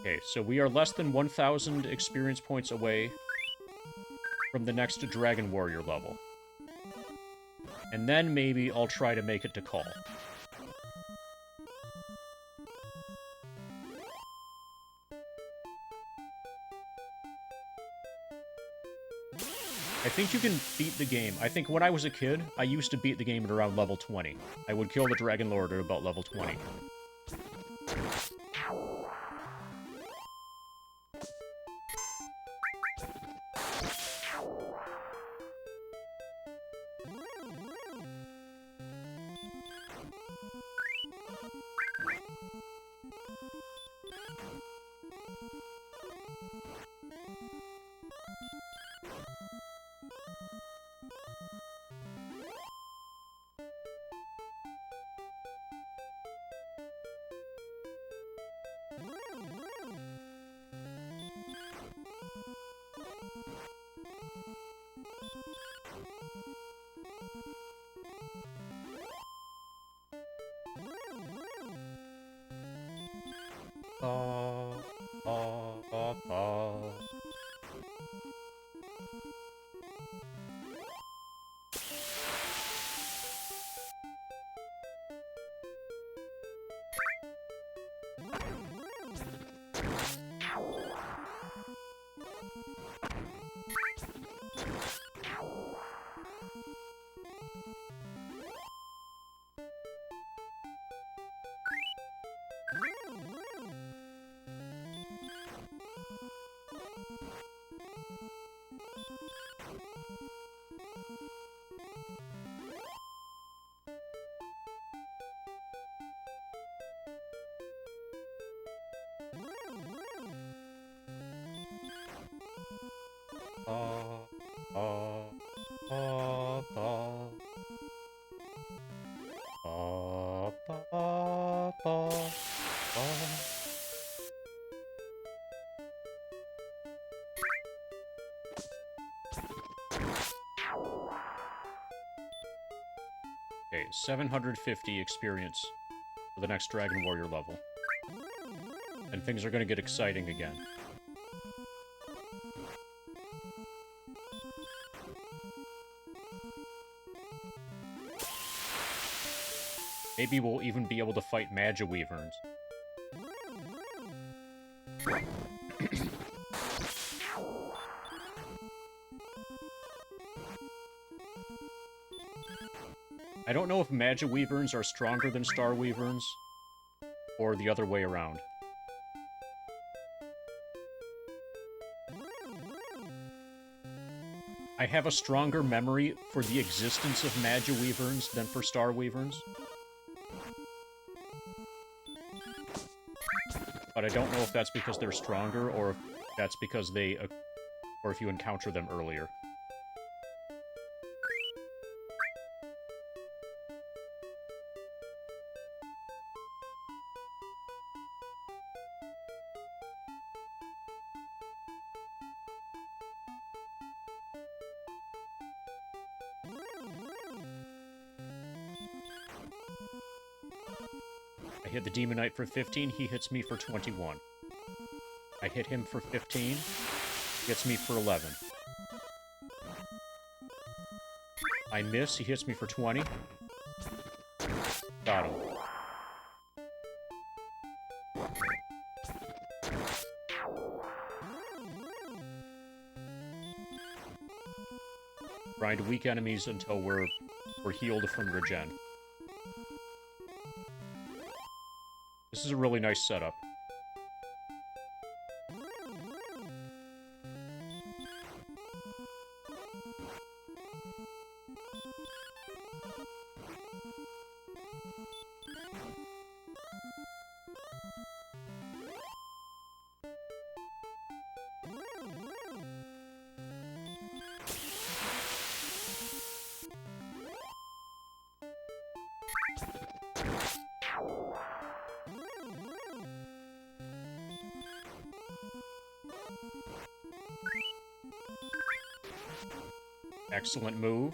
Okay, so we are less than 1,000 experience points away from the next Dragon Warrior level. And then maybe I'll try to make it to Call. I think you can beat the game. I think when I was a kid, I used to beat the game at around level 20. I would kill the Dragon Lord at about level 20. Okay, 750 experience for the next Dragon Warrior level. And things are going to get exciting again. Maybe we'll even be able to fight Magiweaverns. I don't know if Magiweaverns are stronger than Starweaverns, or the other way around. I have a stronger memory for the existence of Magiweaverns than for Starweaverns. But I don't know if that's because they're stronger, or if that's because they... or if you encounter them earlier. I hit the Demon Knight for 15, he hits me for 21. I hit him for 15, hits me for 11. I miss, he hits me for 20. Got him. Grind weak enemies until we're healed from regen. This is a really nice setup. Excellent move.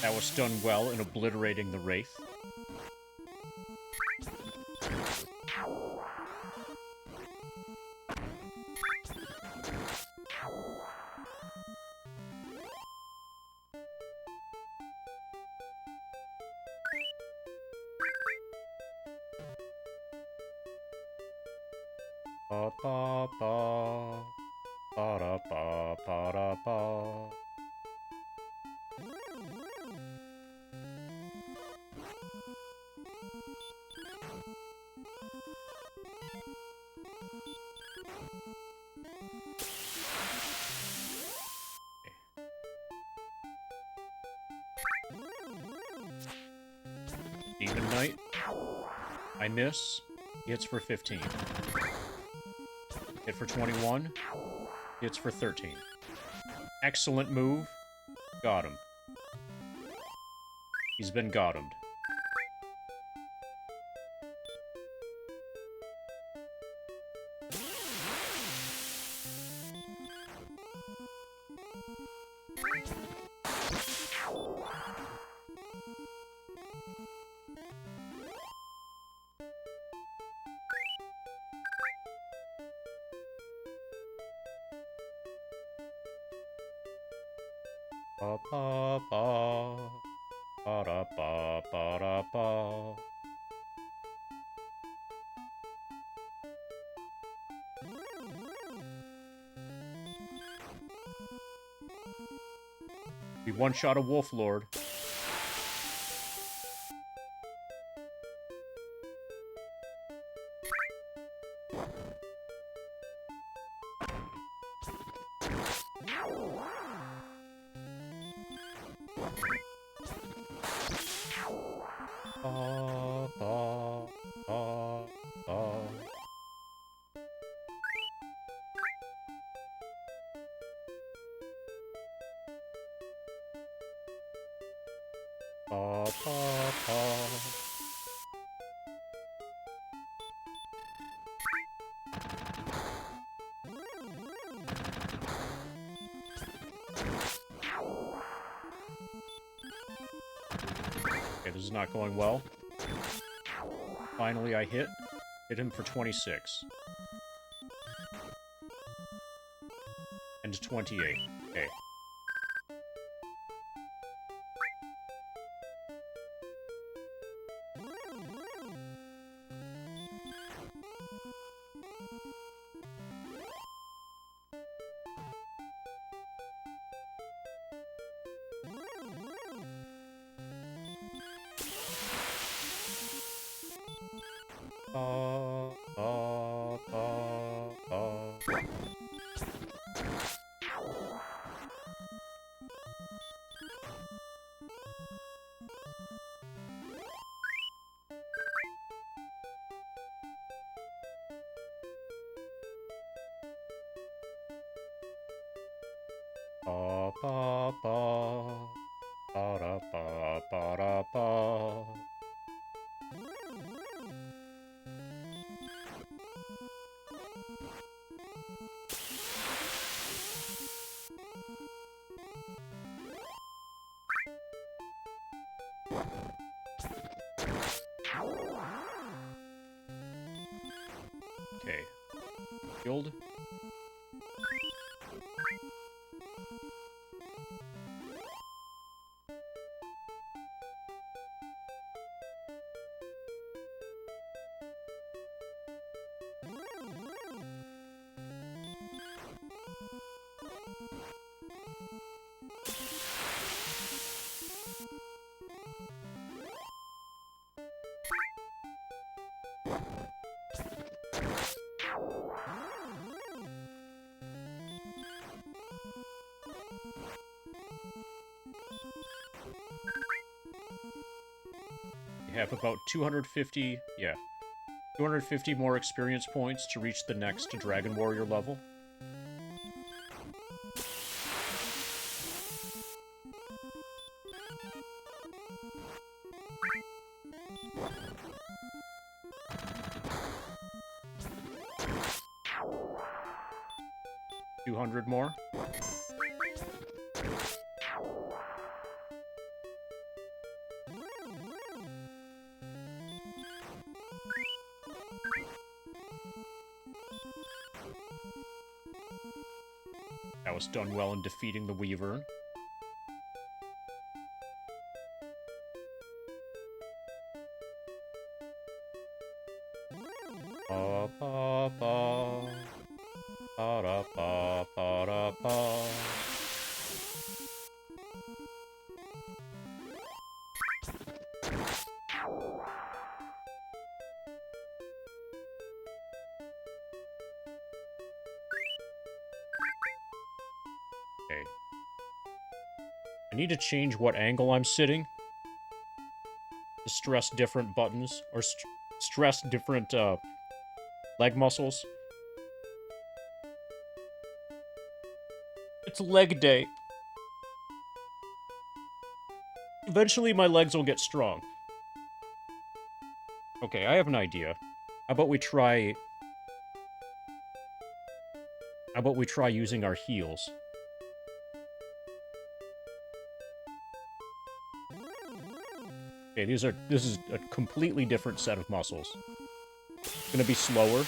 That was done well in obliterating the Wraith. Ba ba ba ba da ba ba da ba. Demon Knight. I miss. Hits for 15. Hit for 21. Hits for 13. Excellent move. Got him. He's been got-emed. Ba ba ba ba da ba ba da ba. We one-shot a Wolf Lord. Ba ba ba ba. Ba ba ba. Okay, this is not going well. Finally, I hit him for 26. And 28. Okay. Ba, ba, ba, ba. Ba, ba, ba. Ba, da, ba, ba, da, ba. Okay. Shield. You have about 250, yeah, 250 more experience points to reach the next Dragon Warrior level. $200 more. That was done well in defeating the Weaver. Ba ba ba ba da ba ba da ba. Okay. I need to change what angle I'm sitting to stress different buttons, or stress different leg muscles. It's leg day. Eventually my legs will get strong. Okay, I have an idea. How about we try using our heels? Okay, this is a completely different set of muscles. It's gonna be slower.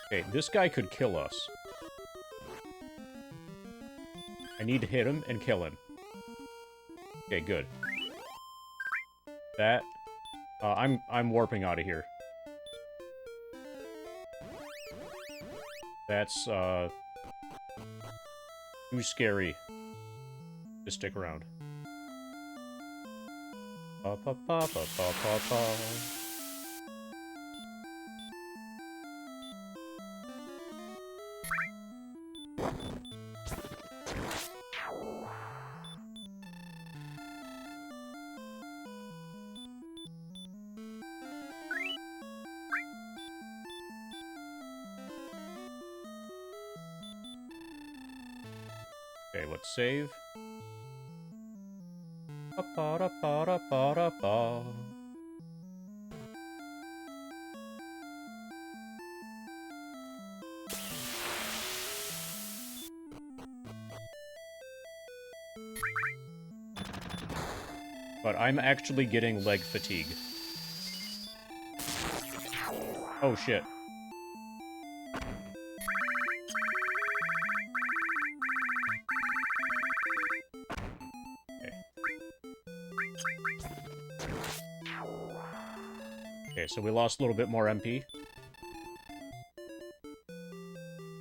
Okay, this guy could kill us. I need to hit him and kill him. Okay, good. That... I'm warping out of here. That's, too scary to stick around. Pa pa pa pa pa pa pa. Okay, let's save. Pa pa da pa da pa da pa. But I'm actually getting leg fatigue. Oh shit. Okay, so we lost a little bit more MP.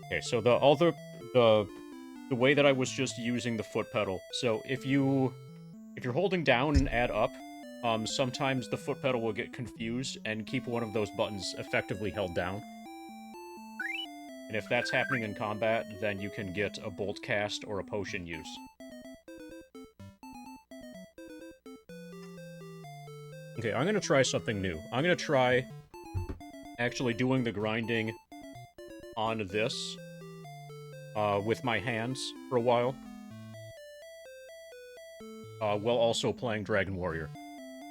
Okay, so the way that I was just using the foot pedal. So if you're holding down and add up, sometimes the foot pedal will get confused and keep one of those buttons effectively held down. And if that's happening in combat, then you can get a bolt cast or a potion use. Okay, I'm gonna try something new. I'm gonna try actually doing the grinding on this with my hands for a while. While also playing Dragon Warrior.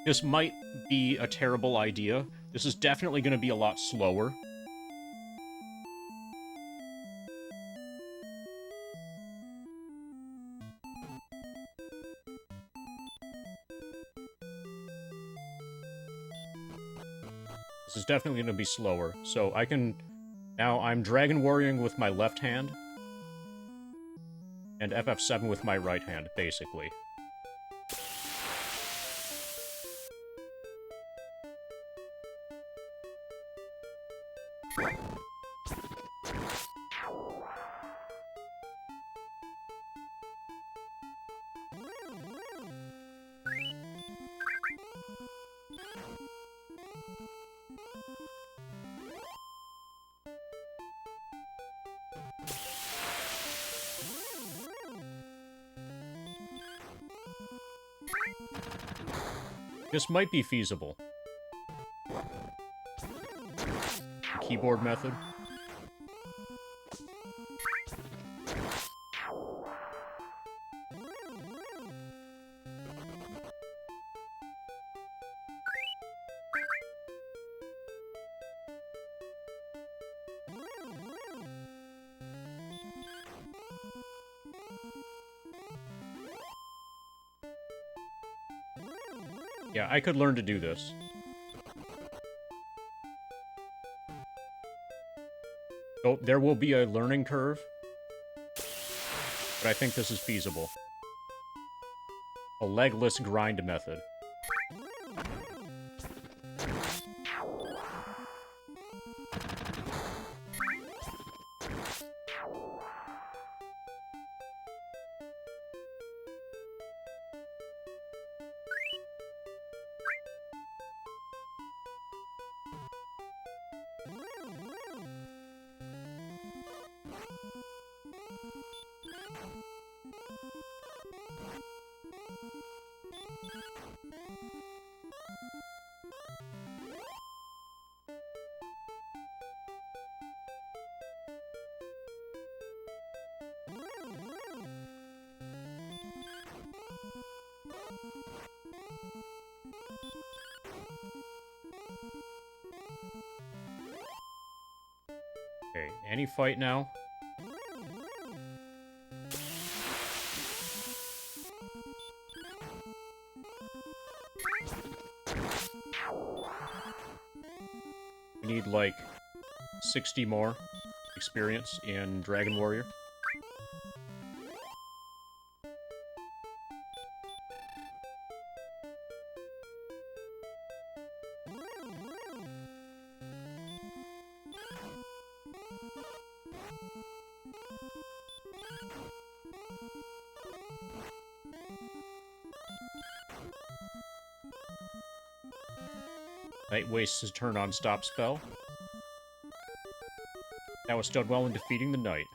This might be a terrible idea. This is definitely gonna be a lot slower. This is definitely going to be slower, so I can... Now, I'm Dragon Warrioring with my left hand, and FF7 with my right hand, basically. This might be feasible. Keyboard method. Yeah, I could learn to do this. Oh, there will be a learning curve, but I think this is feasible. A legless grind method. Okay, any fight now? We need, like, 60 more experience in Dragon Warrior. Night wastes his turn on stop spell. That was done well in defeating the knight.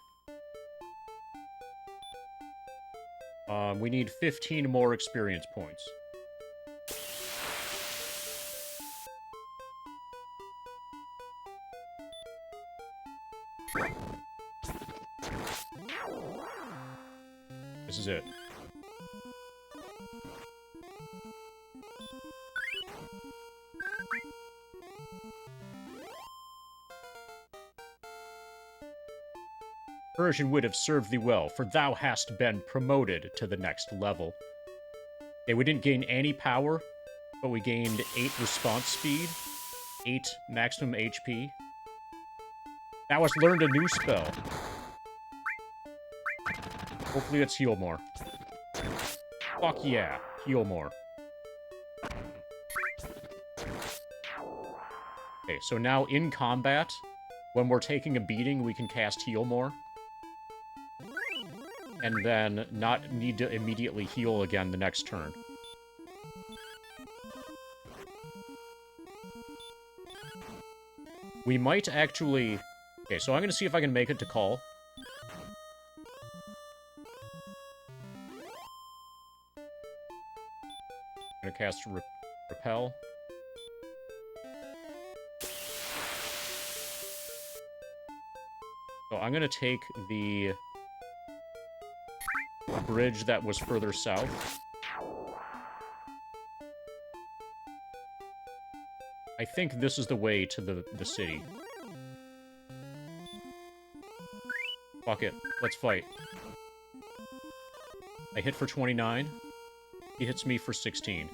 We need 15 more experience points. This is it. Persian would have served thee well, for thou hast been promoted to the next level. Okay, we didn't gain any power, but we gained 8 response speed, 8 maximum HP. Thou hast learned a new spell. Hopefully it's heal more. Fuck yeah, heal more. Okay, so now in combat, when we're taking a beating, we can cast heal more. And then not need to immediately heal again the next turn. We might actually... Okay, so I'm going to see if I can make it to call. I'm going to cast Repel. So I'm going to take the bridge that was further south. I think this is the way to the city. Fuck it. Let's fight. I hit for 29. He hits me for 16.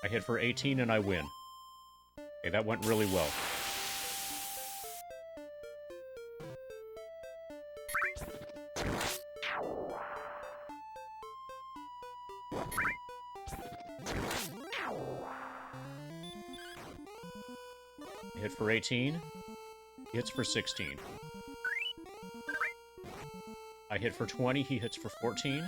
I hit for 18 and I win. Okay, that went really well. Hit for 18. He hits for 16. I hit for 20. He hits for 14.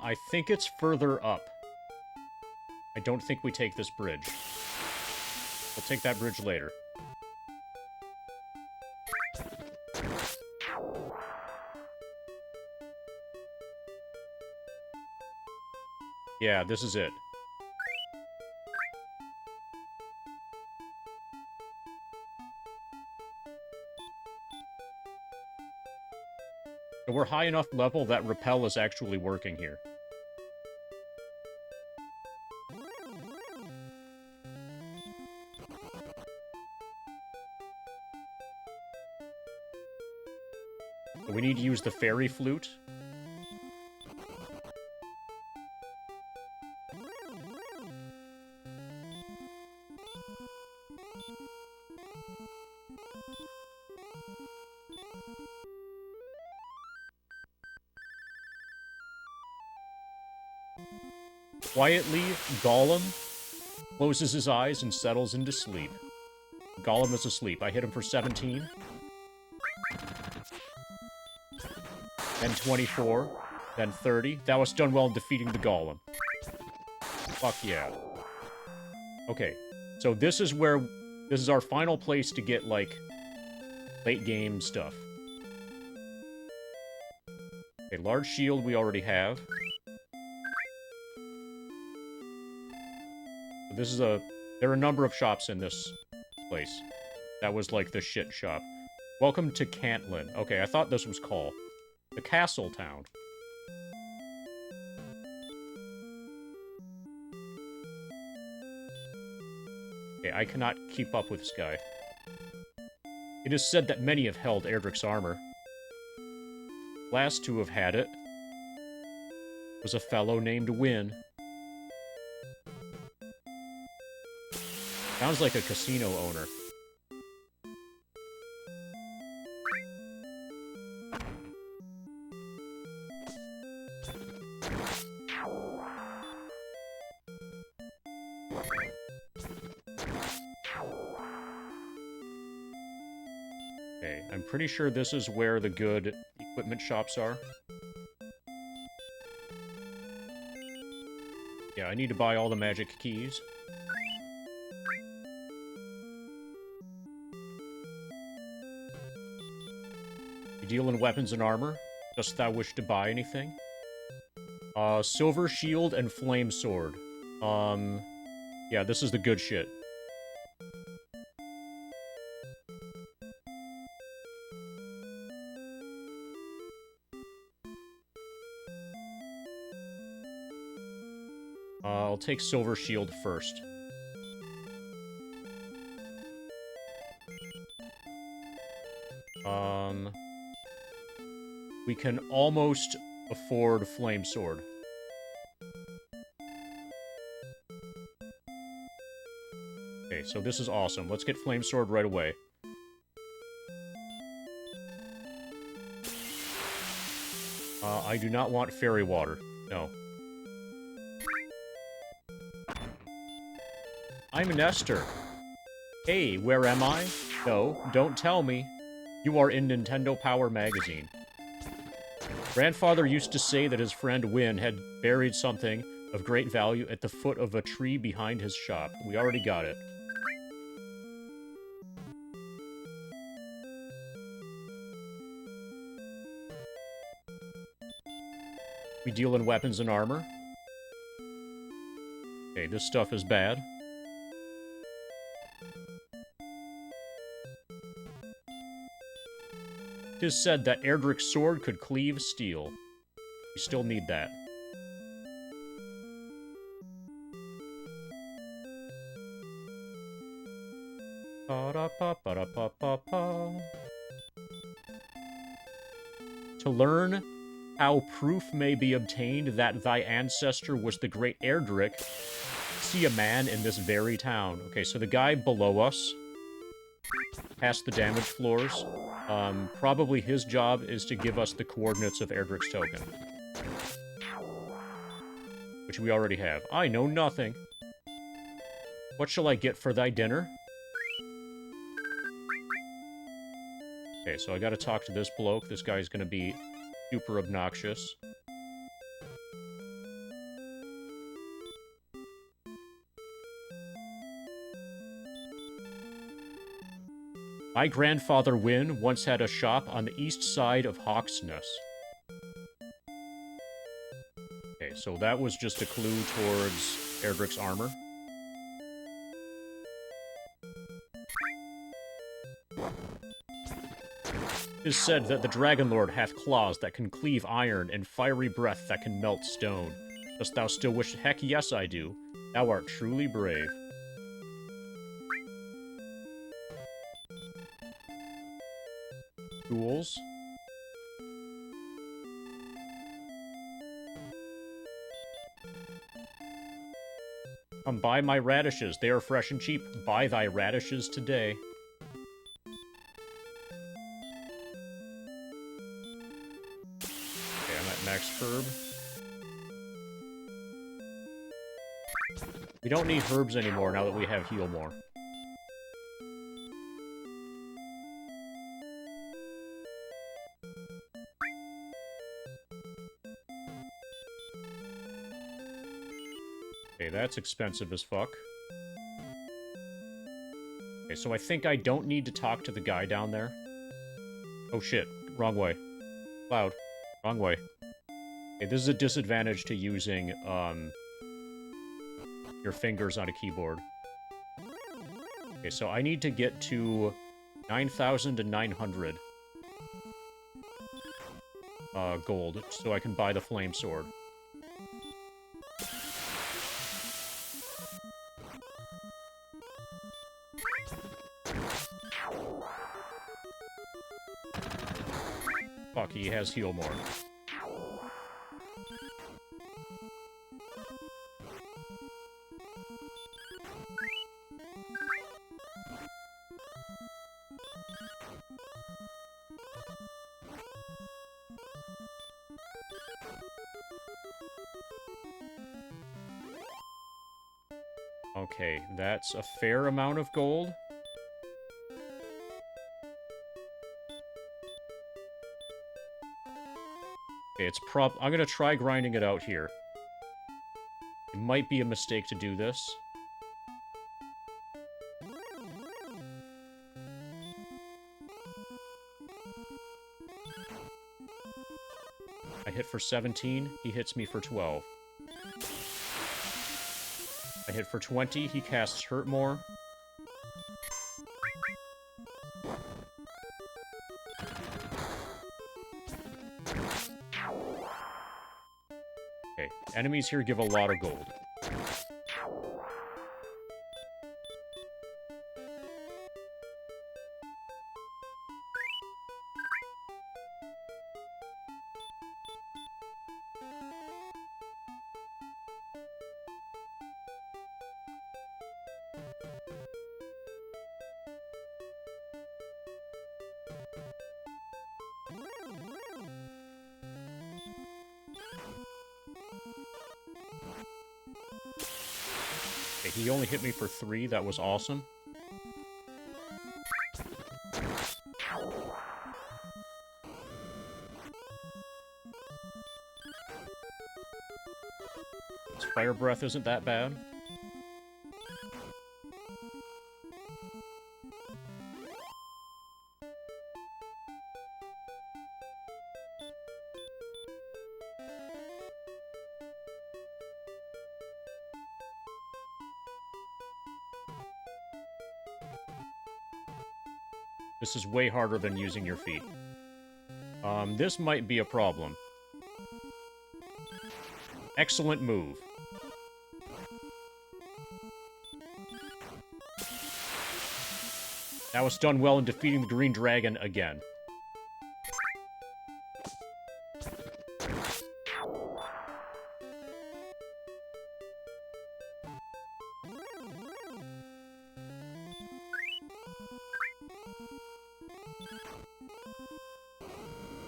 I think it's further up. I don't think we take this bridge. We'll take that bridge later. Yeah, this is it. So we're high enough level that Repel is actually working here. So we need to use the fairy flute. Quietly, Gollum closes his eyes and settles into sleep. Gollum is asleep. I hit him for 17. Then 24. Then 30. That was done well in defeating the Golem. Fuck yeah. Okay, so this is where... This is our final place to get, like, late game stuff. Okay, large shield we already have. This is a... There are a number of shops in this place. That was like the shit shop. Welcome to Cantlin. Okay, I thought this was called the Castle Town. Okay, I cannot keep up with this guy. It is said that many have held Erdrick's armor. Last to have had it was a fellow named Wynn. Sounds like a casino owner. Okay, I'm pretty sure this is where the good equipment shops are. Yeah, I need to buy all the magic keys. You deal in weapons and armor. Dost thou wish to buy anything? Silver shield and flame sword. Yeah, this is the good shit. I'll take silver shield first. We can almost afford flame sword. Okay, so this is awesome. Let's get flame sword right away. I do not want fairy water. No. I'm Nestor. Hey, where am I? No, don't tell me. You are in Nintendo Power Magazine. Grandfather used to say that his friend Wynn had buried something of great value at the foot of a tree behind his shop. We already got it. We deal in weapons and armor. Okay, this stuff is bad. It is said that Erdrick's sword could cleave steel. We still need that. To learn how proof may be obtained that thy ancestor was the great Erdrick, see a man in this very town. Okay, so the guy below us, past the damage floors, probably his job is to give us the coordinates of Erdrick's token. Which we already have. I know nothing. What shall I get for thy dinner? Okay, so I gotta talk to this bloke. This guy's gonna be super obnoxious. My grandfather Wynn once had a shop on the east side of Hawksness. Okay, so that was just a clue towards Erdrick's armor. It is said that the Dragon Lord hath claws that can cleave iron and fiery breath that can melt stone. Dost thou still wish? Heck yes, I do. Thou art truly brave. Tools. Come buy my radishes. They are fresh and cheap. Buy thy radishes today. Okay, I'm at max herb. We don't need herbs anymore now that we have heal more. Okay, that's expensive as fuck. Okay, so I think I don't need to talk to the guy down there. Oh shit, wrong way. Cloud, wrong way. Okay, this is a disadvantage to using, your fingers on a keyboard. Okay, so I need to get to 9,900 gold, so I can buy the flame sword. Fuck, he has heal more. Okay, that's a fair amount of gold. Okay, I'm gonna try grinding it out here. It might be a mistake to do this. I hit for 17, he hits me for 12. I hit for 20, he casts Hurt more. Okay, enemies here give a lot of gold. Okay, he only hit me for 3, that was awesome. His fire breath isn't that bad. This is way harder than using your feet. This might be a problem. Excellent move. That was done well in defeating the green dragon again.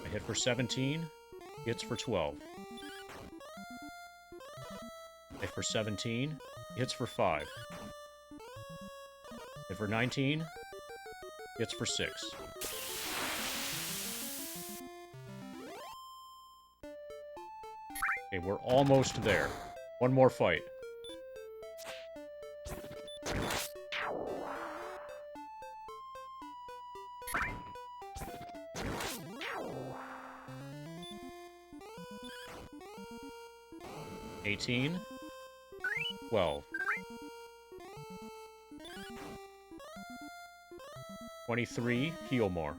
I hit for 17, hits for 12. Hit for 17, hits for 5. Hit for 19, hits for 6. Okay, we're almost there. One more fight. $18, 12, 23, heal more.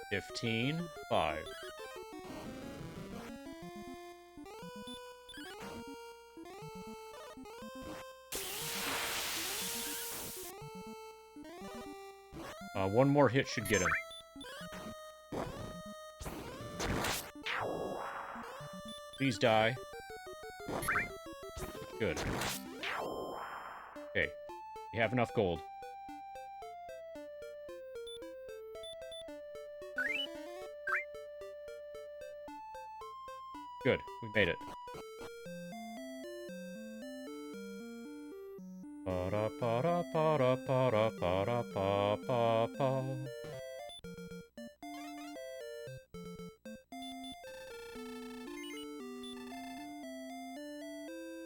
15, 5. One more hit should get him. Please die. Good. Okay. We have enough gold. Good. We made it. Ba-da-ba-da-ba-da-ba-da-ba-da-ba-ba.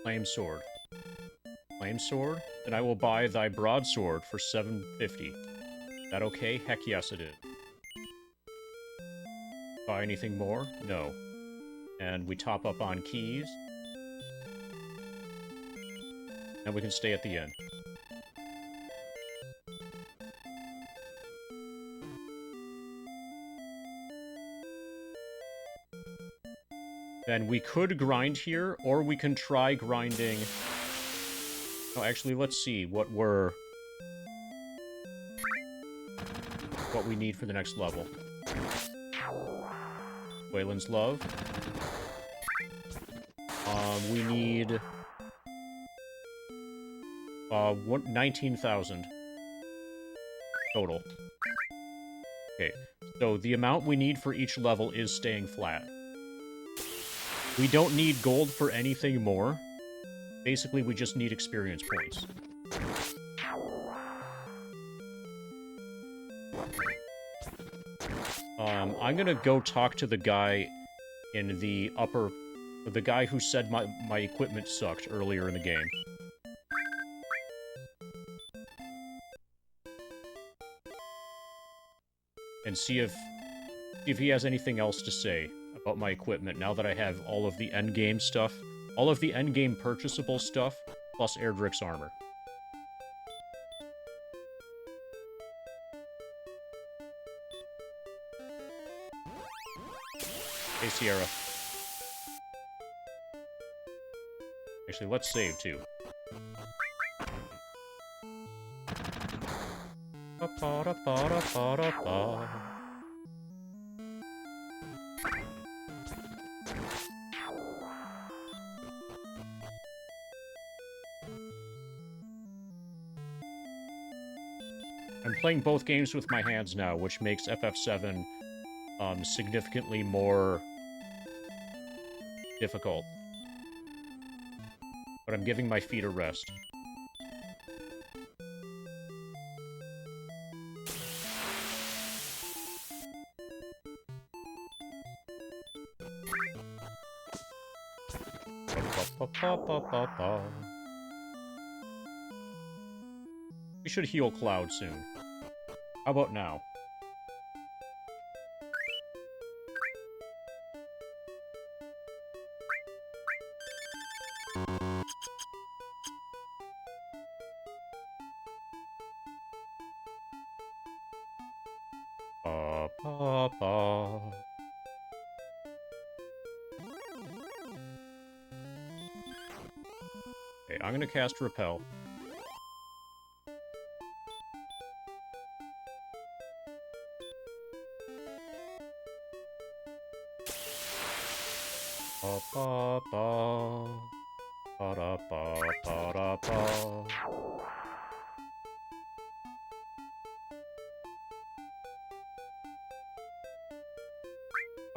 Flame sword. Flame sword? Then I will buy thy broadsword for 750. Is that okay? Heck yes, it is. Buy anything more? No. And we top up on keys. And we can stay at the end. Then we could grind here, or we can try grinding... Oh, actually, let's see what we need for the next level. Wayland's Love. We need... 19,000 total. Okay, so the amount we need for each level is staying flat. We don't need gold for anything more. Basically, we just need experience points. I'm gonna go talk to the guy in the upper... The guy who said my equipment sucked earlier in the game. And see if he has anything else to say about my equipment now that I have all of the endgame stuff. All of the endgame purchasable stuff, plus Erdrick's armor. Hey, Sierra. Actually, let's save, too. I'm playing both games with my hands now, which makes FF7 significantly more difficult. But I'm giving my feet a rest. We should heal Cloud soon. How about now? Okay, I'm gonna cast Repel.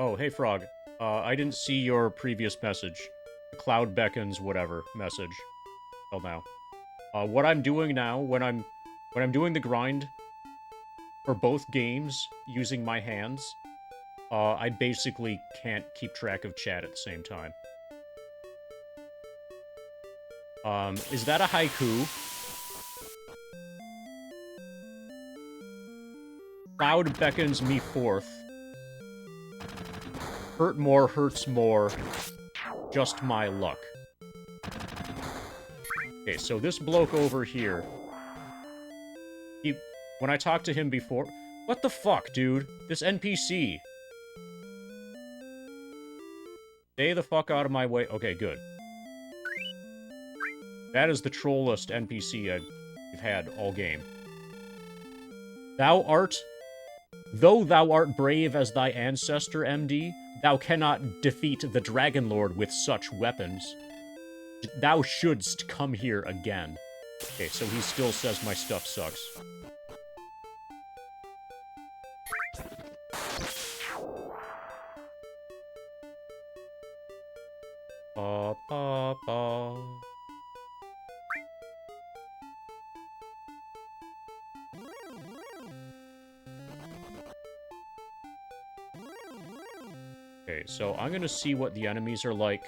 Oh, hey, Frog. I didn't see your previous message. Cloud beckons, whatever, message. Till now. What I'm doing now, when I'm doing the grind for both games using my hands, I basically can't keep track of chat at the same time. Is that a haiku? Cloud beckons me forth. Hurt more, hurts more. Just my luck. Okay, so this bloke over here... When I talked to him before... What the fuck, dude? This NPC. Stay the fuck out of my way. Okay, good. That is the trollest NPC I've had all game. Thou art... Though thou art brave as thy ancestor, MD, thou cannot defeat the Dragon Lord with such weapons. Thou shouldst come here again. Okay, so he still says my stuff sucks. Okay, so I'm gonna see what the enemies are like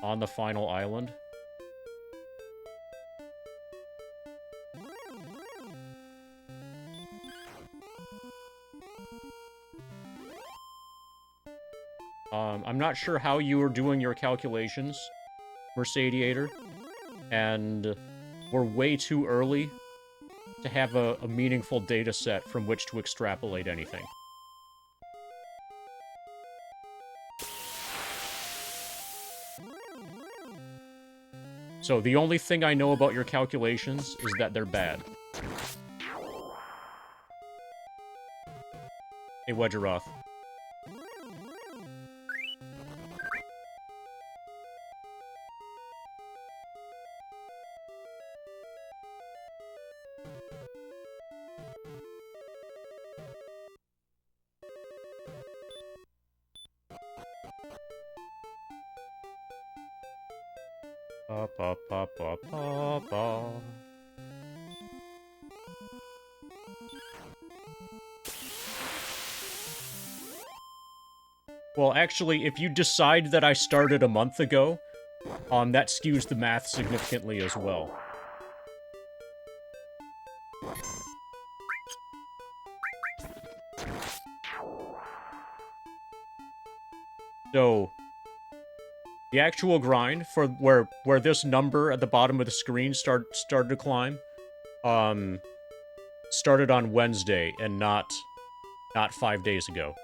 on the final island. I'm not sure how you are doing your calculations, Mercadiator, and we're way too early to have a meaningful data set from which to extrapolate anything. So the only thing I know about your calculations is that they're bad. Hey, Wedgeroth. Ba, ba, ba, ba, ba, ba. Well, actually, if you decide that I started a month ago, that skews the math significantly as well. So, the actual grind for where this number at the bottom of the screen started to climb, started on Wednesday and not 5 days ago.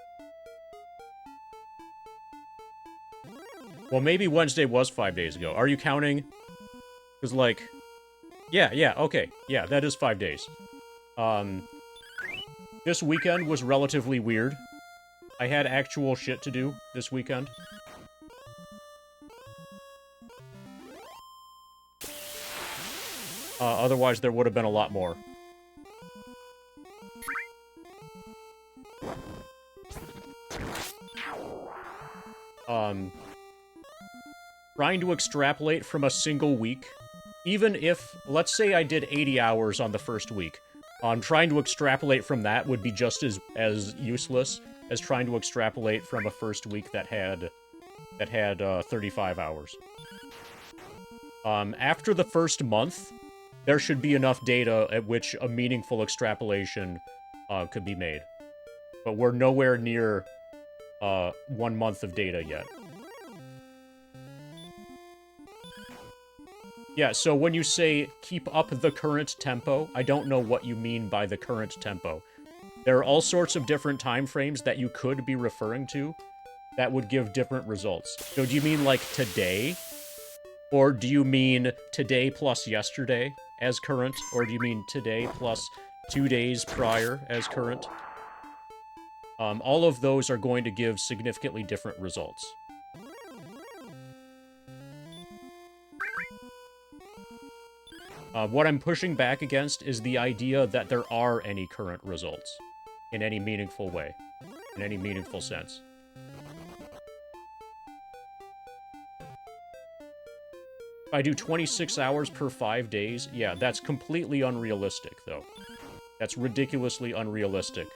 Well, maybe Wednesday was 5 days ago. Are you counting? Because, like... Yeah, okay. Yeah, that is 5 days. This weekend was relatively weird. I had actual shit to do this weekend. Otherwise, there would have been a lot more. Trying to extrapolate from a single week, even if, let's say I did 80 hours on the first week, trying to extrapolate from that would be just as useless as trying to extrapolate from a first week that had 35 hours. After the first month, there should be enough data at which a meaningful extrapolation could be made. But we're nowhere near 1 month of data yet. Yeah, so when you say, keep up the current tempo, I don't know what you mean by the current tempo. There are all sorts of different time frames that you could be referring to that would give different results. So do you mean, like, today? Or do you mean today plus yesterday as current? Or do you mean today plus 2 days prior as current? All of those are going to give significantly different results. What I'm pushing back against is the idea that there are any current results in any meaningful way, in any meaningful sense. If I do 26 hours per 5 days, yeah, that's completely unrealistic, though. That's ridiculously unrealistic.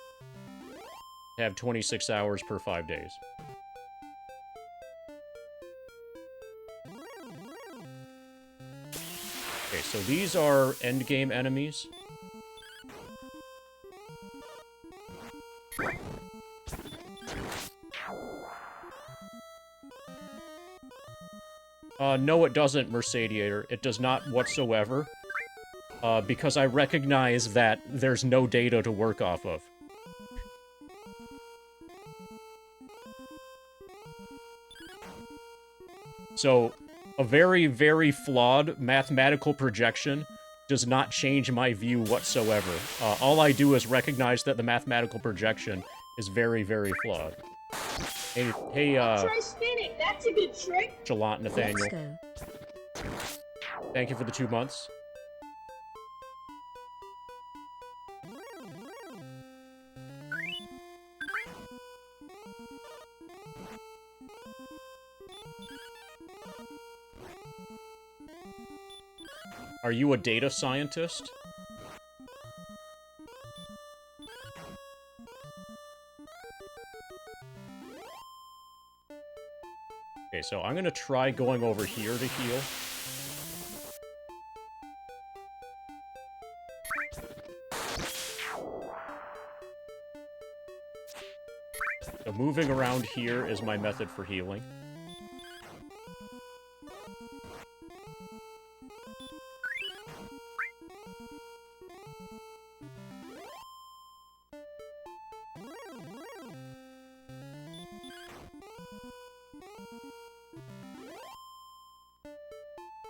To have 26 hours per 5 days. Okay, so these are endgame enemies. No, it doesn't, Mercadiator. It does not whatsoever. Because I recognize that there's no data to work off of. So, a very, very flawed mathematical projection does not change my view whatsoever. All I do is recognize that the mathematical projection is very, very flawed. Hey, Try spinning. That's a good trick. Chalant Nathaniel. Let's go. Thank you for the 2 months. Are you a data scientist? Okay, so I'm gonna try going over here to heal. So moving around here is my method for healing.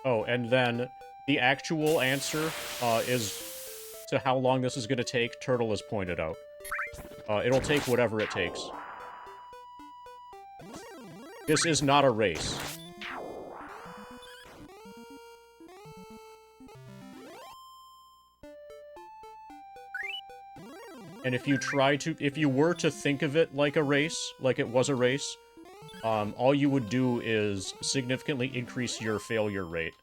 Oh, and then the actual answer is to how long this is going to take, Turtle has pointed out. It'll take whatever it takes. This is not a race. And if you were to think of it like a race, like it was a race, all you would do is significantly increase your failure rate.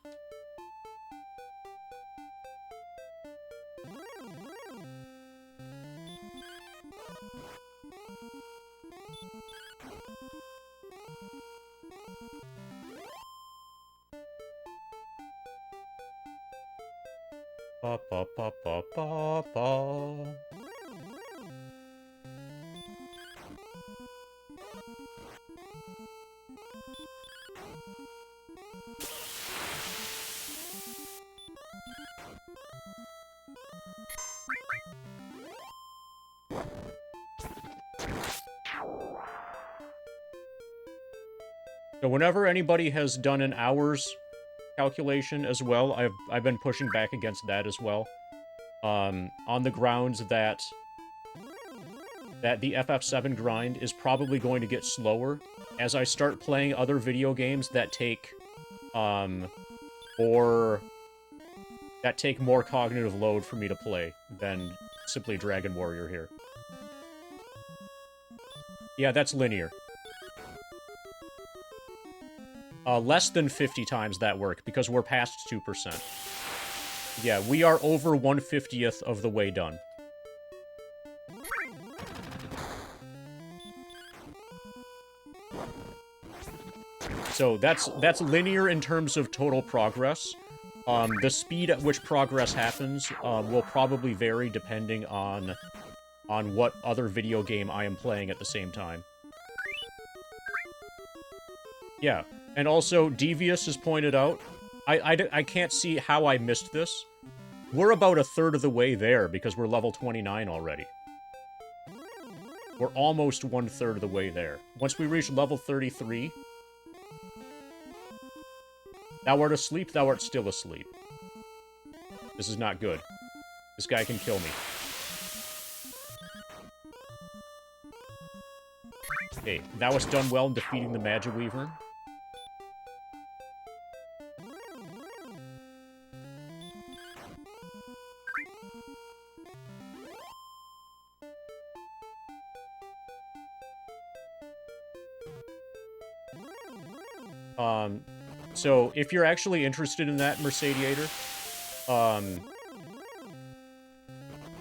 Ba ba ba ba ba ba. So whenever anybody has done an hours calculation as well, I've been pushing back against that as well. On the grounds that the FF7 grind is probably going to get slower as I start playing other video games that take more cognitive load for me to play than simply Dragon Warrior here. Yeah, that's linear. Less than 50 times that work, because we're past 2%. Yeah, we are over 1/50th of the way done. So that's linear in terms of total progress. The speed at which progress happens will probably vary depending on what other video game I am playing at the same time. Yeah, and also, Devious has pointed out, I can't see how I missed this. We're about a third of the way there, because we're level 29 already. We're almost 1/3 of the way there. Once we reach level 33... Thou art asleep, thou art still asleep. This is not good. This guy can kill me. Okay, thou hast done well in defeating the Magic Weaver. So, if you're actually interested in that, Mercadiator,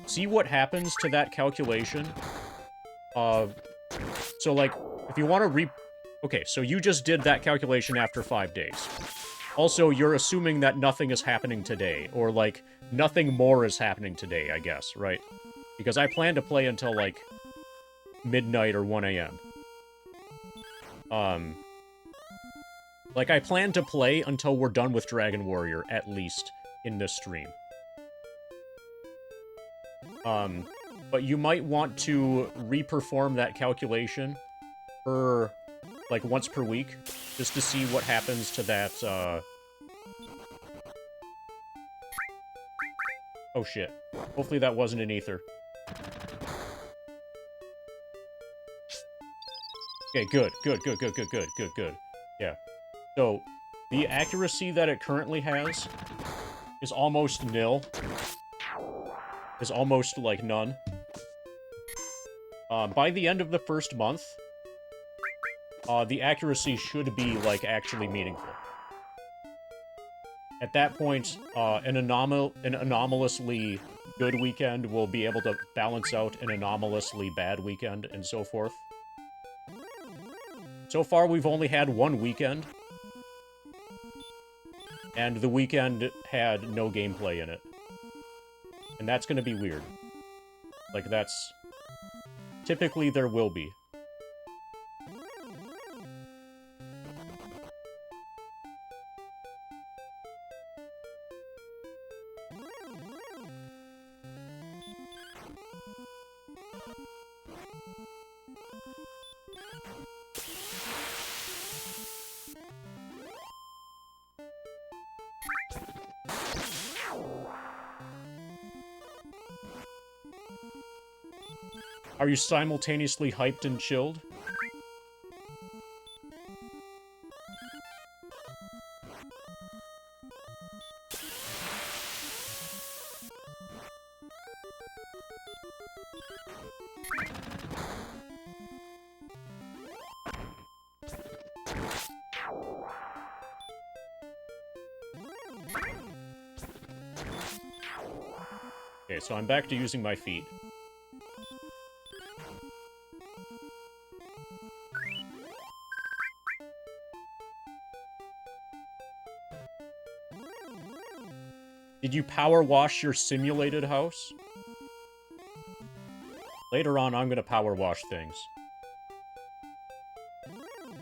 see what happens to that calculation. So, like, if you want to Okay, so you just did that calculation after 5 days. Also, you're assuming that nothing is happening today, or, like, nothing more is happening today, I guess, right? Because I plan to play until, like, midnight or 1 a.m. Like, I plan to play until we're done with Dragon Warrior, at least, in this stream. But you might want to reperform that calculation like, once per week, just to see what happens to that, Oh, shit. Hopefully that wasn't an ether. Okay, good. Yeah. So, the accuracy that it currently has is almost nil. Is almost, like, none. By the end of the first month, the accuracy should be, like, actually meaningful. At that point, an anomalously good weekend will be able to balance out an anomalously bad weekend, and so forth. So far, we've only had one weekend. And the weekend had no gameplay in it. And that's gonna be weird. Like, that's... Typically, there will be. Are you simultaneously hyped and chilled? Okay, so I'm back to using my feet. Did you power wash your simulated house? Later on, I'm gonna power wash things.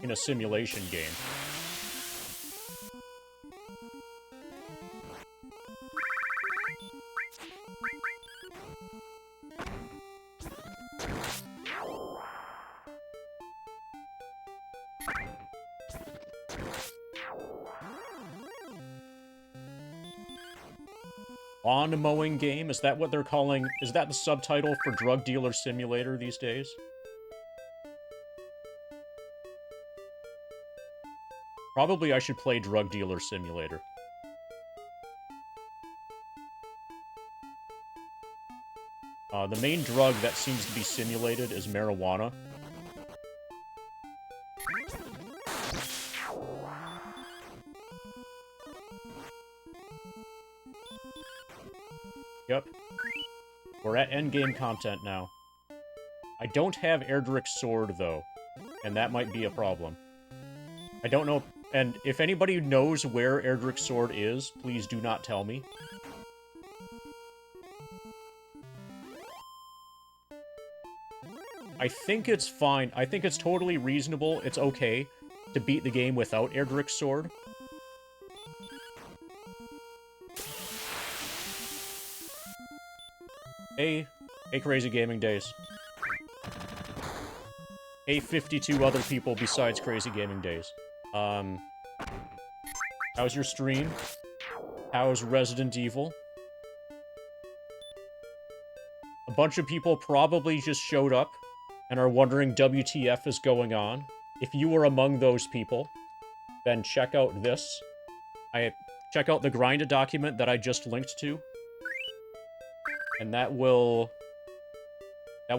In a simulation game. Lawn mowing game? Is that what they're calling? Is that the subtitle for Drug Dealer Simulator these days? Probably I should play Drug Dealer Simulator. The main drug that seems to be simulated is marijuana. Yep. We're at endgame content now. I don't have Erdrick's sword, though, and that might be a problem. I don't know, and if anybody knows where Erdrick's sword is, please do not tell me. I think it's fine. I think it's totally reasonable. It's okay to beat the game without Erdrick's sword. Hey, Crazy Gaming Days. Hey, 52 other people besides Crazy Gaming Days. How's your stream? How's Resident Evil? A bunch of people probably just showed up and are wondering WTF is going on. If you were among those people, then check out this. Check out the Grinda document that I just linked to. And that will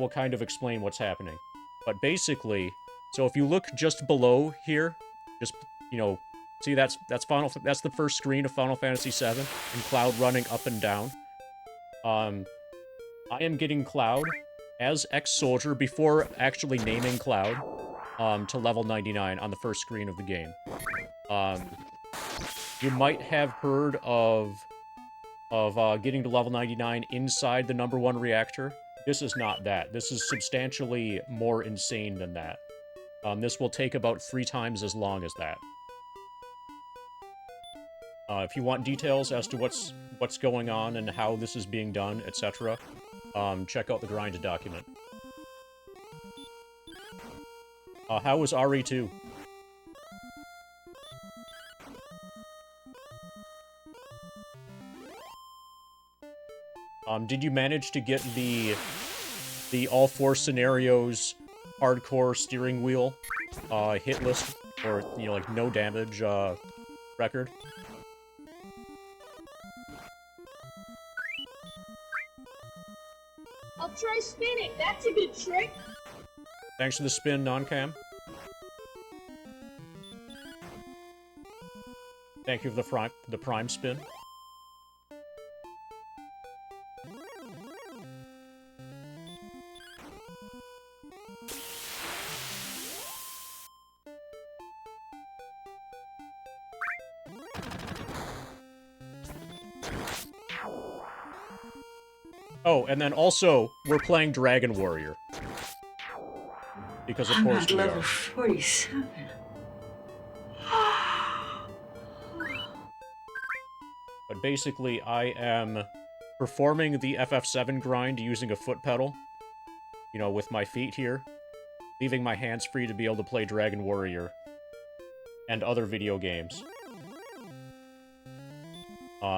kind of explain what's happening. But basically, so if you look just below here, just, you know, see that's the first screen of Final Fantasy VII, and Cloud running up and down. I am getting Cloud as Ex-Soldier before actually naming Cloud to level 99 on the first screen of the game. You might have heard of getting to level 99 inside the #1 reactor. This is not that. This is substantially more insane than that. This will take about 3 times as long as that. If you want details as to what's going on and how this is being done, etc., check out the Grinda document. How was RE2? Did you manage to get the all 4 scenarios hardcore steering wheel hit list, or, you know, like, no damage record? I'll try spinning. That's a good trick. Thanks for the spin, non-cam. Thank you for the prime spin. Oh, and then also, we're playing Dragon Warrior. Because of course we are. 47. But basically, I am performing the FF7 grind using a foot pedal. You know, with my feet here. Leaving my hands free to be able to play Dragon Warrior. And other video games.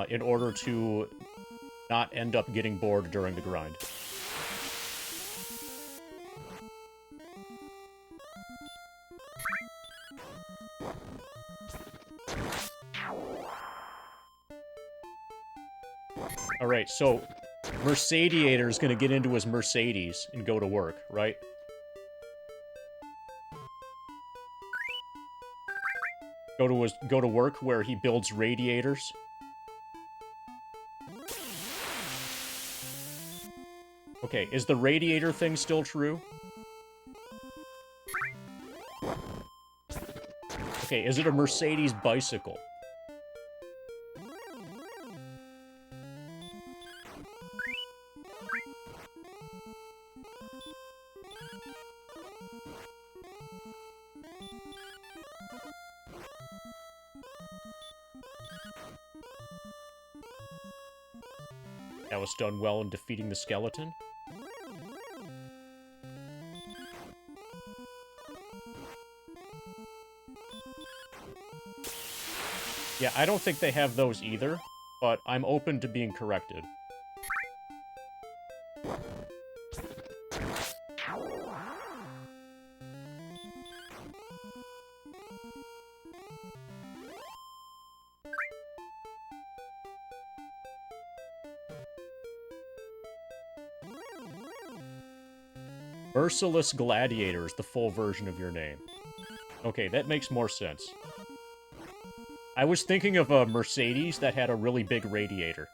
In order to not end up getting bored during the grind. Alright, so Mercadiator is gonna get into his Mercedes and go to work, right? Go to work where he builds radiators. Okay, is the radiator thing still true? Okay, is it a Mercedes bicycle? That was done well in defeating the skeleton. Yeah, I don't think they have those either, but I'm open to being corrected. Merciless Gladiator is the full version of your name. Okay, that makes more sense. I was thinking of a Mercedes that had a really big radiator.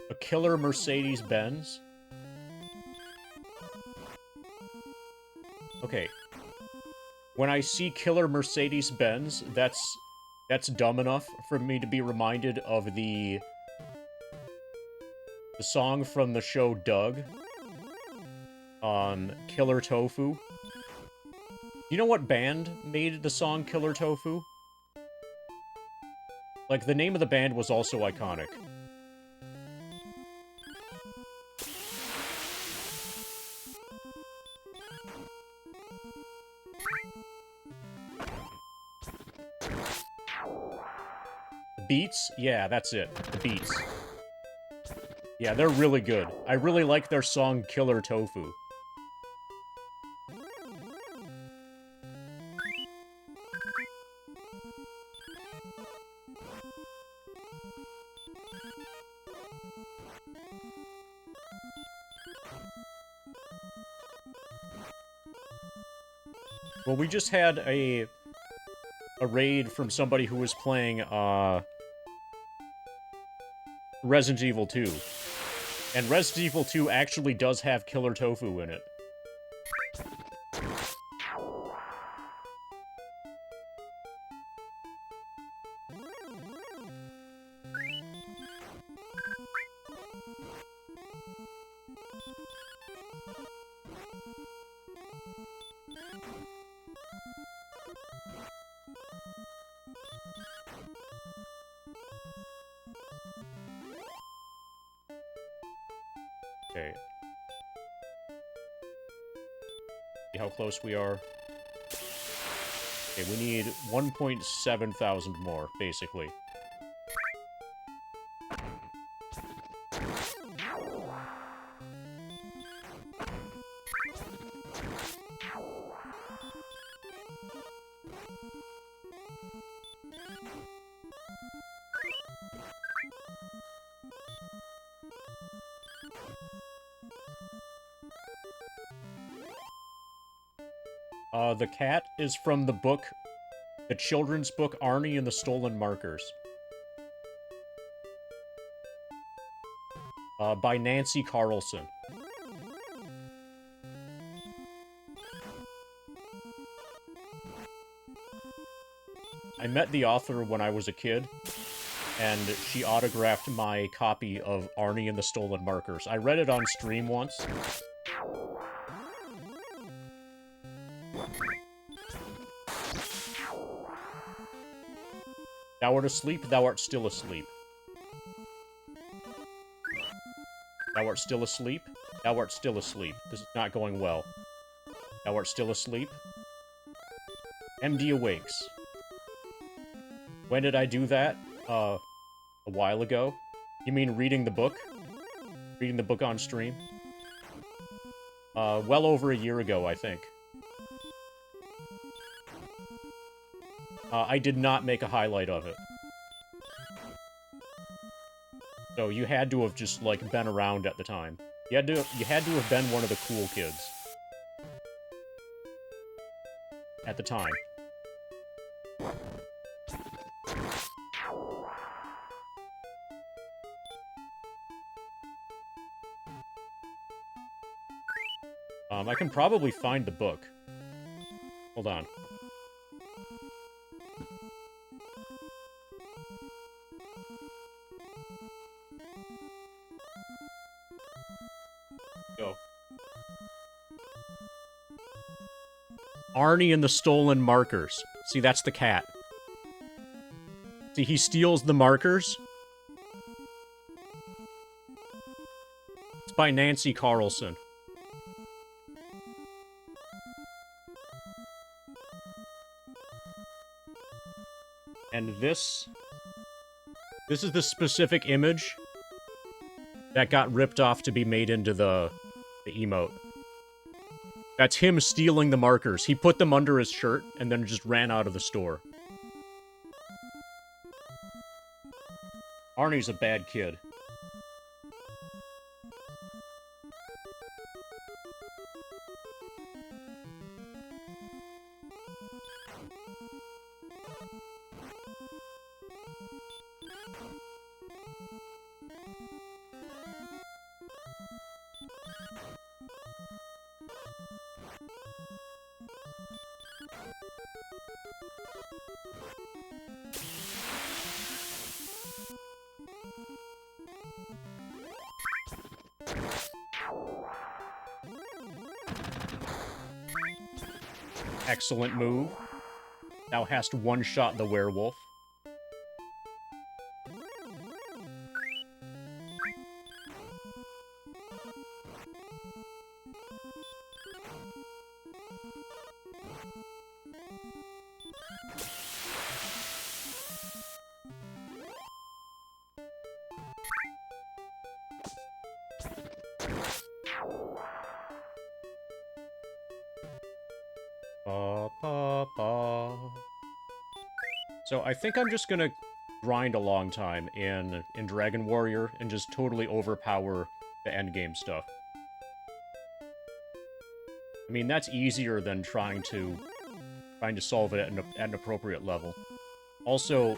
A killer Mercedes-Benz? Okay. When I see killer Mercedes-Benz, that's dumb enough for me to be reminded of the song from the show Doug. Killer Tofu. You know what band made the song Killer Tofu? Like, the name of the band was also iconic. Beats? Yeah, that's it. The Beats. Yeah, they're really good. I really like their song Killer Tofu. Well, we just had a raid from somebody who was playing, Resident Evil 2. And Resident Evil 2 actually does have Killer Tofu in it. Okay. See how close we are. Okay, we need 1.7 thousand more, basically. The cat is from the book, the children's book, Arnie and the Stolen Markers. By Nancy Carlson. I met the author when I was a kid, and she autographed my copy of Arnie and the Stolen Markers. I read it on stream once. Thou art asleep, thou art still asleep. Thou art still asleep, thou art still asleep. This is not going well. Thou art still asleep. MD awakes. When did I do that? A while ago. You mean reading the book? Reading the book on stream? Well over a year ago, I think. I did not make a highlight of it. So you had to have just, like, been around at the time. You had to have been one of the cool kids. At the time. I can probably find the book. Hold on. Go. Arnie and the stolen markers. See, that's the cat. See, he steals the markers. It's by Nancy Carlson. And this is the specific image that got ripped off to be made into the emote. That's him stealing the markers. He put them under his shirt and then just ran out of the store. Arnie's a bad kid. Excellent move. Thou hast one-shot the werewolf. So I think I'm just gonna grind a long time in Dragon Warrior and just totally overpower the endgame stuff. I mean, that's easier than trying to solve it at an appropriate level. Also,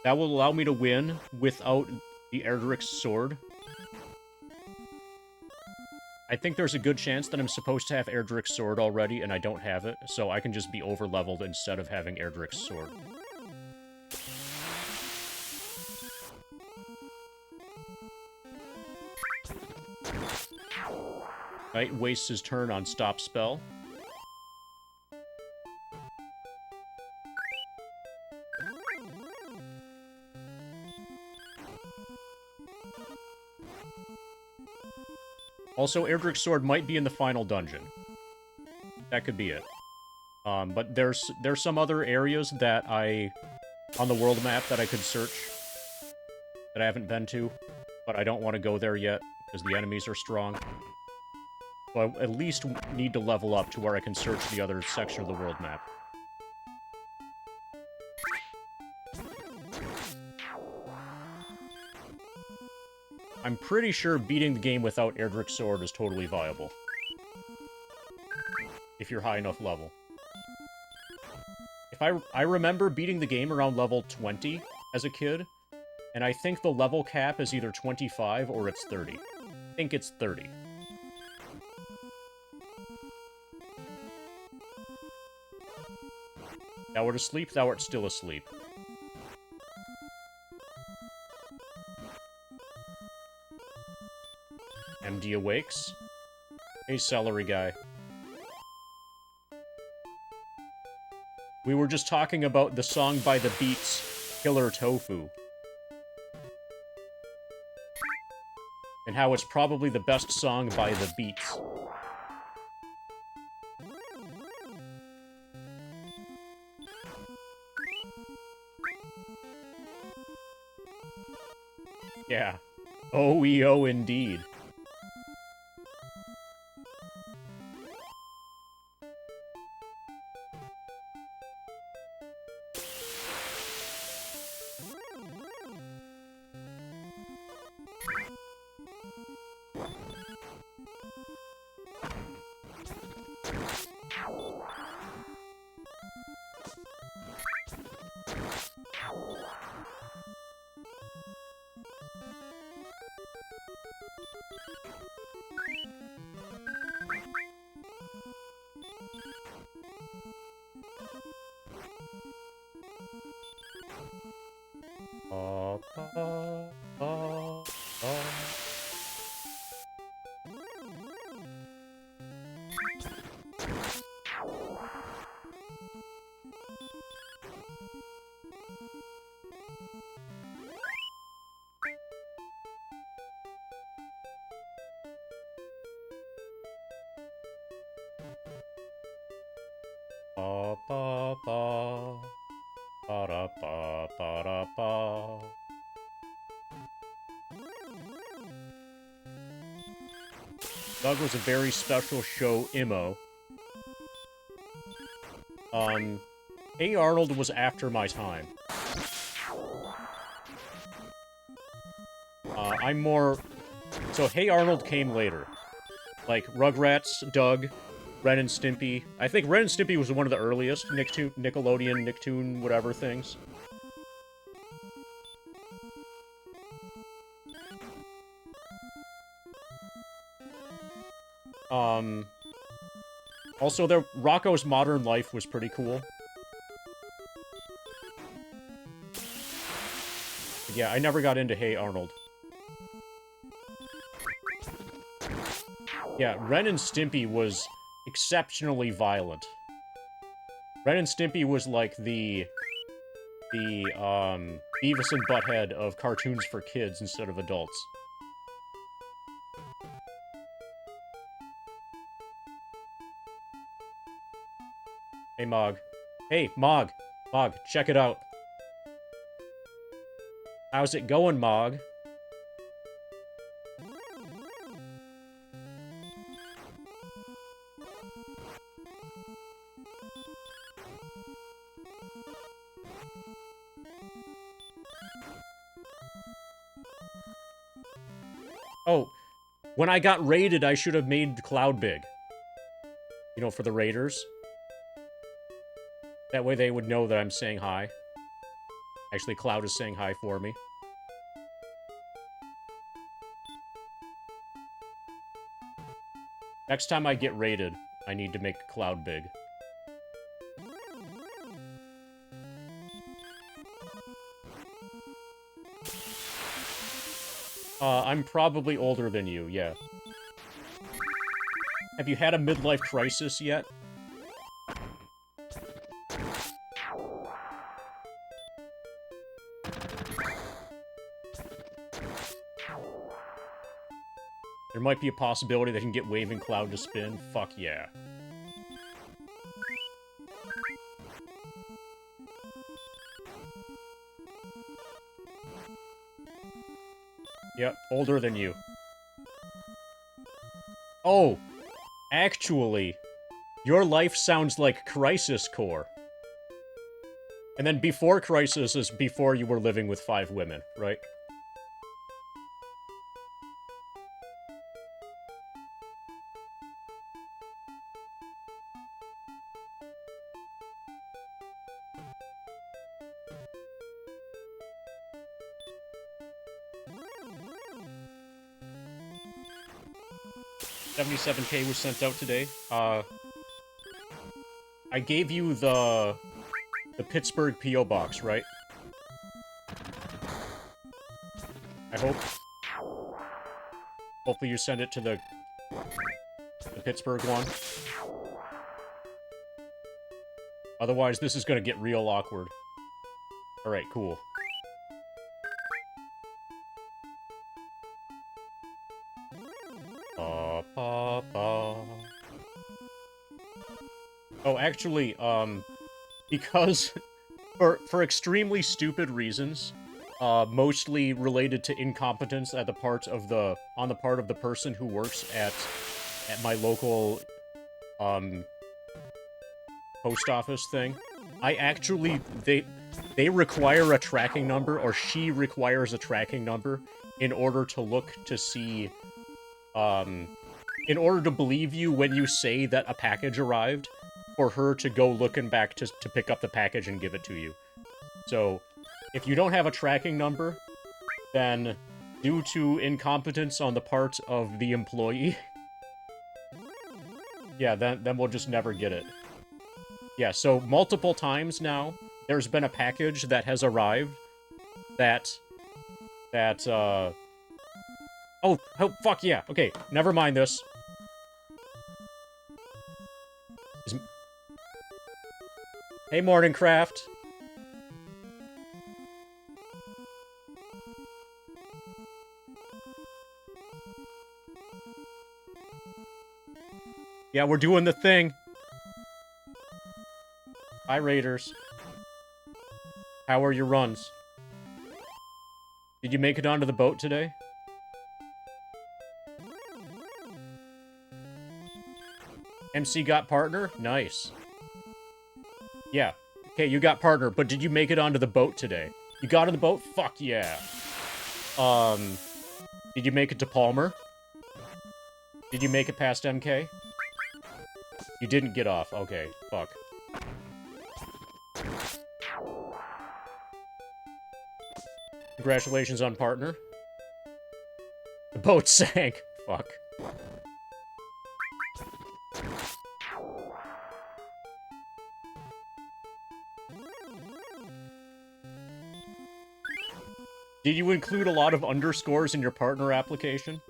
that will allow me to win without the Erdrick's sword. I think there's a good chance that I'm supposed to have Erdrick's sword already, and I don't have it, so I can just be over-leveled instead of having Erdrick's sword. Right, wastes his turn on stop spell. Also, Erdrick's sword might be in the final dungeon. That could be it. But there's some other areas that on the world map that I could search that I haven't been to, but I don't want to go there yet because the enemies are strong. So I at least need to level up to where I can search the other section of the world map. I'm pretty sure beating the game without Erdrick's sword is totally viable. If you're high enough level. If I remember beating the game around level 20 as a kid, and I think the level cap is either 25 or it's 30. I think it's 30. Thou art asleep, thou art still asleep. MD awakes. Hey, celery guy. We were just talking about the song by the Beats, Killer Tofu. And how it's probably the best song by the Beats. Yeah. OEO indeed. Ba ba ba ba da ba ba da ba. Doug was a very special show, Immo. Hey Arnold was after my time. I'm more... So Hey Arnold came later. Like, Rugrats, Doug, Ren and Stimpy. I think Ren and Stimpy was one of the earliest Nickelodeon, Nicktoon, whatever things. Also, Rocco's Modern Life was pretty cool. But yeah, I never got into Hey Arnold. Yeah, Ren and Stimpy was exceptionally violent. Ren and Stimpy was like the Beavis and Butthead of cartoons for kids instead of adults. Hey, Mog. Hey, Mog. Mog, check it out. How's it going, Mog? Oh, when I got raided, I should have made Cloud big. You know, for the raiders. That way they would know that I'm saying hi. Actually, Cloud is saying hi for me. Next time I get raided, I need to make Cloud big. I'm probably older than you, yeah. Have you had a midlife crisis yet? There might be a possibility they can get Waving Cloud to spin. Fuck yeah. Yep, older than you. Oh, actually, your life sounds like Crisis Core. And then before Crisis is before you were living with 5 women, right? $77K was sent out today. I gave you the Pittsburgh P.O. box, right? I hope. Hopefully you send it to the Pittsburgh one. Otherwise, this is gonna get real awkward. Alright, cool. Oh, actually, because for extremely stupid reasons, mostly related to incompetence on the part of the person who works at my local post office thing. I actually they require a tracking number, or she requires a tracking number in order to look to see in order to believe you when you say that a package arrived, for her to go looking back to pick up the package and give it to you. So, if you don't have a tracking number, then due to incompetence on the part of the employee, yeah, then we'll just never get it. Yeah, so multiple times now, there's been a package that has arrived that, oh, fuck yeah, okay, never mind this. Hey, Morningcraft. Yeah, we're doing the thing. Hi, Raiders. How are your runs? Did you make it onto the boat today? MC got partner? Nice. Yeah. Okay, you got partner, but did you make it onto the boat today? You got on the boat? Fuck yeah. Did you make it to Palmer? Did you make it past MK? You didn't get off. Okay, fuck. Congratulations on partner. The boat sank. Fuck. Did you include a lot of underscores in your partner application?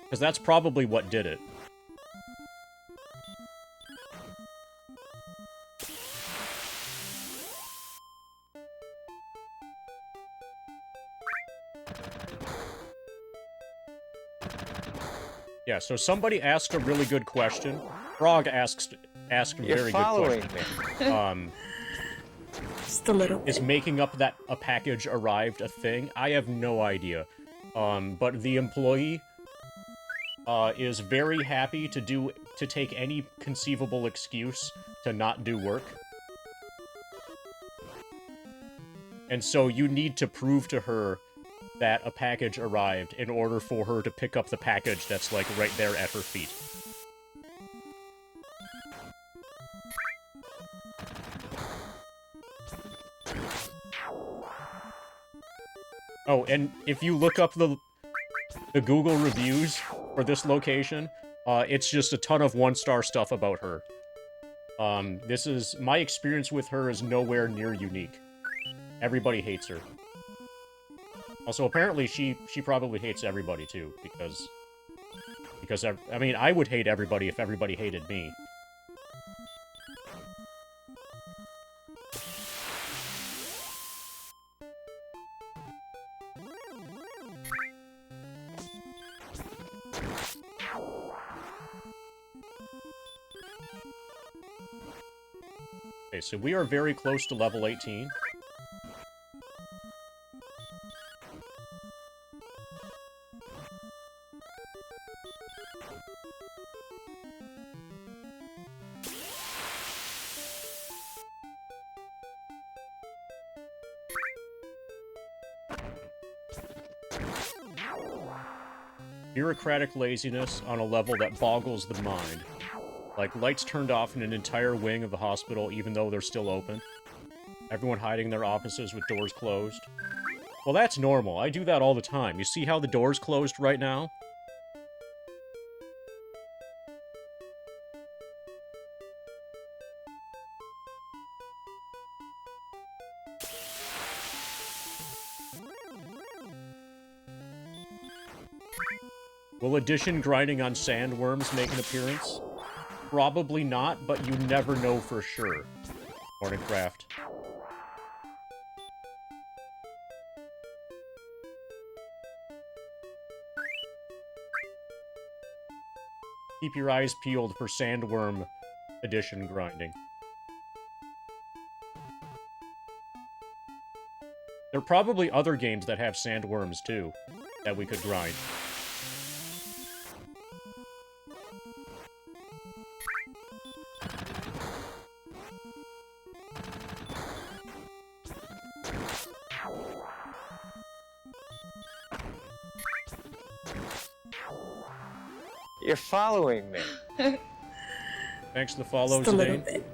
Because that's probably what did it. Yeah, so somebody asked a really good question. Frog asked a very good question. Just a little bit. Is making up that a package arrived a thing? I have no idea. But the employee is very happy to take any conceivable excuse to not do work. And so you need to prove to her that a package arrived in order for her to pick up the package that's, like, right there at her feet. Oh, and if you look up the Google reviews for this location, it's just a ton of one-star stuff about her. My experience with her is nowhere near unique. Everybody hates her. Also, apparently, she probably hates everybody, too, because, I mean, I would hate everybody if everybody hated me. Okay, so we are very close to level 18. Bureaucratic laziness on a level that boggles the mind. Like, lights turned off in an entire wing of the hospital even though they're still open. Everyone hiding in their offices with doors closed. Well, that's normal. I do that all the time. You see how the door's closed right now? Will addition grinding on sandworms make an appearance? Probably not, but you never know for sure. Morningcraft. Keep your eyes peeled for sandworm addition grinding. are probably other games that have sandworms, too, that we could grind. You're following me. Thanks for the follow, Just a little Zidane. bit.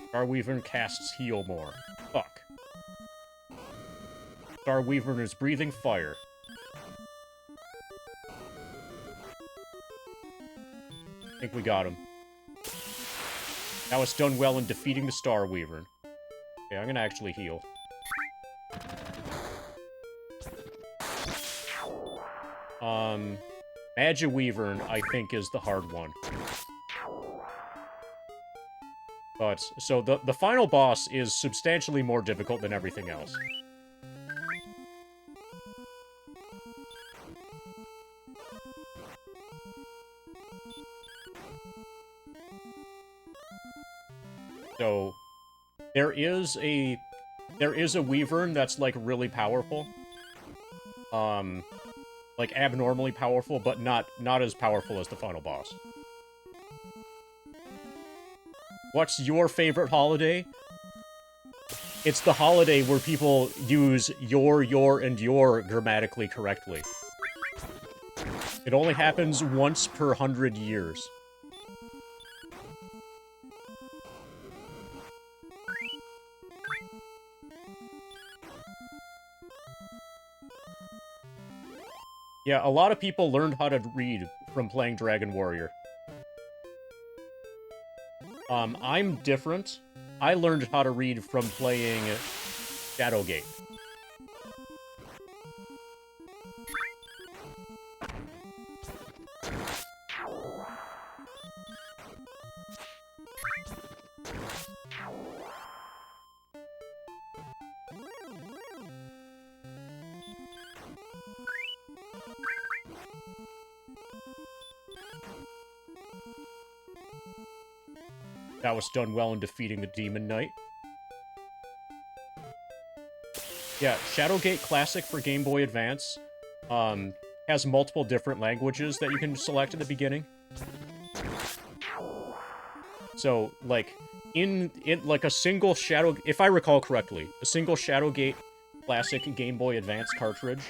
Starweaver casts heal more. Fuck. Starweaver is breathing fire. I think we got him. Now it's done well in defeating the Starweaver. Okay, I'm gonna actually heal. Magiweaver, I think, is the hard one. But, so the final boss is substantially more difficult than everything else. So, there is a Wyvern that's, like, really powerful. Like, abnormally powerful, but not as powerful as the final boss. What's your favorite holiday? It's the holiday where people use your, and your grammatically correctly. It only happens once per 100 years. Yeah, a lot of people learned how to read from playing Dragon Warrior. I'm different. I learned how to read from playing Shadowgate. That was done well in defeating the Demon Knight. Yeah, Shadowgate Classic for Game Boy Advance has multiple different languages that you can select at the beginning. So, like, in like a single if I recall correctly, a single Shadowgate Classic Game Boy Advance cartridge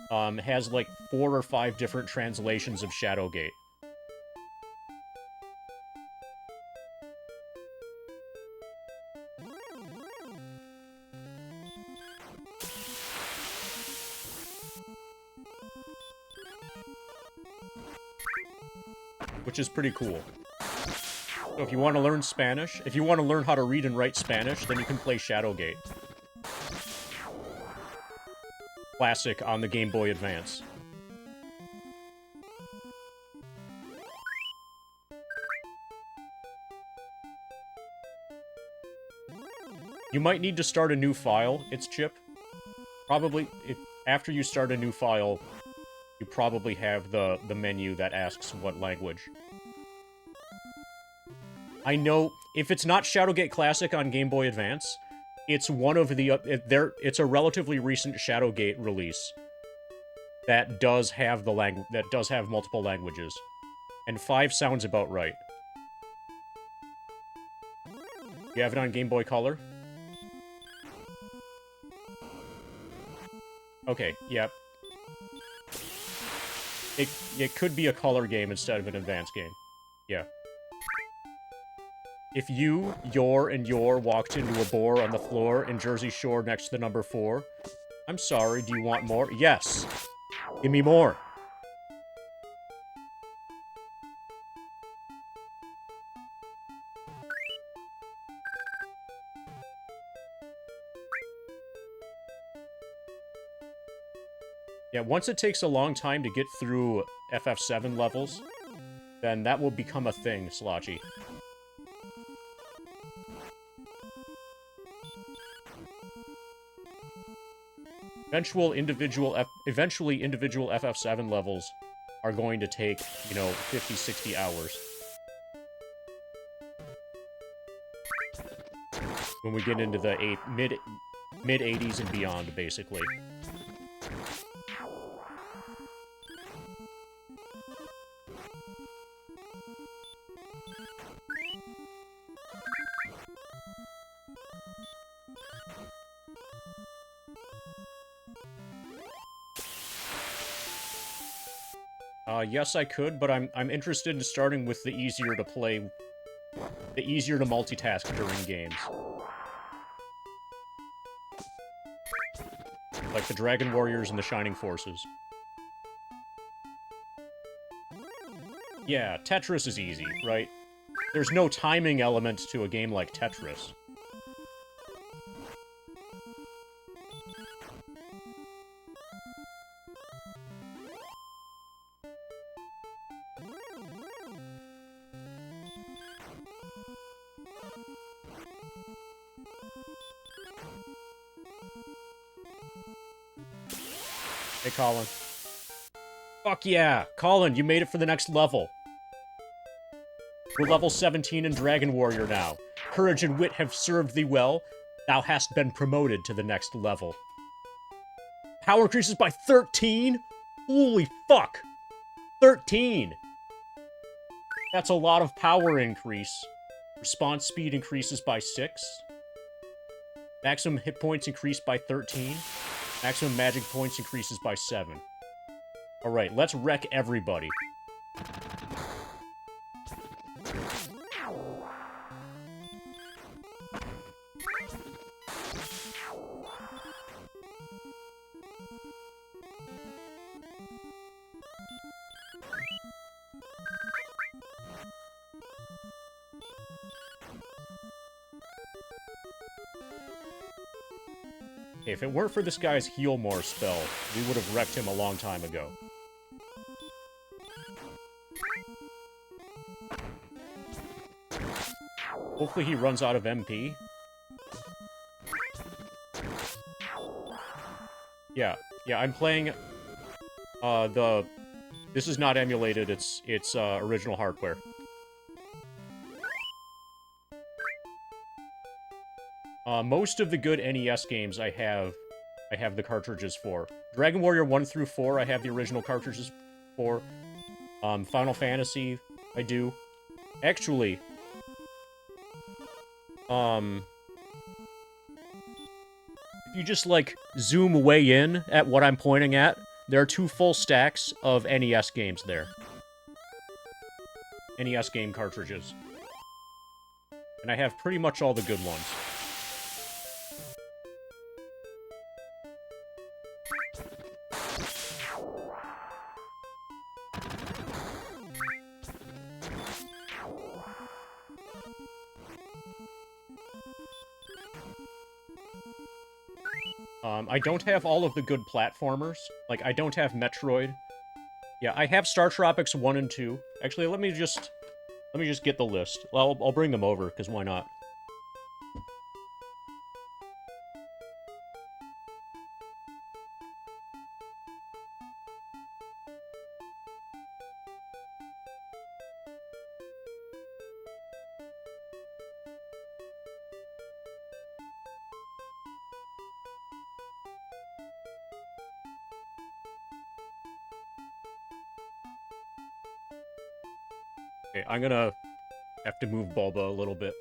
has like 4 or 5 different translations of Shadowgate. Which is pretty cool. So if you want to learn Spanish, if you want to learn how to read and write Spanish, then you can play Shadowgate. Classic on the Game Boy Advance. You might need to start a new file, it's Chip. Probably, after you start a new file, you probably have the menu that asks what language. I know, if it's not Shadowgate Classic on Game Boy Advance, it's one of the... it's a relatively recent Shadowgate release that does have multiple languages. And 5 sounds about right. You have it on Game Boy Color? Okay, yep. It could be a color game instead of an advanced game. Yeah. If you, and your walked into a boar on the floor in Jersey Shore next to the number 4, I'm sorry, do you want more? Yes! Give me more! Yeah, once it takes a long time to get through FF7 levels, then that will become a thing, Slotchy. eventually individual FF7 levels are going to take, 50, 60 hours. When we get into the mid 80s and beyond, basically. Yes, I could, but I'm interested in starting with the easier to multitask during games. Like the Dragon Warriors and the Shining Forces. Yeah, Tetris is easy, right? There's no timing element to a game like Tetris. Hey, Colin. Fuck yeah! Colin, you made it for the next level. We're level 17 in Dragon Warrior now. Courage and wit have served thee well. Thou hast been promoted to the next level. Power increases by 13? Holy fuck! 13! That's a lot of power increase. Response speed increases by 6. Maximum hit points increased by 13. Maximum magic points increases by 7. Alright, let's wreck everybody. If it weren't for this guy's Heal More spell, we would have wrecked him a long time ago. Hopefully he runs out of MP. Yeah, I'm playing, this is not emulated, it's original hardware. Most of the good NES games I have the cartridges for. Dragon Warrior 1 through 4, I have the original cartridges for. Final Fantasy, I do. Actually, if you just, like, zoom way in at what I'm pointing at, there are 2 full stacks of NES games there. NES game cartridges. And I have pretty much all the good ones. I don't have all of the good platformers. Like, I don't have Metroid. Yeah, I have Star Tropics 1 and 2. Actually, let me just get the list. Well, I'll bring them over, because why not? Okay, I'm gonna have to move Bulba a little bit.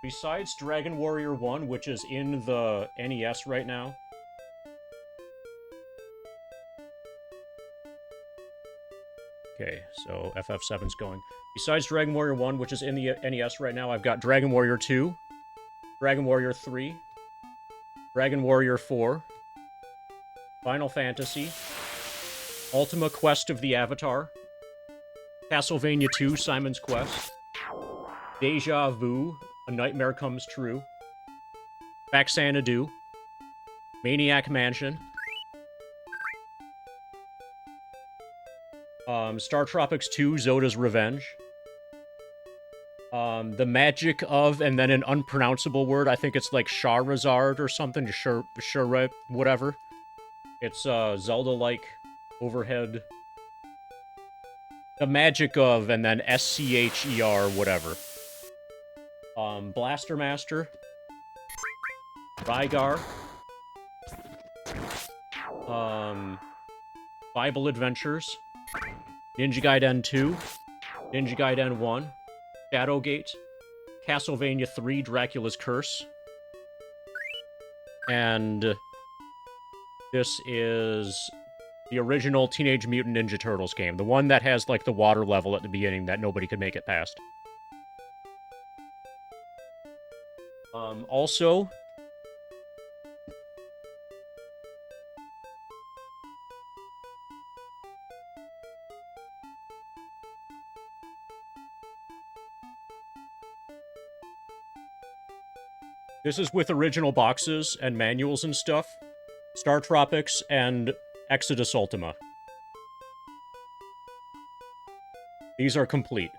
Besides Dragon Warrior 1, which is in the NES right now. Okay, so FF7's going. Besides Dragon Warrior 1, which is in the NES right now, I've got Dragon Warrior 2, Dragon Warrior 3, Dragon Warrior 4, Final Fantasy, Ultima Quest of the Avatar, Castlevania 2, Simon's Quest, Deja Vu, A Nightmare Comes True, Xanadu, Maniac Mansion, Star Tropics 2, Zoda's Revenge, The Magic of, and then an unpronounceable word, I think it's like Charizard or something, Shura, whatever. It's, Zelda-like overhead. The Magic of, and then SCHER, whatever. Blaster Master, Rygar, Bible Adventures, Ninja Gaiden 2, Ninja Gaiden 1, Shadowgate, Castlevania 3, Dracula's Curse, and this is the original Teenage Mutant Ninja Turtles game, the one that has, like, the water level at the beginning that nobody could make it past. Also, this is with original boxes and manuals and stuff. Star Tropics and Exodus Ultima. These are complete.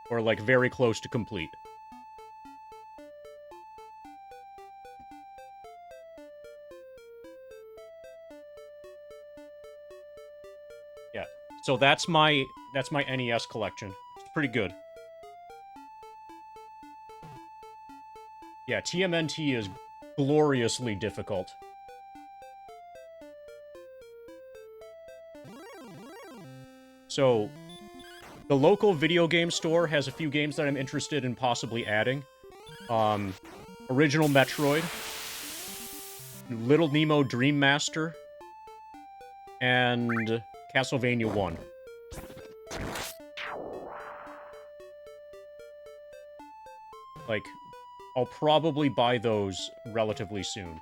Or, like, very close to complete. Yeah. So that's my NES collection. It's pretty good. Yeah, TMNT is gloriously difficult. So, the local video game store has a few games that I'm interested in possibly adding. Original Metroid, Little Nemo Dream Master, and Castlevania 1. Like, I'll probably buy those relatively soon.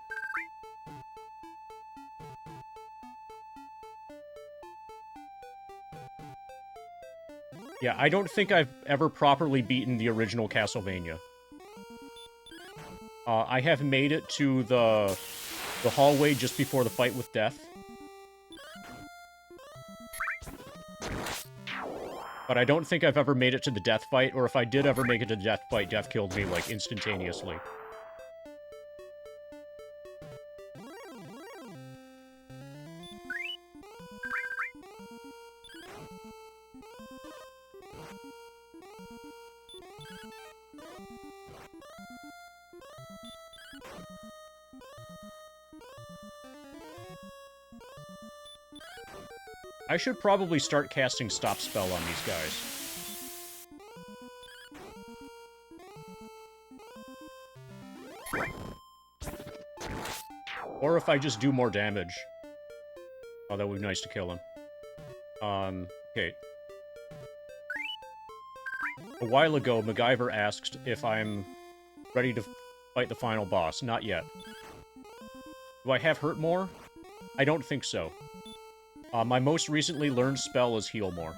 Yeah, I don't think I've ever properly beaten the original Castlevania. I have made it to the hallway just before the fight with Death. But I don't think I've ever made it to the Death fight, or if I did ever make it to the Death fight, Death killed me, like, instantaneously. I should probably start casting Stop Spell on these guys. Or if I just do more damage. Oh, that would be nice to kill him. Okay. A while ago, MacGyver asked if I'm ready to fight the final boss. Not yet. Do I have Hurt More? I don't think so. My most recently learned spell is Heal More.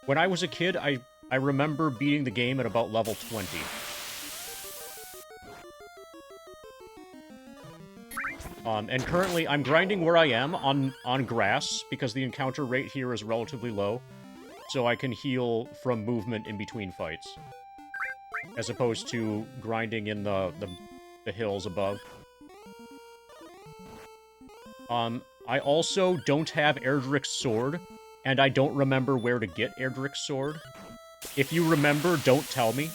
When I was a kid, I remember beating the game at about level 20. And currently, I'm grinding where I am on grass, because the encounter rate here is relatively low, so I can heal from movement in between fights. As opposed to grinding in the hills above. I also don't have Erdrick's sword, and I don't remember where to get Erdrick's sword. If you remember, don't tell me.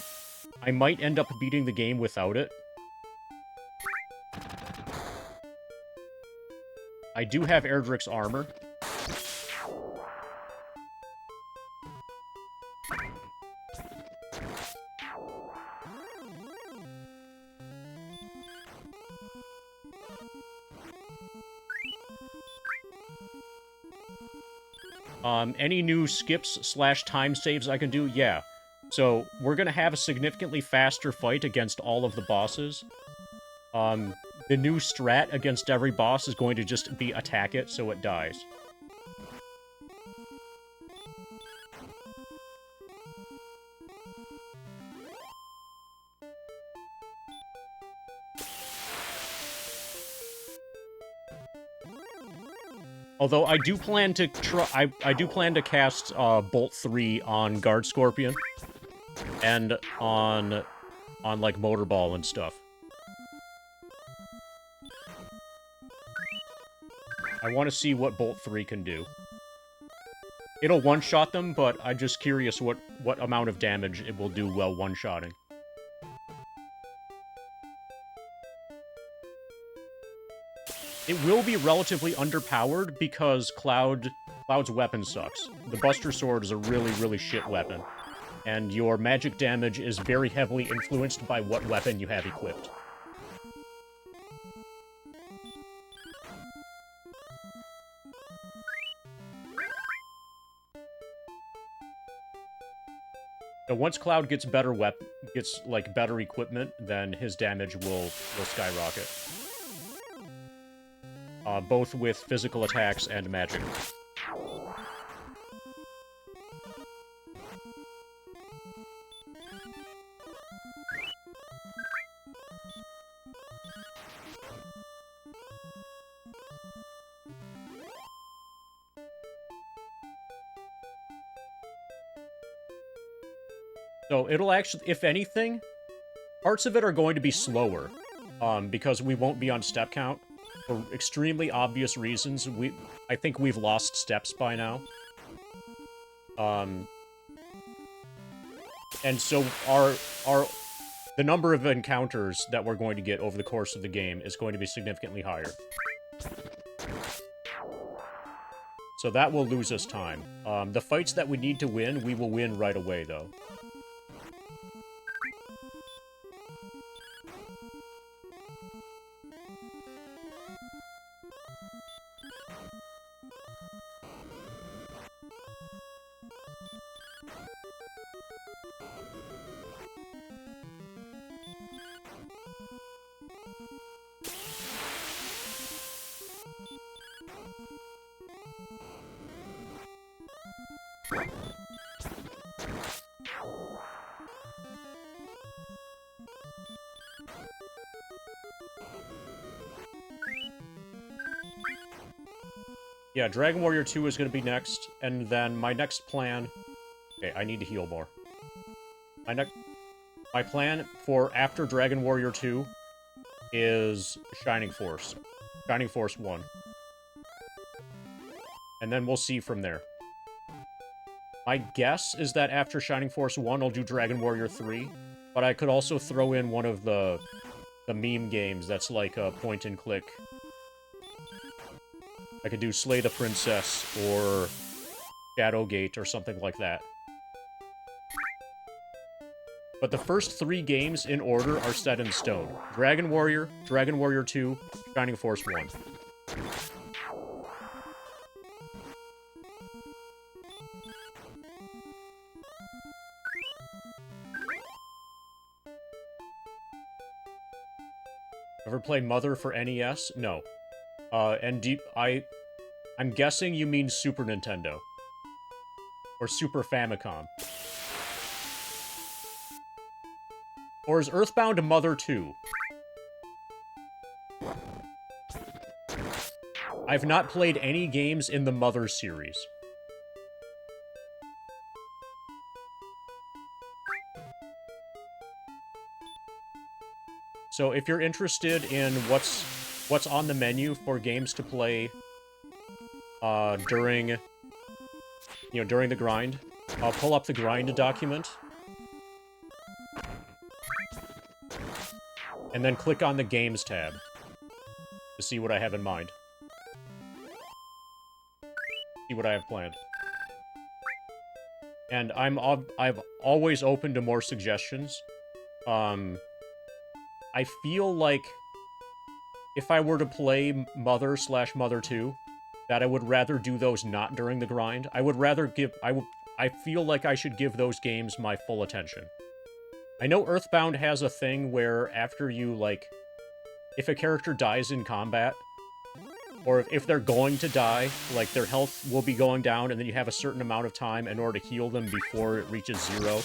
I might end up beating the game without it. I do have Erdrick's armor. Any new skips/time saves I can do? Yeah. So, we're gonna have a significantly faster fight against all of the bosses. the new strat against every boss is going to just be attack it so it dies. Although I do plan to I do plan to cast Bolt 3 on Guard Scorpion and on like Motorball and stuff. I want to see what Bolt 3 can do. It'll one-shot them, but I'm just curious what amount of damage it will do while one-shotting. It will be relatively underpowered because Cloud's weapon sucks. The Buster Sword is a really, really shit weapon. And your magic damage is very heavily influenced by what weapon you have equipped. So once Cloud gets better better equipment, then his damage will skyrocket. Both with physical attacks and magic. So it'll actually, if anything, parts of it are going to be slower, because we won't be on step count. For extremely obvious reasons, I think we've lost steps by now. And so the number of encounters that we're going to get over the course of the game is going to be significantly higher. So that will lose us time. The fights that we need to win, we will win right away, though. Yeah, Dragon Warrior 2 is going to be next, and then my next plan... Okay, I need to heal more. My plan for after Dragon Warrior 2 is Shining Force. Shining Force 1. And then we'll see from there. My guess is that after Shining Force 1, I'll do Dragon Warrior 3, but I could also throw in one of the meme games that's like a point-and-click. I could do Slay the Princess, or Shadowgate, or something like that. But the first 3 games in order are set in stone. Dragon Warrior 2, Shining Force 1. Ever play Mother for NES? No. I'm guessing you mean Super Nintendo. Or Super Famicom. Or is Earthbound Mother 2? I've not played any games in the Mother series. So if you're interested in what's on the menu for games to play during the grind, I'll pull up the grind document. And then click on the Games tab to see what I have in mind. See what I have planned. And I'm always open to more suggestions. I feel like if I were to play Mother/Mother 2, that I would rather do those not during the grind. I feel like I should give those games my full attention. I know Earthbound has a thing where after you, if a character dies in combat, or if they're going to die, like, their health will be going down, and then you have a certain amount of time in order to heal them before it reaches 0.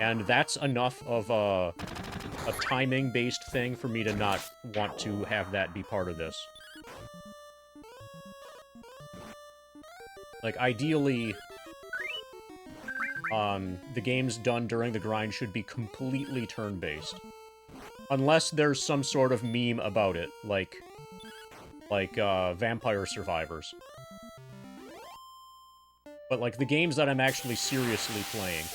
And that's enough of a timing-based thing for me to not want to have that be part of this. Like, ideally, the games done during the grind should be completely turn-based. Unless there's some sort of meme about it, like Vampire Survivors. But, like, the games that I'm actually seriously playing,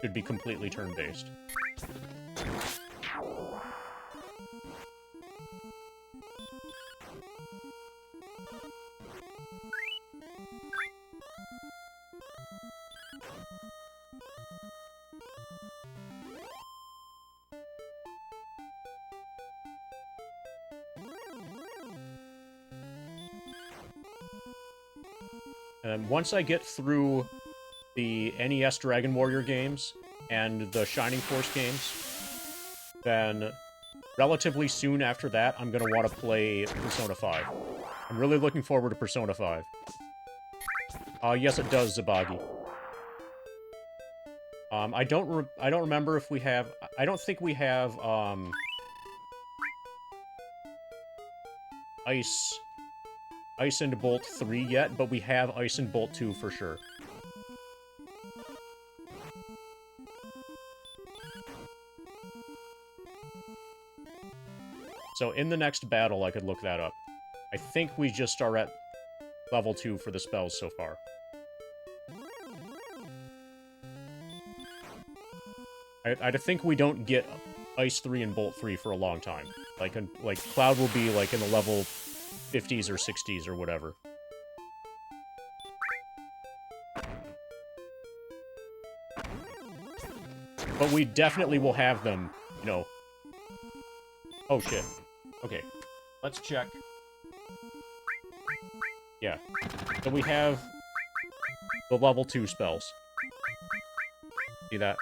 should be completely turn-based. And once I get through the NES Dragon Warrior games and the Shining Force games, then relatively soon after that, I'm going to want to play Persona 5. I'm really looking forward to Persona 5. Yes, it does, Zabagi. I don't remember if we have... I don't think we have, Ice and Bolt 3 yet, but we have Ice and Bolt 2 for sure. So in the next battle, I could look that up. I think we just are at level 2 for the spells so far. I think we don't get Ice 3 and Bolt 3 for a long time. Like Cloud will be, like, in the level 50s or 60s or whatever. But we definitely will have them, you know. Oh, shit. Okay. Let's check. Yeah. So we have the level 2 spells. See that?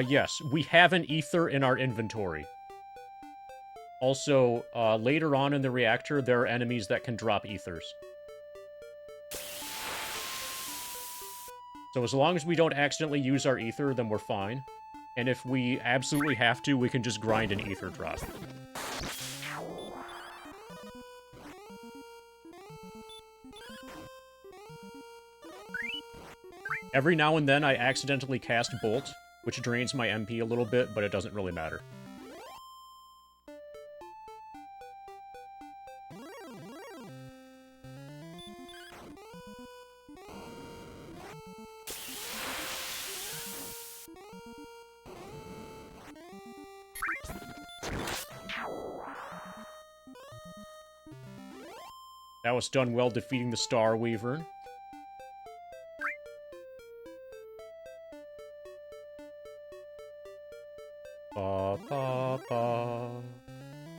Yes, we have an ether in our inventory. Also, later on in the reactor, there are enemies that can drop ethers. So as long as we don't accidentally use our ether, then we're fine. And if we absolutely have to, we can just grind an ether drop. Every now and then, I accidentally cast Bolt, which drains my MP a little bit, but it doesn't really matter. That was done well defeating the Star Weaver. Ba ba ba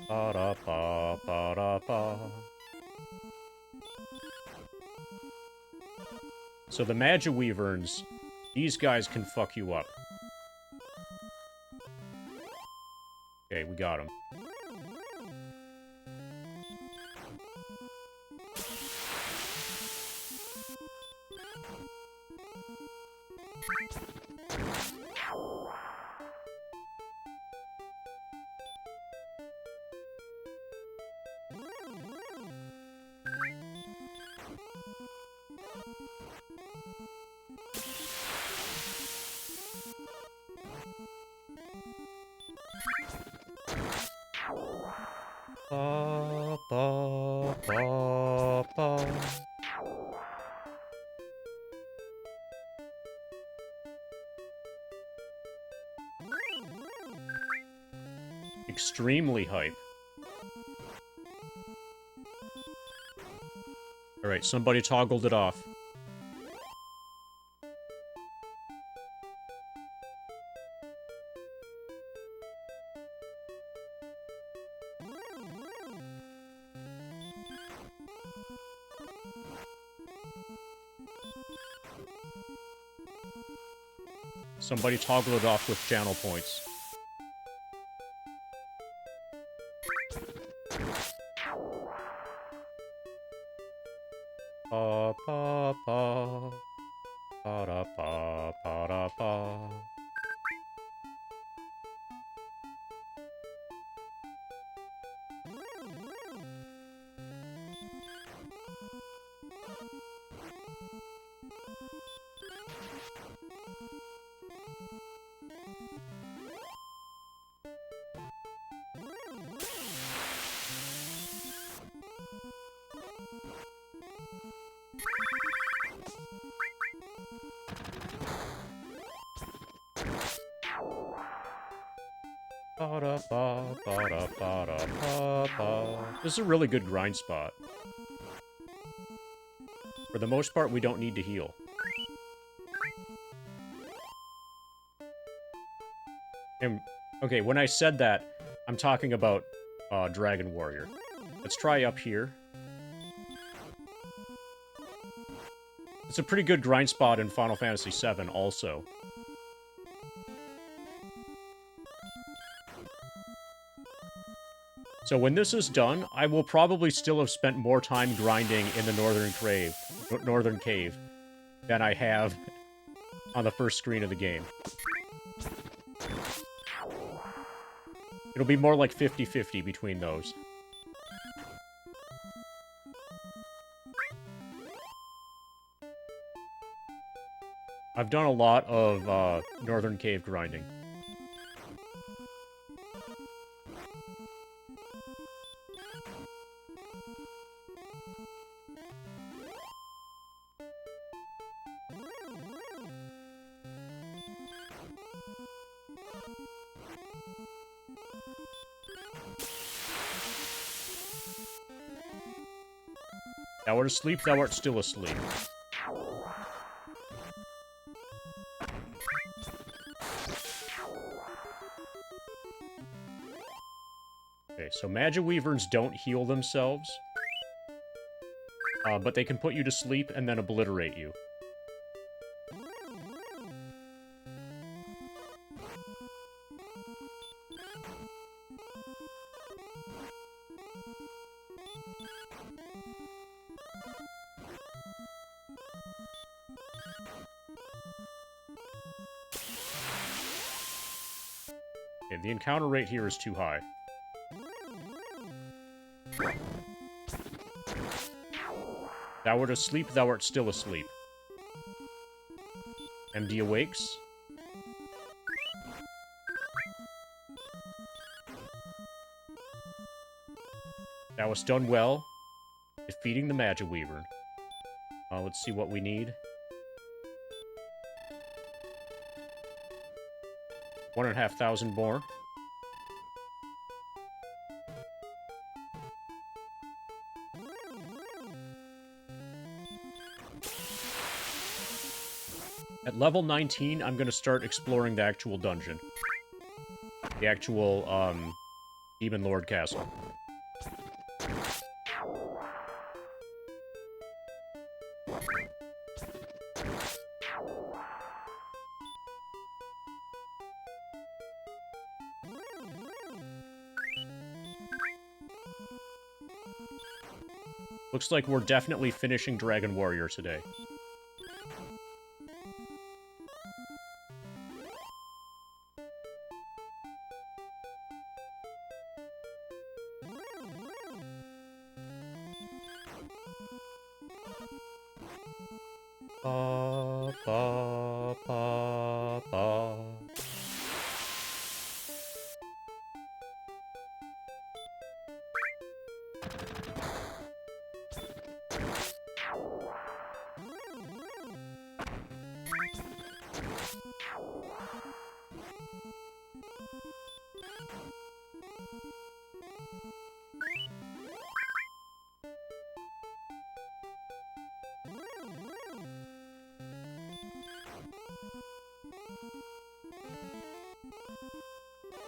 ba da ba ba da ba. So the Magiweaverns, these guys can fuck you up. Okay, we got him. Ba, ba, ba, ba. Extremely hype. Alright, somebody toggled it off. Somebody toggle it off with channel points. Pa pa pa pa da pa pa da pa. This is a really good grind spot. For the most part, we don't need to heal. And, okay, when I said that, I'm talking about Dragon Warrior. Let's try up here. It's a pretty good grind spot in Final Fantasy VII also. So when this is done, I will probably still have spent more time grinding in the Northern Cave than I have on the first screen of the game. It'll be more like 50-50 between those. I've done a lot of Northern Cave grinding. Thou art asleep, thou art still asleep. Okay, so Magiwyverns don't heal themselves. But they can put you to sleep and then obliterate you. Okay, the encounter rate here is too high. Thou art asleep, thou art still asleep. MD awakes. Thou hast done well, defeating the Magiwyvern. Let's see what we need. 1,500 more. At level 19, I'm going to start exploring the actual dungeon. The actual, Demon Lord Castle. Looks like we're definitely finishing Dragon Warrior today. Ba, ba, ba, ba.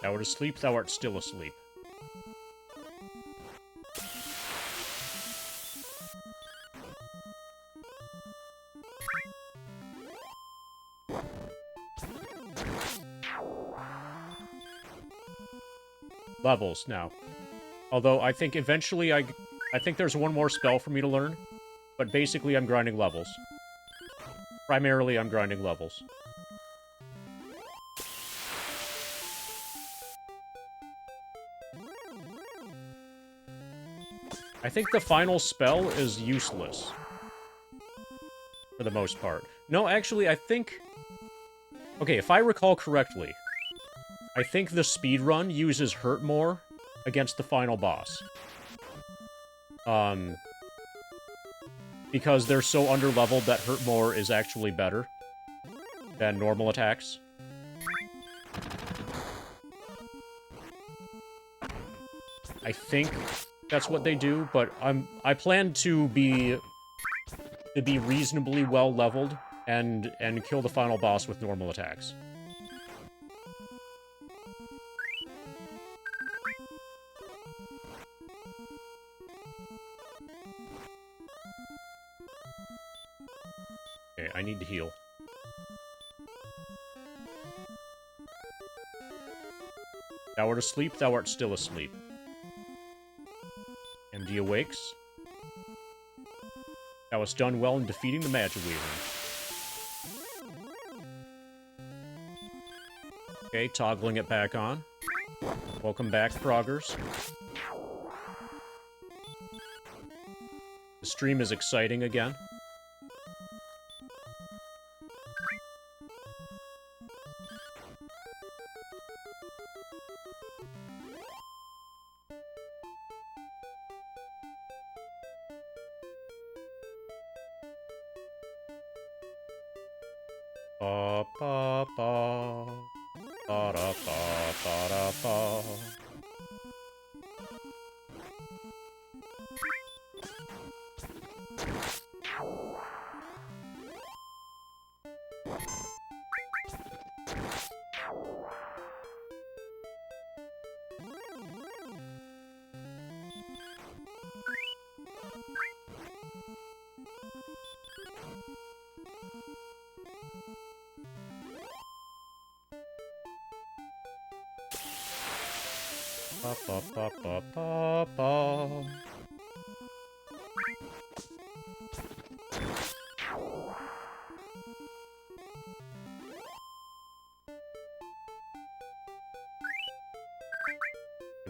Thou art asleep, thou art still asleep. Levels now. Although I think eventually I think there's one more spell for me to learn. But basically I'm grinding levels. Primarily I'm grinding levels. I think the final spell is useless. For the most part. No, actually, I think... Okay, if I recall correctly, I think the speedrun uses Hurt more against the final boss. Because they're so underleveled that Hurt more is actually better than normal attacks. I think that's what they do, but I plan to be reasonably well leveled and kill the final boss with normal attacks. Okay, I need to heal. Thou art asleep, thou art still asleep. MD awakes. Thou hast done well in defeating the Magic Weaver. Okay, toggling it back on. Welcome back, proggers. The stream is exciting again. Ba ba ba ba da ba ba da ba. Ba ba ba ba ba ba.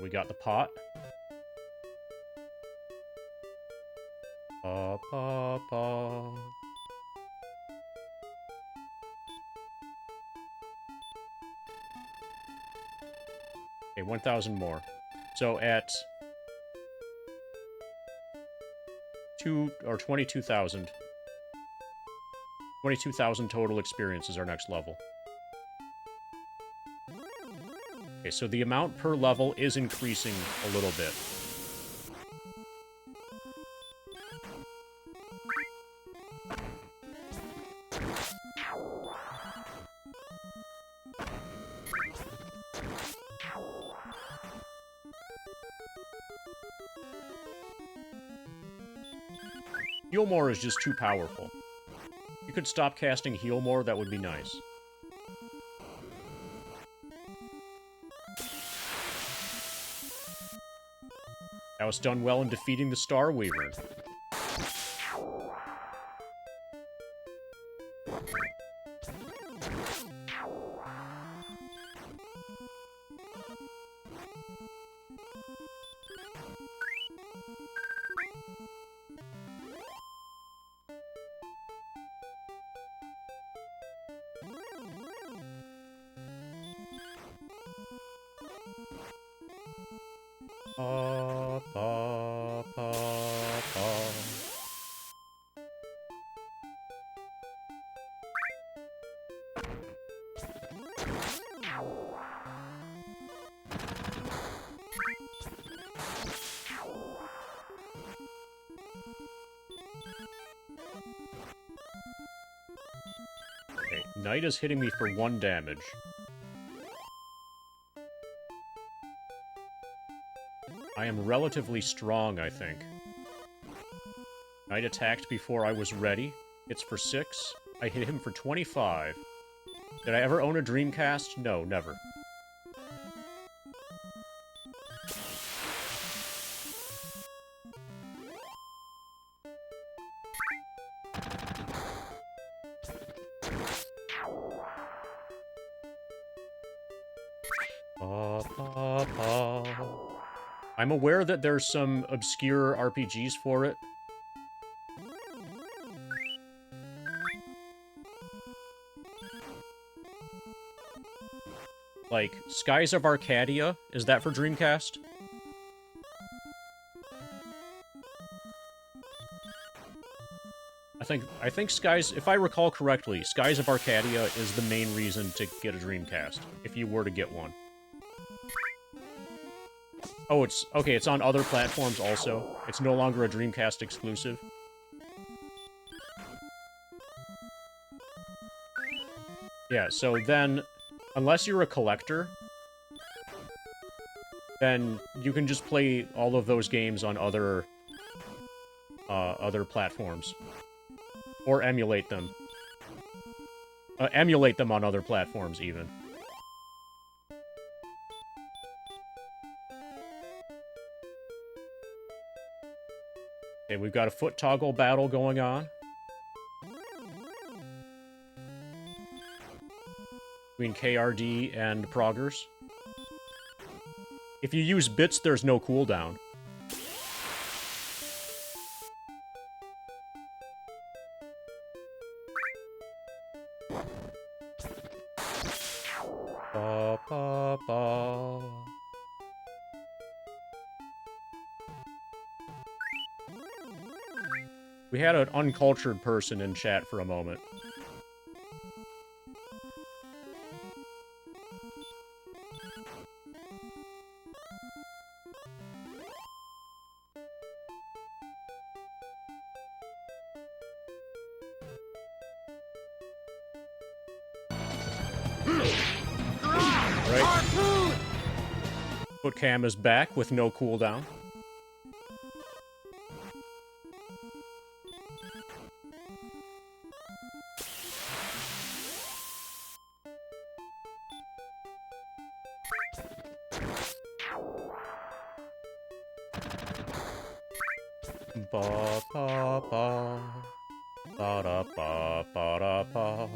We got the pot. Ba ba ba. Okay, 1,000 more. So at 22,000. 22,000 total experience is our next level. Okay, so the amount per level is increasing a little bit. Heal more is just too powerful. You could stop casting heal more, that would be nice. That was done well in defeating the Star Weaver. Ba, ba, ba, ba. Okay, Knight is hitting me for 1 damage. I am relatively strong, I think. Knight attacked before I was ready. Hits for 6. I hit him for 25. Did I ever own a Dreamcast? No, never. I'm aware that there's some obscure RPGs for it. Like, Skies of Arcadia, is that for Dreamcast? I think Skies, if I recall correctly, Skies of Arcadia is the main reason to get a Dreamcast, if you were to get one. Oh, it's on other platforms also. It's no longer a Dreamcast exclusive. Yeah, so then, unless you're a collector, then you can just play all of those games on other platforms. Or emulate them. Emulate them on other platforms, even. Okay, we've got a foot toggle battle going on. Between KRD and Proggers. If you use bits, there's no cooldown. Ba, ba, ba. We had an uncultured person in chat for a moment. Right. Foot cam is back with no cooldown. Ba ba ba ba da ba ba da ba.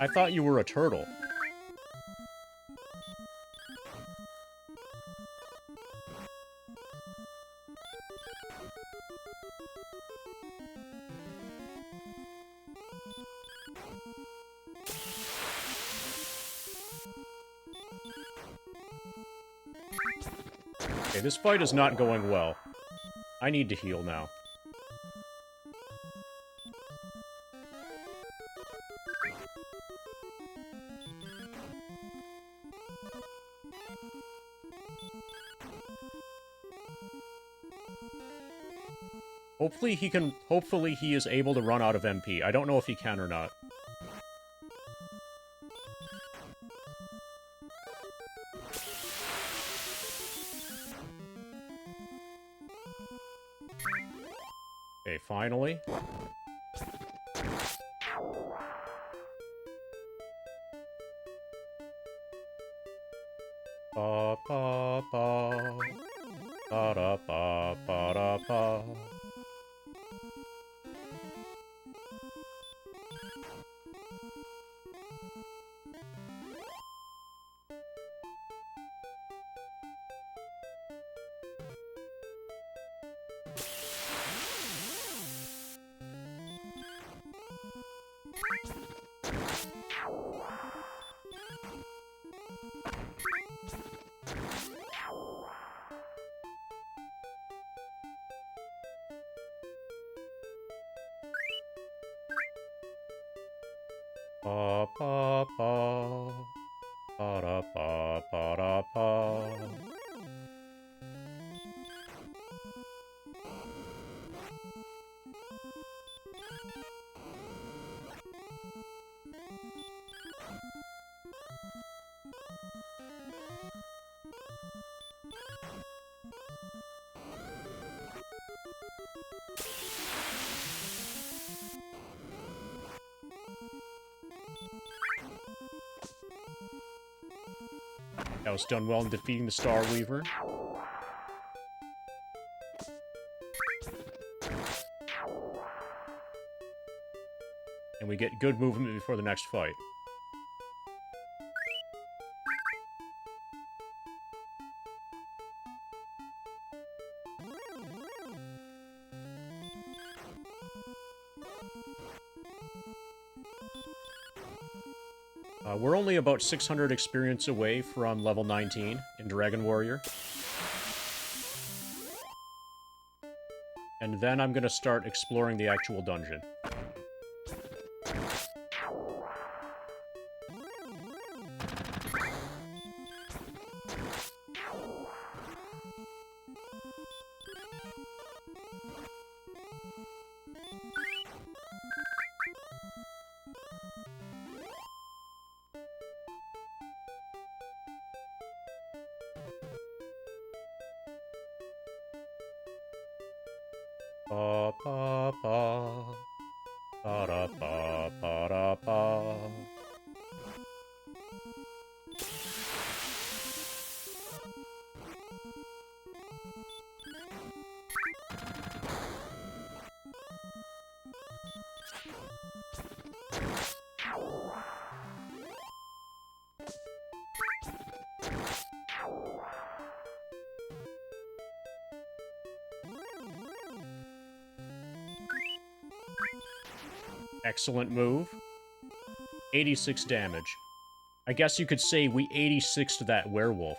I thought you were a turtle. Okay, this fight is not going well. I need to heal now. Hopefully he is able to run out of MP. I don't know if he can or not. Okay, finally. Ba ba ba ba da ba ba da ba. Ba ba ba ba da ba ba da ba. That was done well in defeating the Star Weaver. And we get good movement before the next fight. We're only about 600 experience away from level 19 in Dragon Warrior. And then I'm gonna start exploring the actual dungeon. Ba ba ba ba da ba ba da ba. Excellent move. 86 damage. I guess you could say we 86'd that werewolf.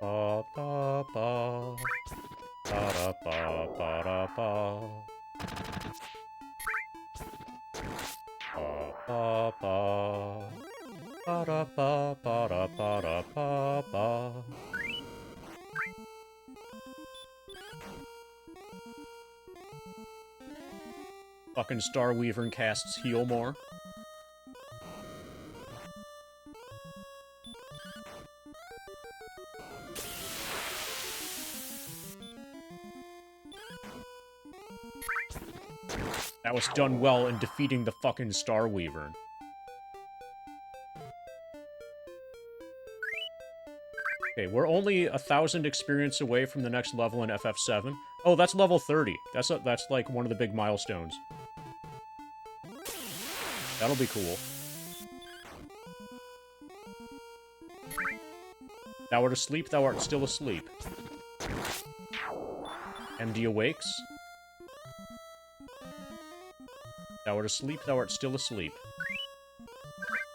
Ba ba ba ba da ba ba da ba. Ba ba ba ba da ba ba da ba da ba ba. Fucking Star Weaver casts heal more. That was done well in defeating the fucking Star Weaver. Okay, we're only 1,000 experience away from the next level in FF7. Oh, that's level 30. That's like one of the big milestones. That'll be cool. Thou art asleep, thou art still asleep. MD awakes. Thou art asleep, thou art still asleep.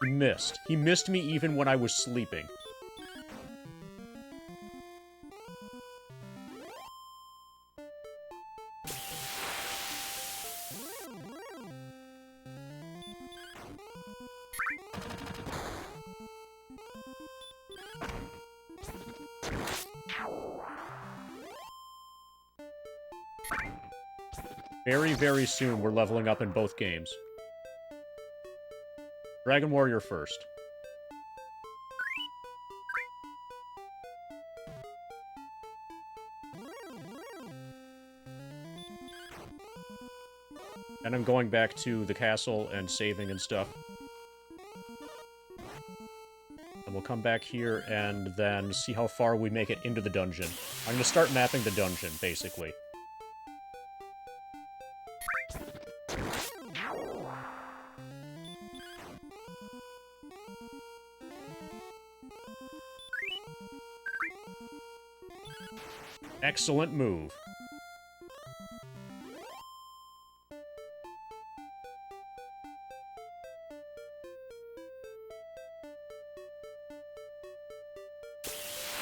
He missed. He missed me even when I was sleeping. Very, very soon, we're leveling up in both games. Dragon Warrior first. And I'm going back to the castle and saving and stuff. And we'll come back here and then see how far we make it into the dungeon. I'm gonna start mapping the dungeon, basically. Excellent move.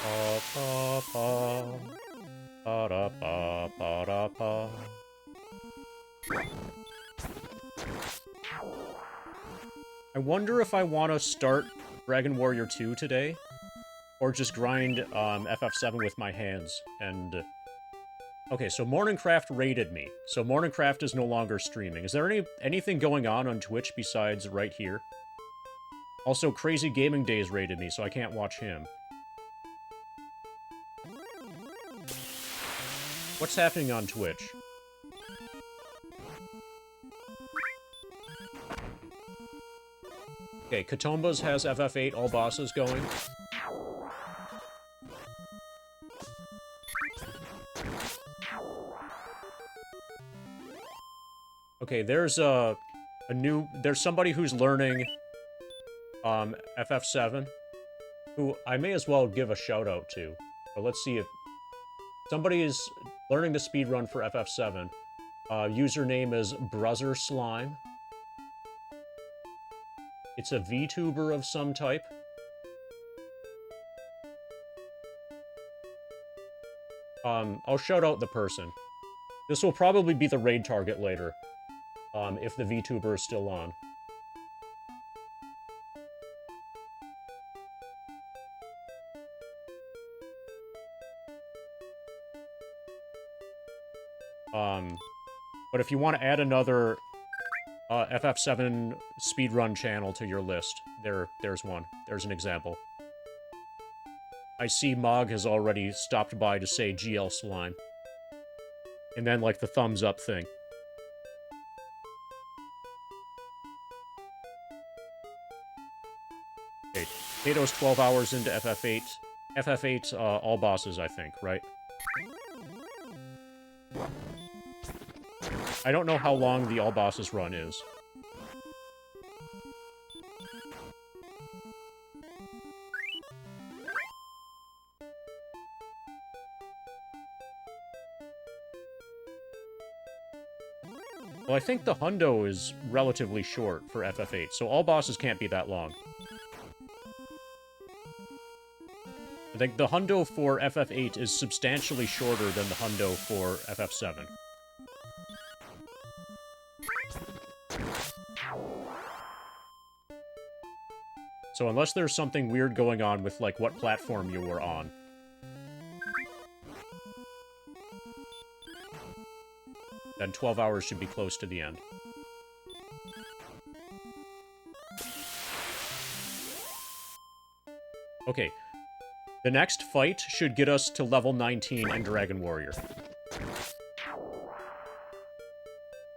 Ba ba ba ba da ba ba da ba. I wonder if I want to start Dragon Warrior 2 today, or just grind FF7 with my hands and Okay, so Morningcraft raided me. So Morningcraft is no longer streaming. Is there anything going on Twitch besides right here? Also, Crazy Gaming Days raided me, so I can't watch him. What's happening on Twitch? Okay, Katombas has FF8 all bosses going. Okay, there's there's somebody who's learning FF7 who I may as well give a shout out to. But let's see if somebody is learning the speedrun for FF7. Username is Bruzzer Slime. It's a VTuber of some type. I'll shout out the person. This will probably be the raid target later, if the VTuber is still on. But if you want to add another FF7 speedrun channel to your list, there's one. There's an example. I see Mog has already stopped by to say GL Slime. And then, like, the thumbs up thing. Okay, Potato's 12 hours into FF8. FF8, all bosses, I think, right? I don't know how long the all bosses run is. Well, I think the hundo is relatively short for FF8, so all bosses can't be that long. I think the hundo for FF8 is substantially shorter than the hundo for FF7. So unless there's something weird going on with, like, what platform you were on. Then 12 hours should be close to the end. Okay. The next fight should get us to level 19 in Dragon Warrior.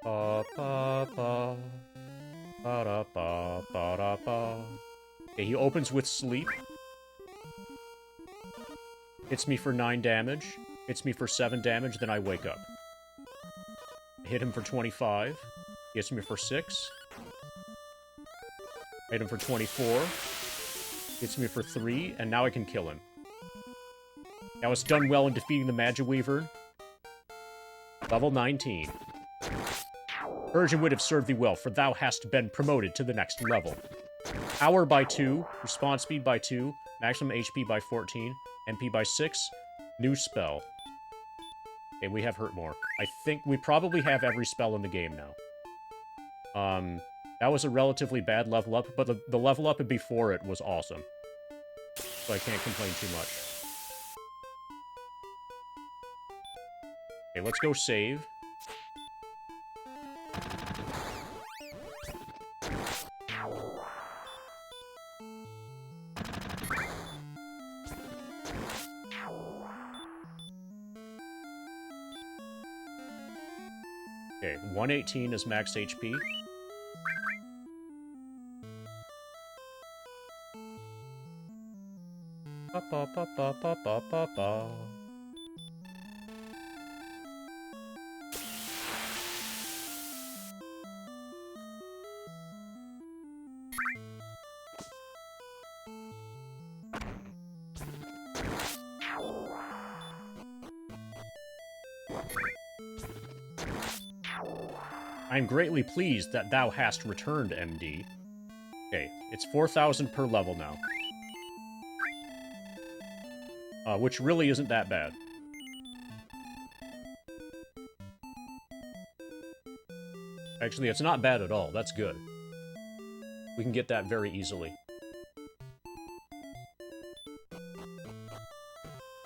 Ba-da-ba. Okay, he opens with sleep. Hits me for 9 damage. Hits me for 7 damage, then I wake up. I hit him for 25. He hits me for 6. I hit him for 24. Hits me for 3, and now I can kill him. Now it's done well in defeating the Magiweaver. Level 19. Persian would have served thee well, for thou hast been promoted to the next level. Power by 2, response speed by 2, maximum HP by 14, MP by 6, new spell. Okay, we have Hurt More. I think we probably have every spell in the game now. That was a relatively bad level up, but the level up before it was awesome. So I can't complain too much. Okay, let's go save. Okay, 118 is max HP. Ba ba ba ba ba ba ba ba. I am greatly pleased that thou hast returned, MD. Okay, it's 4,000 per level now. Which really isn't that bad. Actually, it's not bad at all. That's good. We can get that very easily.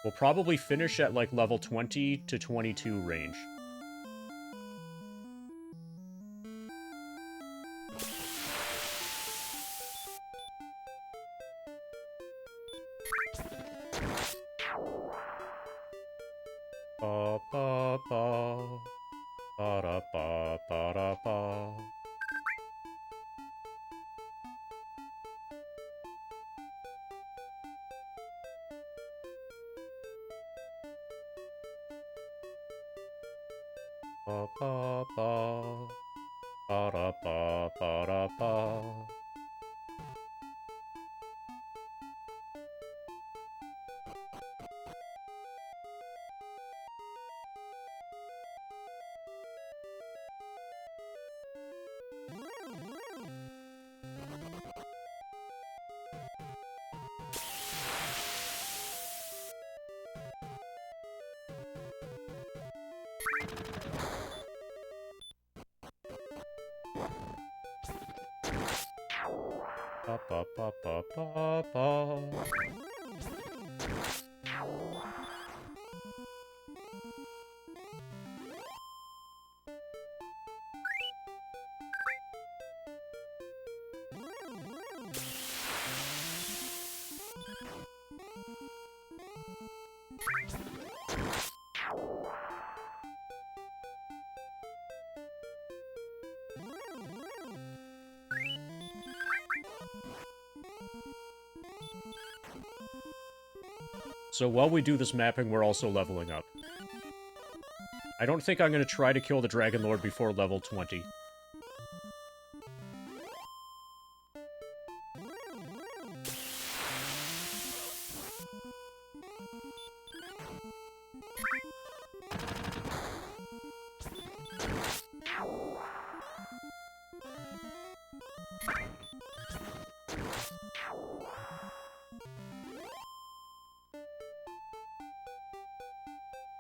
We'll probably finish at like level 20 to 22 range. Ba ba ba ba da ba ba da ba. Ba ba ba ba da ba ba da ba. Ba ba ba ba ba ba. So while we do this mapping, we're also leveling up. I don't think I'm going to try to kill the Dragon Lord before level 20.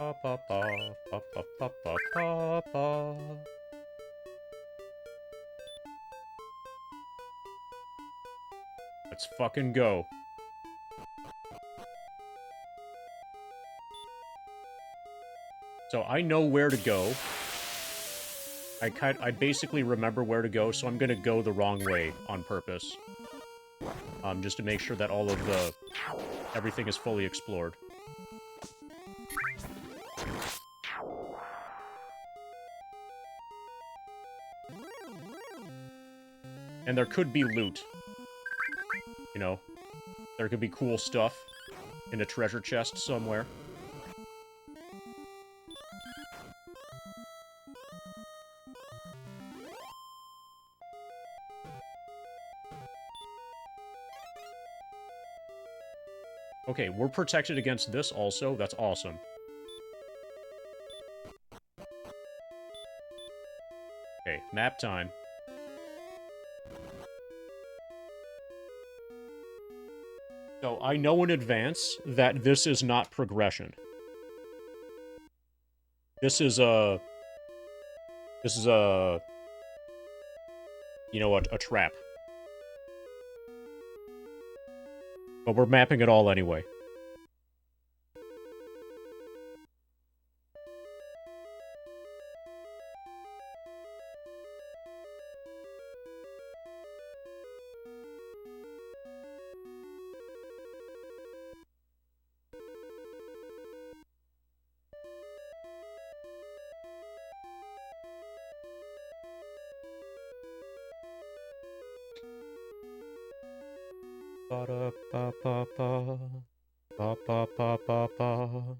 Ba ba ba ba ba ba ba ba ba. Let's fucking go. So I know where to go. I basically remember where to go, so I'm gonna go the wrong way on purpose. Just to make sure that all of everything is fully explored. And there could be loot. You know, there could be cool stuff in a treasure chest somewhere. Okay, we're protected against this also. That's awesome. Okay, map time. So I know in advance that this is not progression. This is a... You know, a trap. But we're mapping it all anyway. Ba-da-ba-ba-ba. Ba-ba-ba-ba-ba.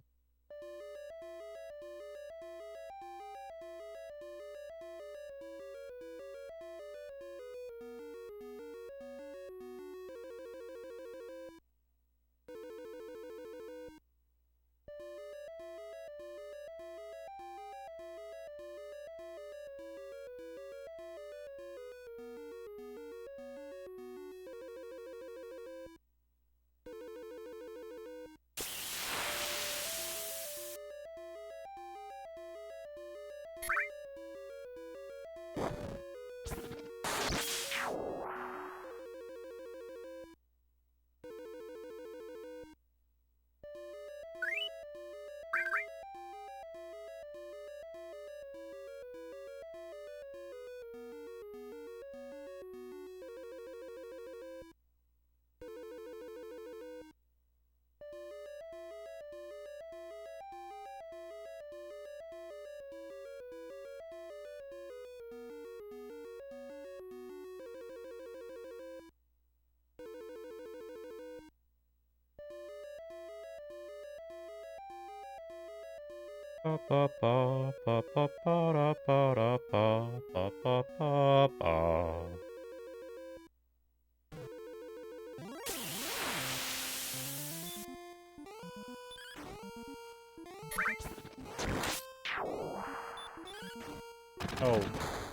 Oh,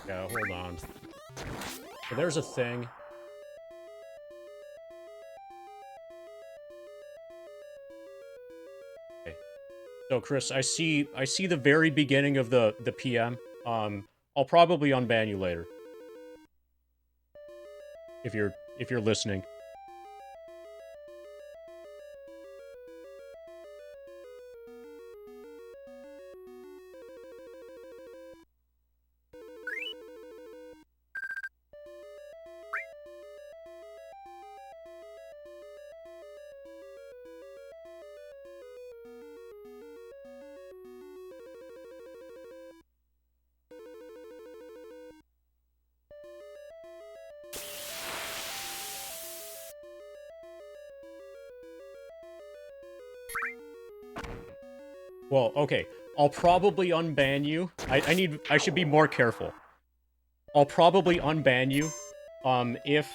yeah, hold on. So there's a thing. Okay. So Chris, I see the very beginning of the PM. I'll probably unban you later. If you're listening. Well, okay. I'll probably unban you. I should be more careful. I'll probably unban you, if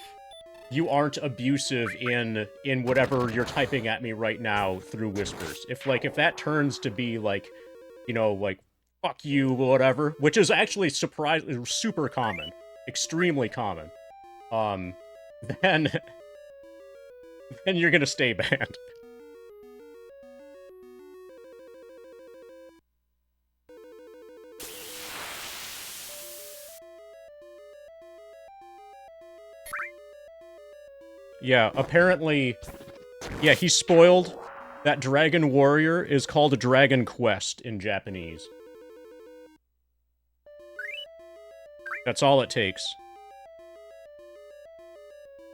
you aren't abusive in whatever you're typing at me right now through whispers. If that turns to be like, you know, like, fuck you, whatever, which is actually super common, extremely common, then you're gonna stay banned. Yeah, apparently, yeah, he's spoiled. That Dragon Warrior is called a Dragon Quest in Japanese. That's all it takes.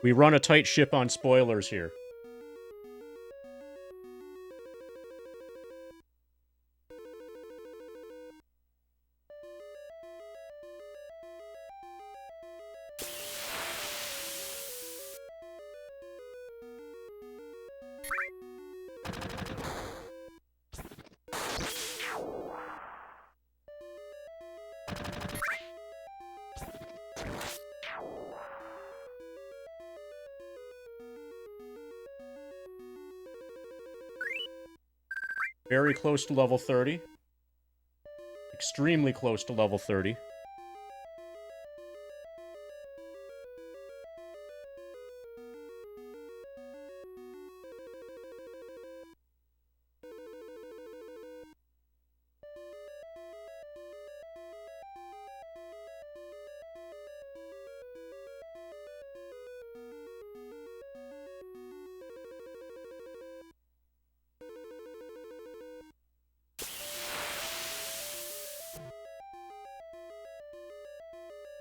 We run a tight ship on spoilers here. Very close to level 30. Extremely close to level 30.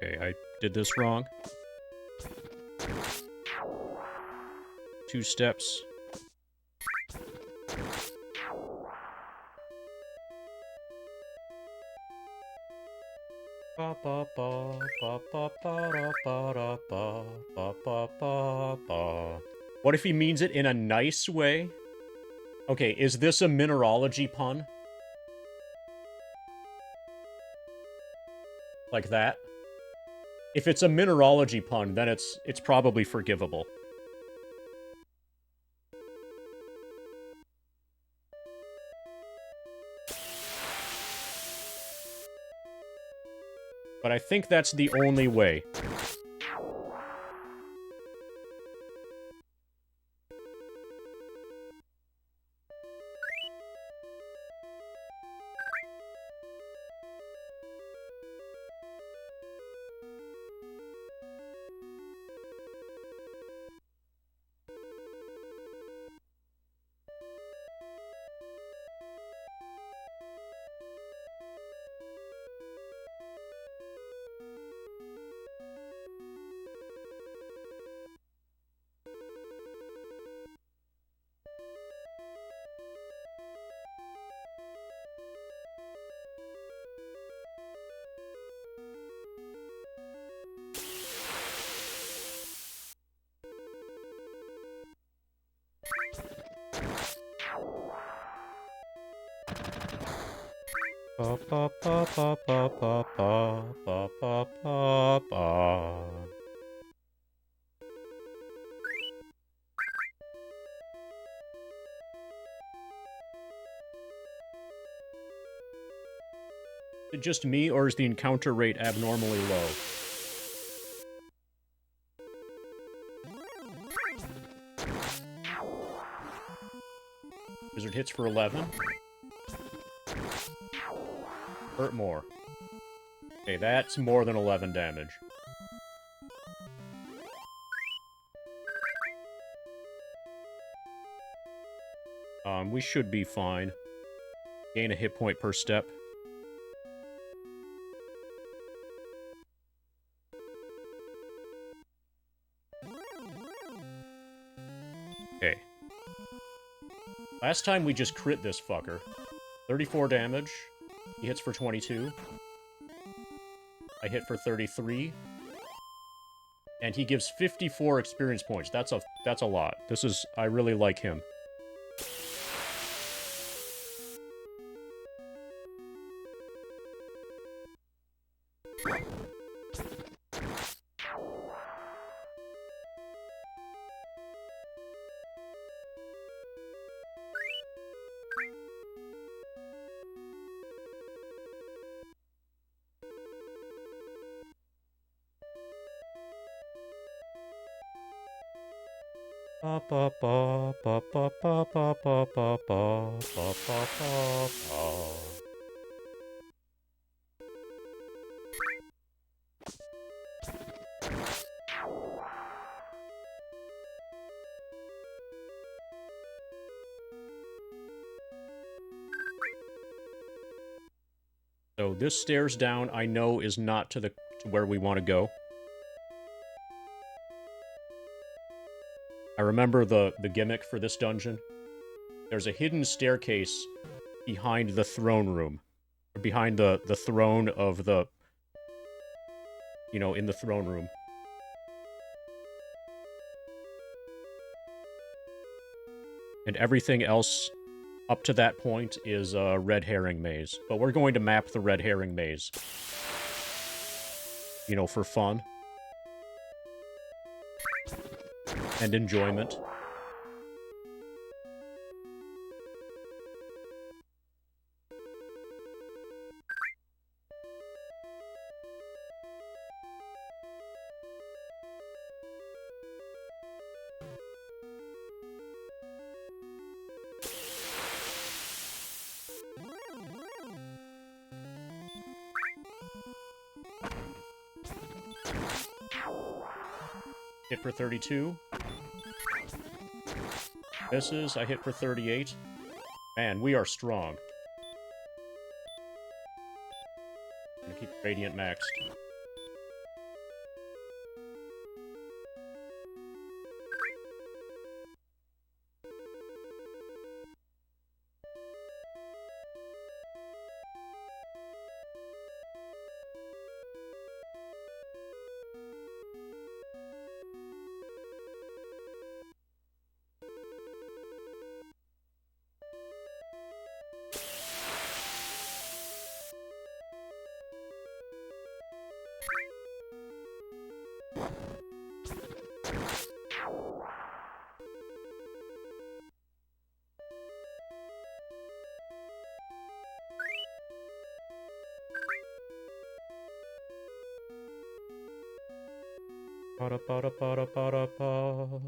Okay, I did this wrong. 2 steps. What if he means it in a nice way? Okay, is this a mineralogy pun? Like that? If it's a mineralogy pun, then it's probably forgivable. But I think that's the only way. Pa pa pa pa pa pa pa pa pa pa pa. Is it just me, or is the encounter rate abnormally low? Wizard hits for 11. Hurt more. Okay, that's more than 11 damage. We should be fine. Gain a hit point per step. Okay. Last time we just crit this fucker. 34 damage. He hits for 22. I hit for 33. And he gives 54 experience points. That's a lot. I really like him. Pa pa pa pa pa pa pa pa pa pa pa pa pa. So this stairs down, I know, is not to where we want to go. I remember the gimmick for this dungeon. There's a hidden staircase behind the throne room. Or behind the throne of the... You know, in the throne room. And everything else up to that point is a red herring maze. But we're going to map the red herring maze. You know, for fun. And enjoyment. Hit for 32. Misses, I hit for 38. Man, we are strong. I'm gonna keep Radiant maxed. Ba-da-ba-da-ba-da-ba-da-ba.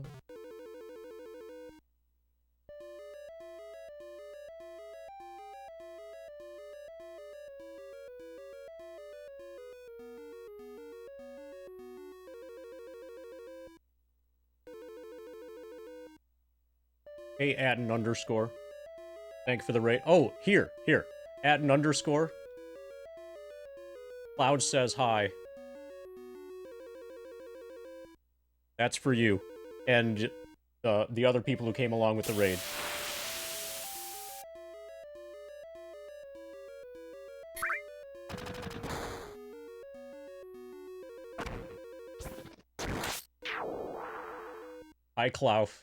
Hey, add an underscore. Thank you for the rate. Oh, here. Add an underscore. Cloud says hi. That's for you. And the other people who came along with the raid. Hi, Klauf.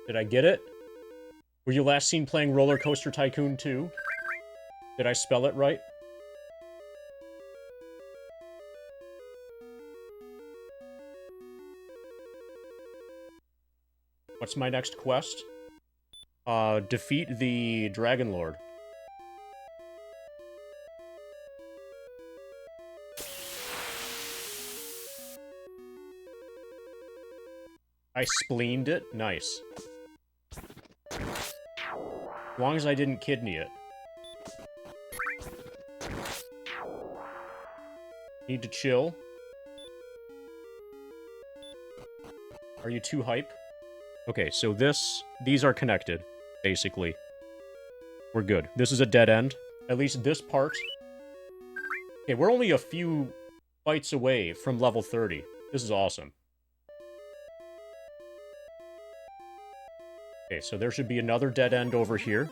Did I get it? Were you last seen playing Roller Coaster Tycoon 2? Did I spell it right? What's my next quest? Defeat the Dragon Lord. I spleened it? Nice. As long as I didn't kidney it. Need to chill. Are you too hype? Okay, so these are connected, basically. We're good. This is a dead end. At least this part. Okay, we're only a few fights away from level 30. This is awesome. Okay, so there should be another dead end over here.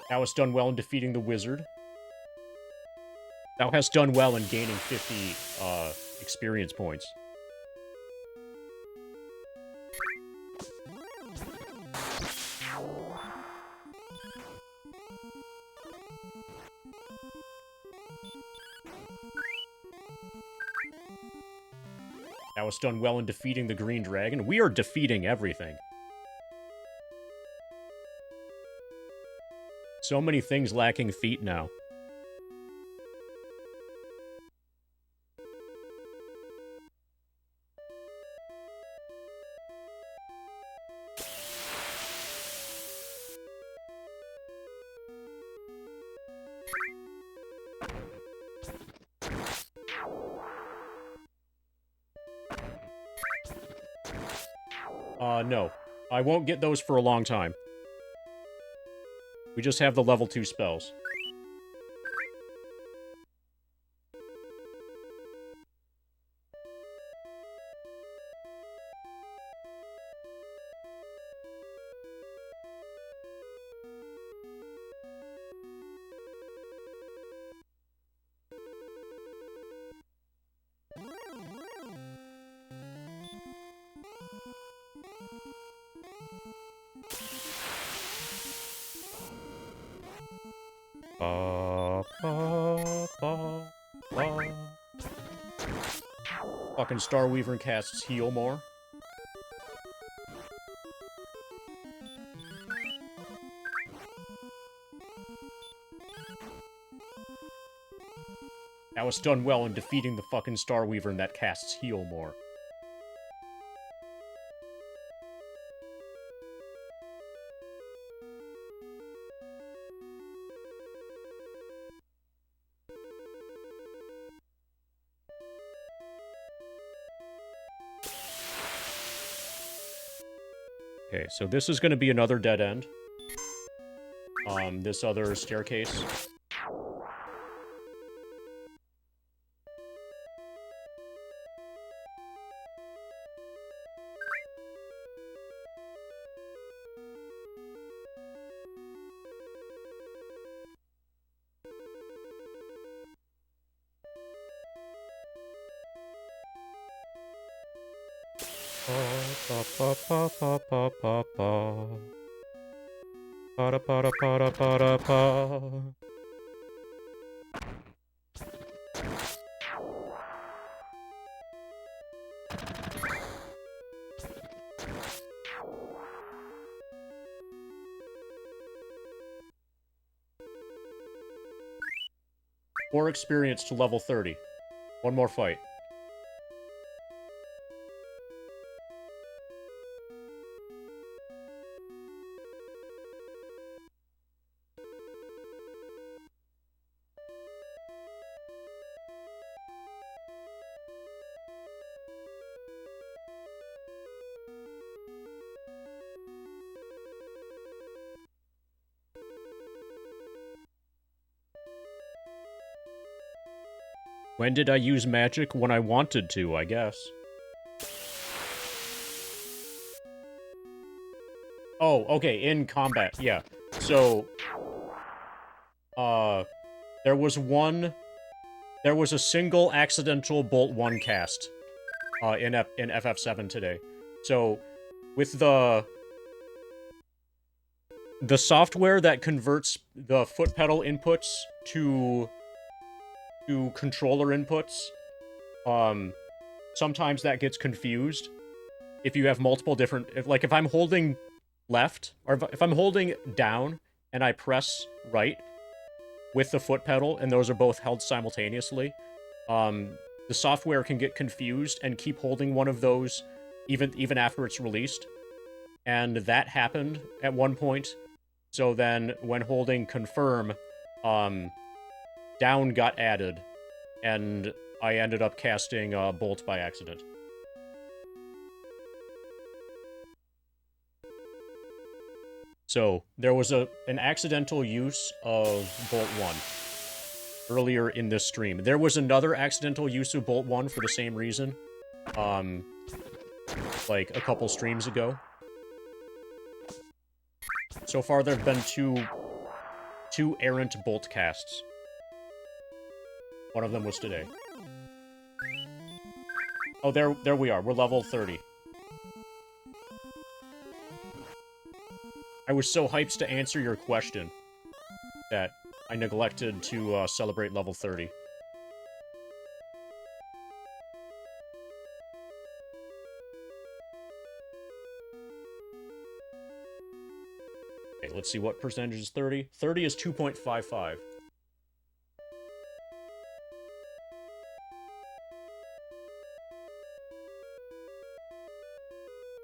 Thou hast done well in defeating the wizard. Thou hast done well in gaining 50 experience points. Thou hast done well in defeating the green dragon. We are defeating everything. So many things lacking feet now. No. I won't get those for a long time. We just have the level 2 spells. Fucking Starweaver casts heal more. That was done well in defeating the fucking Starweaver and that casts heal more. Okay, so this is going to be another dead end. This other staircase. More experience to level 30. One more fight. When did I use magic? When I wanted to, I guess. Oh, okay, in combat, yeah. So, there was a single accidental Bolt 1 cast, in FF7 today. So, with the software that converts the foot pedal inputs to controller inputs, sometimes that gets confused. If you have multiple different... If I'm holding left, or if I'm holding down, and I press right with the foot pedal, and those are both held simultaneously, the software can get confused and keep holding one of those even after it's released. And that happened at one point. So then, when holding confirm, down got added, and I ended up casting Bolt by accident. So, there was an accidental use of Bolt 1 earlier in this stream. There was another accidental use of Bolt 1 for the same reason, like a couple streams ago. So far, there have been two errant Bolt casts. One of them was today. Oh, there we are. We're level 30. I was so hyped to answer your question that I neglected to celebrate level 30. Okay, let's see what percentage is 30. 30 is 2.55.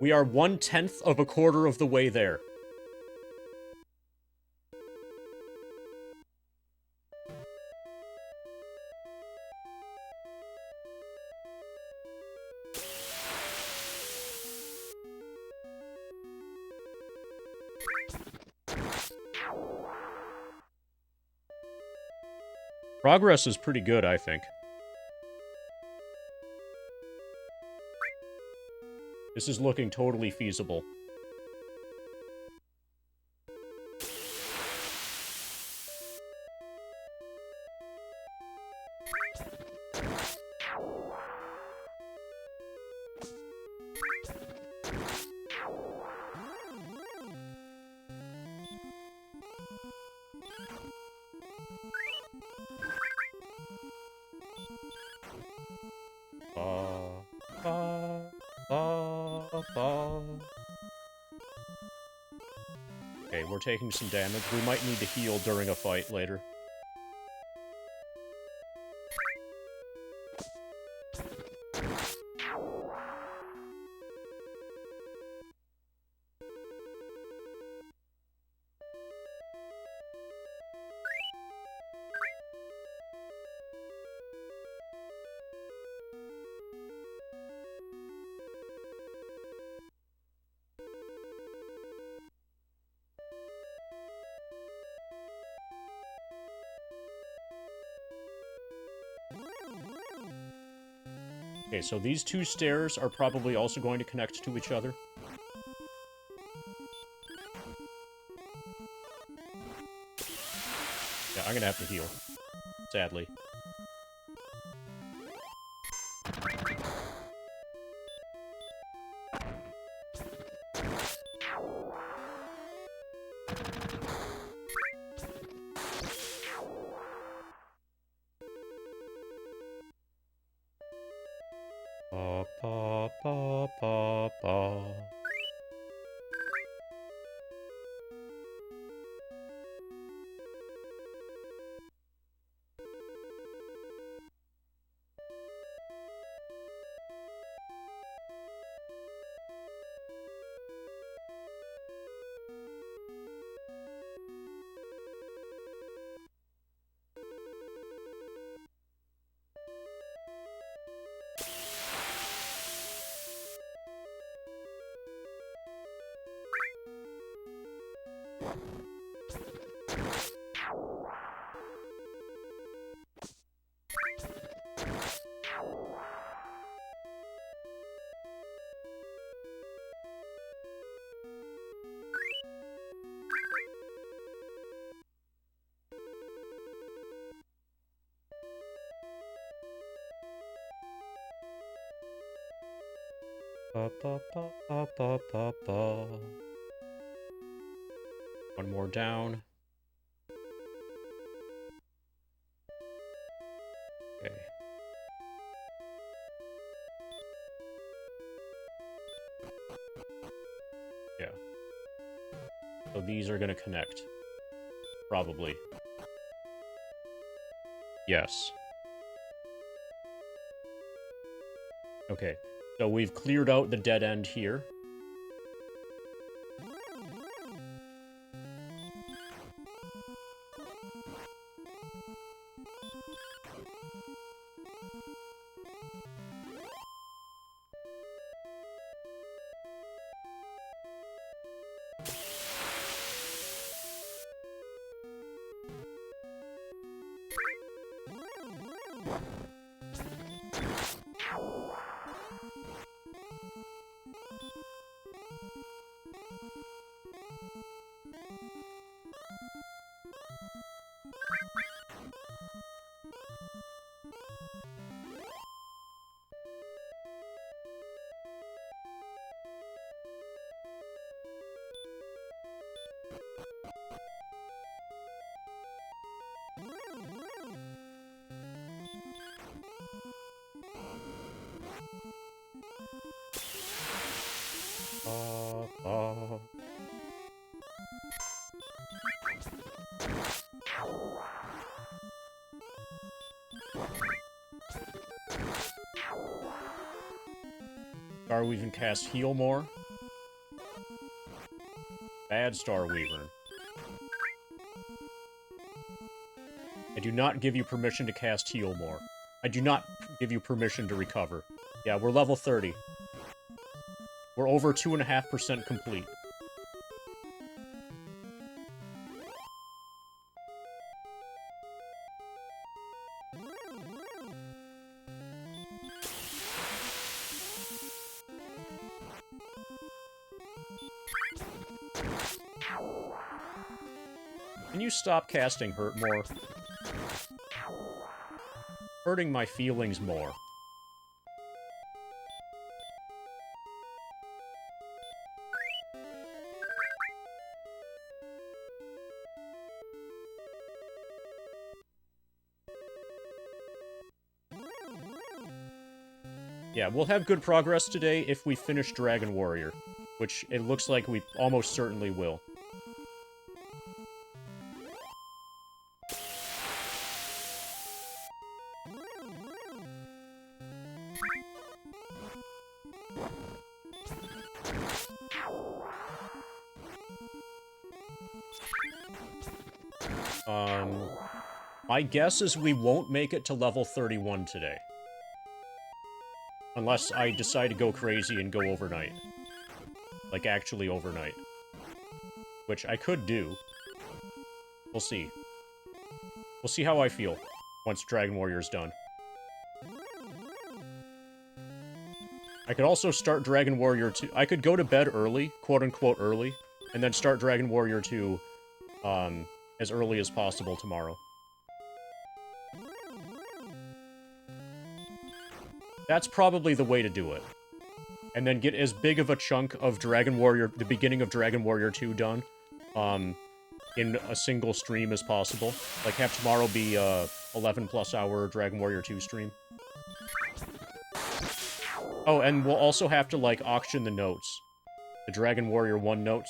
We are 1/10 of a quarter of the way there. Progress is pretty good, I think. This is looking totally feasible. Okay, we're taking some damage. We might need to heal during a fight later. Okay, so these two stairs are probably also going to connect to each other. Yeah, I'm gonna have to heal. Sadly. Pa, pa, pa, pa. Ba, ba, ba, ba, ba, ba, ba. One more down. Okay. Yeah. So these are gonna connect. Probably. Yes. Okay. So we've cleared out the dead end here. Star Weaver cast Heal more. Bad Star Weaver. I do not give you permission to cast Heal more. I do not give you permission to recover. Yeah, we're level 30. We're over 2.5% complete. Can you stop casting Hurt more? Hurting my feelings more. Yeah, we'll have good progress today if we finish Dragon Warrior, which it looks like we almost certainly will. My guess is we won't make it to level 31 today. Unless I decide to go crazy and go overnight. Like, actually overnight. Which I could do. We'll see. We'll see how I feel once Dragon Warrior's done. I could also start Dragon Warrior 2. I could go to bed early, quote-unquote early, and then start Dragon Warrior 2 as early as possible tomorrow. That's probably the way to do it. And then get as big of a chunk of Dragon Warrior, the beginning of Dragon Warrior 2 done, in a single stream as possible. Like, have tomorrow be a 11+ hour Dragon Warrior 2 stream. Oh, and we'll also have to, like, auction the notes. The Dragon Warrior 1 notes.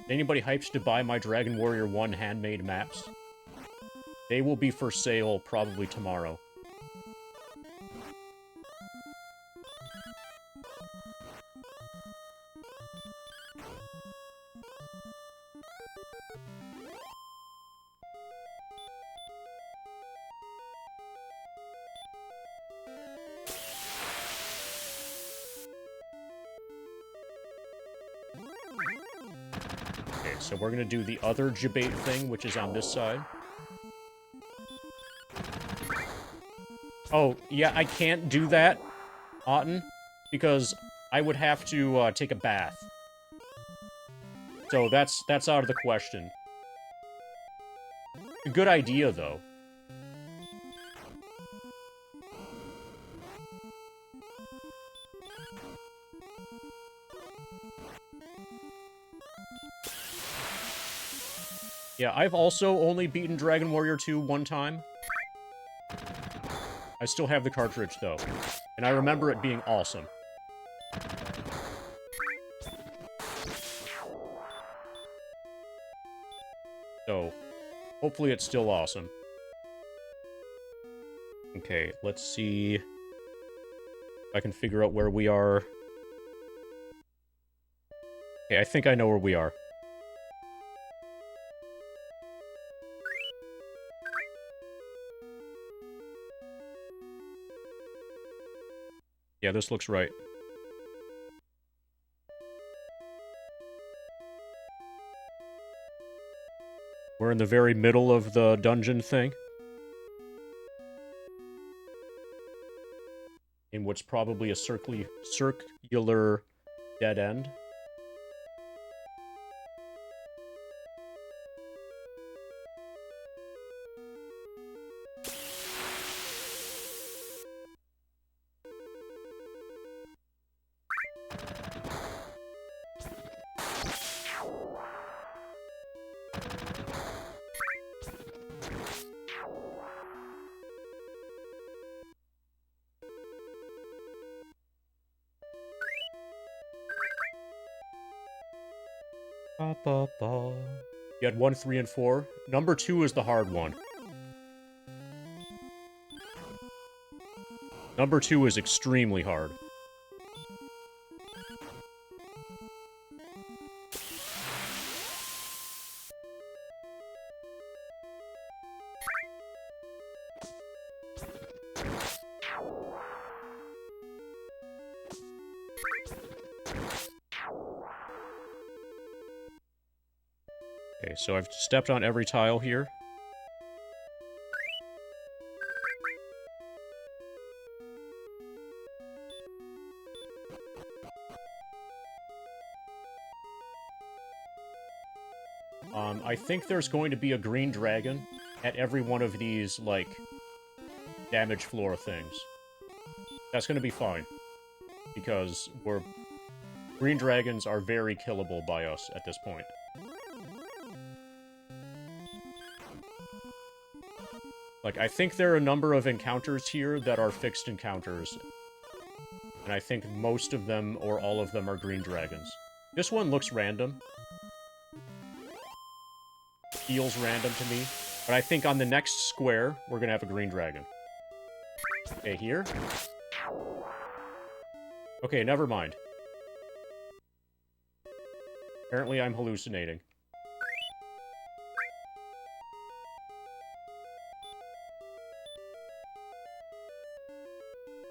Anybody hyped to buy my Dragon Warrior 1 handmade maps? They will be for sale probably tomorrow. Okay, so we're gonna do the other debate thing, which is on this side. Oh, yeah, I can't do that, Otten, because I would have to take a bath. So that's out of the question. A good idea, though. Yeah, I've also only beaten Dragon Warrior 2 one time. I still have the cartridge, though. And I remember it being awesome. So, hopefully it's still awesome. Okay, let's see if I can figure out where we are. Okay, I think I know where we are. Yeah, this looks right. We're in the very middle of the dungeon thing. In what's probably a circular dead end. You had 1, 3, and 4. Number 2 is the hard one. Number 2 is extremely hard. Okay, so I've stepped on every tile here. I think there's going to be a green dragon at every one of these, like, damage floor things. That's going to be fine. Because green dragons are very killable by us at this point. Like, I think there are a number of encounters here that are fixed encounters. And I think most of them, or all of them, are green dragons. This one looks random. Feels random to me. But I think on the next square, we're gonna have a green dragon. Okay, here? Okay, never mind. Apparently I'm hallucinating.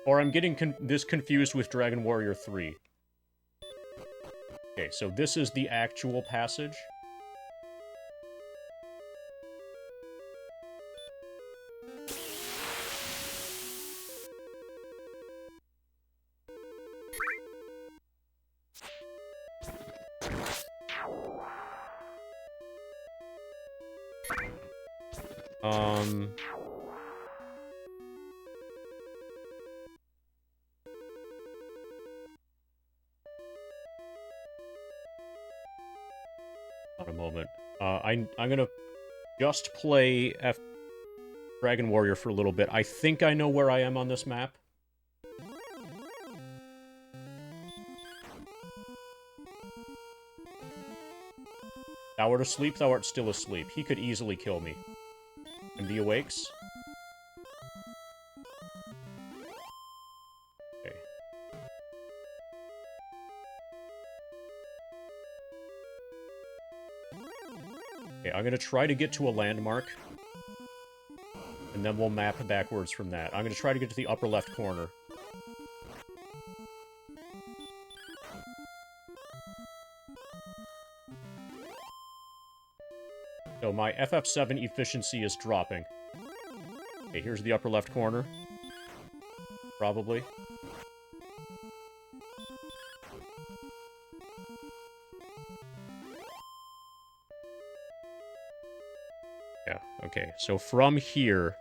Or I'm getting this confused with Dragon Warrior 3. Okay, so this is the actual passage. On a moment. I'm gonna just play Dragon Warrior for a little bit. I think I know where I am on this map. Thou art asleep, thou art still asleep. He could easily kill me. And he awakes. Okay. Okay, I'm gonna try to get to a landmark. And then we'll map backwards from that. I'm gonna try to get to the upper left corner. So my FF7 efficiency is dropping. Okay, here's the upper left corner. Probably. Yeah, okay. So from here,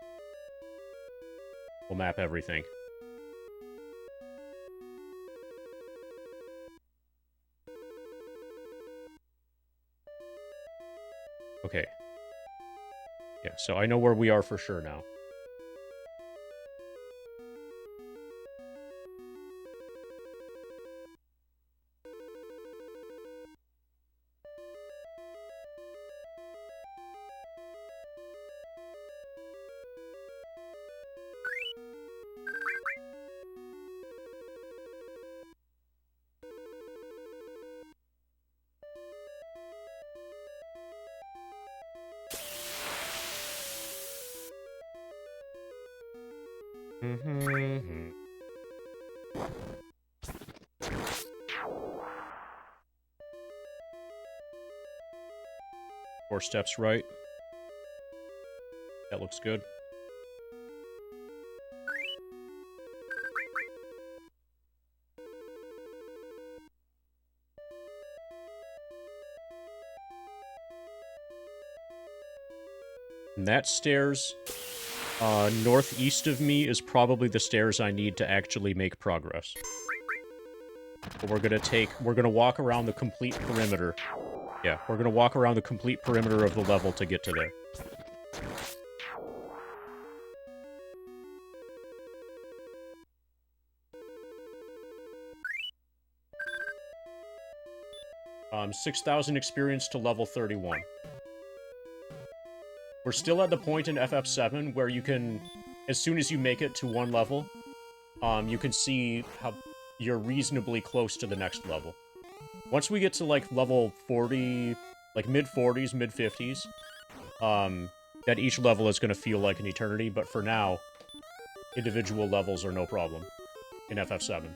we'll map everything. Okay. Yeah, so I know where we are for sure now. Mm-hmm. 4 steps right. That looks good. And that stairs northeast of me is probably the stairs I need to actually make progress. But we're gonna walk around the complete perimeter. Yeah, we're gonna walk around the complete perimeter of the level to get to there. Um, 6,000 experience to level 31. We're still at the point in FF7 where you can, as soon as you make it to one level, you can see how you're reasonably close to the next level. Once we get to, like, level 40, like, mid-40s, mid-50s, that each level is going to feel like an eternity, but for now, individual levels are no problem in FF7.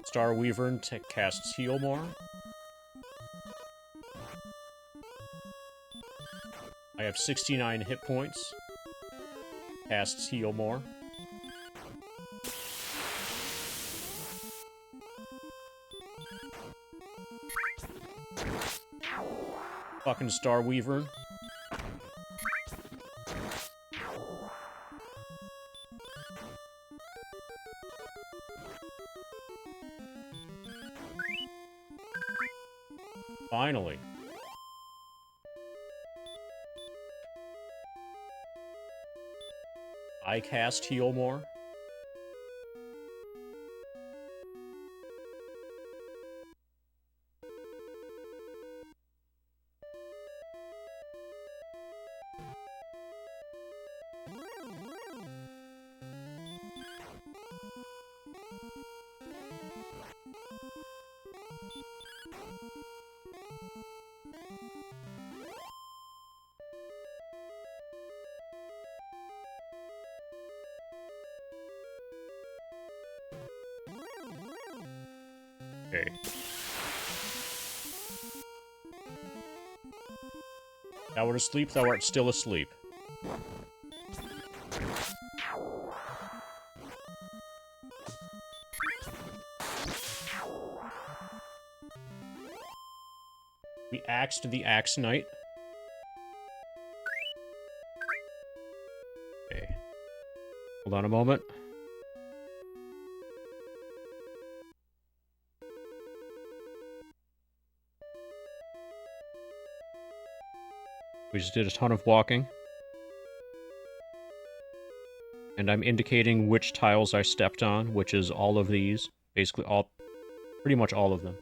Star Weaver casts Heal More. I have 69 hit points. Casts Heal More. Fucking Star Weaver. Finally. I cast Heal More. Okay. Thou art asleep, thou art still asleep. We axed the Axe Knight. Okay. Hold on a moment. We just did a ton of walking. And I'm indicating which tiles I stepped on, which is all of these. Basically all, pretty much all of them.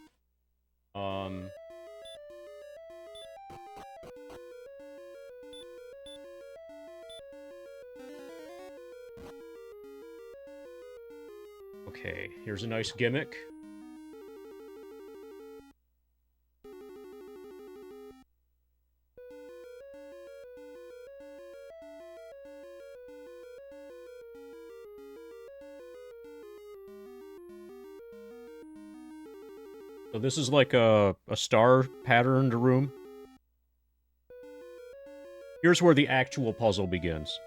Okay, here's a nice gimmick. So this is like a star patterned room. Here's where the actual puzzle begins.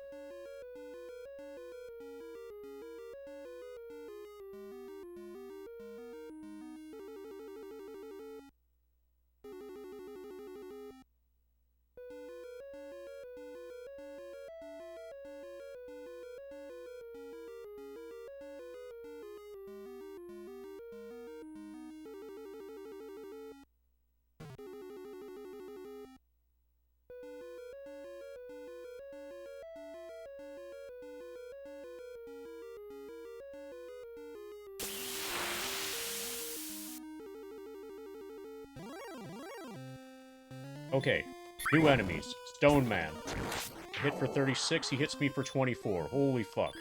Okay, new enemies. Stone Man. I hit for 36, he hits me for 24. Holy fuck.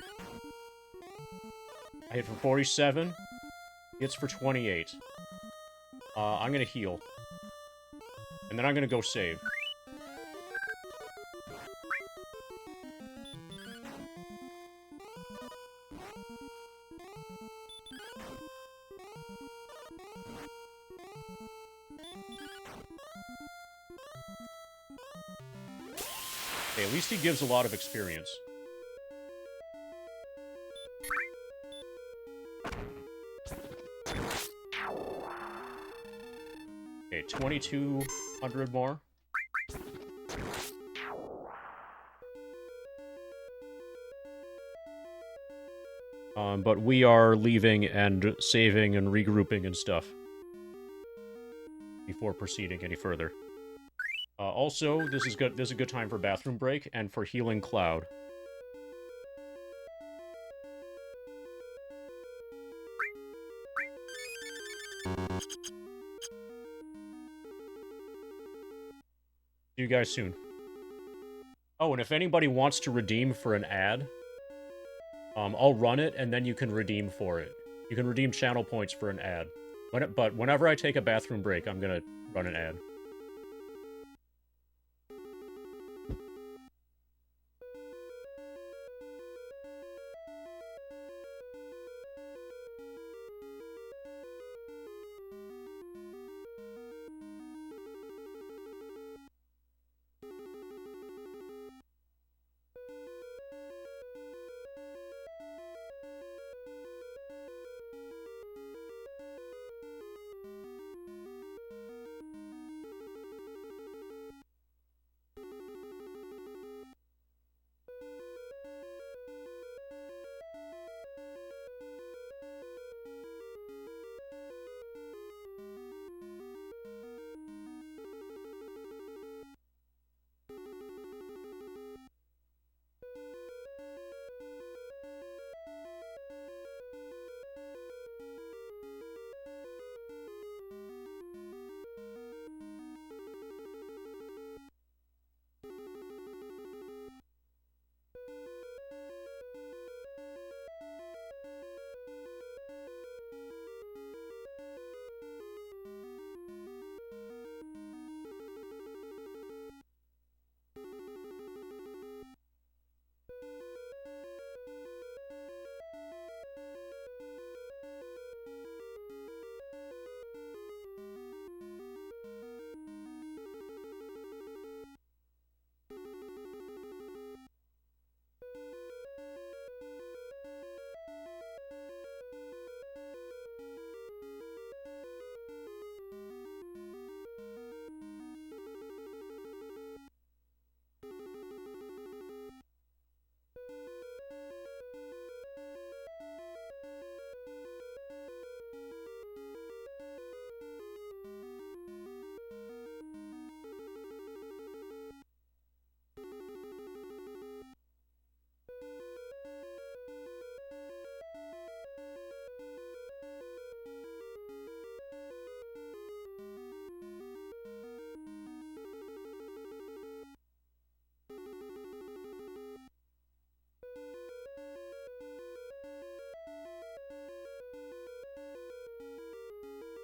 I hit for 47, he hits for 28. I'm gonna heal. And then I'm gonna go save. Okay, at least he gives a lot of experience. Okay, 2,200 more. But we are leaving and saving and regrouping and stuff before proceeding any further. Also, this is good. This is a good time for bathroom break and for healing Cloud. See you guys soon. Oh, and if anybody wants to redeem for an ad, I'll run it, and then you can redeem for it. You can redeem channel points for an ad. But whenever I take a bathroom break, I'm gonna run an ad.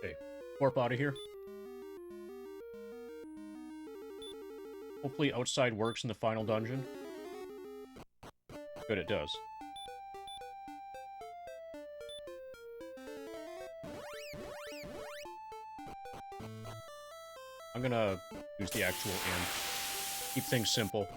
Okay, warp out of here. Hopefully outside works in the final dungeon. Good, it does. I'm gonna use the actual end. Keep things simple.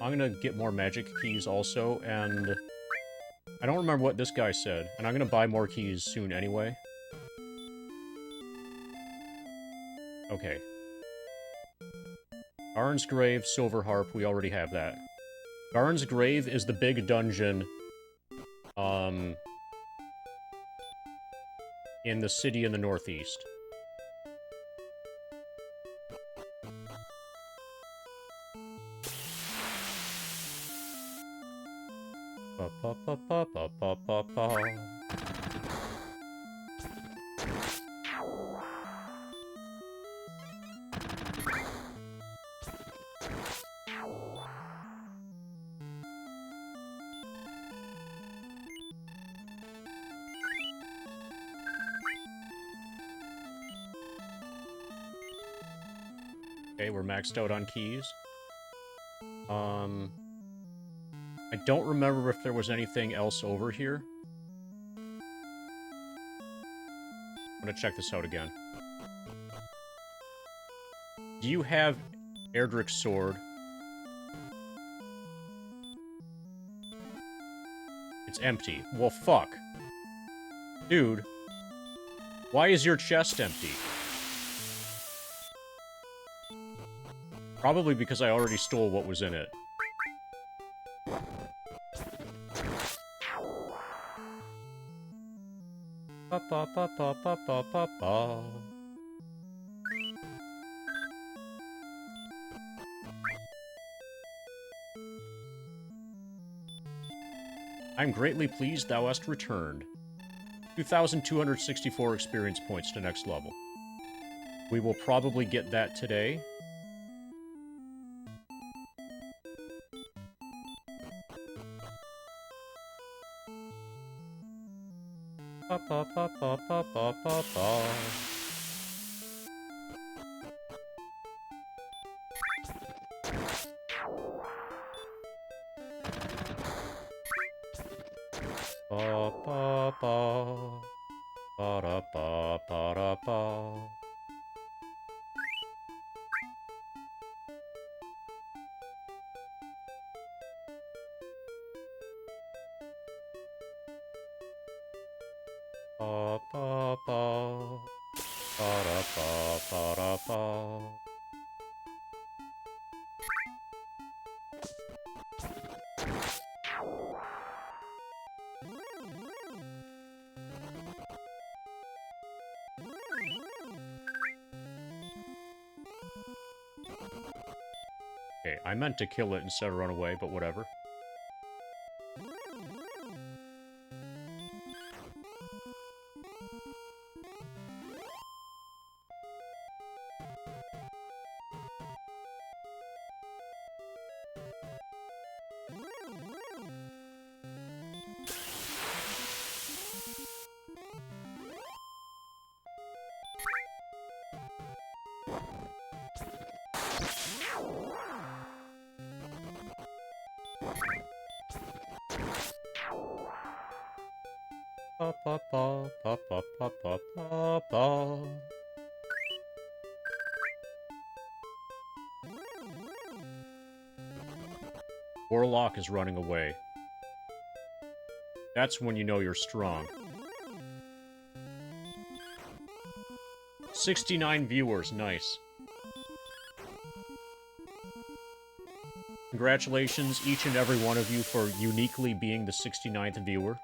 I'm gonna get more magic keys also, and I don't remember what this guy said, and I'm gonna buy more keys soon anyway. Okay. Garn's Grave, Silver Harp, we already have that. Garn's Grave is the big dungeon, in the city in the northeast. Ba, ba, ba, ba, ba, ba, ba, ba. Okay, we're maxed out on keys. I don't remember if there was anything else over here. I'm gonna check this out again. Do you have Erdrick's sword? It's empty. Well, fuck. Dude. Why is your chest empty? Probably because I already stole what was in it. Ba ba ba ba ba ba ba ba. I'm greatly pleased thou hast returned. 2,264 experience points to next level. We will probably get that today. Ba ba ba ba ba ba ba ba. Ba ba ba. Ba da ba ba da ba. Ba ba ba. Ba da ba ba da ba. Okay, I meant to kill it instead of run away, but whatever. Ba ba ba ba ba ba ba ba ba. Warlock is running away. That's when you know you're strong. 69 viewers, nice. Congratulations, each and every one of you, for uniquely being the 69th viewer.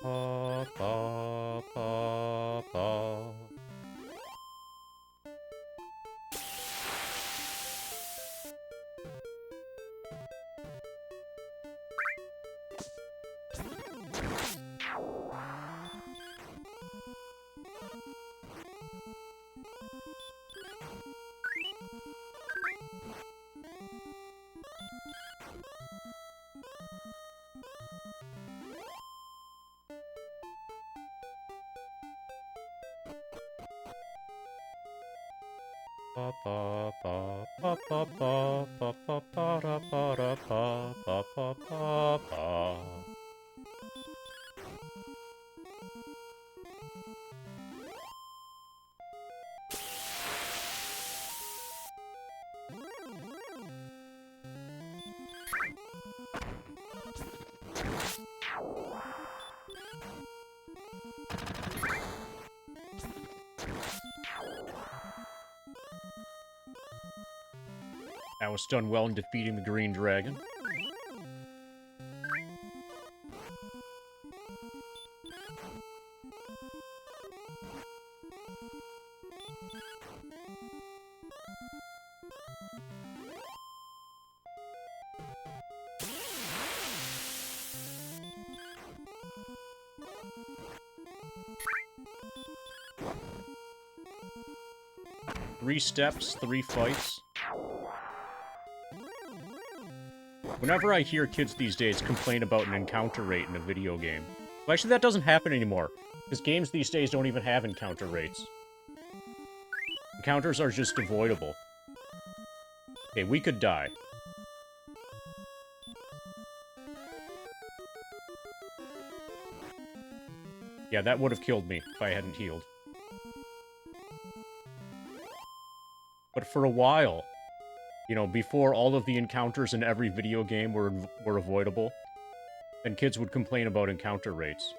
Ba ba ba ba. Ba ba ba ba ba ba ba ba ba da ba da ba ba ba ba ba. I was done well in defeating the green dragon. Three steps, 3 fights. Whenever I hear kids these days complain about an encounter rate in a video game... Well, actually, that doesn't happen anymore, because games these days don't even have encounter rates. Encounters are just avoidable. Okay, we could die. Yeah, that would have killed me if I hadn't healed. But for a while, you know, before all of the encounters in every video game were avoidable, then kids would complain about encounter rates.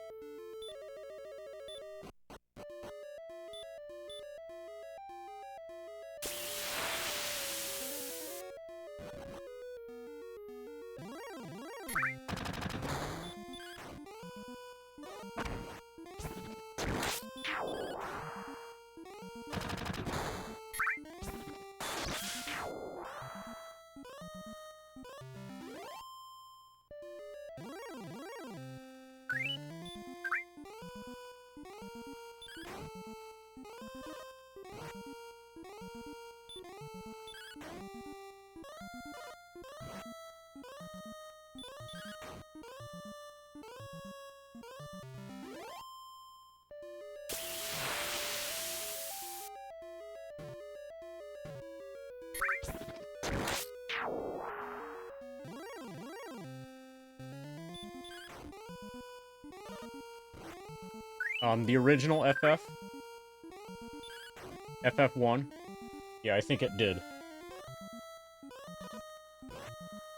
The original FF? FF1? Yeah, I think it did.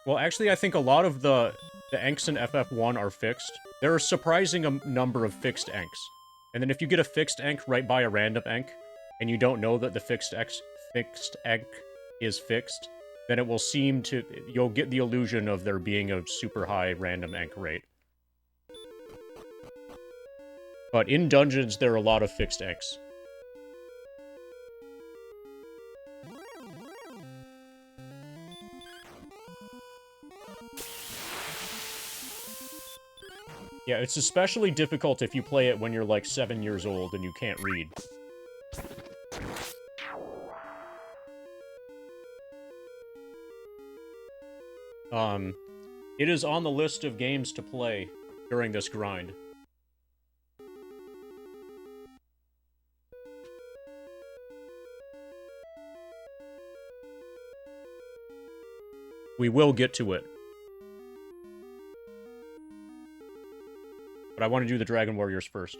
Well, actually, I think a lot of the Enks in FF1 are fixed. There are a surprising number of fixed Enks. And then if you get a fixed Enk right by a random Enk, and you don't know that the fixed Enk is fixed, then it will seem to... You'll get the illusion of there being a super high random Enk rate. But in dungeons, there are a lot of fixed Enks. Yeah, it's especially difficult if you play it when you're like 7 years old and you can't read. It is on the list of games to play during this grind. We will get to it. But I want to do the Dragon Warriors first.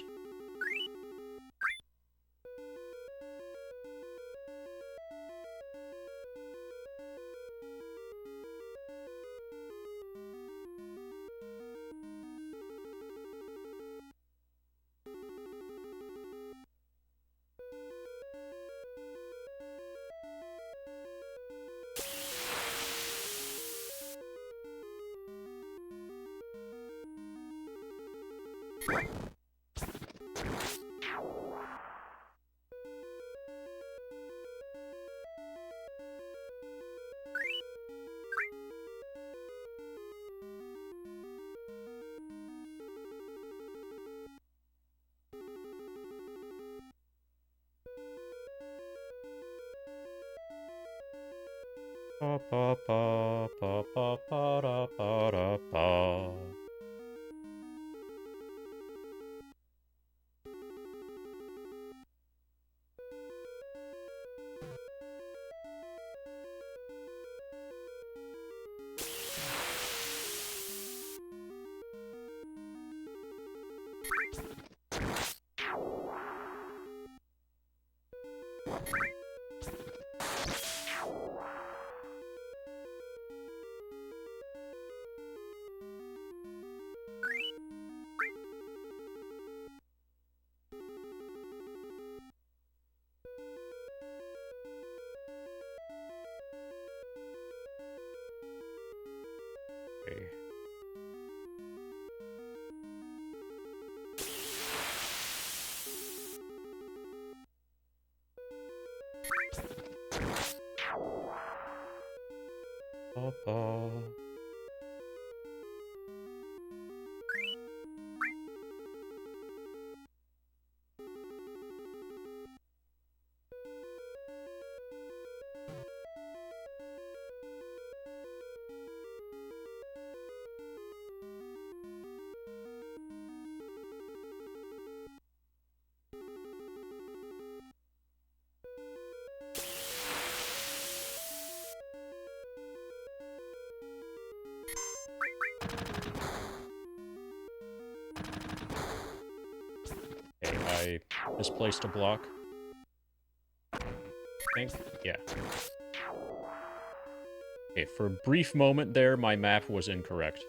Pa pa pa pa pa pa da pa da pa. Papa. Okay, I misplaced a block. I think? Yeah. Okay, for a brief moment there, my map was incorrect.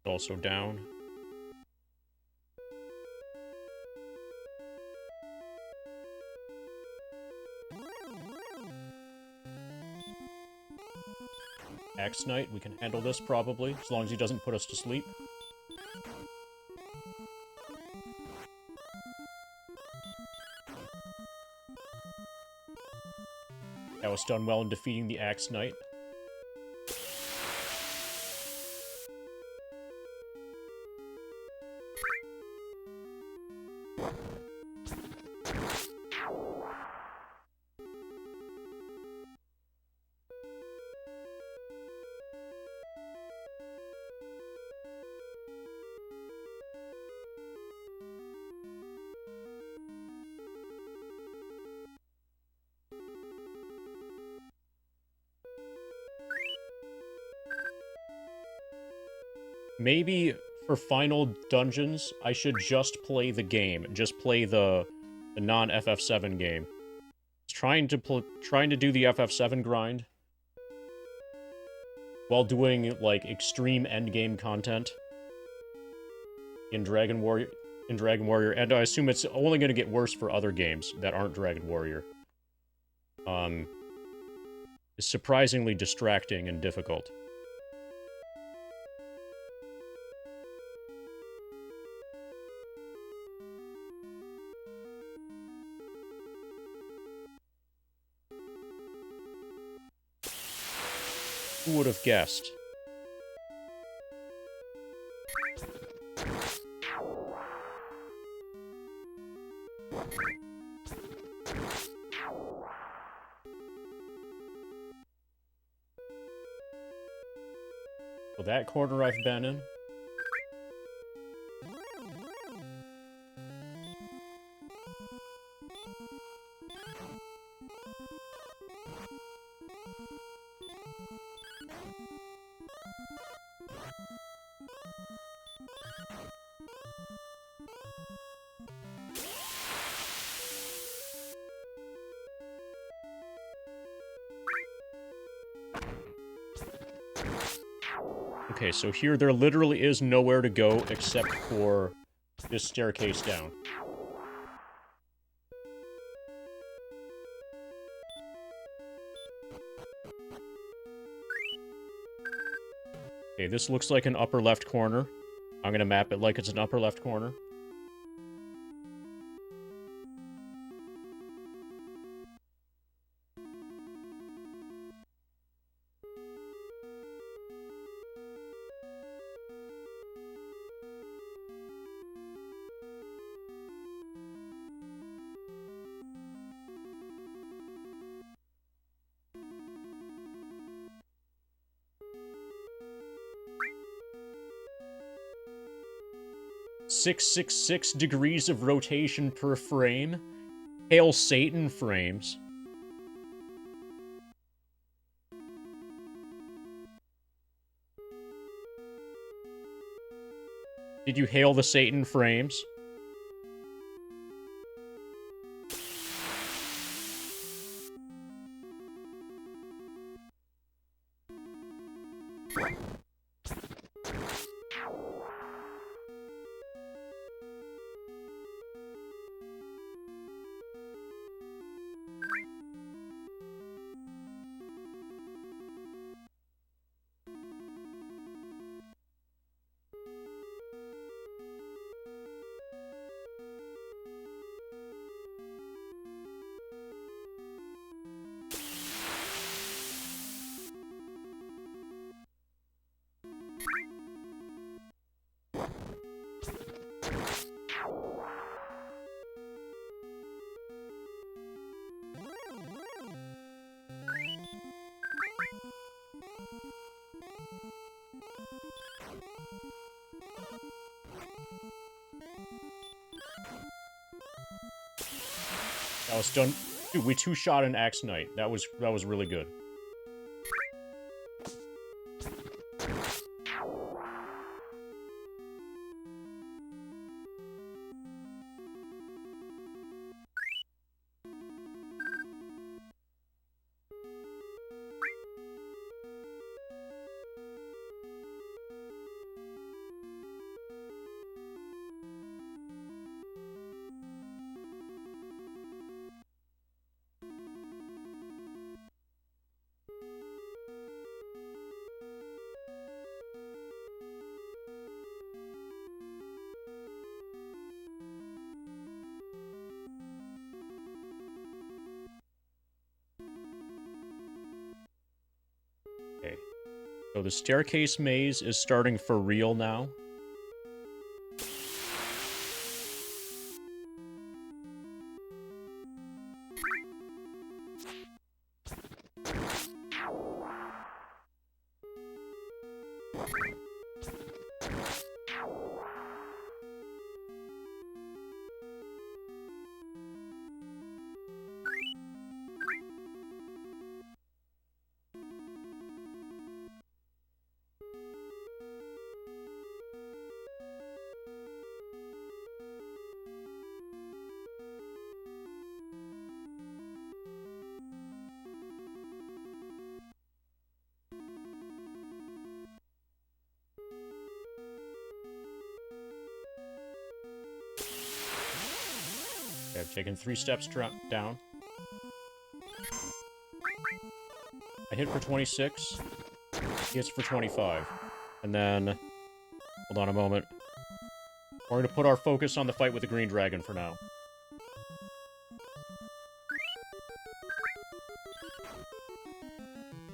Also down. Axe Knight, we can handle this probably, as long as he doesn't put us to sleep. That was done well in defeating the Axe Knight. Maybe for final dungeons, I should just play the game. Just play the non-FF7 game. Trying to do the FF7 grind while doing like extreme endgame content in Dragon Warrior, and I assume it's only going to get worse for other games that aren't Dragon Warrior. Is surprisingly distracting and difficult. Who would have guessed? Well, that corner I've been in. Okay, so here there literally is nowhere to go except for this staircase down. Okay, this looks like an upper left corner. I'm gonna map it like it's an upper left corner. .666 degrees of rotation per frame. Hail Satan frames. Did you hail the Satan frames? That was done. Dude, we two-shot an Axe Knight. That was really good. Okay. So the staircase maze is starting for real now. Okay, I've taken 3 steps down. I hit for 26. He hits for 25. And then... Hold on a moment. We're going to put our focus on the fight with the green dragon for now.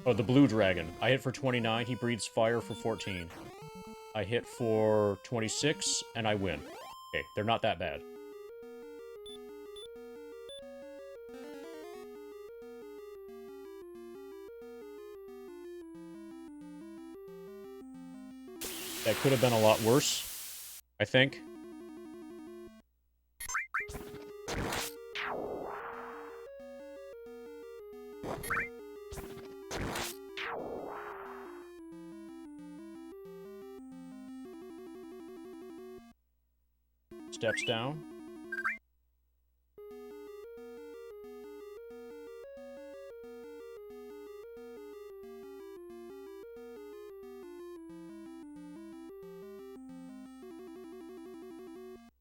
Oh, the blue dragon. I hit for 29. He breathes fire for 14. I hit for 26, and I win. Okay, they're not that bad. That could have been a lot worse, I think. Steps down.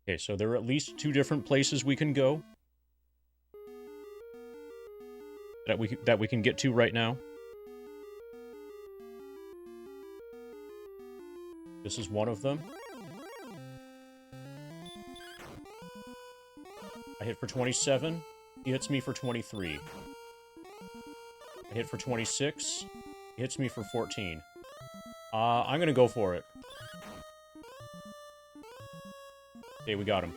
Okay, so there are at least 2 different places we can go that we can get to right now. This is one of them. I hit for 27. He hits me for 23. I hit for 26. He hits me for 14. I'm gonna go for it. Okay, we got him.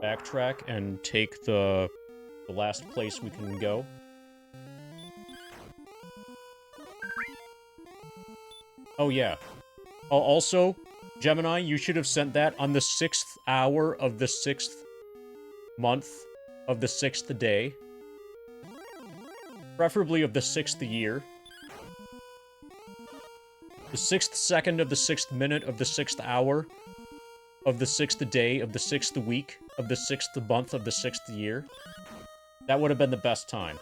backtrack and take the last place we can go. Oh, yeah. Oh, also, Gemini, you should have sent that on the 6th hour of the 6th month of the 6th day. Preferably of the 6th year. The 6th second of the 6th minute of the 6th hour of the 6th day of the 6th week of the 6th month of the 6th year. That would have been the best time.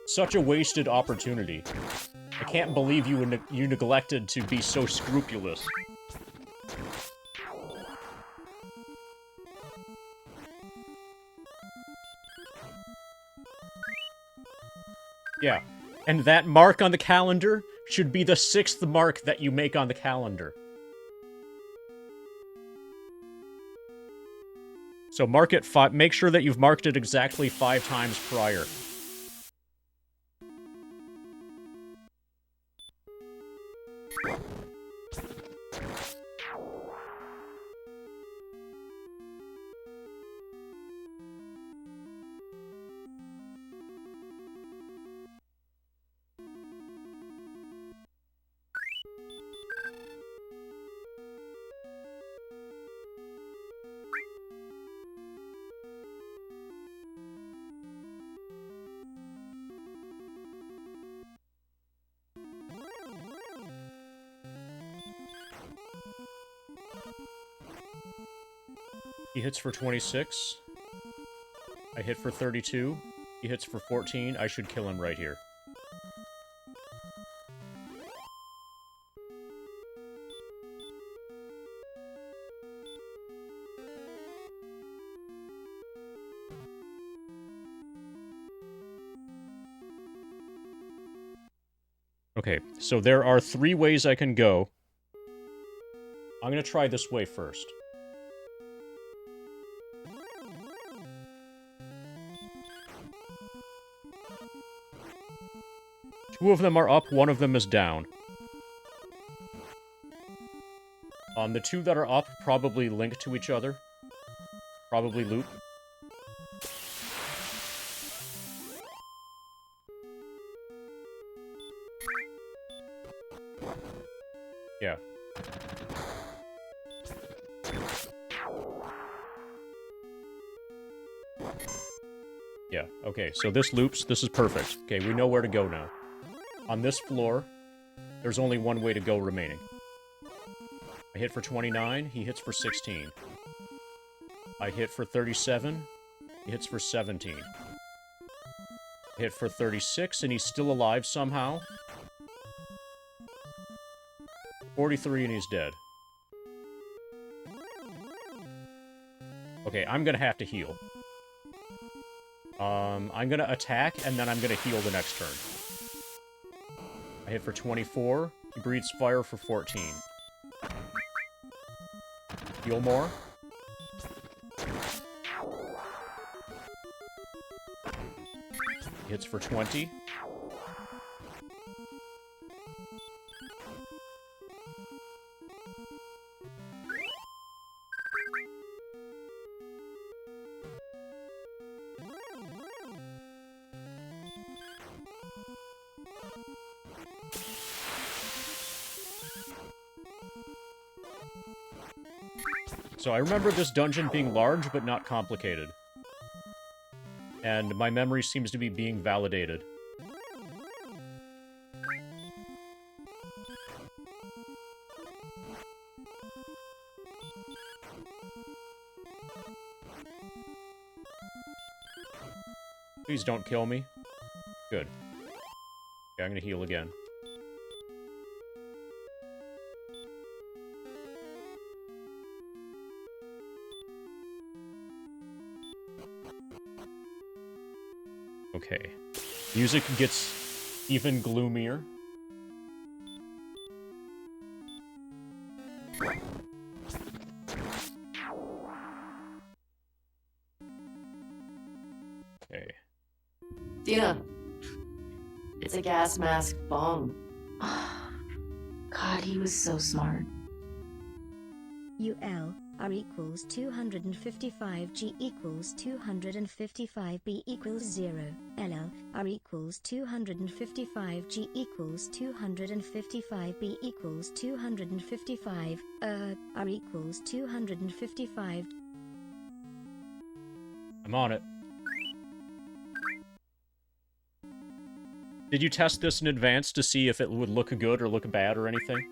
Such a wasted opportunity. I can't believe you neglected to be so scrupulous. Yeah, and that mark on the calendar should be the 6th mark that you make on the calendar. So mark it make sure that you've marked it exactly 5 times prior. He hits for 26. I hit for 32. He hits for 14. I should kill him right here. Okay, so there are 3 ways I can go. I'm gonna try this way first. Two of them are up, one of them is down. The 2 that are up probably link to each other. Probably loop. Yeah. Yeah, okay, so this loops, this is perfect. Okay, we know where to go now. On this floor, there's only one way to go remaining. I hit for 29, he hits for 16. I hit for 37, he hits for 17. I hit for 36, and he's still alive somehow. 43, and he's dead. Okay, I'm gonna have to heal. I'm gonna attack, and then I'm gonna heal the next turn. I hit for 24. He breathes fire for 14. Heal more. He hits for 20. So I remember this dungeon being large, but not complicated. And my memory seems to be being validated. Please don't kill me. Good. Okay, I'm gonna heal again. Okay. Music gets even gloomier. Okay. Dina, It's a gas mask bomb. God, he was so smart. UL R equals 255, G equals 255, B equals 0. LL R equals 255, G equals 255, B equals 255. R equals 255. I'm on it. Did you test this in advance to see if it would look good or look bad or anything?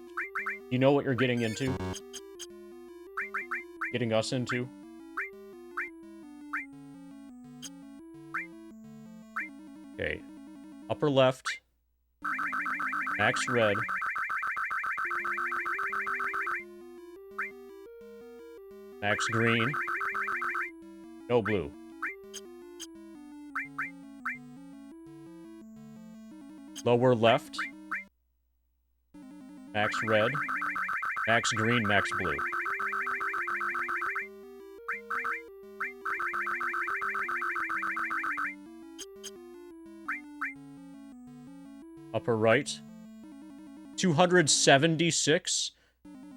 You know what you're getting into? Getting us into? Okay. Upper left. Max red. Max green. No blue. Lower left. Max red. Max green, max blue. Upper right. 276.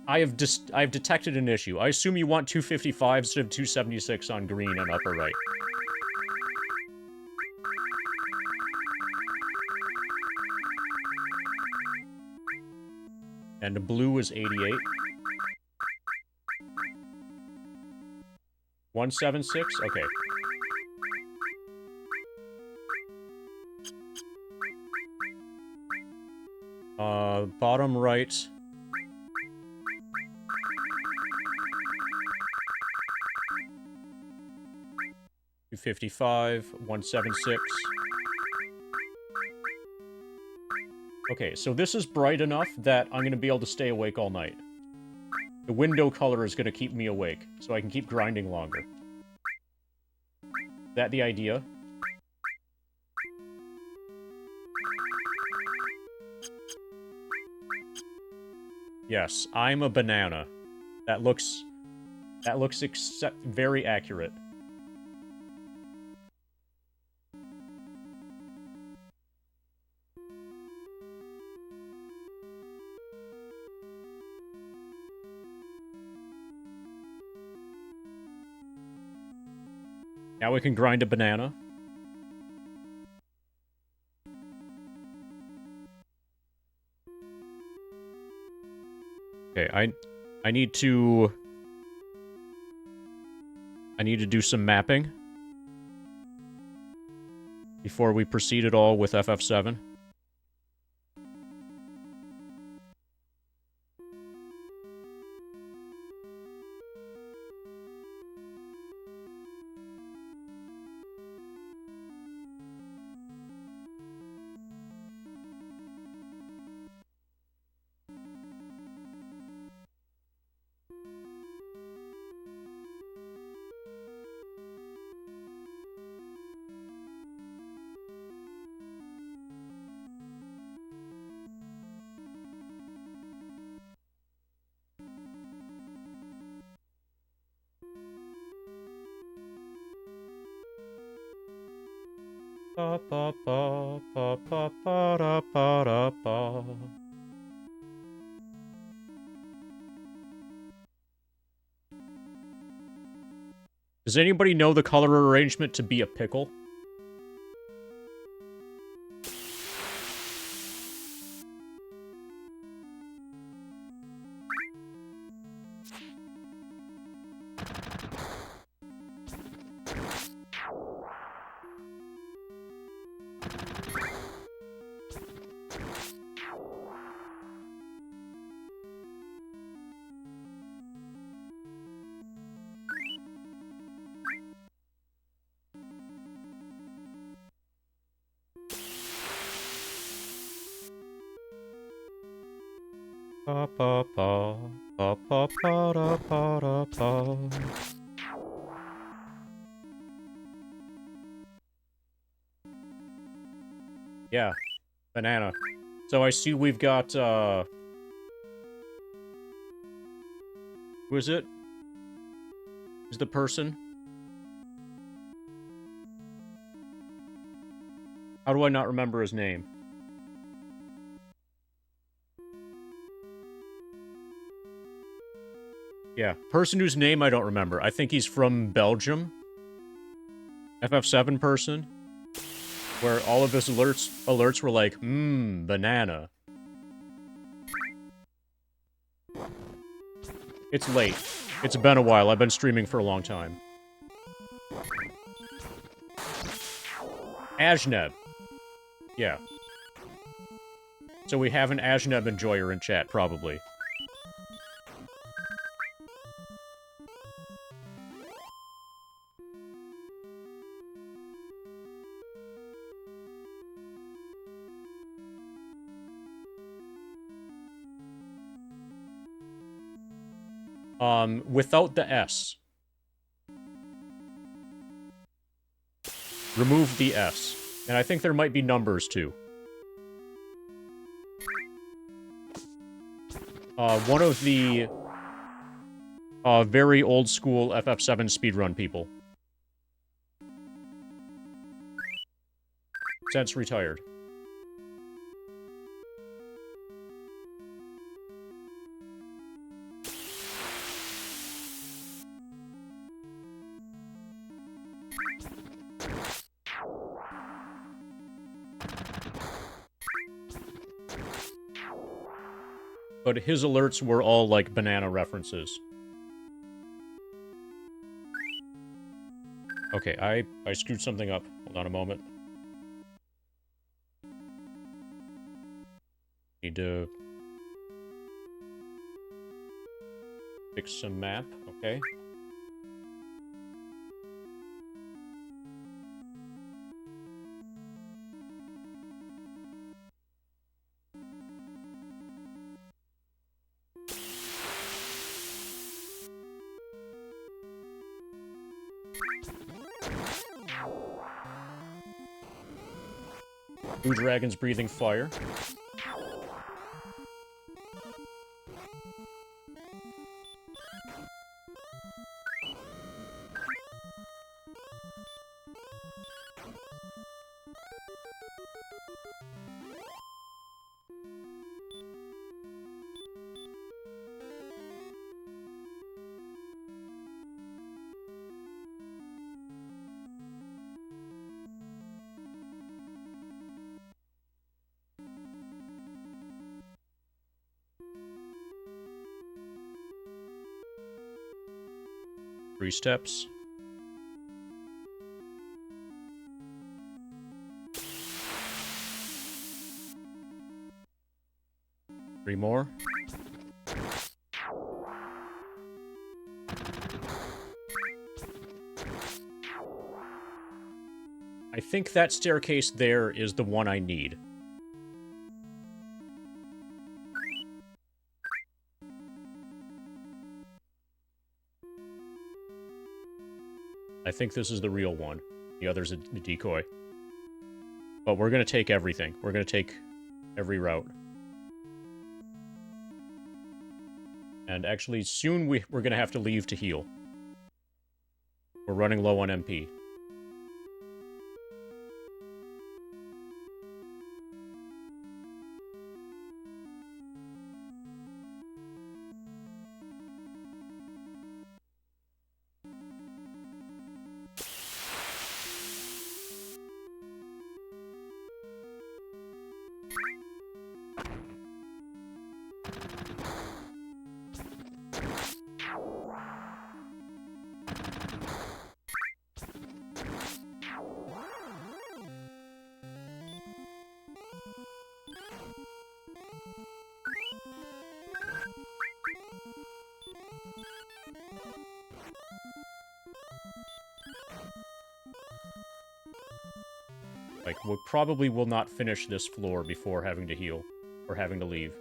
I have detected an issue. I assume you want 255 instead of 276 on green and upper right. And blue is 88. 176? Okay. Bottom right. 255, 176. Okay, so this is bright enough that I'm going to be able to stay awake all night. The window color is going to keep me awake, so I can keep grinding longer. Is that the idea? Yes, I'm a banana. That looks very accurate. Now we can grind a banana. Okay, I need to do some mapping before we proceed at all with FF7. Ba ba ba ba ba ba da ba da ba. Does anybody know the color arrangement to be a pickle? Ba ba ba ba ba ba da ba da ba. Yeah, banana. So I see we've got who is it? Who's the person? How do I not remember his name? Yeah, person whose name I don't remember. I think he's from Belgium. FF7 person. Where all of his alerts were like, banana. It's late. It's been a while. I've been streaming for a long time. Ajneb. Yeah. So we have an Ajneb enjoyer in chat, probably. Without the S. Remove the S. And I think there might be numbers, too. One of the very old-school FF7 speedrun people. Since retired. But his alerts were all, like, banana references. Okay, I screwed something up. Hold on a moment. Need to fix some map, okay. Blue dragons breathing fire. Three steps. Three more. I think that staircase there is the one I need. I think this is the real one. The other's a decoy. But we're gonna take everything. We're gonna take every route. And actually, soon we're gonna have to leave to heal. We're running low on MP. Like, we probably will not finish this floor before having to heal. Or having to leave.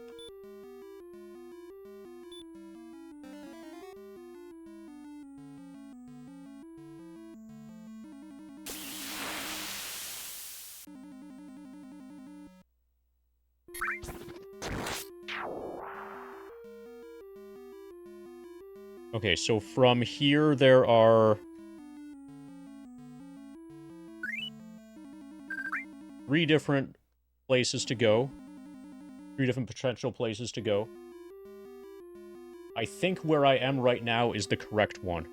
Okay, so from here there are 3 different places to go. 3 different potential places to go. I think where I am right now is the correct one.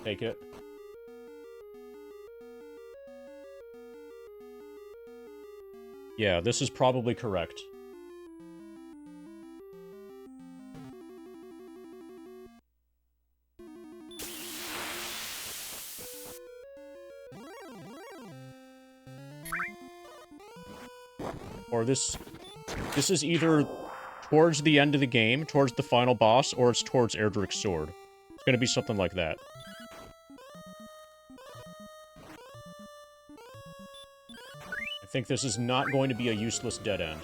Take it. Yeah, this is probably correct. Or this is either towards the end of the game, towards the final boss, or it's towards Erdrick's sword. It's gonna be something like that. I think this is not going to be a useless dead end.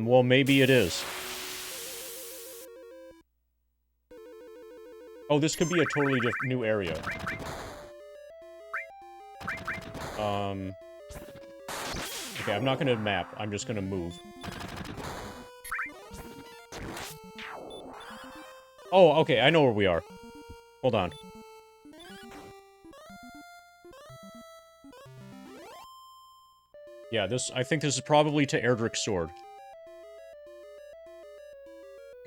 Well, maybe it is. Oh, this could be a totally new area. Okay, I'm not gonna map. I'm just gonna move. Oh, okay, I know where we are. Hold on. Yeah, I think this is probably to Erdrick's sword.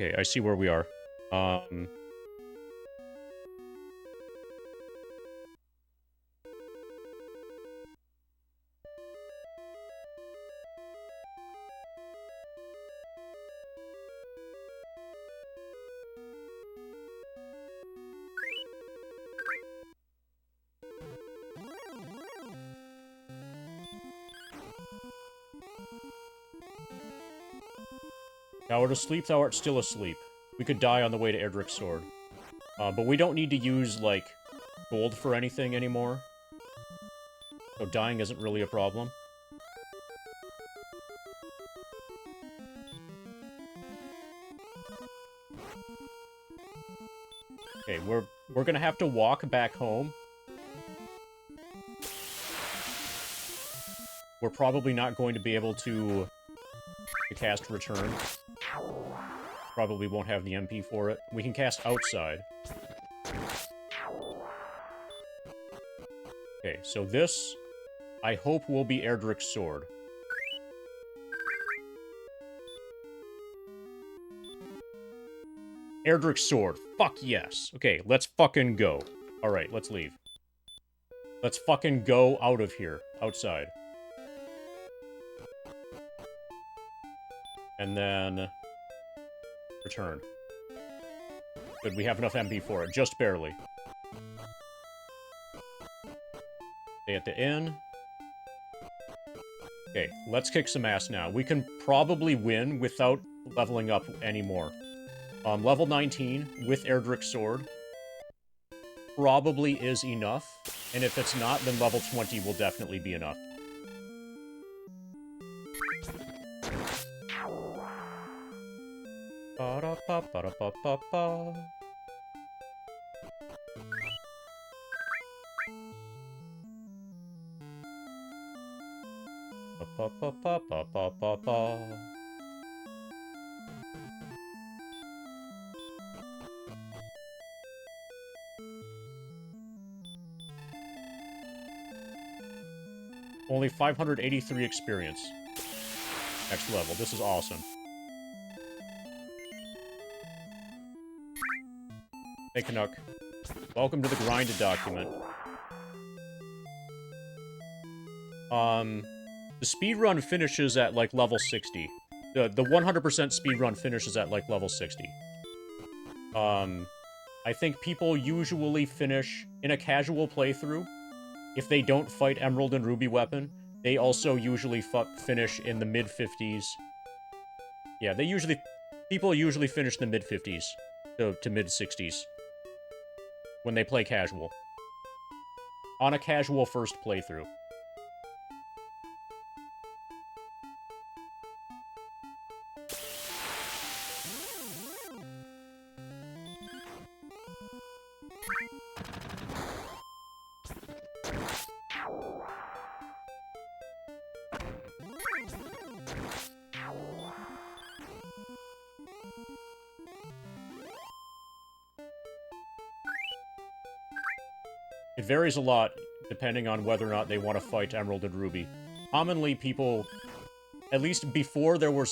Okay, I see where we are. Thou art asleep, thou art still asleep. We could die on the way to Erdrick's sword. But we don't need to use, like, gold for anything anymore. So dying isn't really a problem. Okay, we're gonna have to walk back home. We're probably not going to be able to cast Return. Probably won't have the MP for it. We can cast Outside. Okay, so this, I hope, will be Erdrick's sword. Erdrick's sword. Fuck yes. Okay, let's fucking go. Alright, let's leave. Let's fucking go out of here. Outside. And then Return. Good, we have enough MP for it. Just barely. Stay at the inn. Okay, let's kick some ass now. We can probably win without leveling up anymore. Level 19 with Erdrick's sword probably is enough. And if it's not, then level 20 will definitely be enough. Ba-da-ba-ba-da-ba-ba-ba. Ba-ba-ba-ba-ba-ba-ba. Only 583 experience. Next level. This is awesome. Hey, Canuck. Welcome to the grinded document. The speedrun finishes at, like, level 60. The 100% speedrun finishes at, like, level 60. I think people usually finish in a casual playthrough. If they don't fight Emerald and Ruby Weapon, they also usually finish in the mid-50s. Yeah, people usually finish in the mid-50s to mid-60s when they play casual. On a casual first playthrough. It varies a lot depending on whether or not they want to fight Emerald and Ruby. Commonly, people, at least before there were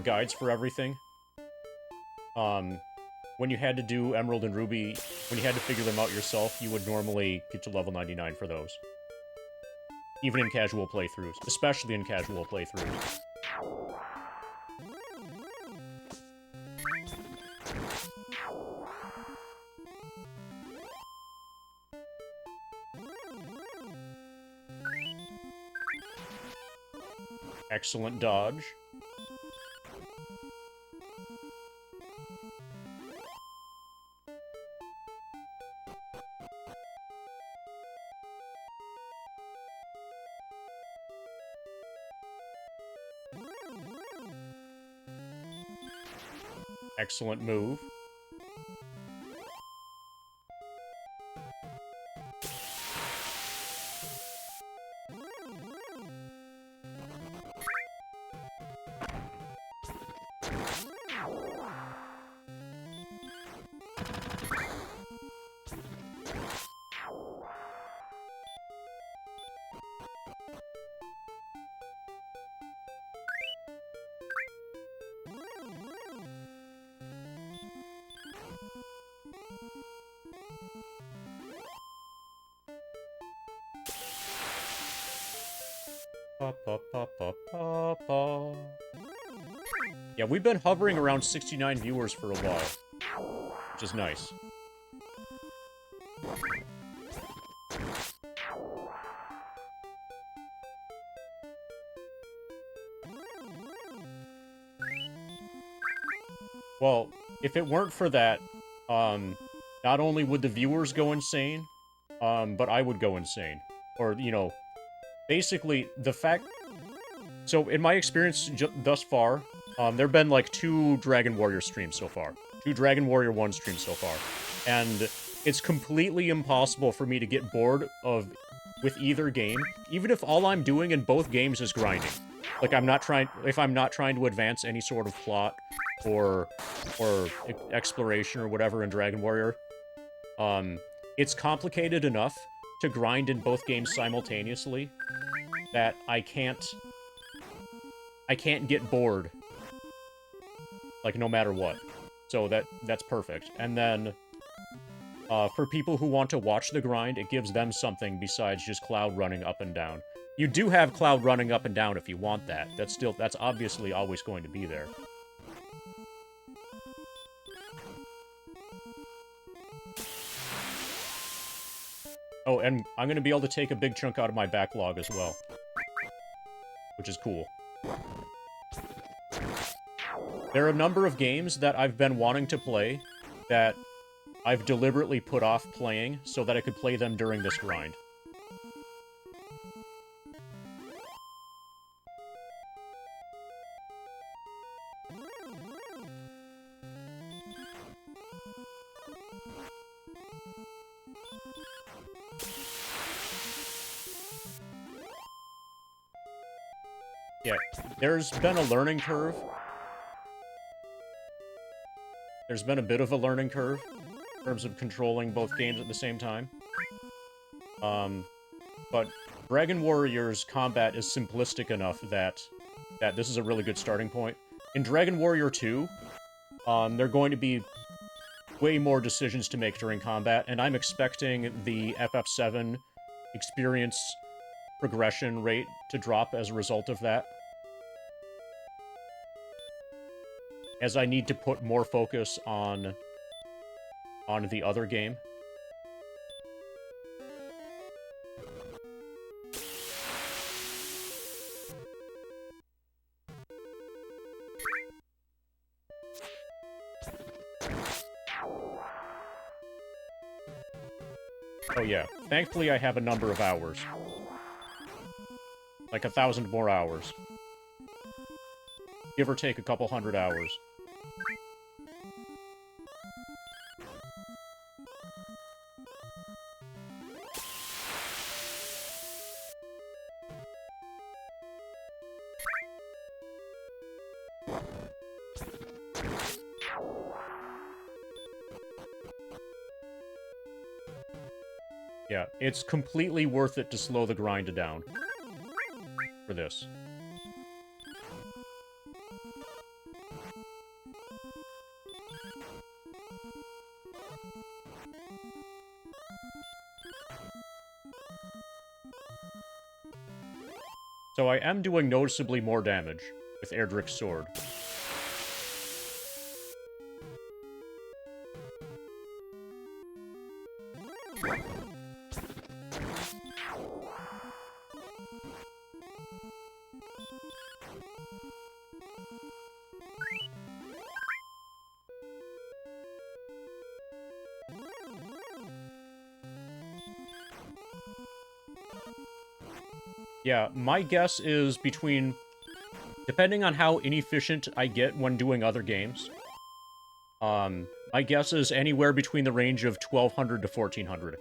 guides for everything, when you had to do Emerald and Ruby, when you had to figure them out yourself, you would normally get to level 99 for those. Even in casual playthroughs, especially in casual playthroughs. Excellent dodge. Excellent move. Yeah, we've been hovering around 69 viewers for a while, which is nice. Well, if it weren't for that, not only would the viewers go insane, but I would go insane. Or, you know, basically, the fact... So, in my experience thus far, there have been, like, 2 Dragon Warrior streams so far. 2 Dragon Warrior 1 streams so far. And it's completely impossible for me to get bored with either game, even if all I'm doing in both games is grinding. Like, if I'm not trying to advance any sort of plot or exploration or whatever in Dragon Warrior, it's complicated enough to grind in both games simultaneously that I can't get bored, like, no matter what. So that's perfect. And then, for people who want to watch the grind, it gives them something besides just Cloud running up and down. You do have Cloud running up and down if you want that. That's obviously always going to be there. Oh, and I'm going to be able to take a big chunk out of my backlog as well, which is cool. There are a number of games that I've been wanting to play that I've deliberately put off playing so that I could play them during this grind. Yeah, there's been a learning curve. There's been a bit of a learning curve in terms of controlling both games at the same time. But Dragon Warrior's combat is simplistic enough that this is a really good starting point. In Dragon Warrior 2, there are going to be way more decisions to make during combat, and I'm expecting the FF7 experience progression rate to drop as a result of that, as I need to put more focus on the other game. Oh yeah, thankfully I have a number of hours. Like 1,000 more hours. Give or take a couple hundred hours. Yeah, it's completely worth it to slow the grind down for this. So I am doing noticeably more damage with Erdrick's sword. Yeah, my guess is between... Depending on how inefficient I get when doing other games, my guess is anywhere between the range of 1200 to 1400.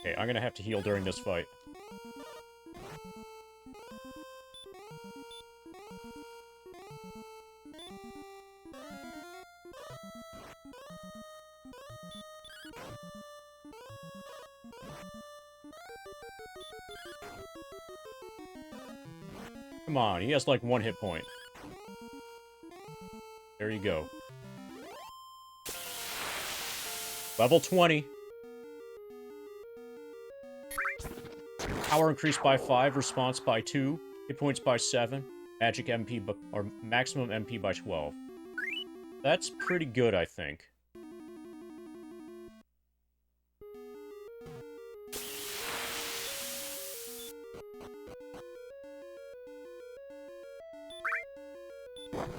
Okay, I'm gonna have to heal during this fight. Come on, he has like 1 hit point. There you go. Level 20. Power increased by 5, response by 2, hit points by 7, magic MP or maximum MP by 12. That's pretty good, I think.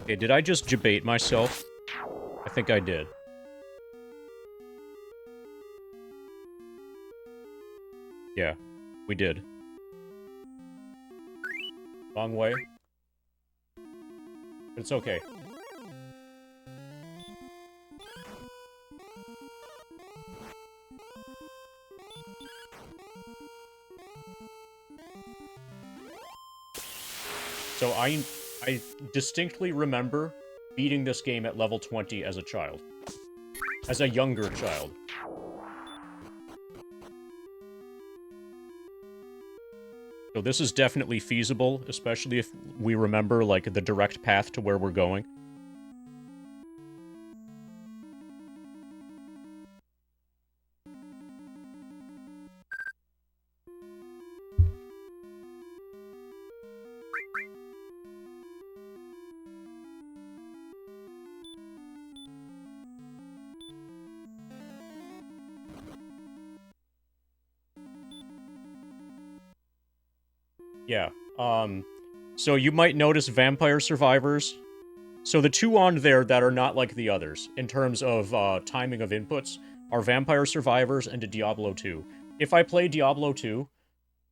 Okay, did I just debate myself? I think I did. Yeah, we did. Wrong way. But it's okay. So I distinctly remember beating this game at level 20 as a child. As a younger child. So this is definitely feasible, especially if we remember, like, the direct path to where we're going. Yeah, so you might notice Vampire Survivors. So the two on there that are not like the others, in terms of, timing of inputs, are Vampire Survivors and Diablo 2. If I play Diablo 2,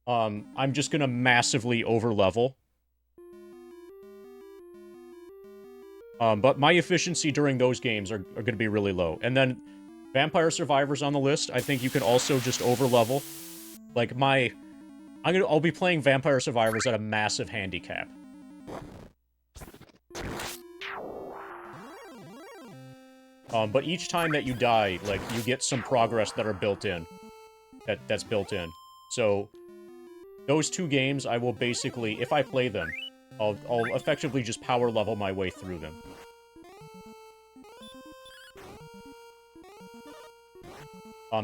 I'm just gonna massively overlevel. But my efficiency during those games are gonna be really low. And then, Vampire Survivors on the list, I think you can also just overlevel. Like, I'll be playing Vampire Survivors at a massive handicap. But each time that you die, like, you get some progress that are built in. That's built in. So, those two games, I will basically, if I play them, I'll effectively just power level my way through them.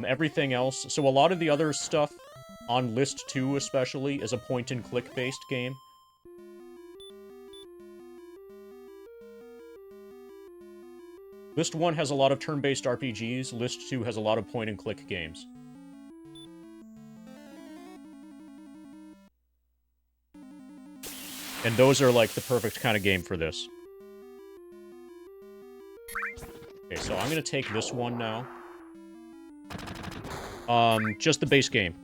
Everything else, so a lot of the other stuff, on List 2 especially, is a point-and-click based game. List 1 has a lot of turn-based RPGs, List 2 has a lot of point-and-click games. And those are, like, the perfect kind of game for this. Okay, so I'm gonna take this one now. Just the base game.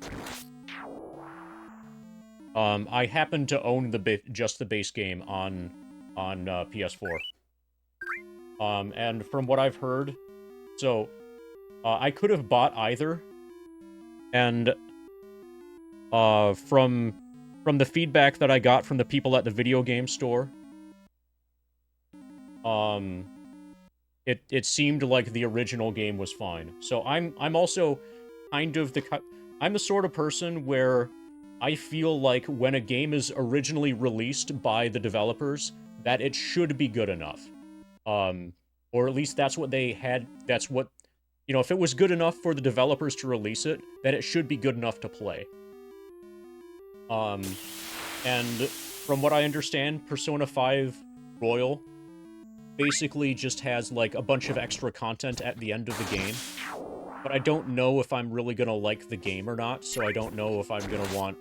I happen to own just the base game on PS4. And from what I've heard, so I could have bought either, and from the feedback that I got from the people at the video game store, it seemed like the original game was fine. So I'm also kind of I'm the sort of person where I feel like when a game is originally released by the developers, that it should be good enough. Or at least that's what they had, that's what, you know, if it was good enough for the developers to release it, then it should be good enough to play. And from what I understand, Persona 5 Royal basically just has, like, a bunch of extra content at the end of the game. But I don't know if I'm really gonna like the game or not, so I don't know if I'm gonna want...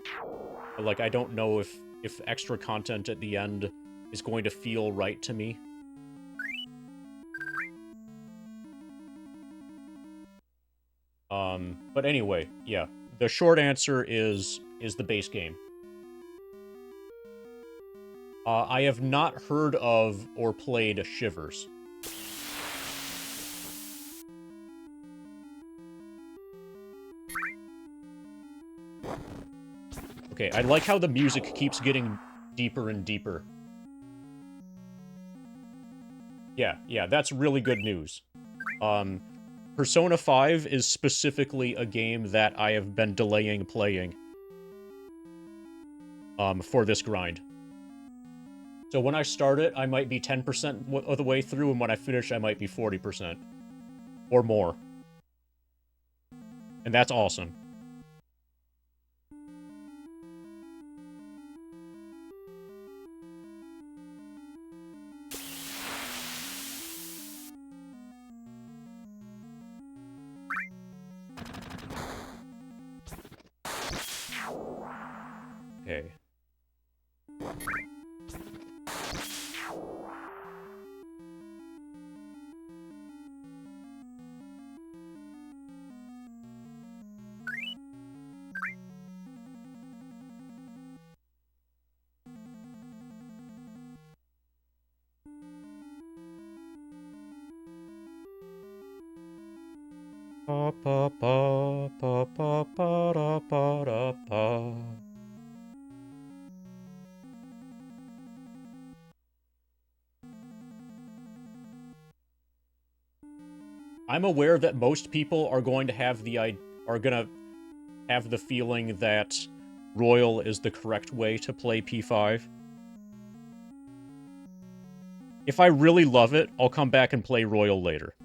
Like, I don't know if extra content at the end is going to feel right to me. But anyway, yeah. The short answer is the base game. I have not heard of or played Shivers. Okay, I like how the music keeps getting deeper and deeper. Yeah, that's really good news. Persona 5 is specifically a game that I have been delaying playing for this grind. So when I start it, I might be 10% of the way through, and when I finish, I might be 40%. Or more. And that's awesome. Okay. 'Pa pa pa pa pa pa da pa da pa'. I'm aware that most people are going to have the feeling that Royal is the correct way to play P5. If I really love it, I'll come back and play Royal later.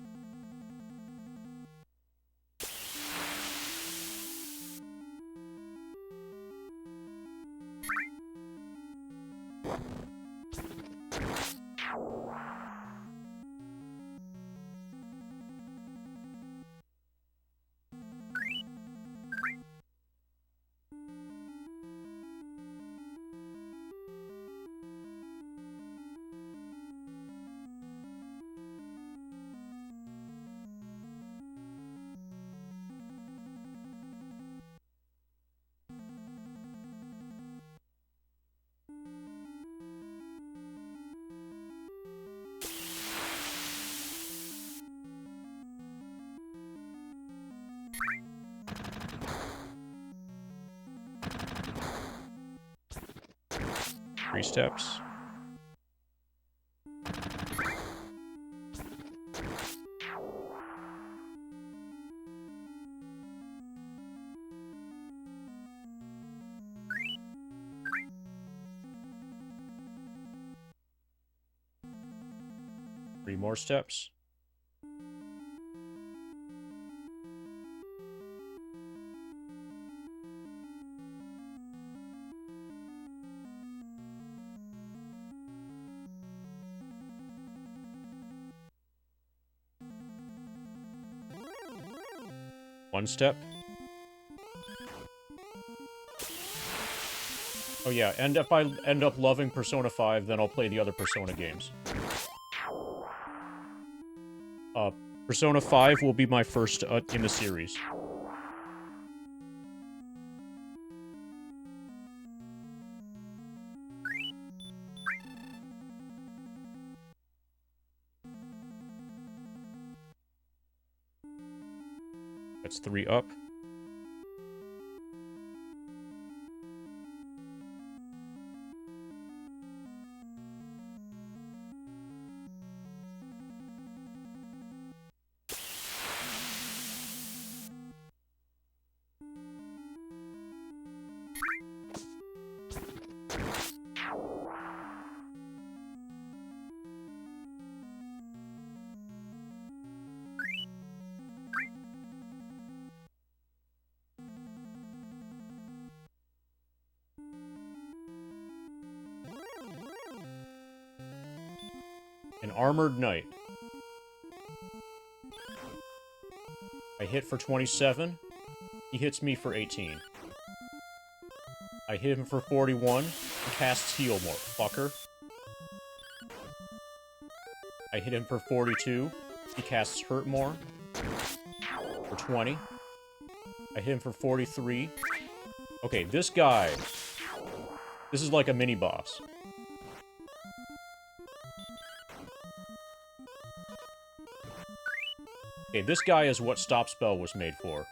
Three steps. Three more steps. One step. Oh yeah, and if I end up loving Persona 5, then I'll play the other Persona games. Persona 5 will be my first in the series. That's 3 up. An Armored Knight. I hit for 27. He hits me for 18. I hit him for 41. He casts Heal more. Fucker. I hit him for 42. He casts Hurt more. For 20. I hit him for 43. Okay, this guy... This is like a mini-boss. Okay, this guy is what Stop Spell was made for.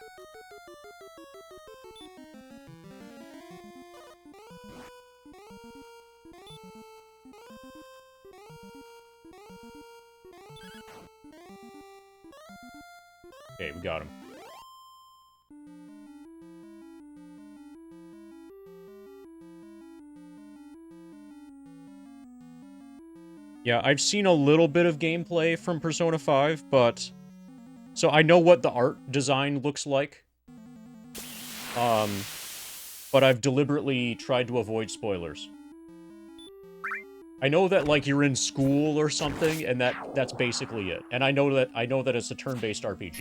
Okay, we got him. Yeah, I've seen a little bit of gameplay from Persona 5, but... So I know what the art design looks like. But I've deliberately tried to avoid spoilers. I know that, like, you're in school or something, and that's basically it. And I know that it's a turn-based RPG.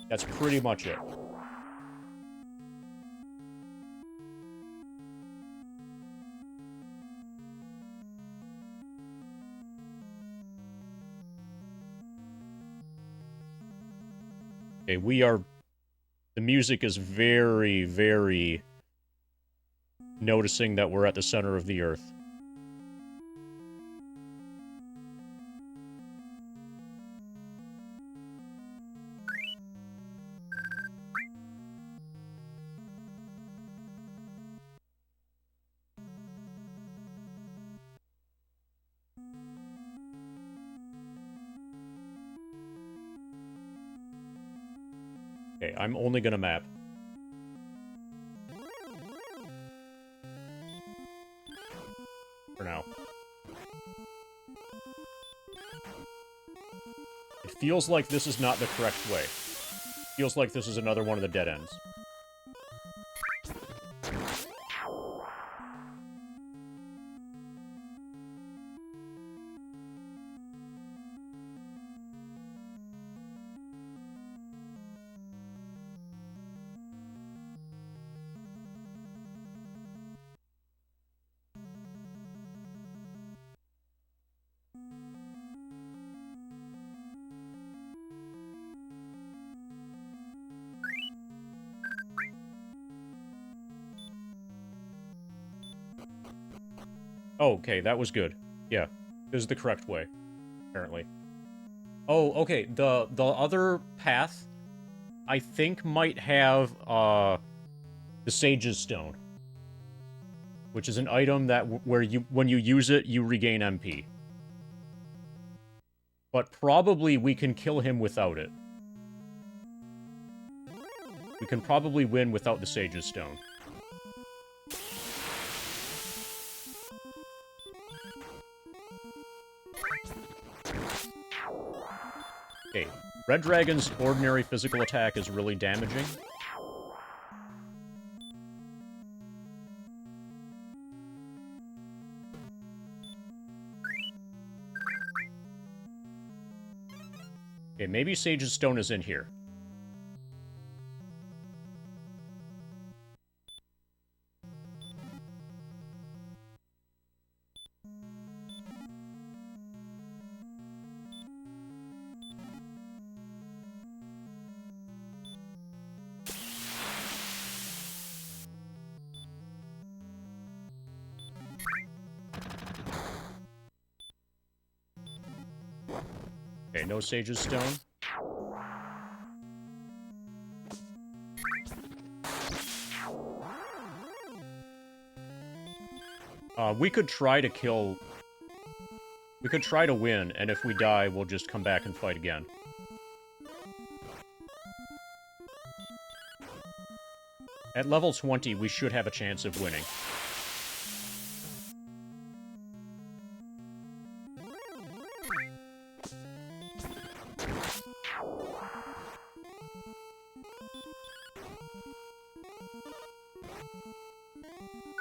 That's pretty much it. Okay, we are... The music is very, very... noticing that we're at the center of the Earth. Okay, I'm only gonna map. For now. It feels like this is not the correct way. Feels like this is another one of the dead ends. Oh, okay, that was good. Yeah, this is the correct way, apparently. Oh, okay, the other path, I think, might have, the Sage's Stone. Which is an item that, when you use it, you regain MP. But probably we can kill him without it. We can probably win without the Sage's Stone. Okay, Red Dragon's ordinary physical attack is really damaging. Okay, maybe Sage's Stone is in here. Okay, no Sage's Stone. We could try to kill... We could try to win, and if we die, we'll just come back and fight again. At level 20, we should have a chance of winning.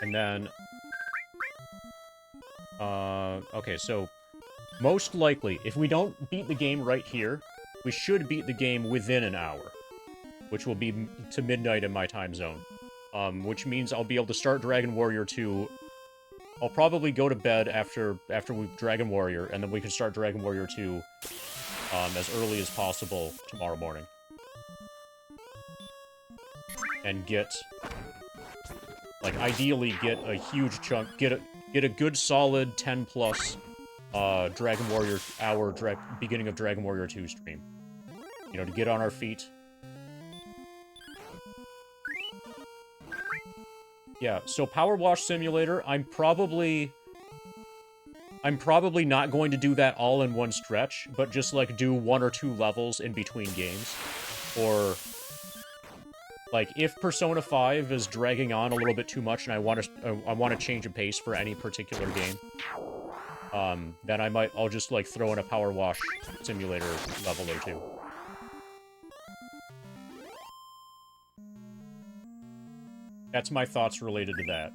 And then... okay, so... Most likely, if we don't beat the game right here, we should beat the game within an hour. Which will be to midnight in my time zone. Which means I'll be able to start Dragon Warrior 2. I'll probably go to bed after we Dragon Warrior, and then we can start Dragon Warrior 2 as early as possible tomorrow morning. And get... like, ideally get a huge chunk, get a good solid 10 plus Dragon Warrior hour beginning of Dragon Warrior 2 stream. You know, to get on our feet. Yeah, so Power Wash Simulator, I'm probably not going to do that all in one stretch, but just, like, do 1 or 2 levels in between games. Or, like, if Persona 5 is dragging on a little bit too much and I want to change a pace for any particular game, then I'll just, like, throw in a Power Wash Simulator level or 2. That's my thoughts related to that.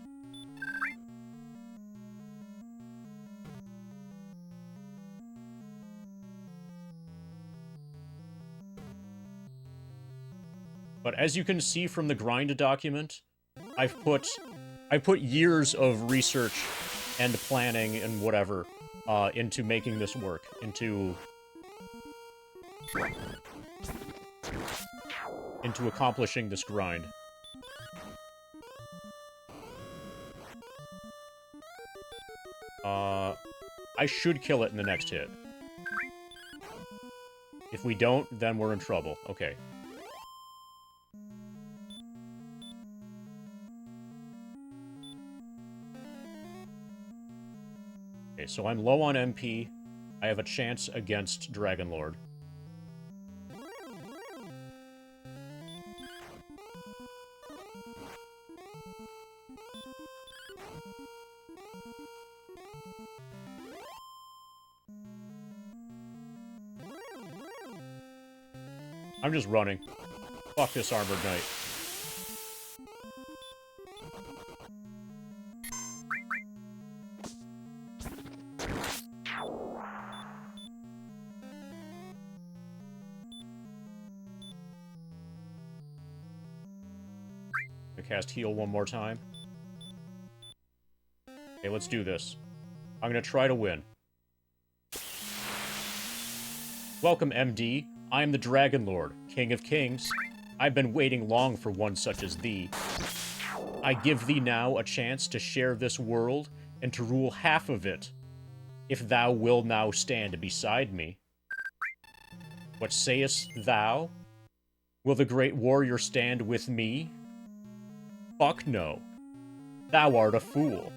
But as you can see from the grind document, I've put years of research and planning and whatever into making this work, into accomplishing this grind. I should kill it in the next hit. If we don't, then we're in trouble. Okay. Okay, so I'm low on MP. I have a chance against Dragon Lord. I'm just running. Fuck this Armored Knight. I cast Heal one more time. Okay, let's do this. I'm gonna try to win. Welcome, MD. I am the Dragon Lord, King of Kings. I've been waiting long for one such as thee. I give thee now a chance to share this world and to rule half of it, if thou wilt now stand beside me. What sayest thou? Will the great warrior stand with me? Fuck no. Thou art a fool.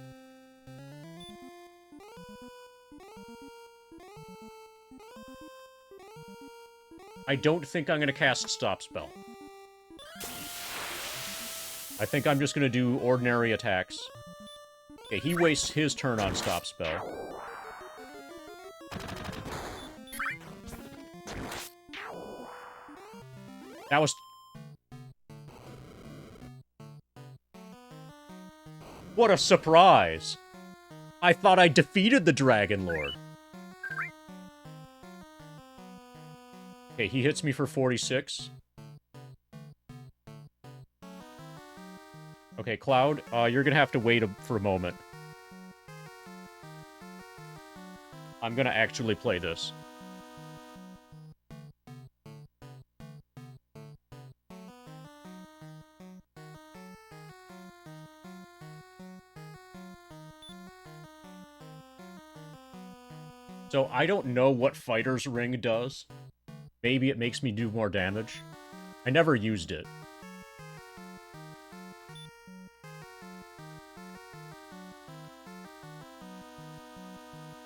I don't think I'm going to cast Stop Spell. I think I'm just going to do ordinary attacks. Okay, he wastes his turn on Stop Spell. That was... What a surprise! I thought I defeated the Dragon Lord. Okay, he hits me for 46. Okay, Cloud, you're gonna have to wait for a moment. I'm gonna actually play this. So I don't know what Fighter's Ring does. Maybe it makes me do more damage. I never used it.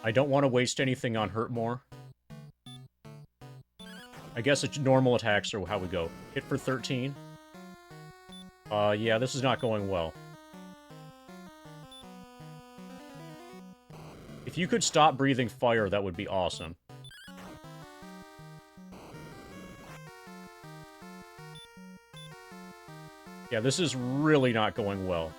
I don't want to waste anything on Hurt More. I guess it's normal attacks are how we go. Hit for 13. Yeah, this is not going well. If you could stop breathing fire, that would be awesome. Yeah, this is really not going well.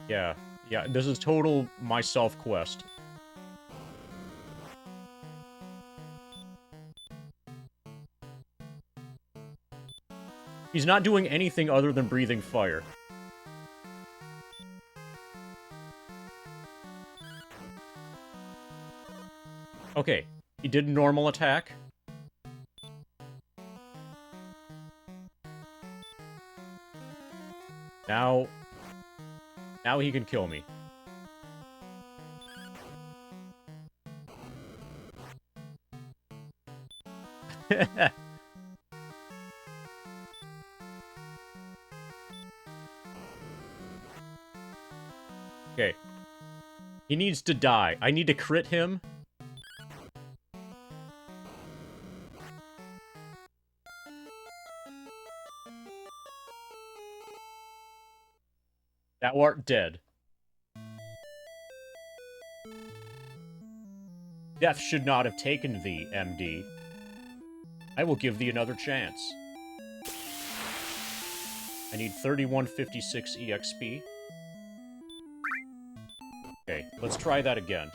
Yeah, this is total myself quest. He's not doing anything other than breathing fire. Okay, he did a normal attack. Now he can kill me. Okay. He needs to die. I need to crit him. That art dead. Death should not have taken thee, MD. I will give thee another chance. I need 3156 EXP. Okay, let's try that again.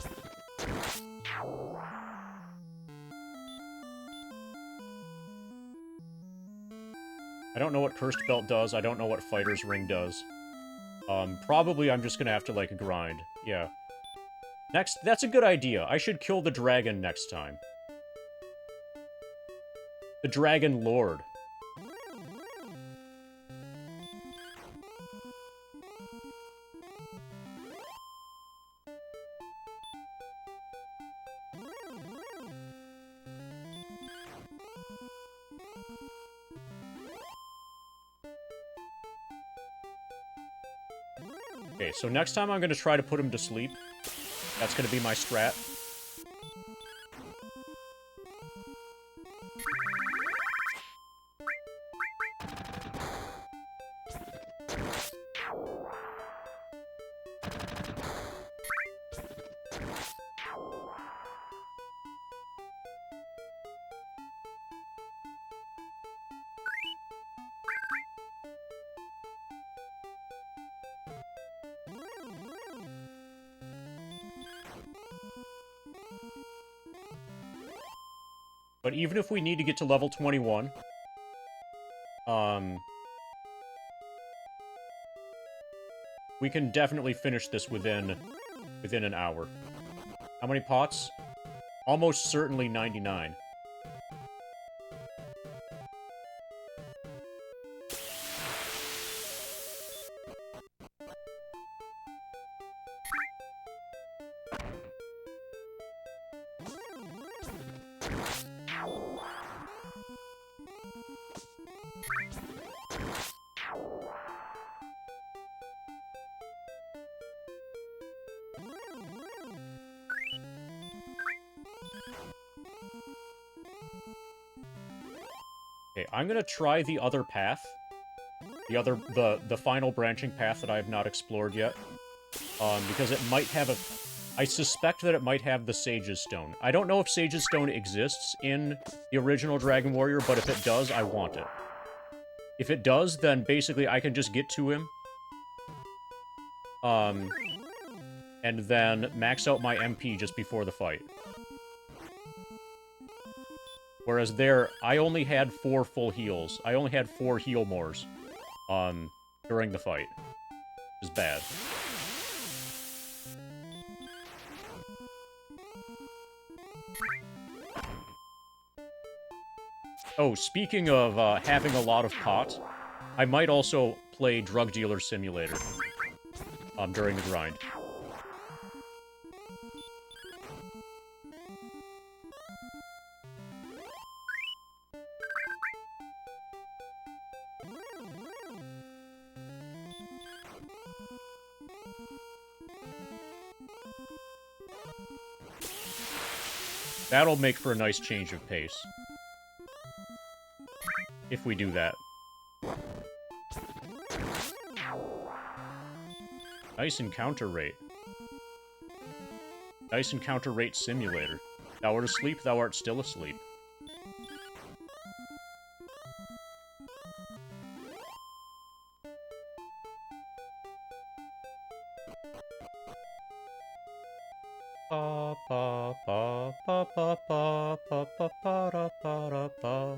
I don't know what Cursed Belt does. I don't know what Fighter's Ring does. Probably I'm just gonna have to, like, grind. Yeah. Next, that's a good idea. I should kill the dragon next time. The Dragon Lord. Okay, so next time I'm going to try to put him to sleep. That's going to be my strat. But even if we need to get to level 21, we can definitely finish this within an hour. How many pots? Almost certainly 99. Okay, I'm gonna try the other path. The final branching path that I have not explored yet. Because it might have a... I suspect that it might have the Sage's Stone. I don't know if Sage's Stone exists in the original Dragon Warrior, but if it does, I want it. If it does, then basically I can just get to him. And then max out my MP just before the fight. Whereas there, I only had 4 full heals. I only had 4 heal mores, during the fight. It was bad. Oh, speaking of, having a lot of pot, I might also play Drug Dealer Simulator during the grind. That'll make for a nice change of pace. If we do that. Nice encounter rate. Nice encounter rate simulator. Thou art asleep, thou art still asleep. Pa pa pa pa pa pa pa pa pa da pa da pa.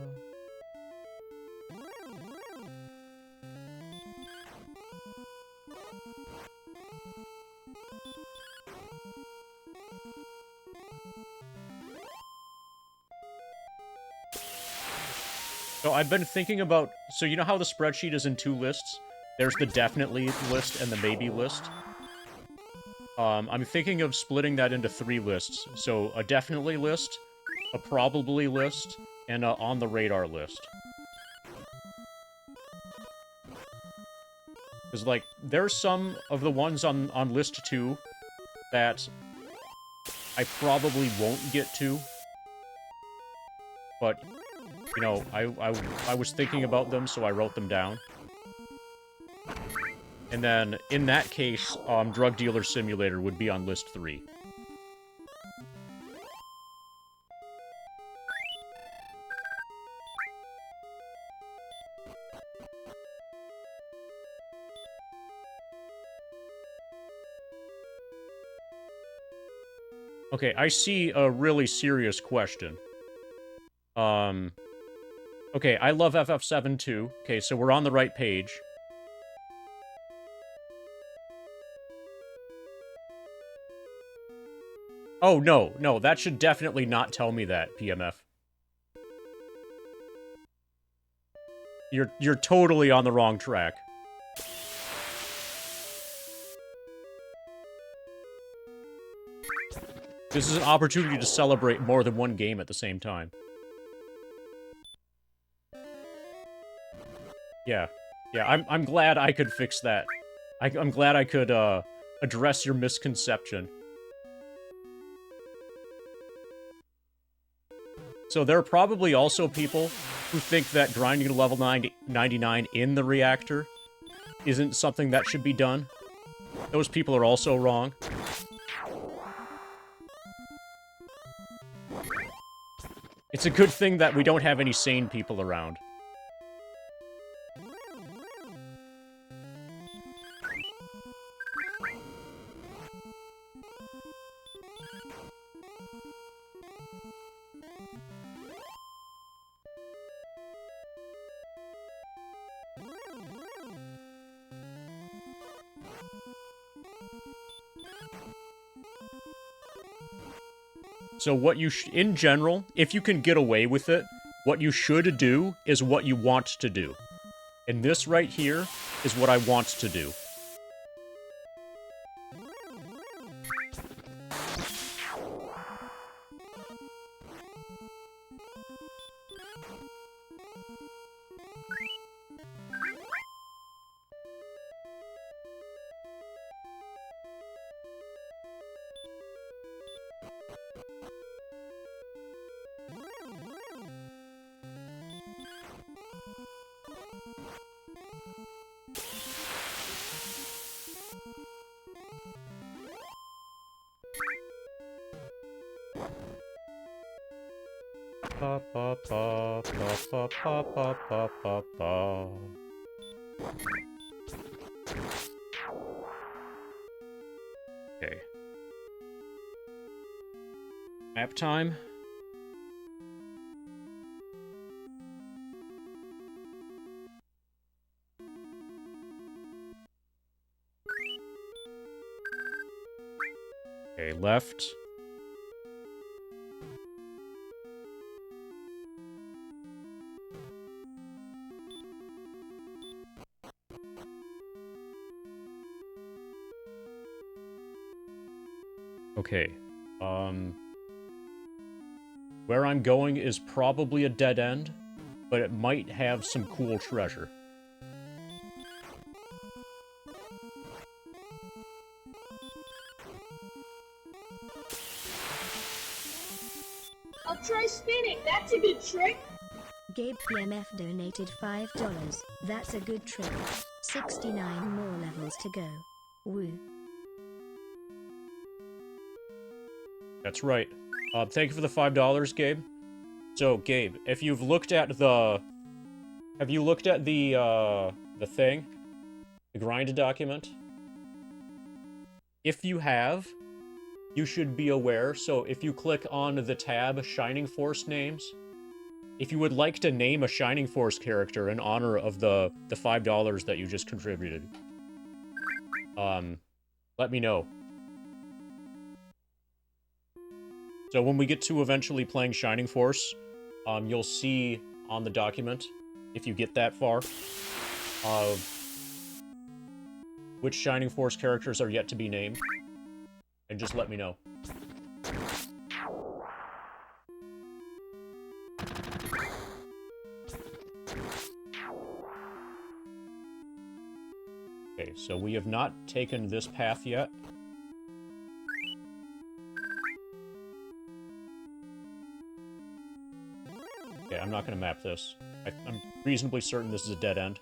So I've been thinking about, so you know how the spreadsheet is in 2 lists? There's the definitely list and the maybe list. I'm thinking of splitting that into 3 lists. So a definitely list, a probably list, and a on the radar list. Because, like, there's some of the ones on list 2 that I probably won't get to. But, you know, I was thinking about them, so I wrote them down. And then, in that case, Drug Dealer Simulator would be on list 3. Okay, I see a really serious question. Okay, I love FF7 too. Okay, so we're on the right page. Oh, no, that should definitely not tell me that, PMF. You're totally on the wrong track. This is an opportunity to celebrate more than one game at the same time. Yeah, I'm glad I could fix that. I'm glad I could, address your misconception. So there are probably also people who think that grinding to level 99 in the reactor isn't something that should be done. Those people are also wrong. It's a good thing that we don't have any sane people around. So what you in general, if you can get away with it, what you should do is what you want to do. And this right here is what I want to do. Pa pa pa pa pa pa pa pa pa pa. Okay. Map time. Okay, left. Okay. Where I'm going is probably a dead end, but it might have some cool treasure. I'll try spinning. That's a good trick. Gabe PMF donated $5. That's a good trick. 69 more levels to go. Woo. That's right. Thank you for the $5, Gabe. So, Gabe, if you've looked at the... Have you looked at the thing? The grind document? If you have, you should be aware. So, if you click on the tab Shining Force Names, if you would like to name a Shining Force character in honor of the $5 that you just contributed, let me know. So when we get to eventually playing Shining Force, you'll see on the document, if you get that far, which Shining Force characters are yet to be named, and just let me know. Okay, so we have not taken this path yet. Okay, I'm not going to map this. I'm reasonably certain this is a dead end.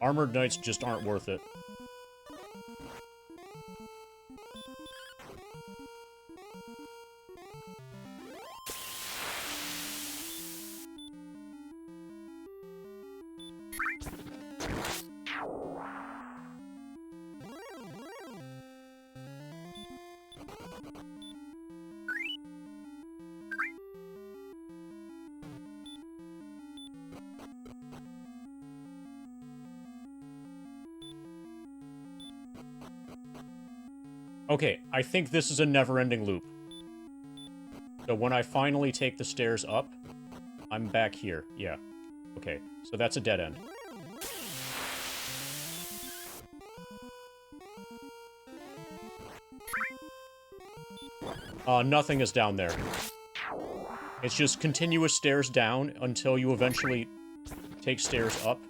Armored Knights just aren't worth it. Okay, I think this is a never-ending loop. So when I finally take the stairs up, I'm back here. Yeah. Okay, so that's a dead end. Nothing is down there. It's just continuous stairs down until you eventually take stairs up.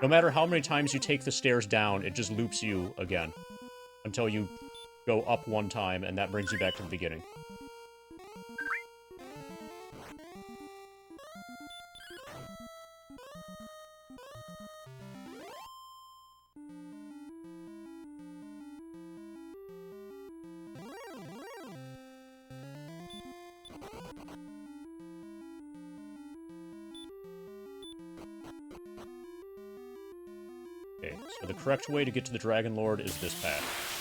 No matter how many times you take the stairs down, it just loops you again. Until you go up one time, and that brings you back to the beginning. Okay, so the correct way to get to the Dragon Lord is this path.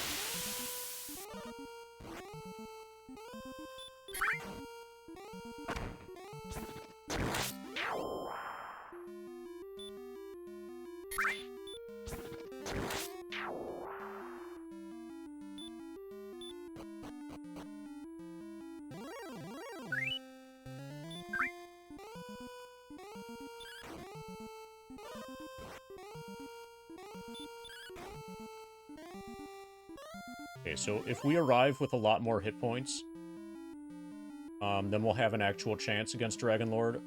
Okay, so if we arrive with a lot more hit points, then we'll have an actual chance against Dragon Lord.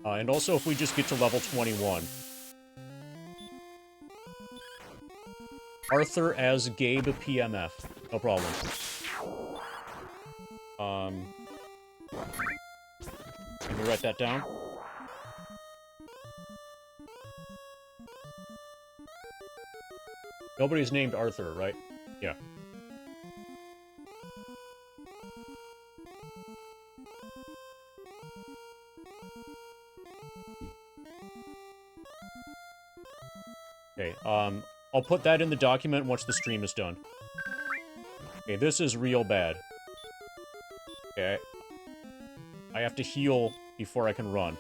And also if we just get to level 21. Arthur as Gabe PMF. No problem. Let me write that down. Nobody's named Arthur, right? Yeah. Okay, I'll put that in the document once the stream is done. Okay, this is real bad. Okay. I have to heal before I can run.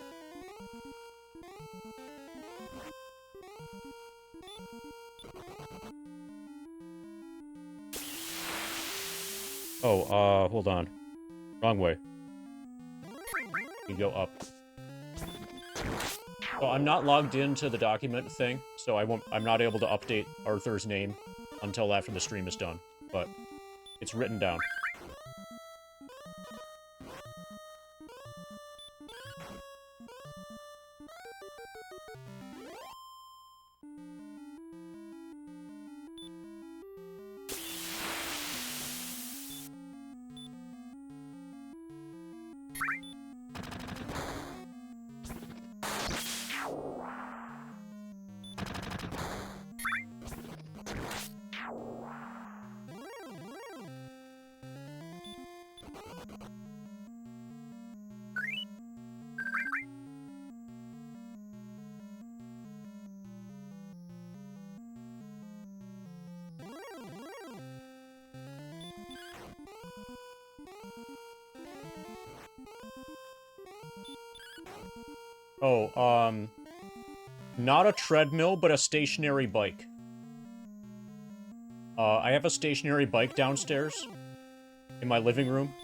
Oh, hold on. Wrong way. You go up. So I'm not logged into the document thing, so I'm not able to update Arthur's name until after the stream is done. But it's written down. Oh, not a treadmill, but a stationary bike. I have a stationary bike downstairs in my living room.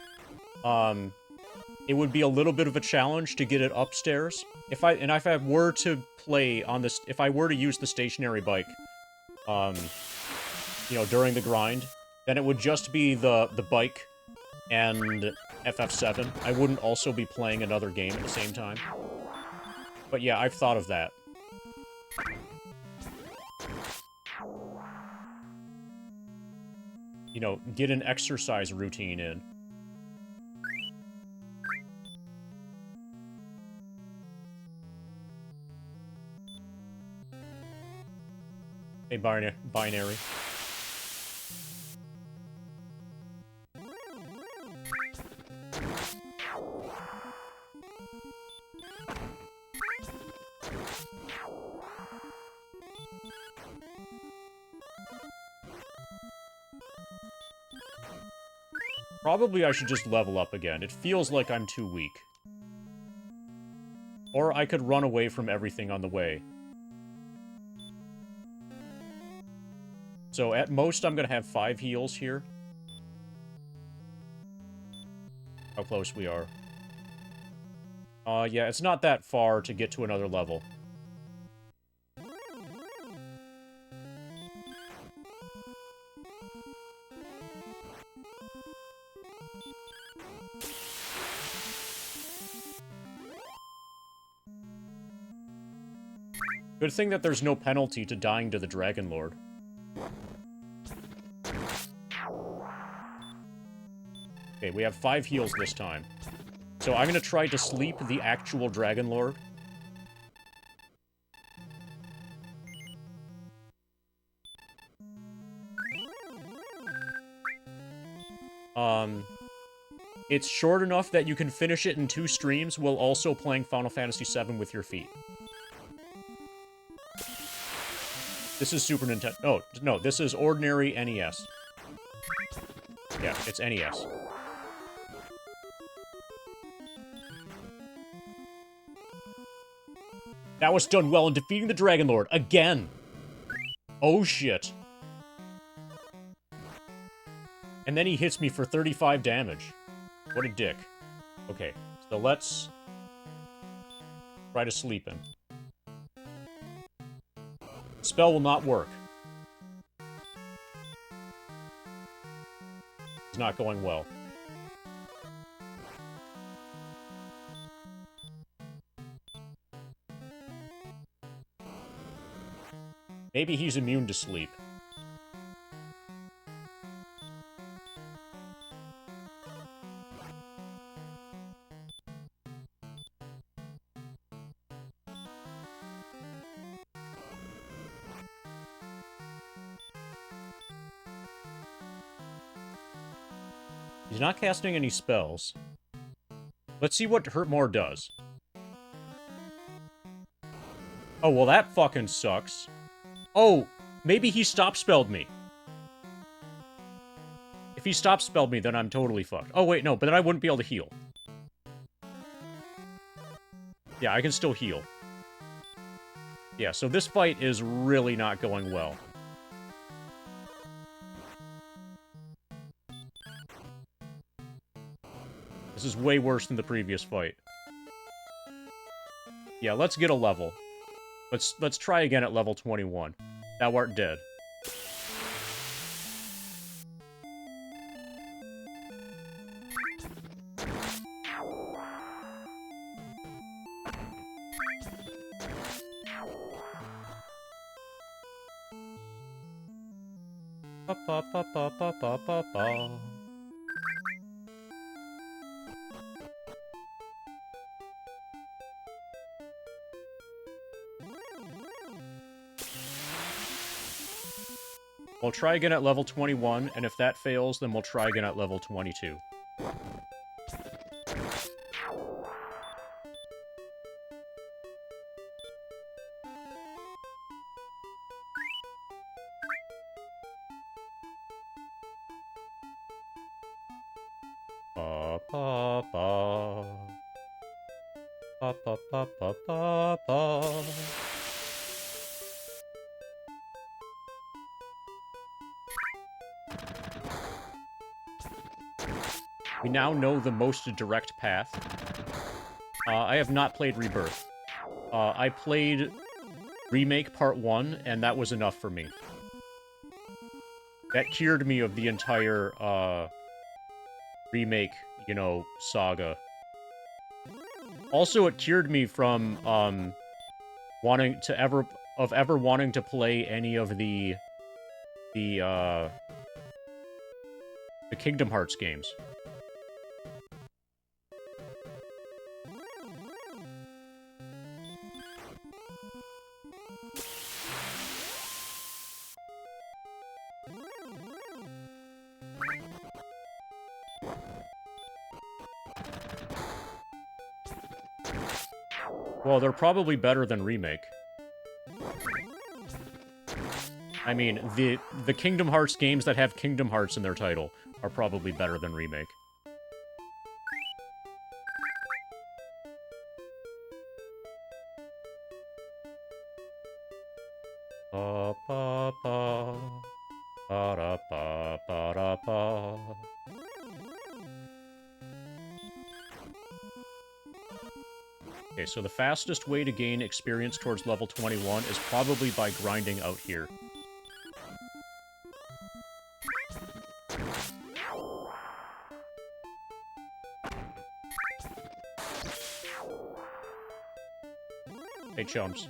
It would be a little bit of a challenge to get it upstairs. If I were to play on this, if I were to use the stationary bike, you know, during the grind, then it would just be the bike and FF7. I wouldn't also be playing another game at the same time. But yeah, I've thought of that. You know, get an exercise routine in. Hey, binary. Probably I should just level up again. It feels like I'm too weak. Or I could run away from everything on the way. So at most, I'm gonna have 5 heals here. How close we are. Yeah, it's not that far to get to another level. Good thing that there's no penalty to dying to the Dragon Lord. Okay, we have 5 heals this time. So I'm gonna try to sleep the actual Dragon Lord. It's short enough that you can finish it in 2 streams while also playing Final Fantasy VII with your feet. This is Super Nintendo. Oh, no, this is ordinary NES. Yeah, it's NES. That was done well in defeating the Dragon Lord. Again! Oh, shit. And then he hits me for 35 damage. What a dick. Okay, so let's try to sleep him. Spell will not work. It's not going well. Maybe he's immune to sleep. He's not casting any spells. Let's see what Hurt More does. Oh, well, that fucking sucks. Oh, maybe he stop-spelled me. If he stop-spelled me, then I'm totally fucked. Oh, wait, no, but then I wouldn't be able to heal. Yeah, I can still heal. Yeah, so this fight is really not going well. This is way worse than the previous fight. Yeah, let's get a level. Let's try again at level 21. Thou art dead. Ba ba ba ba ba ba ba ba. We'll try again at level 21, and if that fails, then we'll try again at level 22. Ba ba ba. Ba ba ba ba ba ba. We now know the most direct path. I have not played Rebirth. I played Remake Part 1, and that was enough for me. That cured me of the entire, Remake, you know, saga. Also, it cured me from, wanting to ever wanting to play any of the Kingdom Hearts games. Well, they're probably better than Remake. I mean, the Kingdom Hearts games that have Kingdom Hearts in their title are probably better than Remake. Ba ba ba. Ba da ba ba da ba. Okay, so the fastest way to gain experience towards level 21 is probably by grinding out here. Hey, chumps.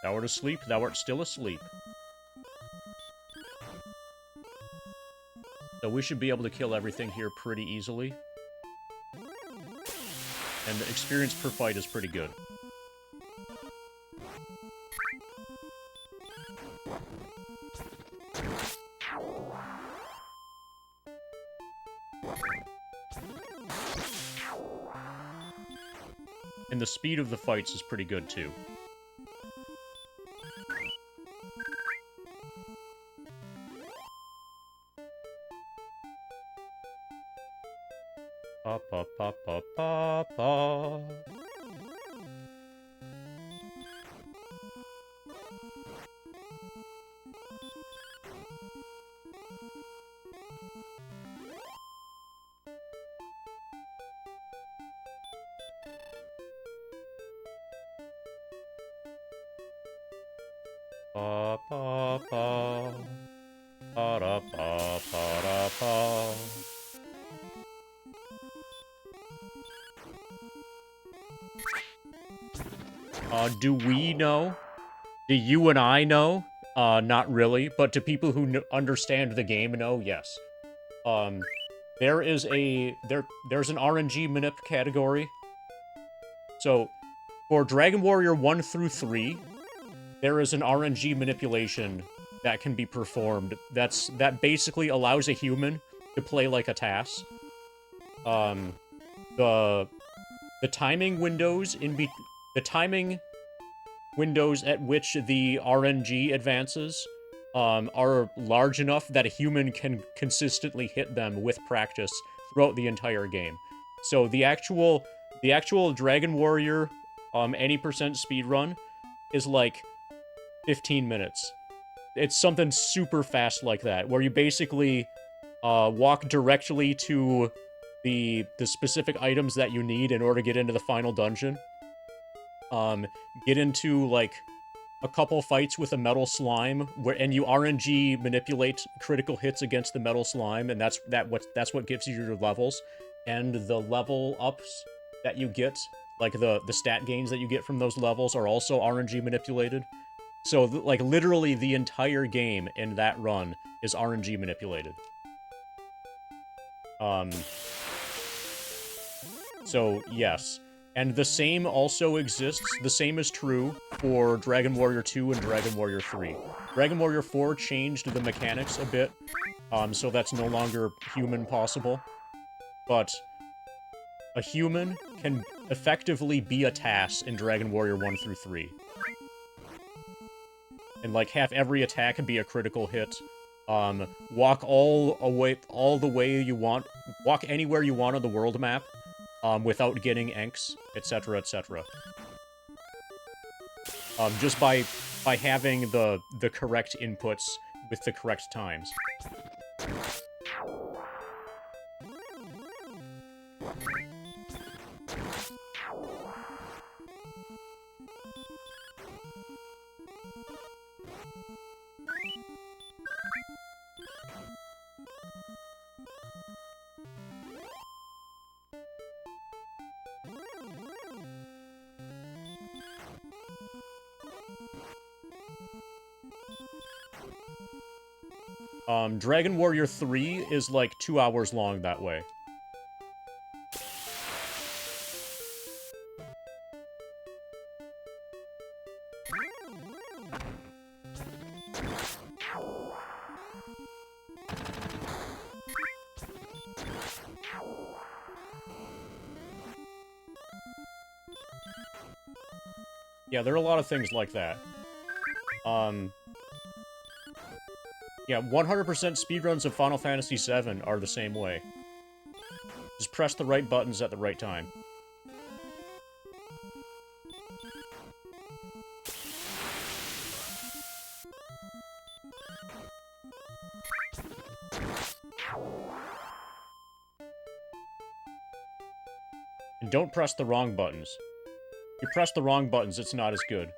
Thou art asleep, thou art still asleep. So we should be able to kill everything here pretty easily. And the experience per fight is pretty good. And the speed of the fights is pretty good too. Ba ba ba ba ba ba. Ba ba ba. Ba da ba ba da ba. Do we know? Do you and I know? Not really, but do people who understand the game know? Yes. There's an RNG manip category. So, For Dragon Warrior 1 through 3, there is an RNG manipulation that can be performed. That basically allows a human to play like a TAS. The timing windows at which the RNG advances are large enough that a human can consistently hit them with practice throughout the entire game. So the actual Dragon Warrior any percent speedrun is like 15 minutes. It's something super fast like that, where you basically walk directly to the specific items that you need in order to get into the final dungeon. Get into like a couple fights with a metal slime, and you RNG manipulate critical hits against the metal slime, and that's what gives you your levels. And the level ups that you get, like the stat gains that you get from those levels, are also RNG manipulated. So like literally the entire game in that run is RNG manipulated. So yes. And the same also exists, the same is true for Dragon Warrior 2 and Dragon Warrior 3. Dragon Warrior 4 changed the mechanics a bit, so that's no longer human possible. But a human can effectively be a TAS in Dragon Warrior 1 through 3. And like have every attack be a critical hit. Walk all the way you want, walk anywhere you want on the world map. Without getting Enks, etc., etc. Just by having the correct inputs with the correct times. Dragon Warrior 3 is like 2 hours long that way. Yeah, there are a lot of things like that. Yeah, 100% speedruns of Final Fantasy VII are the same way. Just press the right buttons at the right time. And don't press the wrong buttons. If you press the wrong buttons, it's not as good.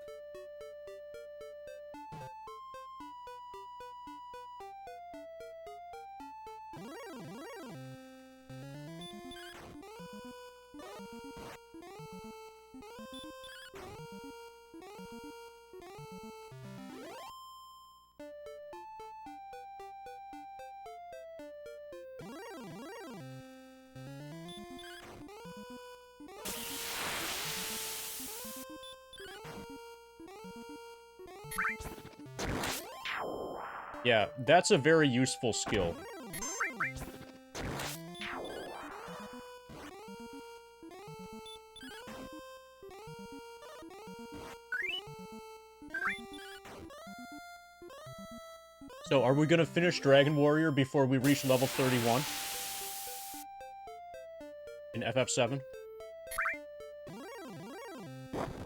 Yeah, that's a very useful skill. So, are we gonna finish Dragon Warrior before we reach level 31? In FF7?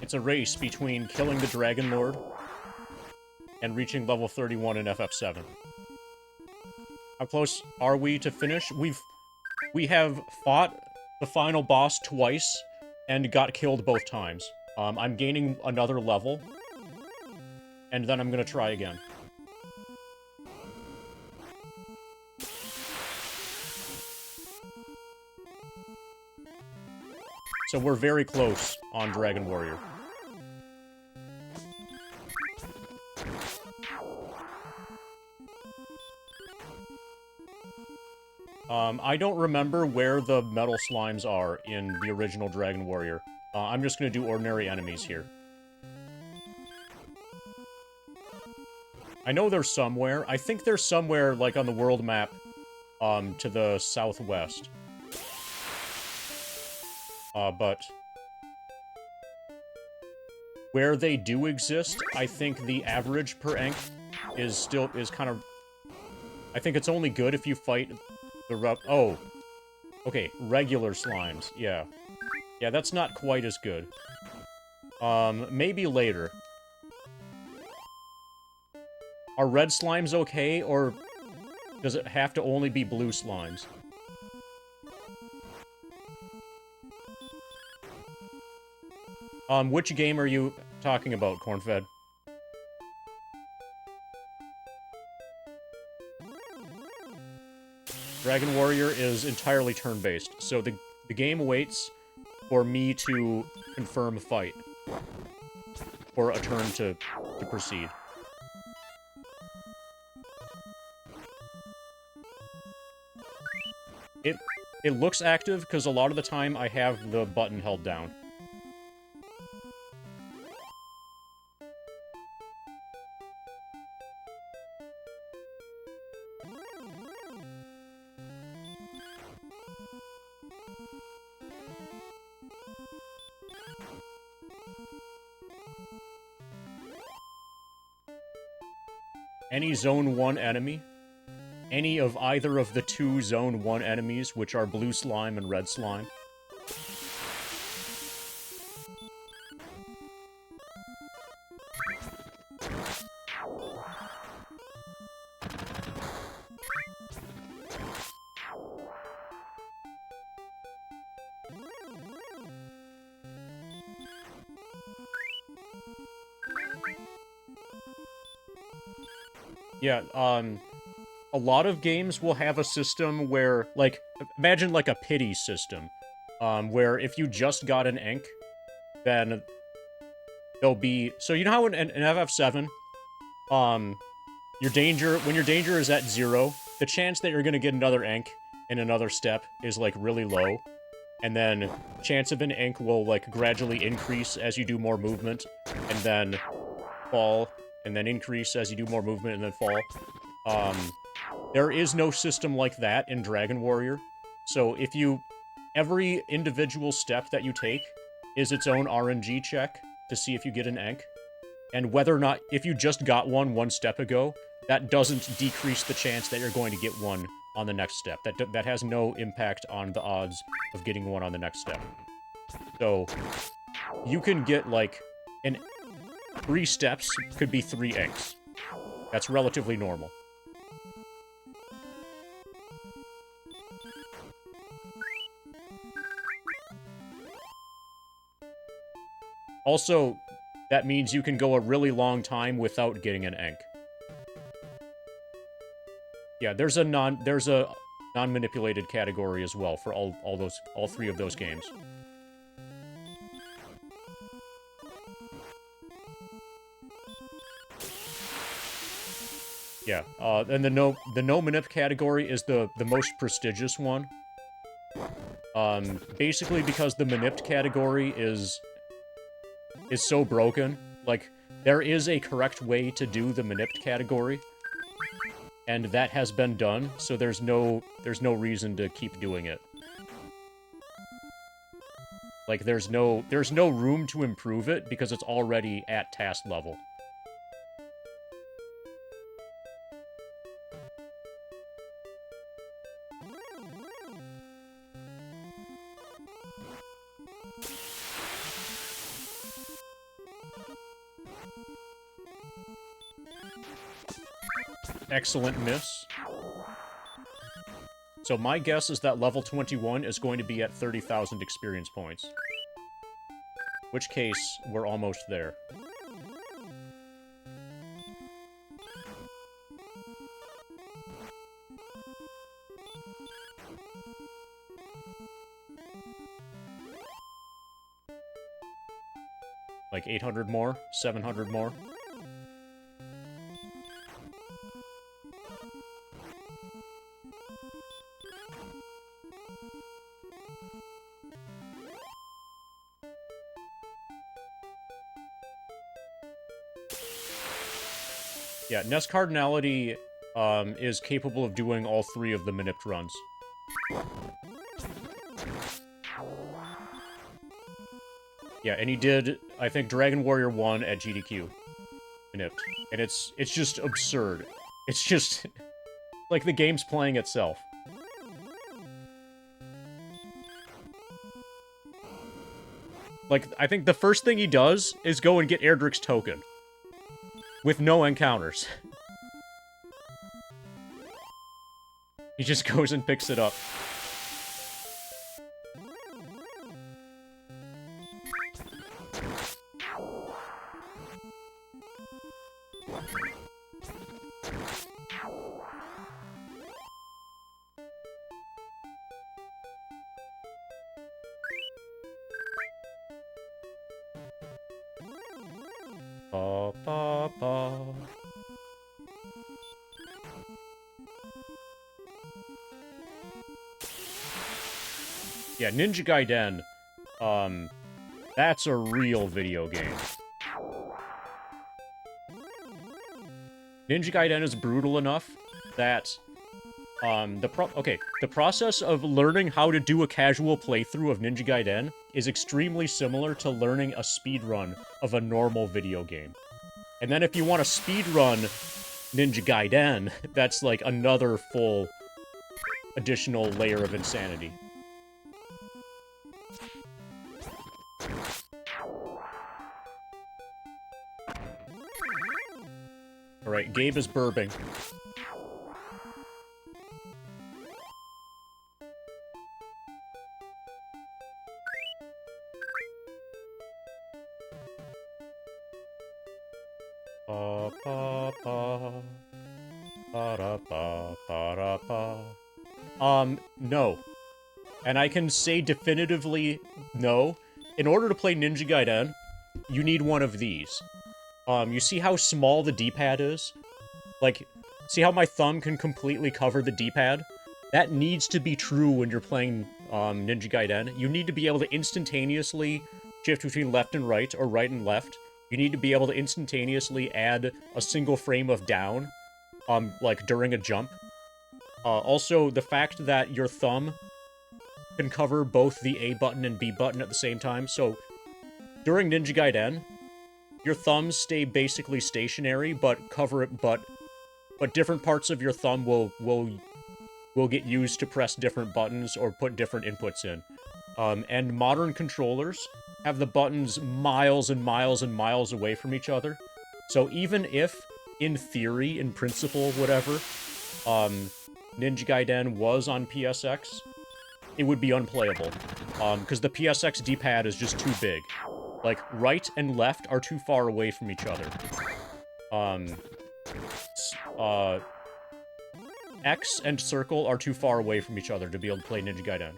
It's a race between killing the Dragon Lord and reaching level 31 in FF7. How close are we to finish? We have fought the final boss twice and got killed both times. I'm gaining another level, and then I'm gonna try again. So we're very close on Dragon Warrior. I don't remember where the metal slimes are in the original Dragon Warrior. I'm just gonna do ordinary enemies here. I know they're somewhere. I think they're somewhere, like, on the world map, to the southwest. But where they do exist, I think the average per Enk is kind of... I think it's only good if you fight the oh. Okay, regular slimes, yeah. Yeah, that's not quite as good. Maybe later. Are red slimes okay, or does it have to only be blue slimes? Which game are you talking about, Cornfed? Dragon Warrior is entirely turn-based, so the game waits for me to confirm a fight. For a turn to proceed. It looks active, because a lot of the time I have the button held down. Any Zone 1 enemy, any of either of the two Zone 1 enemies, which are blue slime and red slime. Yeah, a lot of games will have a system where, like, imagine like a pity system, where if you just got an Enk, then there'll be... So you know how in FF7, when your danger is at 0, the chance that you're gonna get another Enk in another step is, like, really low, and then chance of an Enk will, like, gradually increase as you do more movement, and then fall, and then increase as you do more movement, and then fall. There is no system like that in Dragon Warrior. So if you... Every individual step that you take is its own RNG check to see if you get an Enk. And whether or not... If you just got one step ago, that doesn't decrease the chance that you're going to get one on the next step. That has no impact on the odds of getting one on the next step. So, you can get, like, 3 steps could be 3 Enks. That's relatively normal. Also, that means you can go a really long time without getting an Enk. Yeah, there's a non-manipulated category as well for all 3 of those games. Yeah, and the no manip category is the most prestigious one. Basically because the manipped category is so broken. Like, there is a correct way to do the manipped category, and that has been done, so there's no reason to keep doing it. Like, there's no room to improve it because it's already at task level. Excellent miss. So my guess is that level 21 is going to be at 30,000 experience points. Which case, we're almost there. Like 800 more? 700 more? Yeah, Nest Cardinality is capable of doing all 3 of the Manipped runs. Yeah, and he did, I think, Dragon Warrior 1 at GDQ. Manipped. And it's just absurd. It's just... like, the game's playing itself. Like, I think the first thing he does is go and get Erdrick's token. With no encounters. He just goes and picks it up. Ba, ba, ba. Yeah, Ninja Gaiden, that's a real video game. Ninja Gaiden is brutal enough that, the process of learning how to do a casual playthrough of Ninja Gaiden is extremely similar to learning a speedrun of a normal video game. And then if you want to speedrun Ninja Gaiden, that's like another full additional layer of insanity. Alright, Gabe is burping. Ba, ba, ba. Ba, da, ba, ba, da, ba. No. And I can say definitively no. In order to play Ninja Gaiden, you need one of these. You see how small the D-pad is? Like, see how my thumb can completely cover the D-pad? That needs to be true when you're playing, Ninja Gaiden. You need to be able to instantaneously shift between left and right, or right and left. You need to be able to instantaneously add a single frame of down, like, during a jump. Also, the fact that your thumb can cover both the A button and B button at the same time, so during Ninja Gaiden, your thumbs stay basically stationary, but cover it, but different parts of your thumb will get used to press different buttons or put different inputs in. And modern controllers have the buttons miles and miles and miles away from each other. So even if, in theory, in principle, whatever, Ninja Gaiden was on PSX, it would be unplayable. Because the PSX D-pad is just too big. Like, right and left are too far away from each other. X and circle are too far away from each other to be able to play Ninja Gaiden.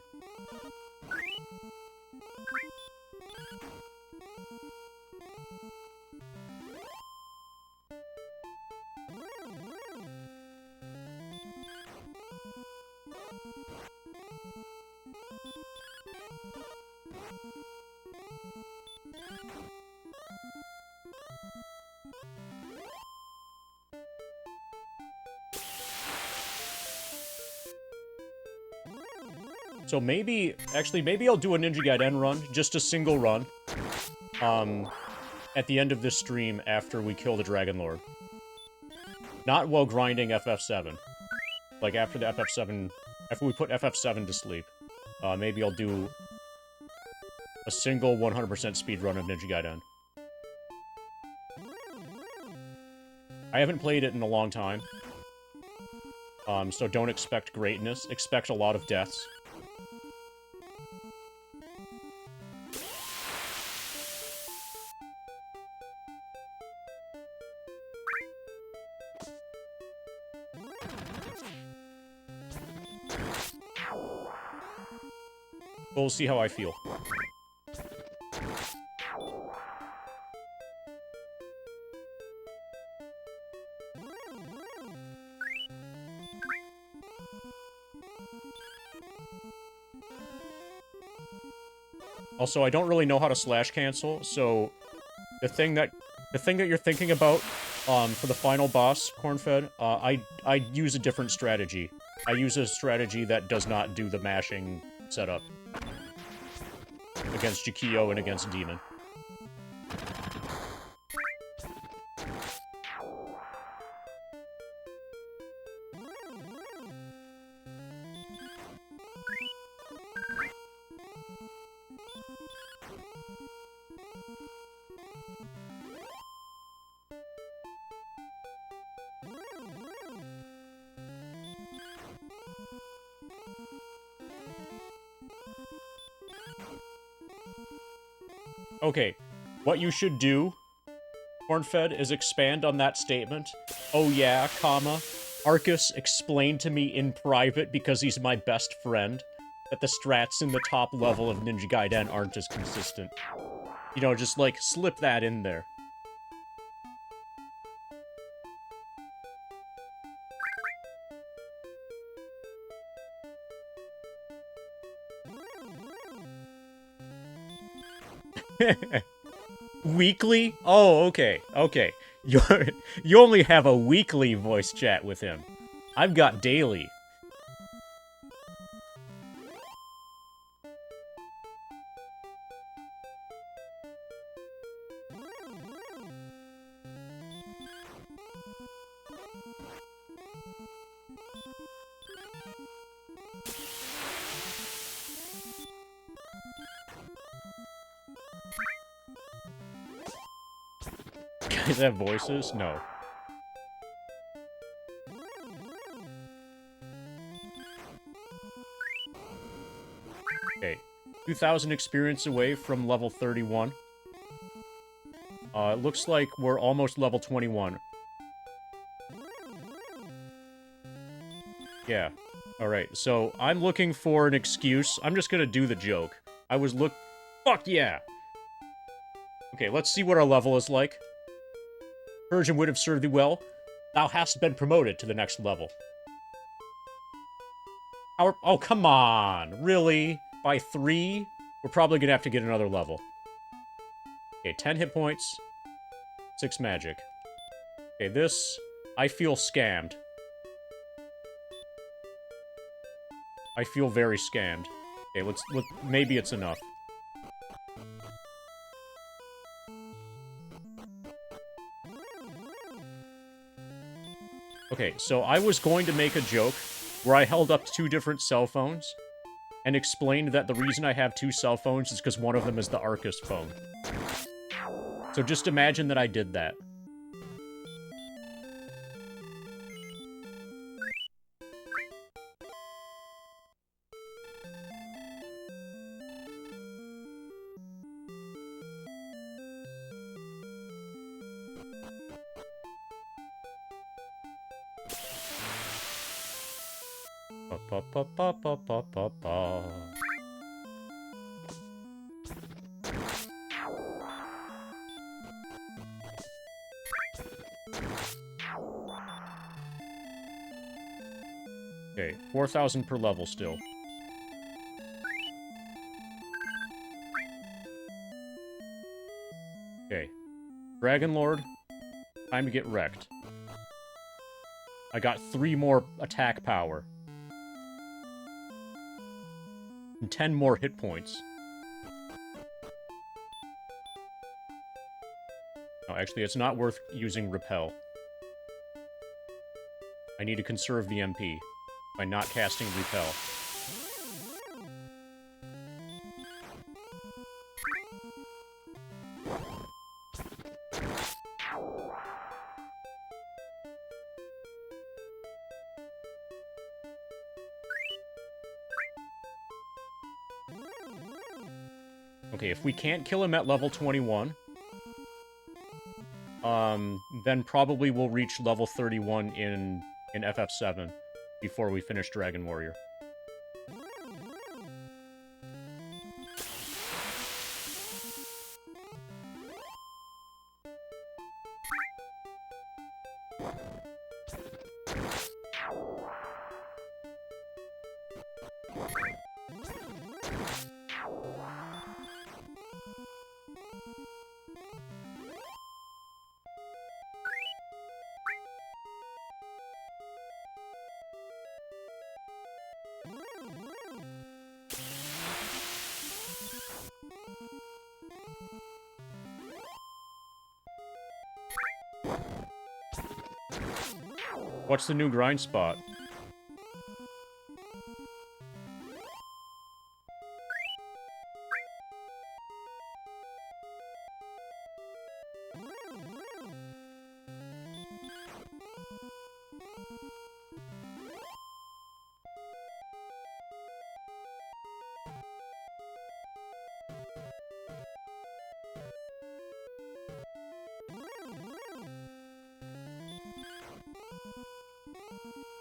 So maybe I'll do a Ninja Gaiden run, just a single run, at the end of this stream after we kill the Dragon Lord. Not while grinding FF7. Like, after the FF7, after we put FF7 to sleep. Maybe I'll do a single 100% speedrun of Ninja Gaiden. I haven't played it in a long time. So don't expect greatness. Expect a lot of deaths. We'll see how I feel. Also, I don't really know how to slash cancel, so the thing that you're thinking about For the final boss, Cornfed, I use a different strategy. I use a strategy that does not do the mashing setup. Against Jikio and against Demon. Okay, what you should do, Cornfed, is expand on that statement. Oh yeah, comma. Arcus explained to me in private, because he's my best friend, that the strats in the top level of Ninja Gaiden aren't as consistent. You know, just, like, slip that in there. Weekly? Oh, okay, okay. You only have a weekly voice chat with him. I've got daily. Guys have voices? No. Okay. 2,000 experience away from level 31. It looks like we're almost level 21. Yeah. Alright, so I'm looking for an excuse. I'm just gonna do the joke. Fuck yeah! Okay, let's see what our level is like. Persian would have served thee well. Thou hast been promoted to the next level. Oh, come on! Really? By 3? We're probably gonna have to get another level. Okay, 10 hit points. 6 magic. Okay, this... I feel scammed. I feel very scammed. Okay, maybe it's enough. Okay, so I was going to make a joke where I held up 2 different cell phones and explained that the reason I have 2 cell phones is because one of them is the Arcus phone. So just imagine that I did that. Ba ba ba ba ba ba ba. Okay, 4,000 per level still. Okay. Dragon Lord, time to get wrecked. I got 3 more attack power. And 10 more hit points. No, actually, it's not worth using Repel. I need to conserve the MP by not casting Repel. Okay, if we can't kill him at level 21, then probably we'll reach level 31 in FF7 before we finish Dragon Warrior. What's the new grind spot?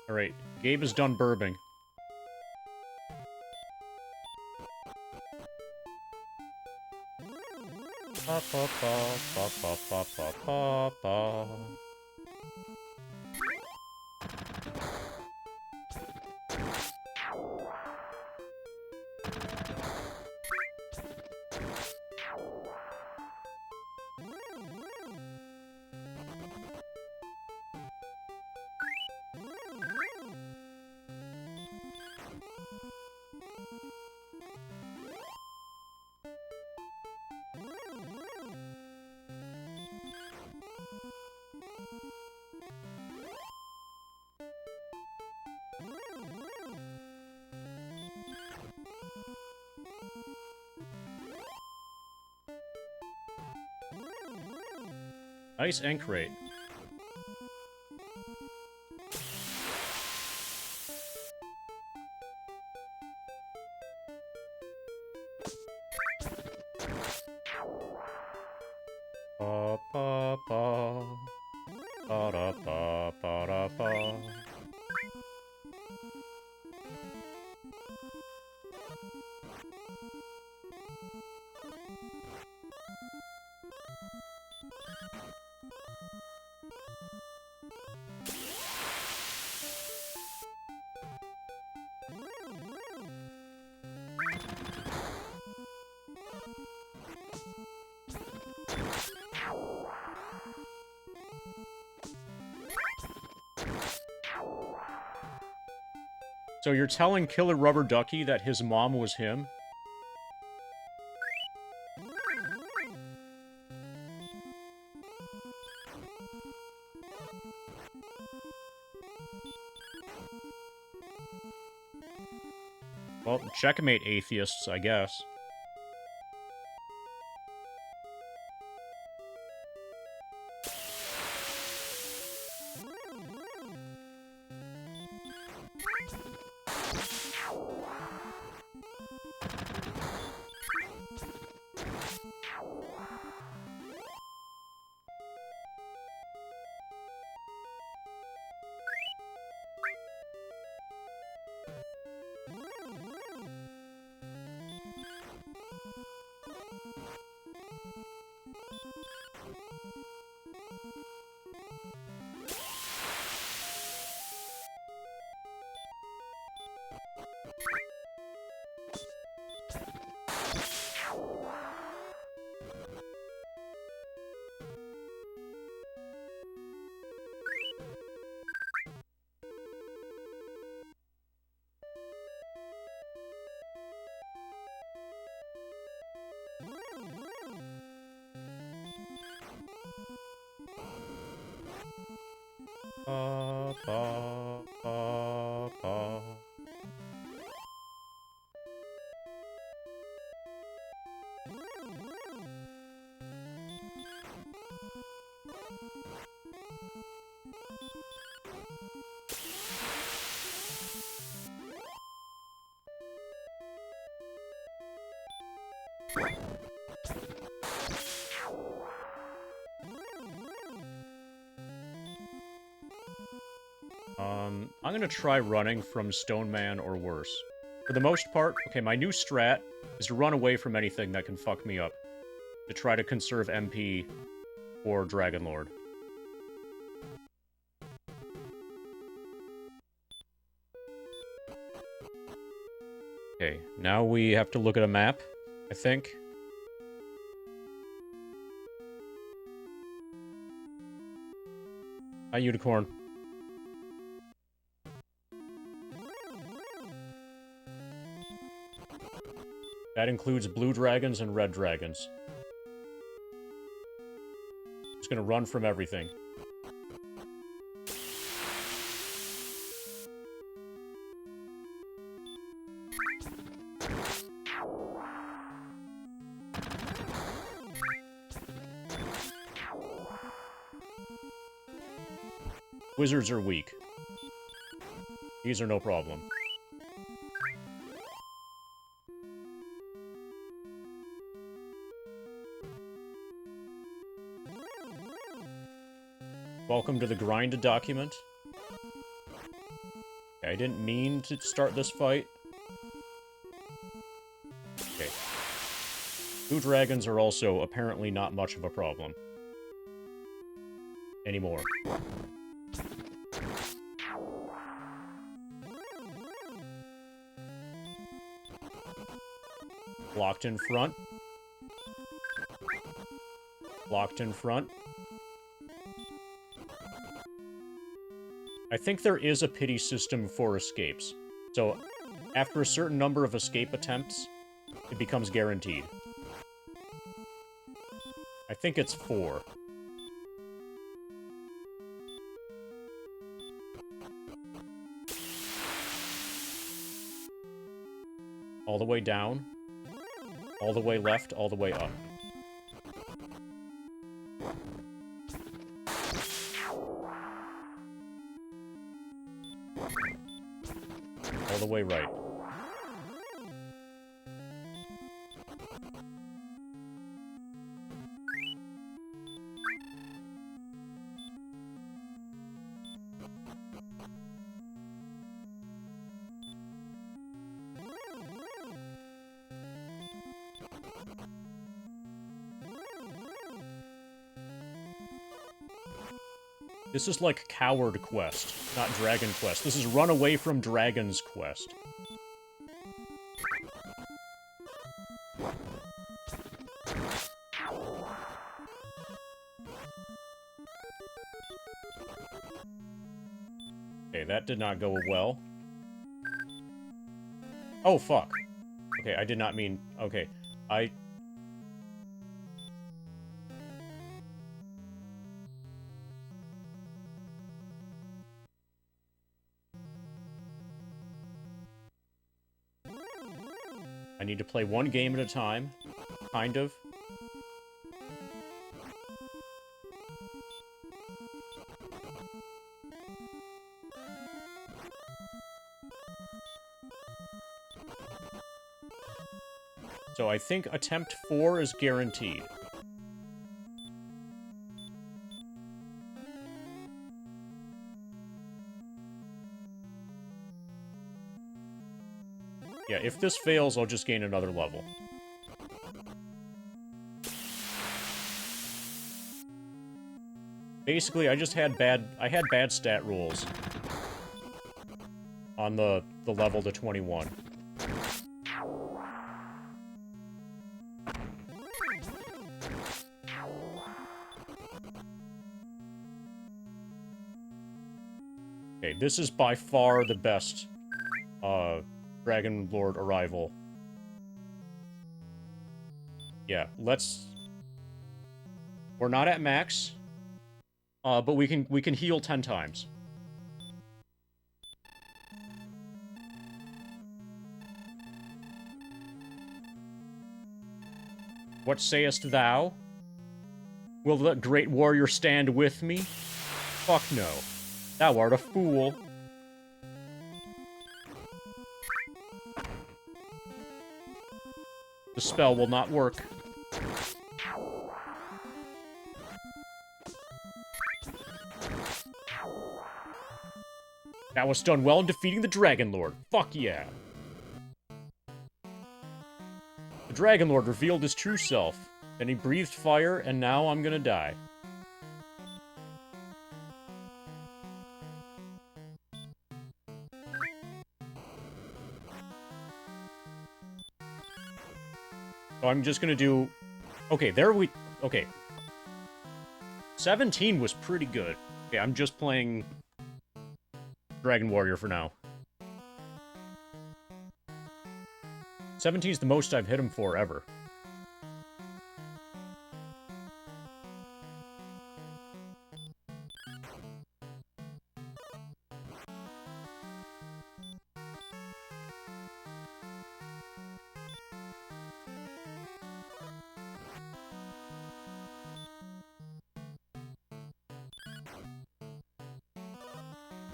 Alright, Gabe is done burping. Pa, pa, pa, pa, pa, pa, pa, pa, pa. Nice ink rate. Pa pa pa pa da pa pa da pa. So you're telling Killer Rubber Ducky that his mom was him? Well, checkmate, atheists, I guess. Pa, pa, pa, pa. I'm gonna try running from Stone Man or worse. For the most part, okay, my new strat is to run away from anything that can fuck me up. To try to conserve MP for Dragon Lord. Okay, now we have to look at a map, I think. Hi, Unicorn. That includes blue dragons and red dragons. Just gonna run from everything. Wizards are weak. These are no problem. Welcome to the grind document. Okay, I didn't mean to start this fight. Okay. 2 dragons are also apparently not much of a problem. Anymore. Blocked in front. Blocked in front. I think there is a pity system for escapes. So, after a certain number of escape attempts, it becomes guaranteed. I think it's 4. All the way down. All the way left, all the way up. All the way right. This is like Coward Quest, not Dragon Quest. This is Run Away from Dragons Quest. Okay, that did not go well. Oh, fuck. Okay, I did not mean... Okay, I need to play one game at a time, kind of. So I think attempt 4 is guaranteed. Yeah, if this fails, I'll just gain another level. Basically, I had bad stat rolls on the level to 21. Okay, this is by far the best, Dragon Lord arrival. Yeah, we're not at max, but we can heal 10 times. What sayest thou? Will the great warrior stand with me? Fuck no. Thou art a fool. The spell will not work. That was done well in defeating the Dragon Lord. Fuck yeah. The Dragon Lord revealed his true self. Then he breathed fire, and now I'm gonna die. So I'm just gonna do... Okay, Okay. 17 was pretty good. Okay, I'm just playing Dragon Warrior for now. 17 is the most I've hit him for ever.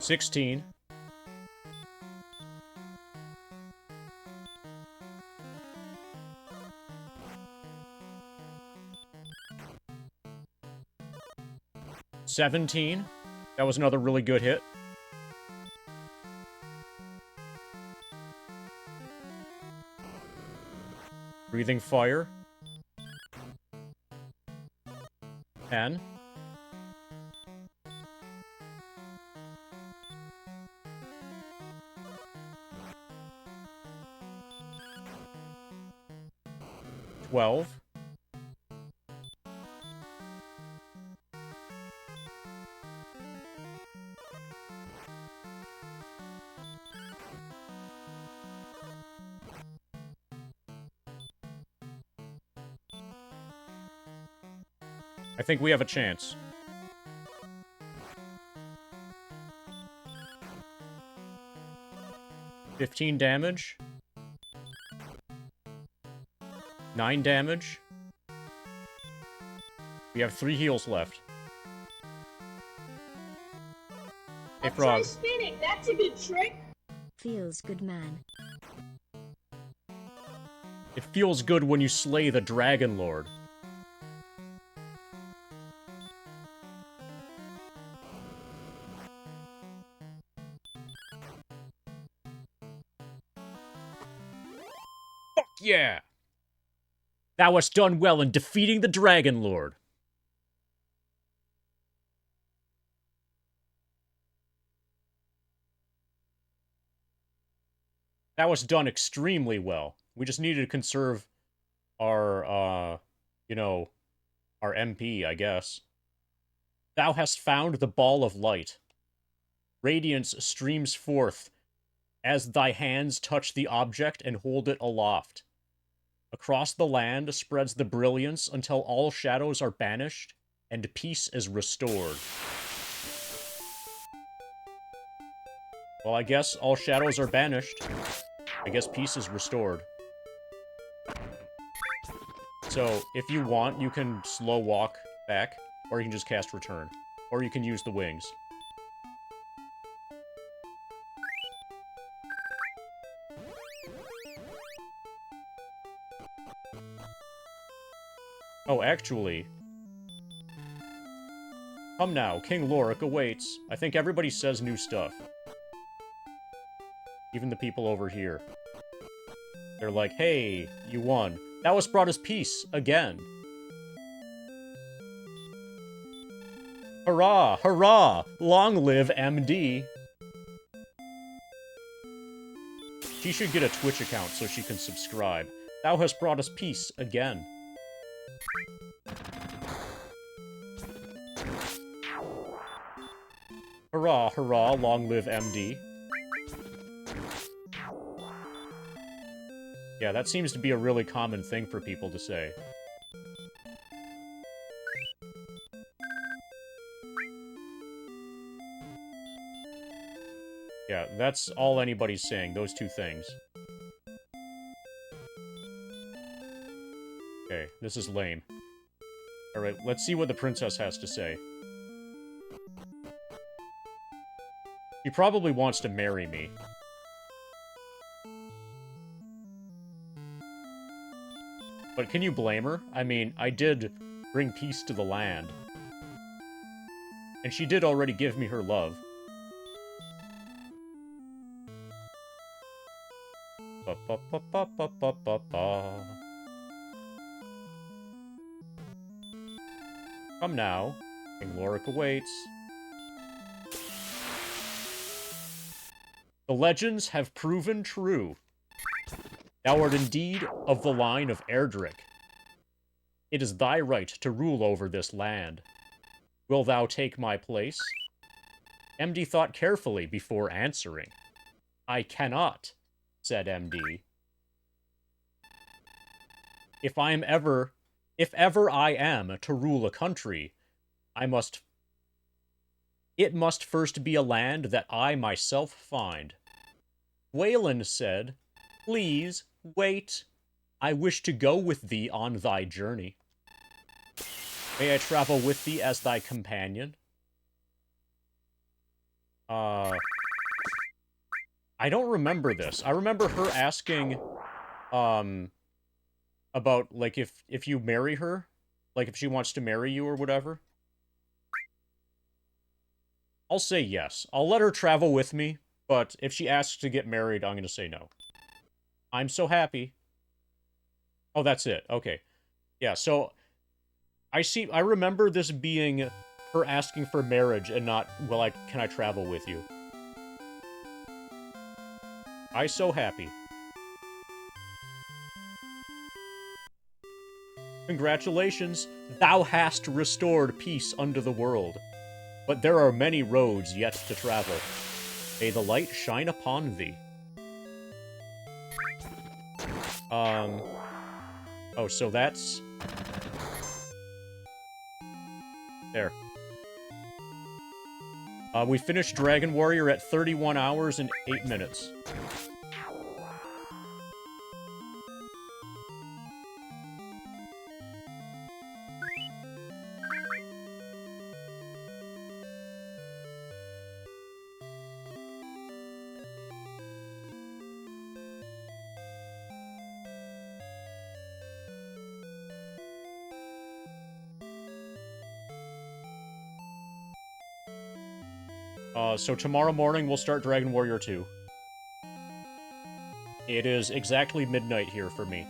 16. $17. That was another really good hit. Breathing fire. 10. $12. I think we have a chance. $15 damage. 9 damage. We have 3 heals left. Hey, I'll try Frog. spinning. That's a good trick. Feels good, man. It feels good when you slay the Dragon Lord. Fuck yeah! Thou hast done well in defeating the Dragon Lord. That was done extremely well. We just needed to conserve our, you know, our MP, I guess. Thou hast found the ball of light. Radiance streams forth as thy hands touch the object and hold it aloft. Across the land spreads the brilliance until all shadows are banished and peace is restored. Well, I guess all shadows are banished. I guess peace is restored. So, if you want, you can slow walk back, or you can just cast return. Or you can use the wings. Oh, actually... Come now, King Lorik awaits. I think everybody says new stuff. Even the people over here. They're like, hey, you won. That was brought us peace, again. Hurrah, hurrah! Long live MD! She should get a Twitch account so she can subscribe. Thou hast brought us peace, again. Hurrah, hurrah, long live MD. Yeah, that seems to be a really common thing for people to say. Yeah, that's all anybody's saying, those two things. Okay, this is lame. Alright, let's see what the princess has to say. She probably wants to marry me. But can you blame her? I mean, I did bring peace to the land. And she did already give me her love. Ba ba ba ba ba ba ba ba. Come now. King Lorik awaits. The legends have proven true. Thou art indeed of the line of Erdrick. It is thy right to rule over this land. Will thou take my place? MD thought carefully before answering. I cannot, said MD. If ever I am to rule a country, it must first be a land that I myself find. Wayland said, please, wait. I wish to go with thee on thy journey. May I travel with thee as thy companion? I don't remember this. I remember her asking, about, like, if you marry her, like, if she wants to marry you or whatever. I'll say yes. I'll let her travel with me, but if she asks to get married, I'm gonna say no. I'm so happy. Oh, that's it. Okay. Yeah, so I remember this being her asking for marriage and not, well, can I travel with you? I so happy. Congratulations, thou hast restored peace unto the world. But there are many roads yet to travel. May the light shine upon thee. Oh, so that's... There. We finished Dragon Warrior at 31 hours and 8 minutes. So tomorrow morning we'll start Dragon Warrior 2. It is exactly midnight here for me.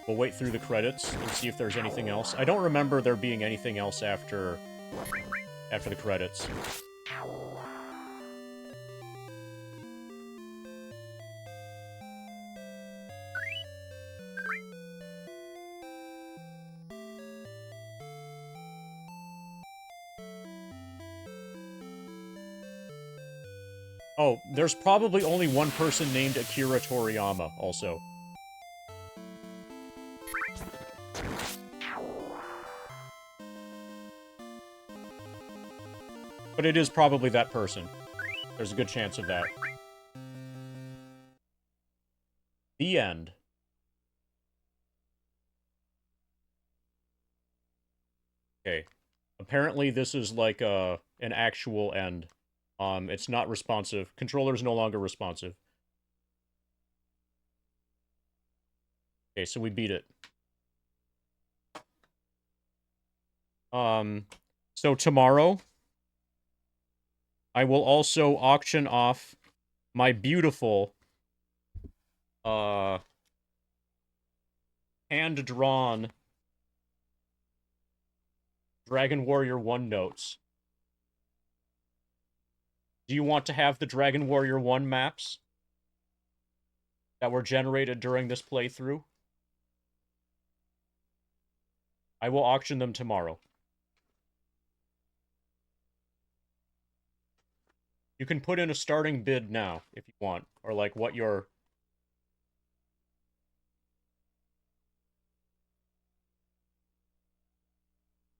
We'll wait through the credits and see if there's anything else. I don't remember there being anything else after the credits. Oh, there's probably only one person named Akira Toriyama, also. But it is probably that person. There's a good chance of that. The end. Okay. Apparently this is like an actual end. It's not responsive. Controller's no longer responsive. Okay, so we beat it. So tomorrow, I will also auction off my beautiful, hand-drawn Dragon Warrior 1 notes. Do you want to have the Dragon Warrior 1 maps that were generated during this playthrough? I will auction them tomorrow. You can put in a starting bid now, if you want, or like what your...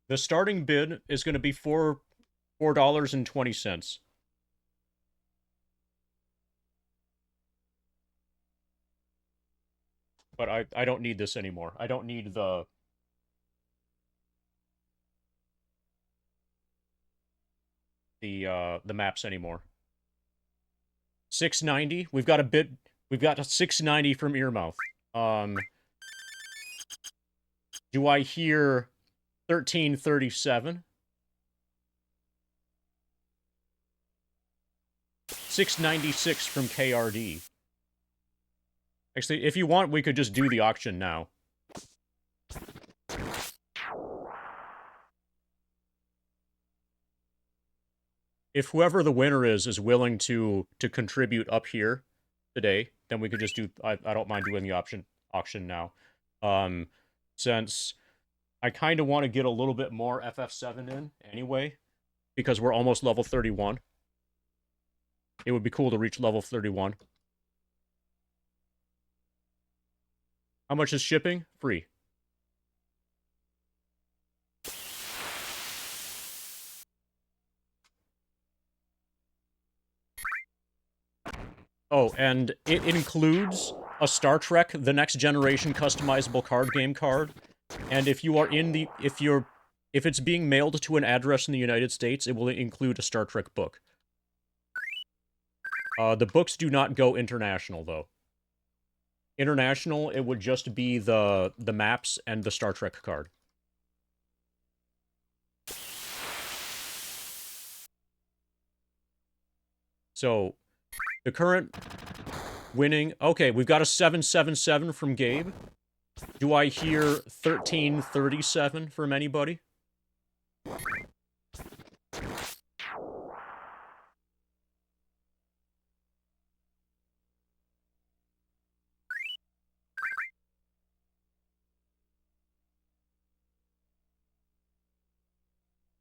The starting bid is going to be $4.20. But I don't need this anymore. I don't need the maps anymore. 690. We've got a 690 from Earmouth. Do I hear 1337? 696 from KRD. Actually, if you want, we could just do the auction now. If whoever the winner is willing to contribute up here today, then we could just do... I don't mind doing the auction now. Since I kind of want to get a little bit more FF7 in anyway, because we're almost level 31. It would be cool to reach level 31. How much is shipping? Free. Oh, and it includes a Star Trek The Next Generation customizable card game card, and if it's being mailed to an address in the United States, it will include a Star Trek book. The books do not go international, though. International, it would just be the maps and the Star Trek card. So, the current winning... Okay, we've got a 777 from Gabe. Do I hear 1337 from anybody?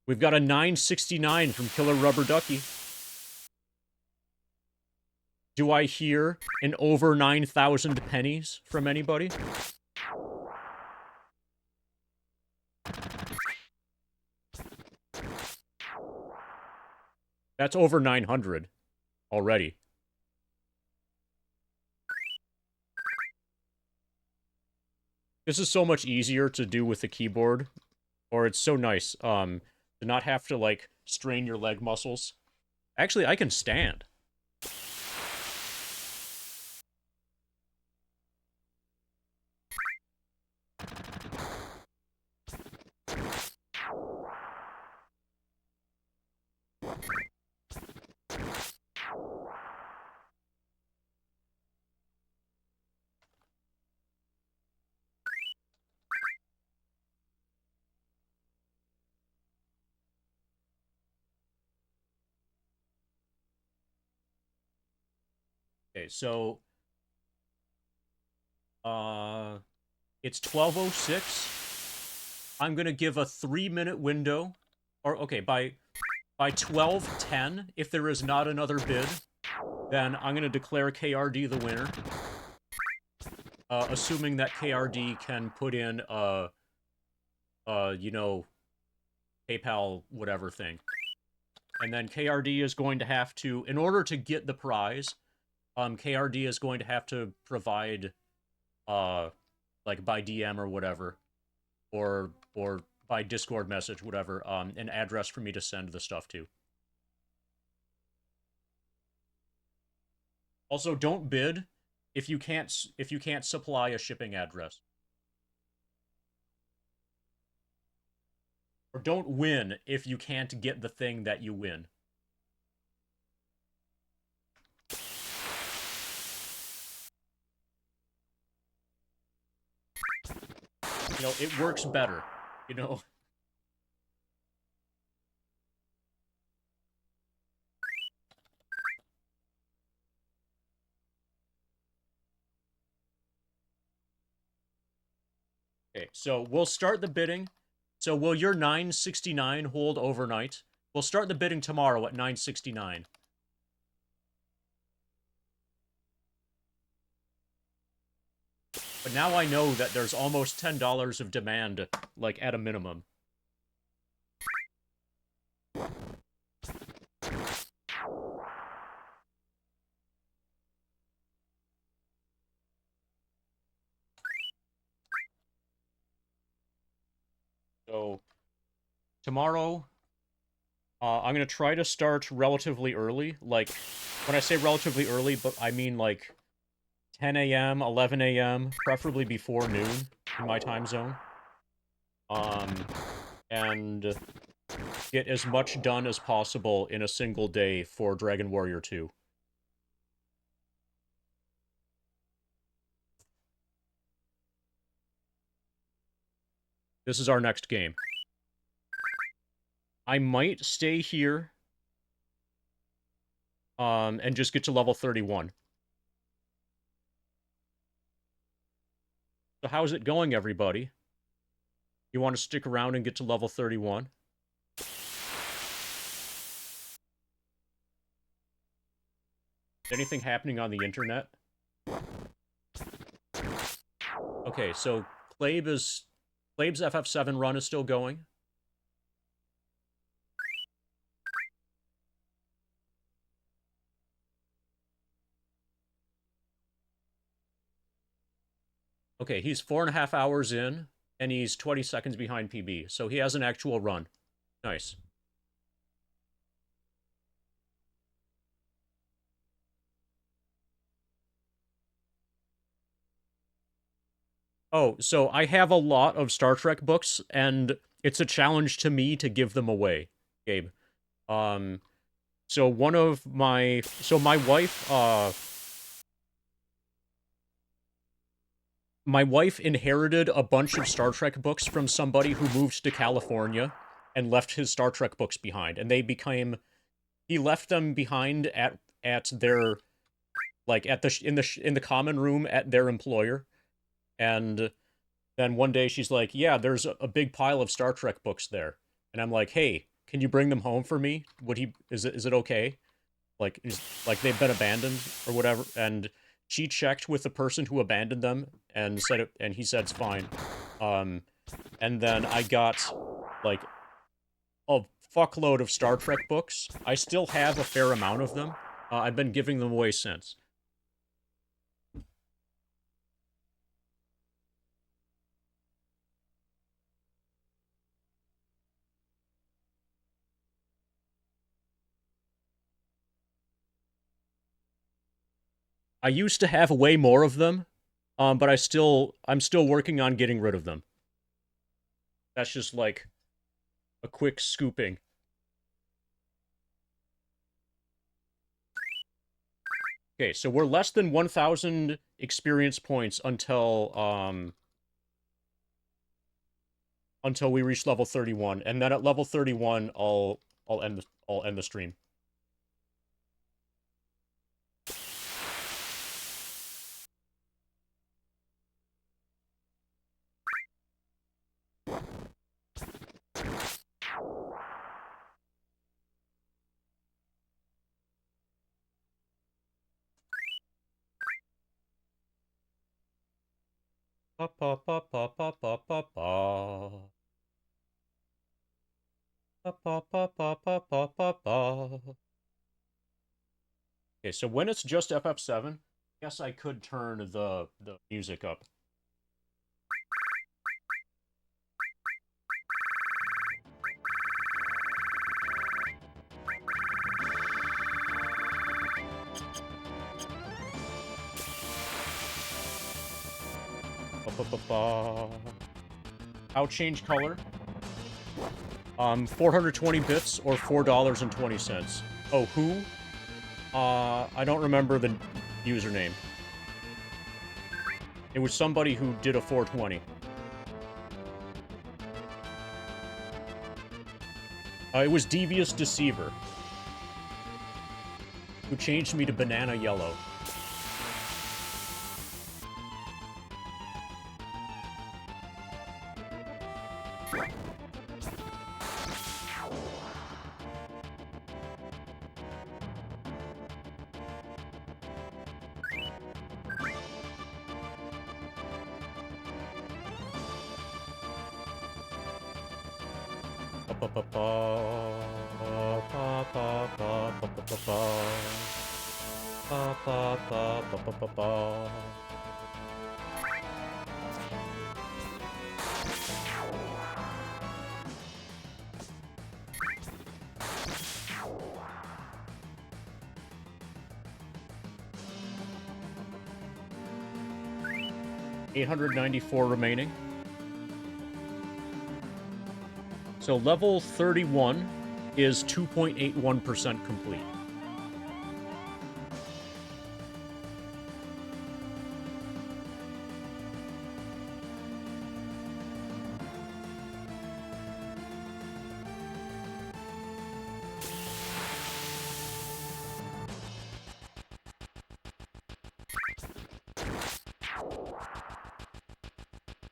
We've got a 969 from Killer Rubber Ducky. Do I hear an over 9,000 pennies from anybody? That's over 900 already. This is so much easier to do with the keyboard, or it's so nice, to not have to, like, strain your leg muscles. Actually, I can stand. Okay, so... It's 12:06. I'm gonna give a 3-minute window. Or, okay, by 12:10, if there is not another bid, then I'm gonna declare KRD the winner. Assuming that KRD can put in you know, PayPal whatever thing. And then KRD is going to have to, in order to get the prize, KRD is going to have to provide, like by DM or whatever, or by Discord message, whatever, an address for me to send the stuff to. Also, don't bid if you can't supply a shipping address. Or don't win if you can't get the thing that you win. You know, it works better, you know? Okay, so we'll start the bidding. So will your 969 hold overnight? We'll start the bidding tomorrow at 969. But now I know that there's almost $10 of demand, like, at a minimum. So, tomorrow, I'm going to try to start relatively early. Like, when I say relatively early, but I mean, like, 10 a.m., 11 a.m., preferably before noon in my time zone. And get as much done as possible in a single day for Dragon Warrior 2. This is our next game. I might stay here, and just get to level 31. So how's it going, everybody? You want to stick around and get to level 31? Is anything happening on the internet? Okay, so Clabe's FF7 run is still going. Okay, he's 4.5 hours in, and he's 20 seconds behind PB, so he has an actual run. Nice. Oh, so I have a lot of Star Trek books, and it's a challenge to me to give them away, Gabe. So one of my... So my wife, my wife inherited a bunch of Star Trek books from somebody who moved to California and left his Star Trek books behind, and they became... He left them behind at their... Like, at the... in the common room at their employer, and... Then one day she's like, yeah, there's a big pile of Star Trek books there. And I'm like, hey, can you bring them home for me? Would he, is it okay? Like, like they've been abandoned or whatever. And she checked with the person who abandoned them and said it, and he said it's fine. And then I got like a fuckload of Star Trek books. I still have a fair amount of them. I've been giving them away since. I used to have way more of them, but I'm still working on getting rid of them. That's just like a quick scooping. Okay, so we're less than 1,000 experience points until we reach level 31, and then at level 31, I'll end the stream. Pa pa pa pa pa pa pa pa. Pa pa pa pa pa pa pa pa. Okay, so when it's just FF7, I guess I could turn the music up. I'll change color. 420 bits or $4.20. Oh, who? I don't remember the username. It was somebody who did a 420. It was Devious Deceiver, who changed me to Banana Yellow. $894 remaining. So level 31 is 2.81% complete.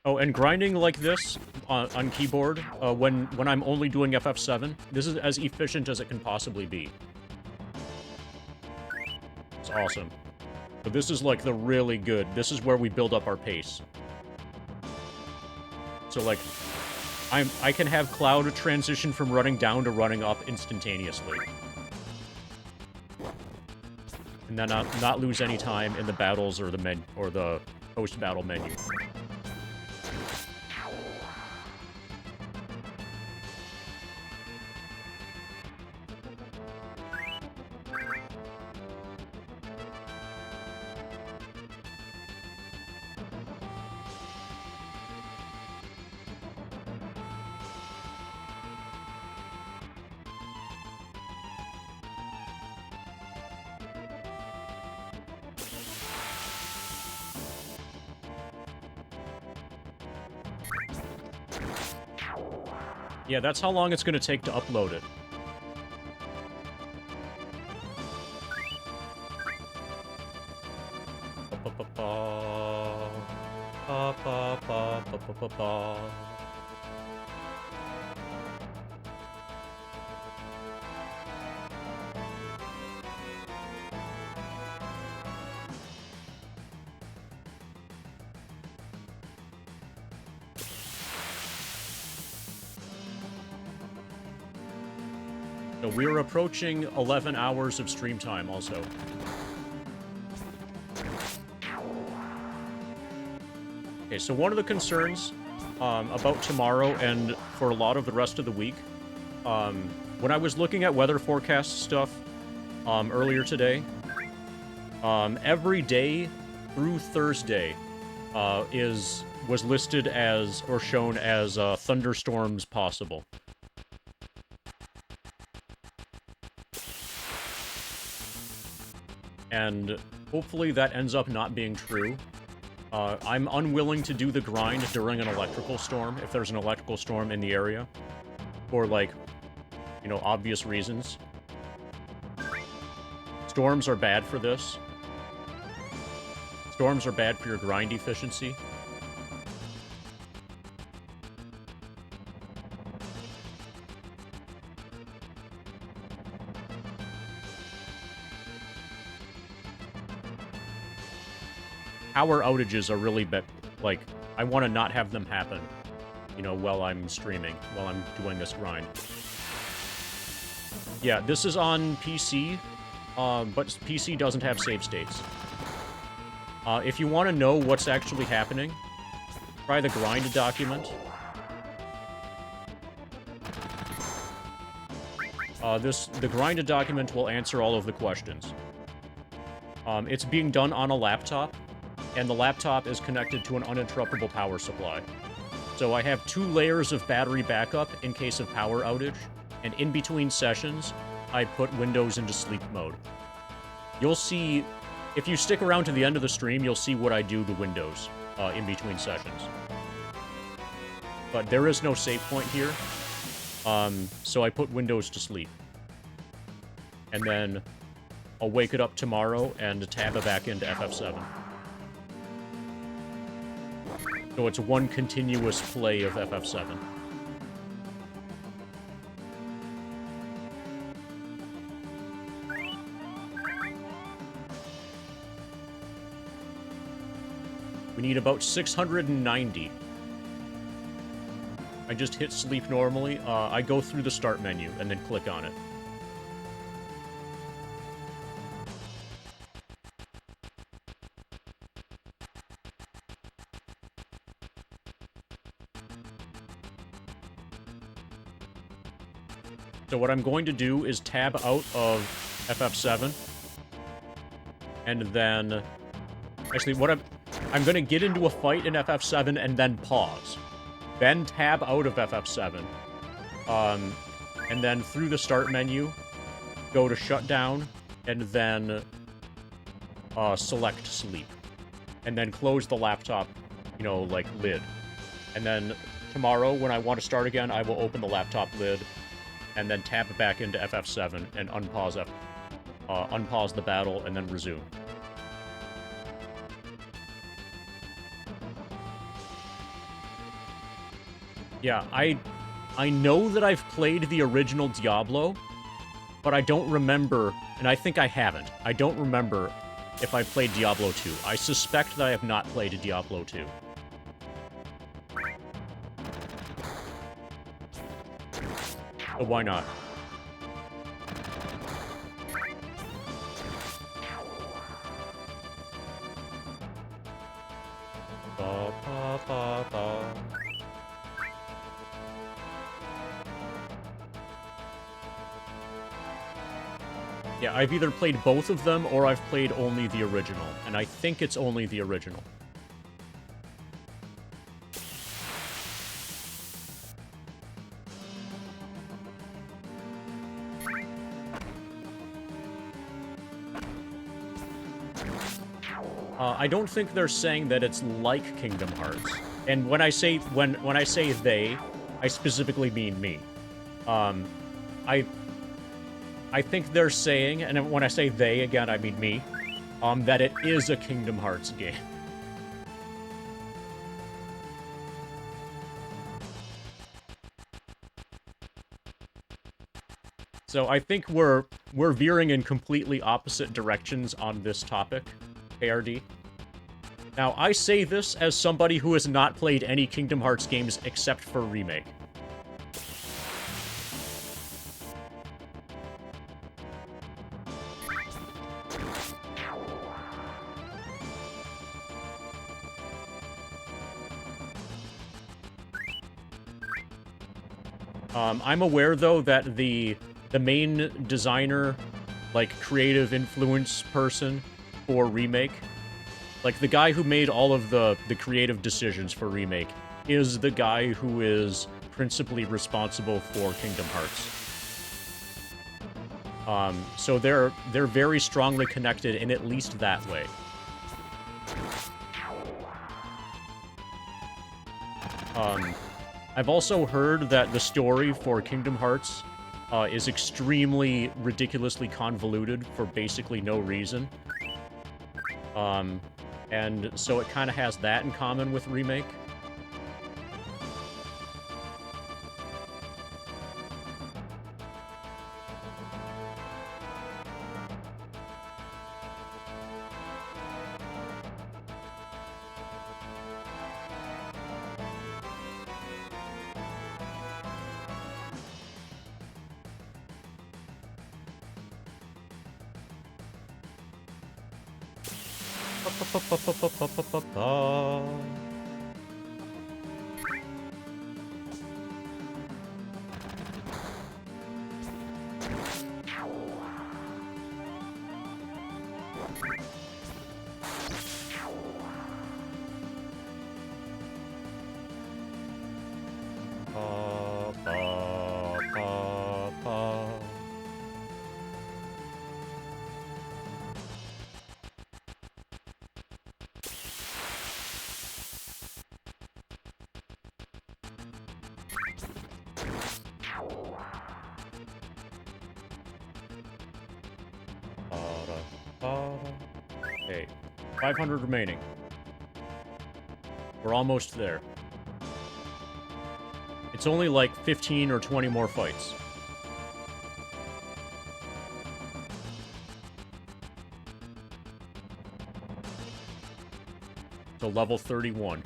Oh, and grinding like this on keyboard, when I'm only doing FF7, this is as efficient as it can possibly be. It's awesome. But this is like the really good, this is where we build up our pace. So like, I can have Cloud transition from running down to running up instantaneously. And then not lose any time in the battles or the post-battle menu. Yeah, that's how long it's going to take to upload it. So we're approaching 11 hours of stream time also. Okay, so one of the concerns about tomorrow and for a lot of the rest of the week, when I was looking at weather forecast stuff earlier today, every day through Thursday was listed as or shown as thunderstorms possible. And hopefully that ends up not being true. I'm unwilling to do the grind during an electrical storm, if there's an electrical storm in the area. For, like, you know, obvious reasons. Storms are bad for this. Storms are bad for your grind efficiency. Power outages are really bad. Like, I want to not have them happen, you know, while I'm streaming, while I'm doing this grind. Yeah, this is on PC, but PC doesn't have save states. If you want to know what's actually happening, try the grind document. The grind document will answer all of the questions. It's being done on a laptop, and the laptop is connected to an uninterruptible power supply. So I have 2 layers of battery backup in case of power outage, and in between sessions, I put Windows into sleep mode. You'll see, if you stick around to the end of the stream, you'll see what I do to Windows in between sessions. But there is no save point here, so I put Windows to sleep. And then I'll wake it up tomorrow and tab it back into FF7. So it's one continuous play of FF7. We need about 690. I just hit sleep normally. I go through the start menu and then click on it. So what I'm going to do is tab out of FF7. And then... Actually, what I'm going to get into a fight in FF7 and then pause. Then tab out of FF7. And then through the start menu, go to shutdown, and then select sleep. And then close the laptop, you know, like, lid. And then tomorrow, when I want to start again, I will open the laptop lid, and then tab it back into FF7 and unpause the battle, and then resume. Yeah, I know that I've played the original Diablo, but I don't remember, and I think I haven't. I don't remember if I played Diablo 2. I suspect that I have not played Diablo 2. But why not? Ba, ba, ba, ba. Yeah, I've either played both of them, or I've played only the original. And I think it's only the original. I don't think they're saying that it's like Kingdom Hearts. And when I say they, I specifically mean me. I think they're saying, and when I say they, again, I mean me, that it is a Kingdom Hearts game. So I think we're veering in completely opposite directions on this topic, ARD. Now, I say this as somebody who has not played any Kingdom Hearts games except for Remake. I'm aware, though, that the main designer, like, creative influence person for Remake, like, the guy who made all of the creative decisions for Remake, is the guy who is principally responsible for Kingdom Hearts. So they're very strongly connected in at least that way. I've also heard that the story for Kingdom Hearts is extremely ridiculously convoluted for basically no reason. And so it kind of has that in common with Remake. Okay, 500 remaining. We're almost there. It's only like 15 or 20 more fights. So level 31.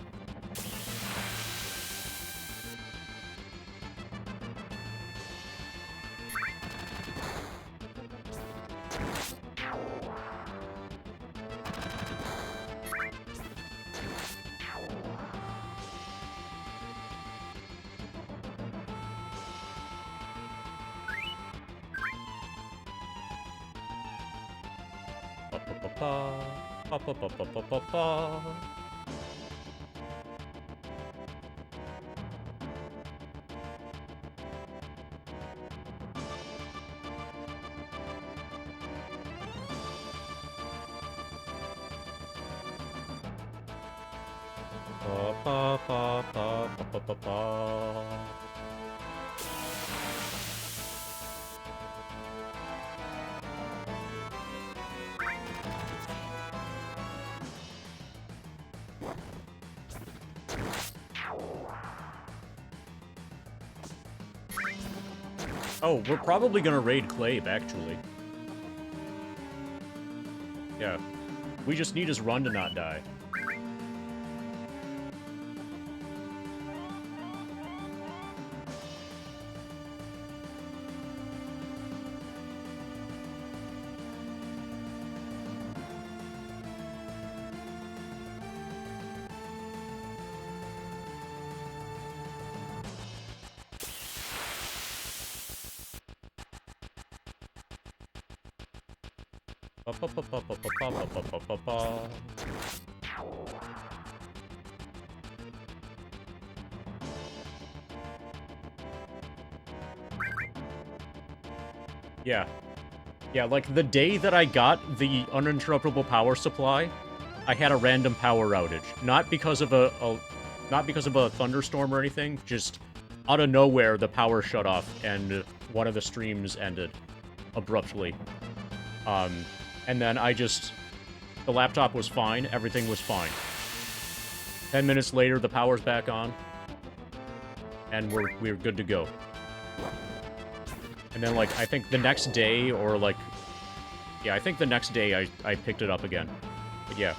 Oh, we're probably gonna raid Clave, actually. Yeah. We just need his run to not die. Yeah. Yeah, like, the day that I got the uninterruptible power supply, I had a random power outage. Not because of a thunderstorm or anything, just out of nowhere, the power shut off, and one of the streams ended abruptly. And then the laptop was fine, everything was fine. 10 minutes later, the power's back on, and we're good to go. And then, like, I think the next day, or, like... Yeah, I think the next day I picked it up again. But yeah.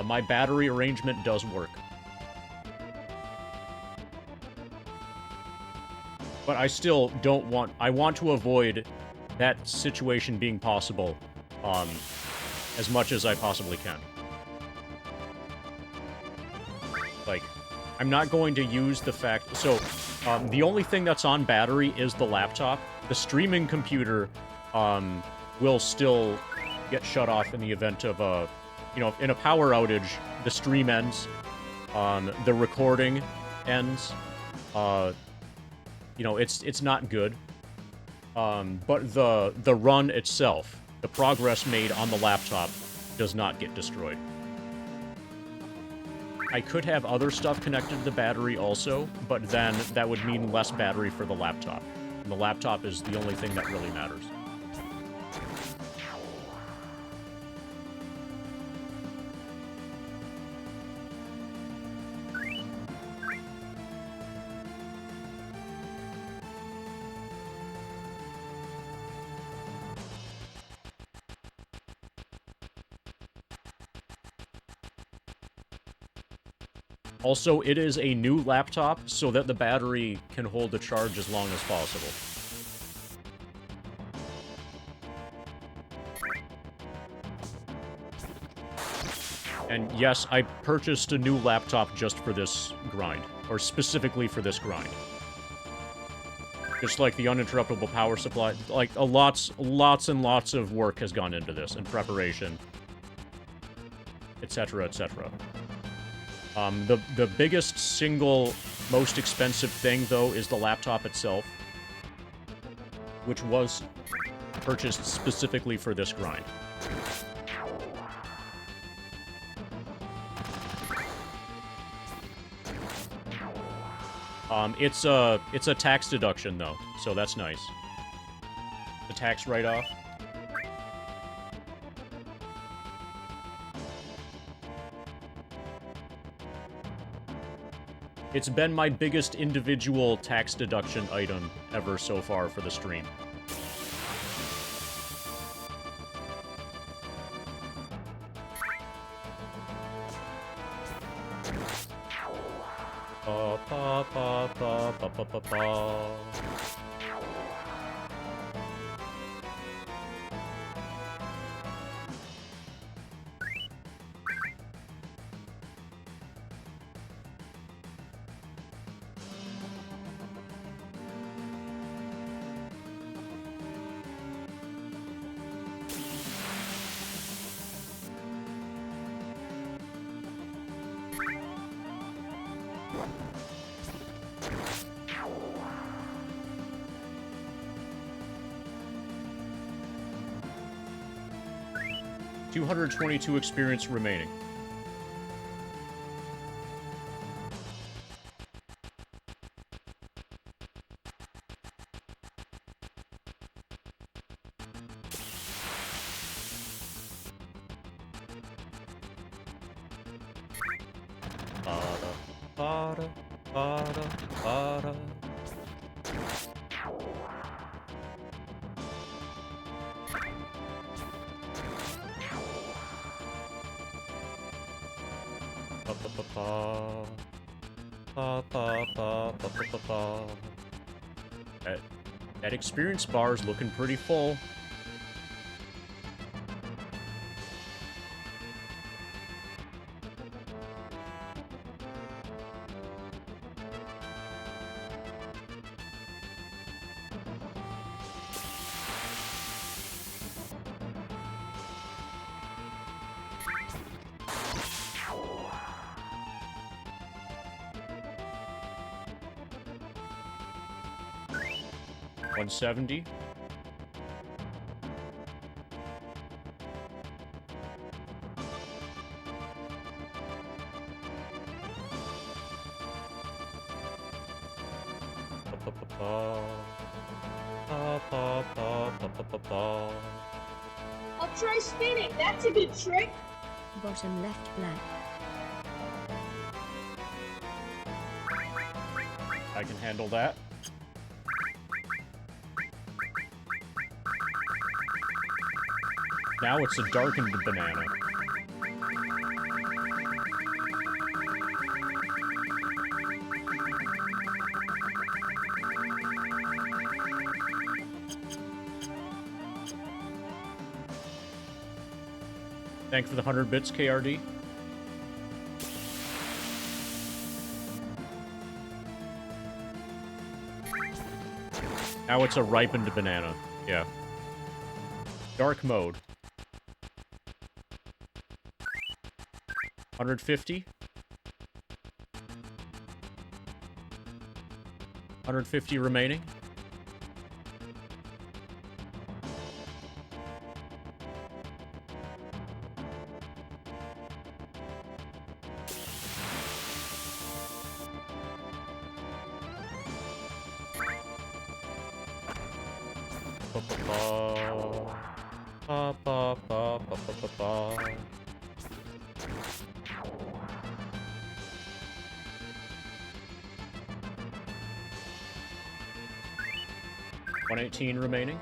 My battery arrangement does work. But I still don't want... I want to avoid that situation being possible, as much as I possibly can. Like, I'm not going to use the fact... So, the only thing that's on battery is the laptop. The streaming computer, will still get shut off in the event of a... You know, in a power outage, the stream ends. The recording ends. You know, it's not good. But the run itself, the progress made on the laptop, does not get destroyed. I could have other stuff connected to the battery also, but then that would mean less battery for the laptop. And the laptop is the only thing that really matters. Also, it is a new laptop, so that the battery can hold the charge as long as possible. And yes, I purchased a new laptop just for this grind, or specifically for this grind. Just like the uninterruptible power supply, like lots and lots of work has gone into this, and preparation, etc., etc. The biggest single most expensive thing, though, is the laptop itself, which was purchased specifically for this grind. It's a tax deduction, though, so that's nice. The tax write-off. It's been my biggest individual tax deduction item ever so far for the stream. Pa pa pa pa pa pa pa pa. 222 experience remaining. Bada, bada, bada. That experience bar is looking pretty full. $170. Ba-ba-ba-ba. I'll try spinning. That's a good trick. Bottom left black. I can handle that. Now it's a darkened banana. Thank you for the 100 bits, KRD. Now it's a ripened banana. Yeah. Dark mode. 150. 150 remaining. Ba, ba, ba, ba, ba, ba, ba. $118 remaining.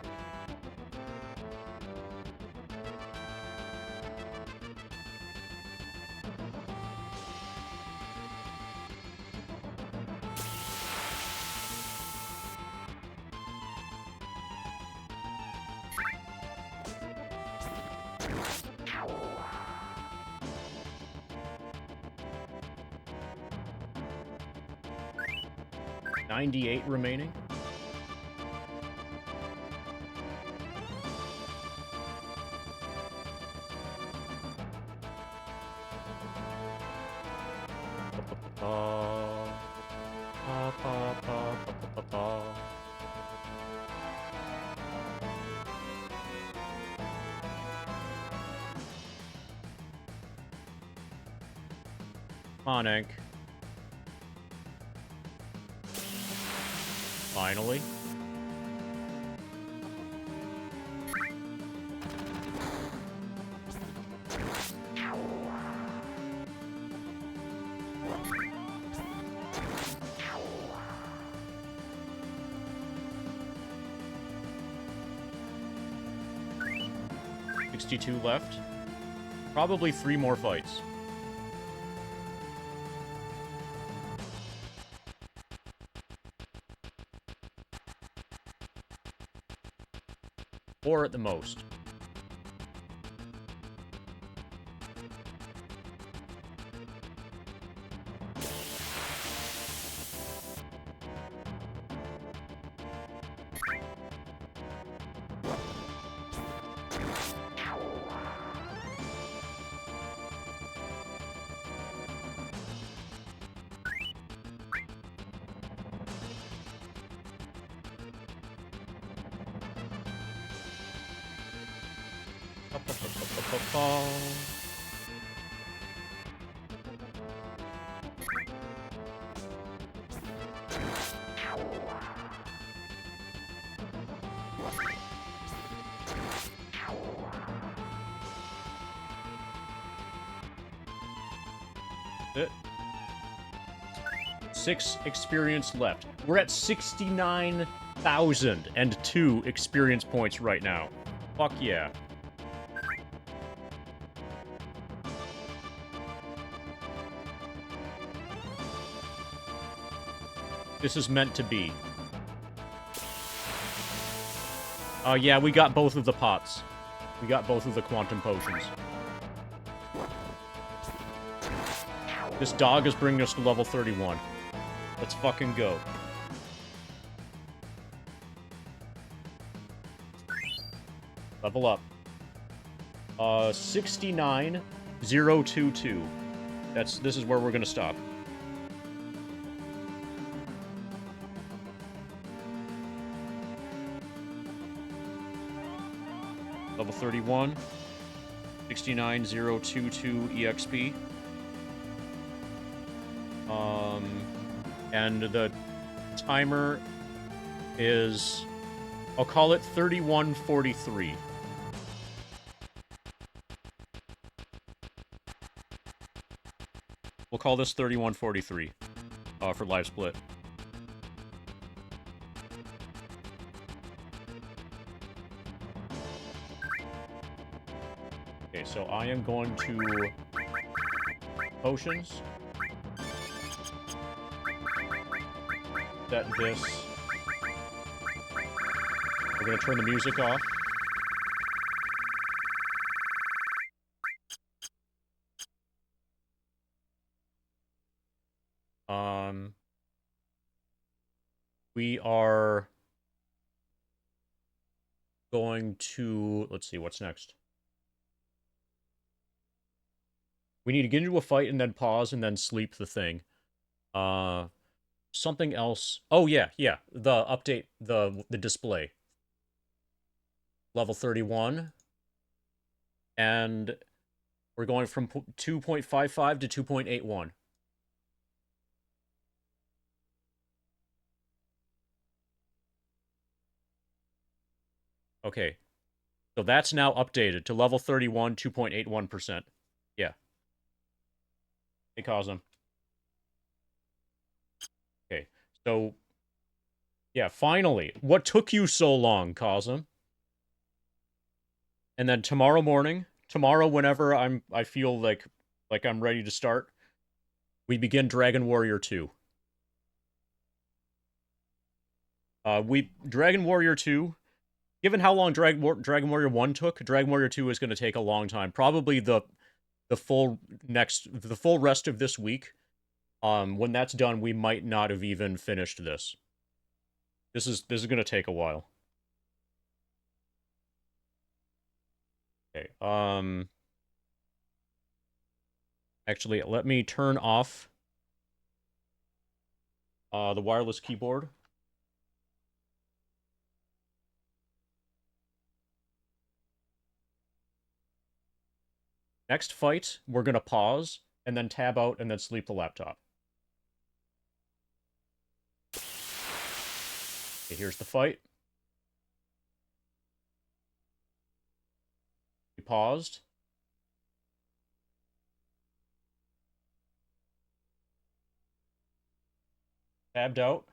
$98 remaining. Come on, Hank. Finally. $62 left. Probably 3 more fights. Or at the most. It. 6 experience left. We're at 69,002 experience points right now. Fuck yeah. This is meant to be. Yeah, we got both of the pots. We got both of the quantum potions. This dog is bringing us to level 31. Let's fucking go. Level up. 69,022. This is where we're gonna stop. Level 31. 69,022 EXP. And the timer is I'll call it 3143. We'll call this 3143 for live split. Okay, so I am going to potions. Set this. We're gonna turn the music off. We are going to, let's see, what's next? We need to get into a fight and then pause and then sleep the thing. Something else. Oh, yeah, the update, the display. Level 31. And we're going from 2.55 to 2.81. Okay. So that's now updated to level 31, 2.81%. Yeah. Hey, Cosm. Okay. So, yeah, finally. What took you so long, Cosm? And then tomorrow morning, whenever I feel like I'm ready to start, we begin Dragon Warrior 2. Dragon Warrior 2, given how long Dragon Warrior 1 took, Dragon Warrior 2 is going to take a long time. Probably the full rest of this week. When that's done, we might not have even finished this. This is going to take a while. Okay. Actually, let me turn off the wireless keyboard. Next fight, we're going to pause, and then tab out, and then sleep the laptop. Okay, here's the fight. We paused. Tabbed out.